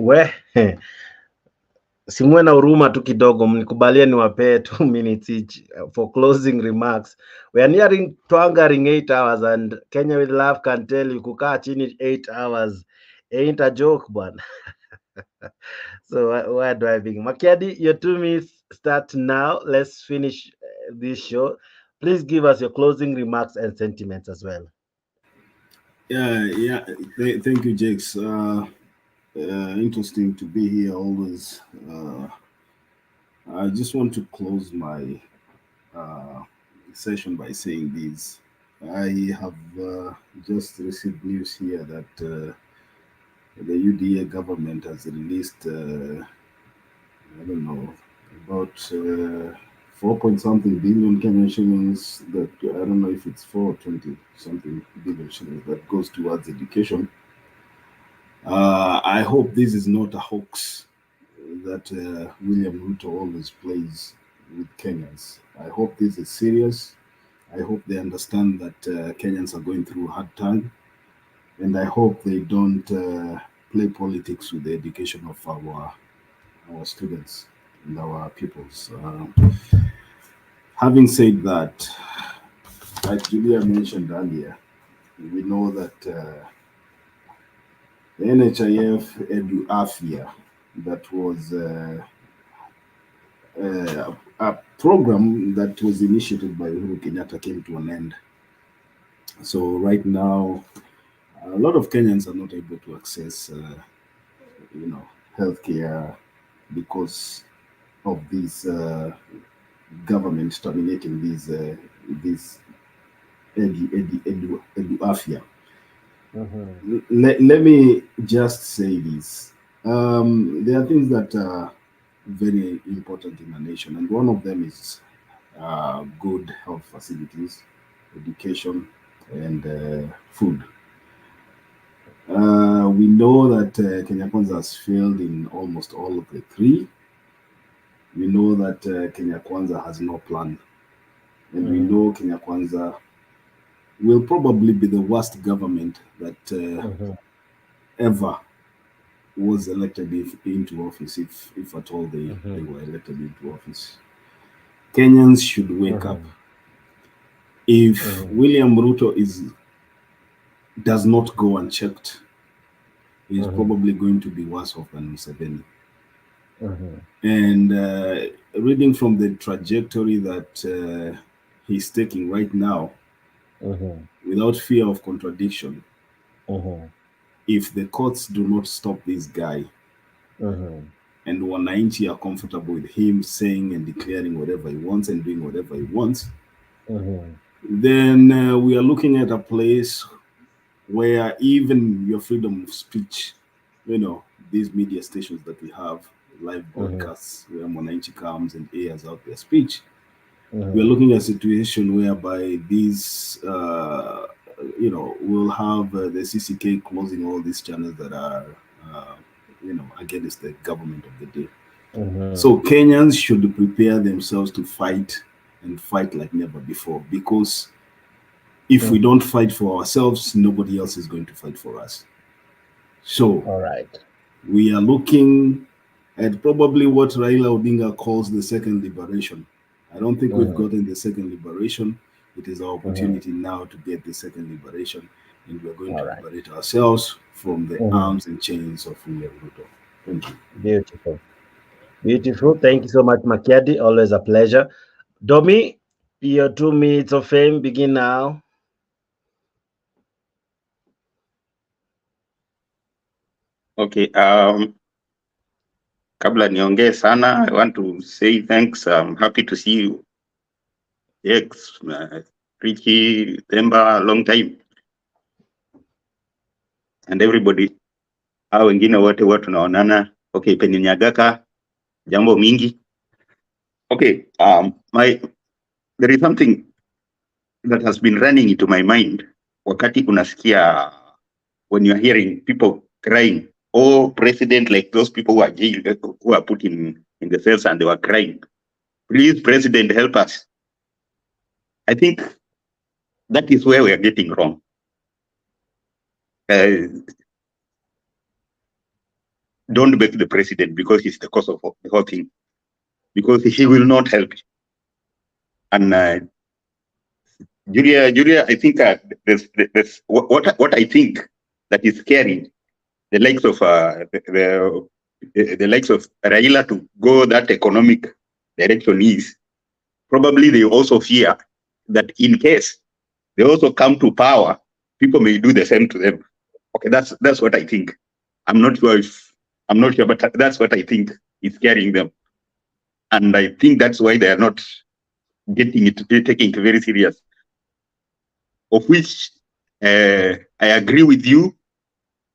Simwe na huruma tu kidogo, mnikubalie niwapee 2 minutes each for closing remarks. We are nearing twangering 8 hours and Kenya with Love can tell you kukaa chini 8 hours ain't a joke bwana. So we're driving. Makiadi, your 2 minutes start now. Let's finish this show. Please give us your closing remarks and sentiments as well. Yeah. Thank you, Jakes. Interesting to be here always. I just want to close my session by saying this. I have just received news here that the UDA government has released, I don't know, about 4 point something billion Kenyan shillings. That I don't know if it's 420 something billion shillings that goes towards education. I hope this is not a hoax that William Ruto always plays with Kenyans. I hope this is serious. I hope they understand that Kenyans are going through a hard time, and I hope they don't play politics with the education of our students and our pupils. Having said that, like Julia mentioned earlier, we know that the NHIF Edu Afia, that was a program that was initiated by Uhuru Kenyatta, came to an end. So right now, a lot of Kenyans are not able to access, healthcare because of this government terminating this Edu Afia. Let me just say this. There are things that are very important in a nation, and one of them is good health facilities, education, and food. We know that Kenya Kwanza has failed in almost all of the three. We know that Kenya Kwanza has no plan, and we know Kenya Kwanza will probably be the worst government that ever was elected into office, if at all they were elected into office. Kenyans should wake up. If William Ruto does not go unchecked, he's probably going to be worse off than Museveni. And reading from the trajectory that he's taking right now, without fear of contradiction, if the courts do not stop this guy, and wananchi are comfortable with him saying and declaring whatever he wants and doing whatever he wants, then we are looking at a place where even your freedom of speech, these media stations that we have, live broadcasts where Mwananchi comes and airs out their speech, we are looking at a situation whereby these, we'll have the CCK closing all these channels that are, against the government of the day. So Kenyans should prepare themselves to fight and fight like never before, because if we don't fight for ourselves, nobody else is going to fight for us. So we are looking at probably what Raila Odinga calls the second liberation. I don't think we've gotten the second liberation. It is our opportunity now to get the second liberation, and we're going to liberate ourselves from the arms and chains of William Ruto. Thank you. Beautiful. Beautiful. Thank you so much, Makiadi. Always a pleasure. Domi, your 2 minutes of fame begin now. Okay. Kabla niongee sana, I want to say thanks. I'm happy to see you. Yes, Ricky, Themba, long time. And everybody. Hao wengine wote watu naonana. Okay, Penny Nyagaka, jambo mingi. Okay, there is something that has been running into my mind. Wakati unasikia, when you're hearing people crying, oh, president, like those people who are jailed, who are put in the cells and they were crying. Please, president, help us. I think that is where we are getting wrong. don't back the president because he's the cause of the whole thing, because he will not help. And Julia, I think there's what I think that is scary, the likes of the likes of Raila to go that economic direction is probably they also fear that in case they also come to power, people may do the same to them. Okay, that's what I think. I'm not sure, but that's what I think is scaring them, and I think that's why they are not taking it very serious. Of which I agree with you.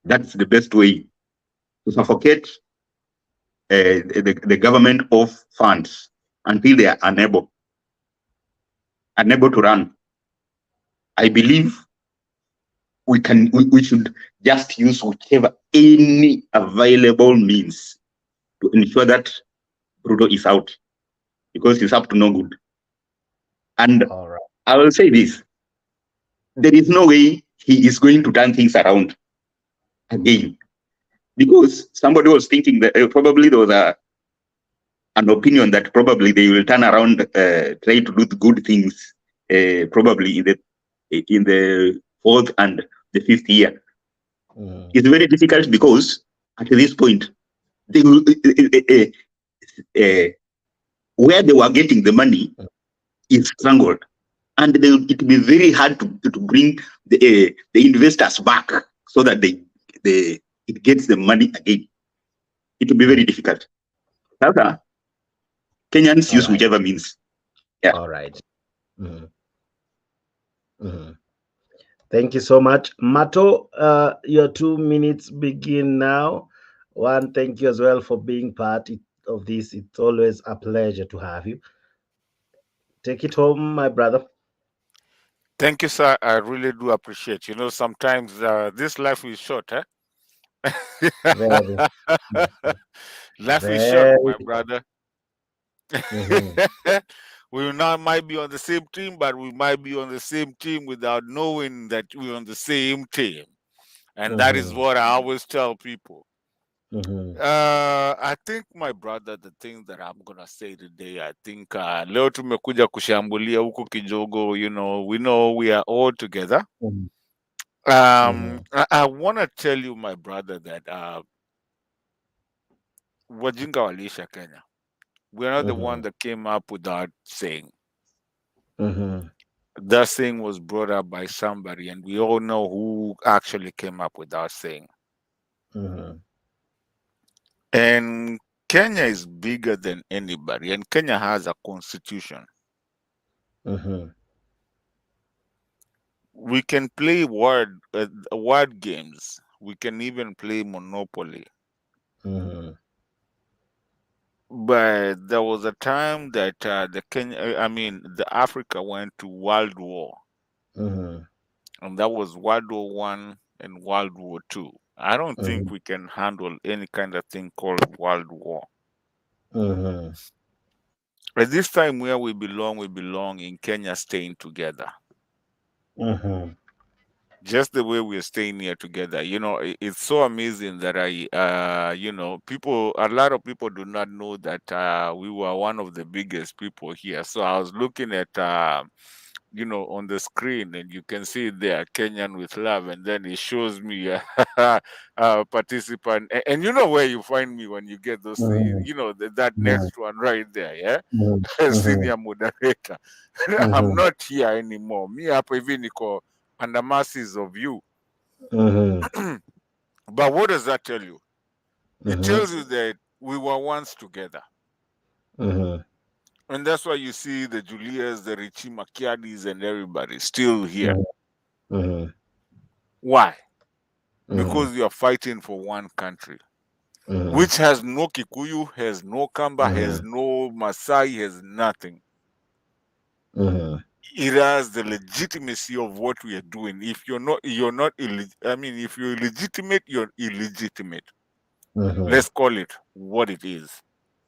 That's the best way to suffocate the government of funds until they are unable to run. I believe we should just use any available means to ensure that Ruto is out, because he's up to no good. And I will say this: there is no way he is going to turn things around again, because somebody was thinking that probably there was an opinion that probably they will turn around, try to do good things, probably in the 4th and the 5th year. It's very difficult because at this point, they will, where they were getting the money is strangled, and it will be very hard to bring the investors back so that it gets the money again. It will be very difficult. However, Kenyans use whichever means. Yeah. All right. Thank you so much. Mato, your 2 minutes begin now. One, thank you as well for being part of this. It's always a pleasure to have you. Take it home, my brother. Thank you, sir. I really do appreciate. Sometimes this life is short, eh? Very. Life is short, my brother. We now might be on the same team, but we might be on the same team without knowing that we're on the same team. And that is what I always tell people. I think, my brother, the thing that I'm gonna say today, I think leo tumekuja kushambulia huku kijogo, we know we are all together. I want to tell you, my brother, that wajinga waliisha Kenya. We're not the one that came up with that saying. That saying was brought up by somebody, and we all know who actually came up with that saying. And Kenya is bigger than anybody, and Kenya has a constitution. We can play word games. We can even play Monopoly. But there was a time that the Africa went to World War, and that was World War I and World War II. I don't think we can handle any kind of thing called World War. At this time, where we belong in Kenya, staying together. Just the way we're staying here together. It's so amazing that a lot of people do not know that we were one of the biggest people here. So I was looking at on the screen, and you can see there Kenyan with love, and then it shows me a participant, and you know where you find me when you get those things, that next one right there, yeah. Senior moderator. I'm not here anymore. Me hapa hivi niko under masses of you. But what does that tell you? It tells you that we were once together. And that's why you see the Julias, the Richie Makiadis, and everybody still here. Why? Because we are fighting for one country, which has no Kikuyu, has no Kamba, has no Masai, has nothing. It has the legitimacy of what we are doing. If you're not if you're legitimate, you're illegitimate. Let's call it what it is.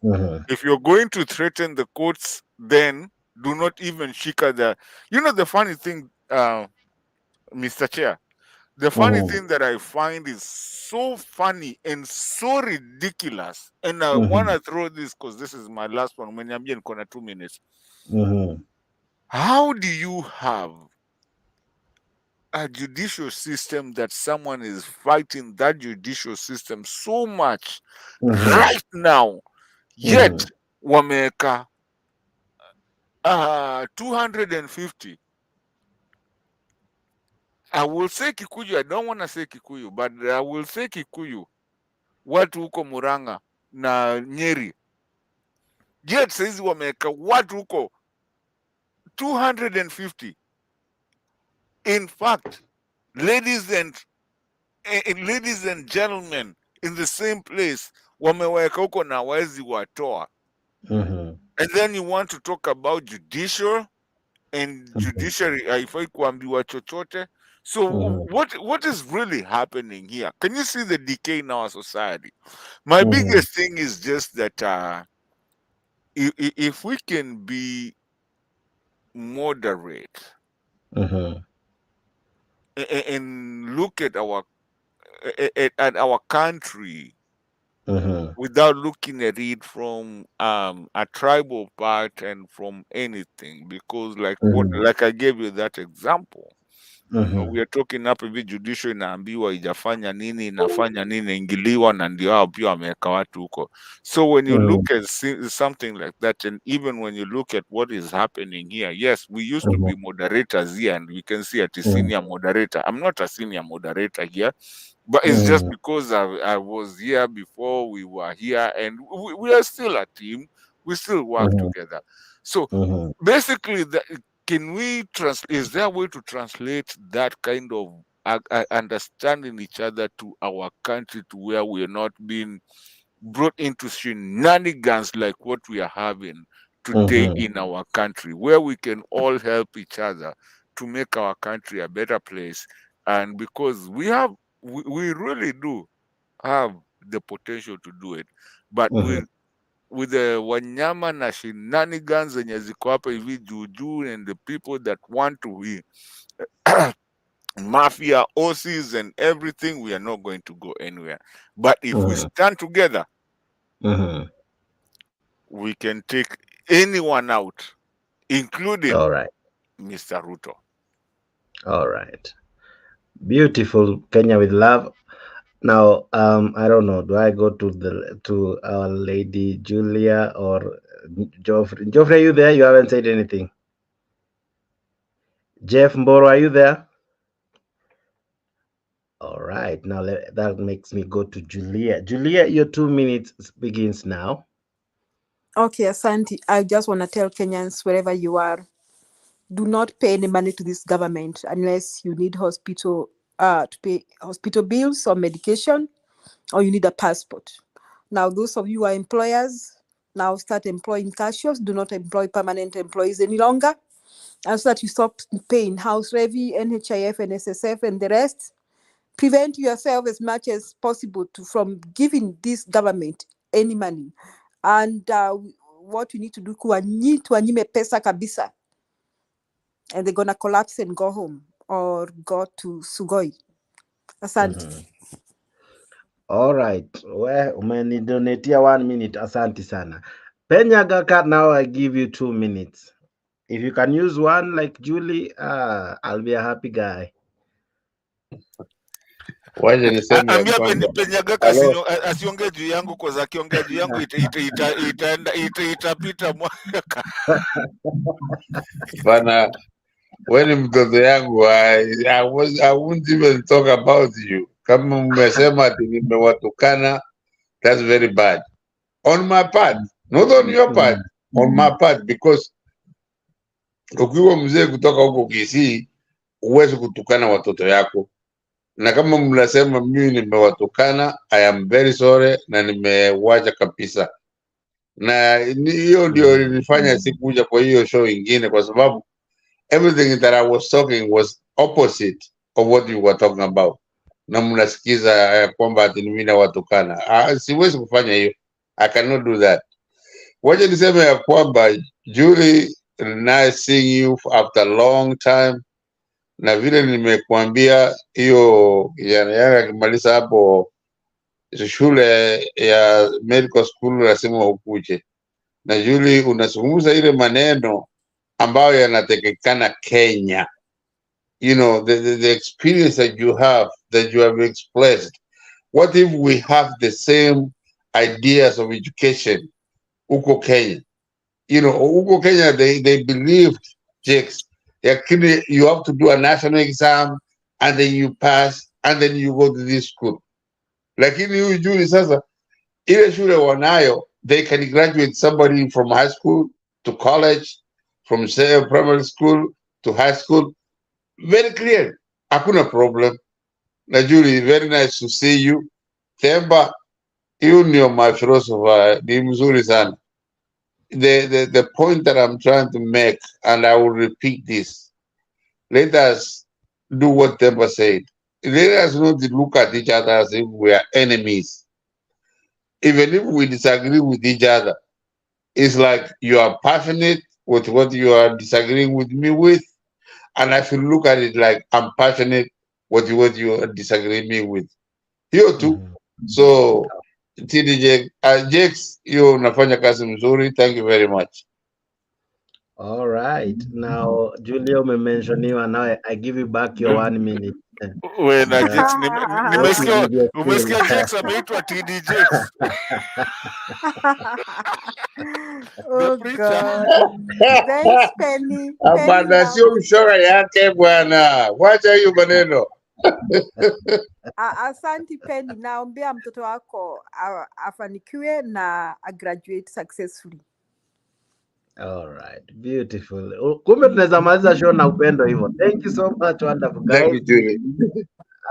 If you're going to threaten the courts, then do not even shika the. The funny thing, Mr. Chair, The funny thing that I find is so funny and so ridiculous, and I want to throw this because this is my last one. When I'm in 2 minutes, how do you have a judicial system that someone is fighting that judicial system so much right now, yet wameka 250? I will say Kikuyu. I don't want to say Kikuyu, but I will say Kikuyu. Watu huko Murang'a na Nyeri. Yet saizi wameka watu huko 250. In fact, ladies and gentlemen, in the same place, wameweka huko na wezi watoa. And then you want to talk about judicial and judiciary haifai kuambiwa chochote. So what is really happening here? Can you see the decay in our society? My biggest thing is just that if we can be moderate and look at our country without looking at it from a tribal part and from anything, because like I gave you that example. You know, we are talking up hivi judicial inaambiwa ijafanya nini, inafanya nini, ingiliwa na ndio hao pia wameweka watu huko. So when you look at something like that, and even when you look at what is happening here, yes, we used to be moderators here, and we can see at a senior moderator. I'm not a senior moderator here, but it's just because I was here before we were here, and we are still a team. We still work together. So basically, can we is there a way to translate that kind of understanding each other to our country, to where we are not being brought into shenanigans like what we are having today in our country, where we can all help each other to make our country a better place? And because we really do have the potential to do it, but with the wanyama na shenanigans zenye ziko hapa hivi juju, and the people that want to be mafia, OCs and everything, we are not going to go anywhere. But if we stand together, we can take anyone out, including Mr. Ruto. All right. Beautiful. Kenya with love. Now, I don't know. Do I go to our lady Julia or Geoffrey? Geoffrey, are you there? You haven't said anything. Jeff Mboro, are you there? All right. Now that makes me go to Julia. Julia, your 2 minutes begins now. Okay, Asante. I just want to tell Kenyans, wherever you are, do not pay any money to this government unless you need hospital to pay hospital bills or medication, or you need a passport. Now, those of you who are employers, now start employing cashiers. Do not employ permanent employees any longer. And so that you stop paying house levy, NHIF, NSSF, and the rest. Prevent yourself as much as possible from giving this government any money. And what you need to do, tuanyime pesa kabisa. And they're gonna collapse and go home or go to Sugoi. Asante. All right. Well, umenidonatia 1 minute. Asante sana. Penyagaka, now I give you 2 minutes. If you can use one like Julie, I'll be a happy guy. Waje niseme Ambia kwamba Penyagaka asiongee juu yangu, kwa akiongea juu yangu itapita mwaka. bana, wewe ni mtoto yangu. I won't even talk about you. Kama mmesema ati nimewatukana, that's very bad on my part, not on your part, on my part, because ukiwa mzee kutoka huko Kisii huwezi kutukana watoto yako, na kama mnasema mimi nimewatukana, I am very sorry na nimewacha kabisa. Na hiyo ndio nilifanya sikuja kwa hiyo show ingine, kwa sababu everything that I was talking was opposite of what you were talking about. Na mnasikiza kwamba ati mimi nawatukana. Siwezi kufanya hiyo. I cannot do that. Wacha niseme ya kwamba Julie, nice seeing you after a long time. na vile nimekuambia, hiyo kijana yake akimaliza hapo shule ya medical school lazima ukuje, na Julie unazungumza ile maneno ambayo yanatekekana Kenya. You know, the experience that you have expressed. What if we have the same ideas of education huko Kenya? You know, huko Kenya they believed, Jakes, actually you have to do a national exam and then you pass and then you go to this school. Lakini huyu Julie sasa ile shule wanayo, they can graduate somebody from high school to college, from say primary school to high school. Very clear. Hakuna problem. Na Julie, very nice to see you. Themba, you ndio my philosopher, ni mzuri sana. The point that I'm trying to make, and I will repeat this, let us do what Themba said. Let us not look at each other as if we are enemies. Even if we disagree with each other, it's like you are passionate with what you are disagreeing with me with, and I should look at it like I'm passionate with what you are disagreeing me with. Hiyo tu. So TDJ, Jakes, hiyo unafanya kazi mzuri. Thank you very much. All right. Now, Julia umementioniwa, now I give you back your 1 minute. Wena Jakes, umesikia Jakes ameitwa TD Jakes. Oh God. Thanks, Penny. Hapana, sio mshora yake bwana, wacha hiyo maneno. Asanti Penny, naombea mtoto wako afanikiwe na graduate successfully. All right, beautiful. Kumbe tunaweza maliza show na upendo hivyo. Thank you so much, wonderful guys. Thank you, Julie.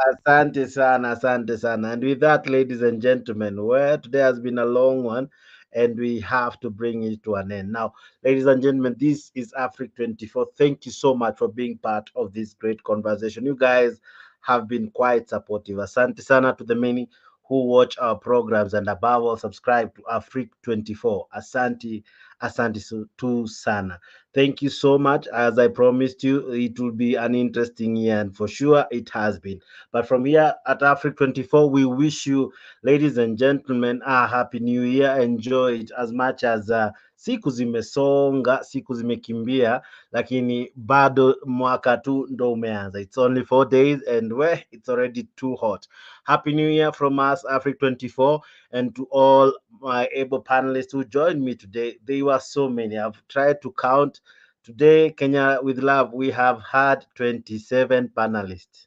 Asante sana, asante sana. And with that, ladies and gentlemen, today has been a long one, and we have to bring it to an end. Now, ladies and gentlemen, this is Africa 24. Thank you so much for being part of this great conversation. You guys have been quite supportive. Asante sana to the many who watch our programs and above all subscribe to Africa 24. Asante tu sana. Thank you so much. As I promised you, it will be an interesting year, and for sure it has been. But from here at Africa 24, we wish you, ladies and gentlemen, a happy new year. Enjoy it as much as siku zimesonga, siku zimekimbia, lakini bado mwaka tu ndo umeanza. It's only 4 days and it's already too hot. Happy New Year from us, Africa 24, and to all my able panelists who joined me today. They were so many. I've tried to count. Today, Kenya with Love, we have had 27 panelists.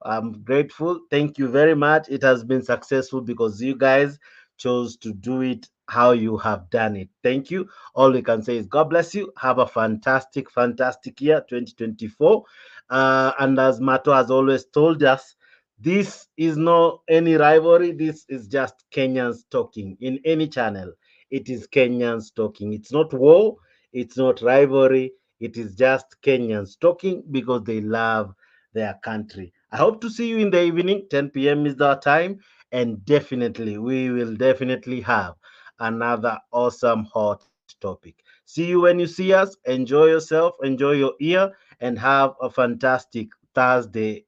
I'm grateful. Thank you very much. It has been successful because you guys chose to do it how you have done it. Thank you. All we can say is God bless you. Have a fantastic, fantastic year 2024. And as Mato has always told us, this is not any rivalry. This is just Kenyans talking in any channel. It is Kenyans talking. It's not war. It's not rivalry. It is just Kenyans talking because they love their country. I hope to see you in the evening. 10 p.m. is our time. And definitely, we will definitely have another awesome hot topic. See you when you see us. Enjoy yourself, enjoy your ear, and have a fantastic Thursday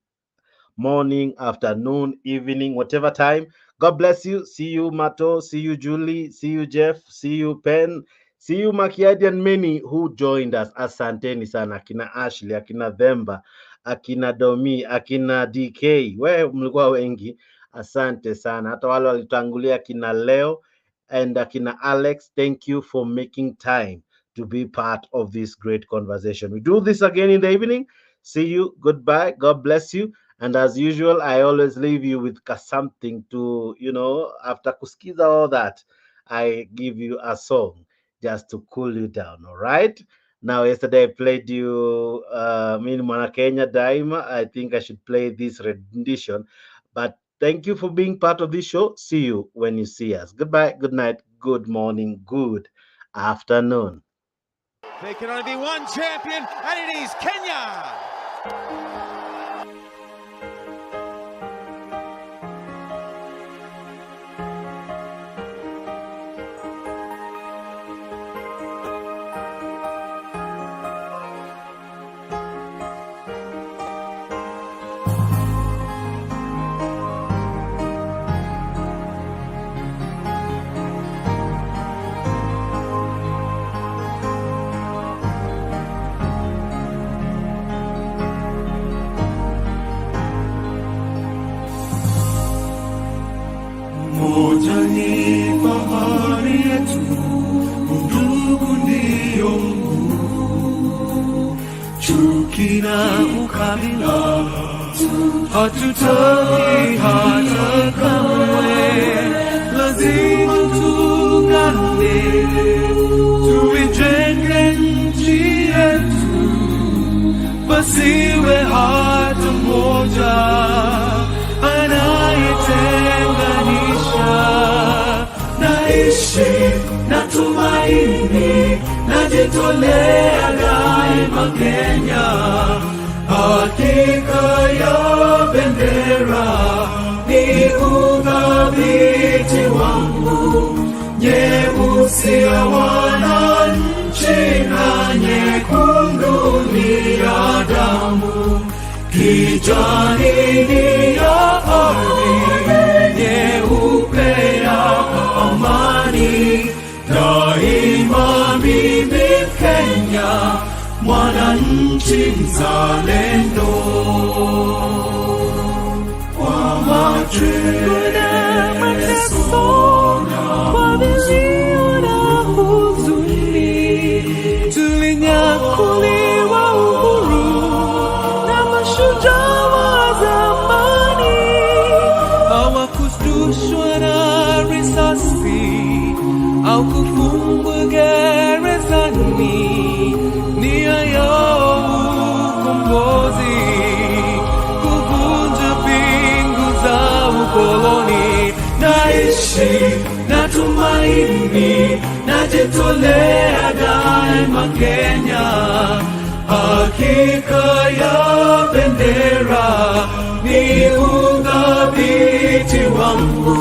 morning, afternoon, evening, whatever time. God bless you. See you, Mato. See you, Julie. See you, Jeff. See you, Pen. See you, Makiadi, and many who joined us. Asanteni sana. Akina Ashley, akina Themba, akina Domi, akina DK. Mlikuwa wengi. Asante sana. Hata wale walitangulia akina Leo and akina Alex. Thank you for making time to be part of this great conversation. We do this again in the evening. See you. Goodbye. God bless you. And as usual, I always leave you with something to, after kuskiza all that, I give you a song just to cool you down, all right? Now, yesterday I played you Mini Mwana Kenya Daima. I think I should play this rendition. But thank you for being part of this show. See you when you see us. Goodbye, good night, good morning, good afternoon. There can only be one champion, and it is Kenya. Umoja ni fahari yetu, undugu ndio nguvu. Chuki na ukabila hatutaki hata kamwe. Lazima tuungane, tuijenge nchi yetu, pasiwe hata mmoja anayetenganisha. Naishi na tumaini, najitolea daima Kenya. Hakika ya bendera ni udhabiti wangu, nyeusi ya wananchi na nyekundu ni ya damu, kijani ni ya ardhi, nyeupe ya amani. Daima mimi Kenya, mwananchi mzalendo. Kwa mateso kwa vilio na huzuni, tulinyakuliwa uhuru na mashujaa wa zamani. Hawakushtushwa na risasi au kufungwa gerezani. Nia yao ukombozi, kuvunja pingu za ukoloni. Naishi na tumaini, najitolea daima Kenya. Hakika ya bendera ni udhabiti wangu,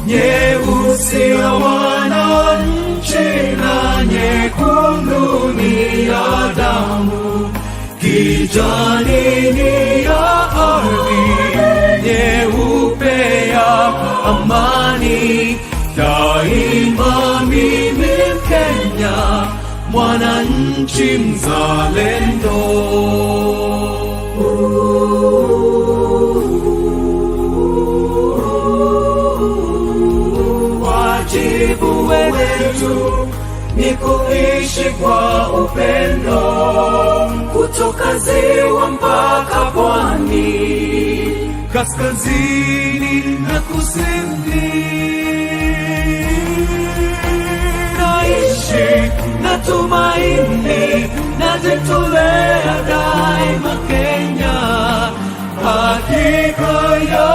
nyeusi ya wananchi na nyekundu ni ya damu, kijani ni ya ardhi, nyeupe ya amani. Daima mimi Kenya, mwananchi mzalendo. Wajibu wetu ni kuishi kwa upendo, kutoka ziwa mpaka pwani, kaskazini na kusini. Naishi na tumaini, najitolea daima Kenya. Hakika ya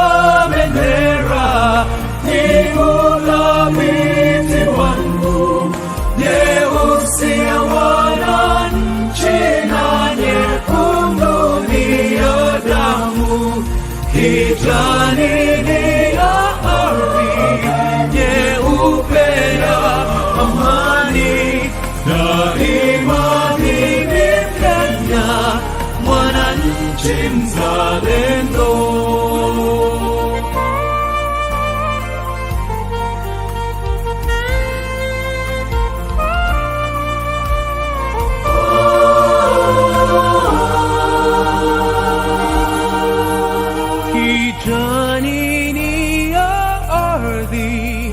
bendera ni udhabiti wangu, nyeusi ya wananchi na nyekundu ni ya damu, kijani ni ya ardhi, nyeupe ya amani. Daima mimi Kenya, mwananchi mzalendo. Kijani ni ya ardhi,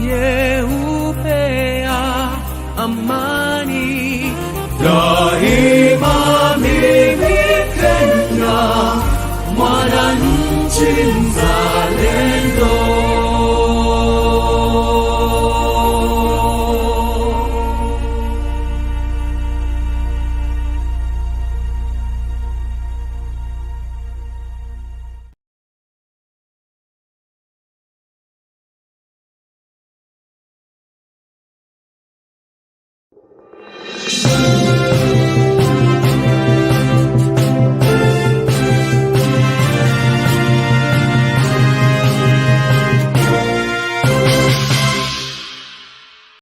nyeupe ya amani. Daima mimi Kenya, mwananchi mzalendo.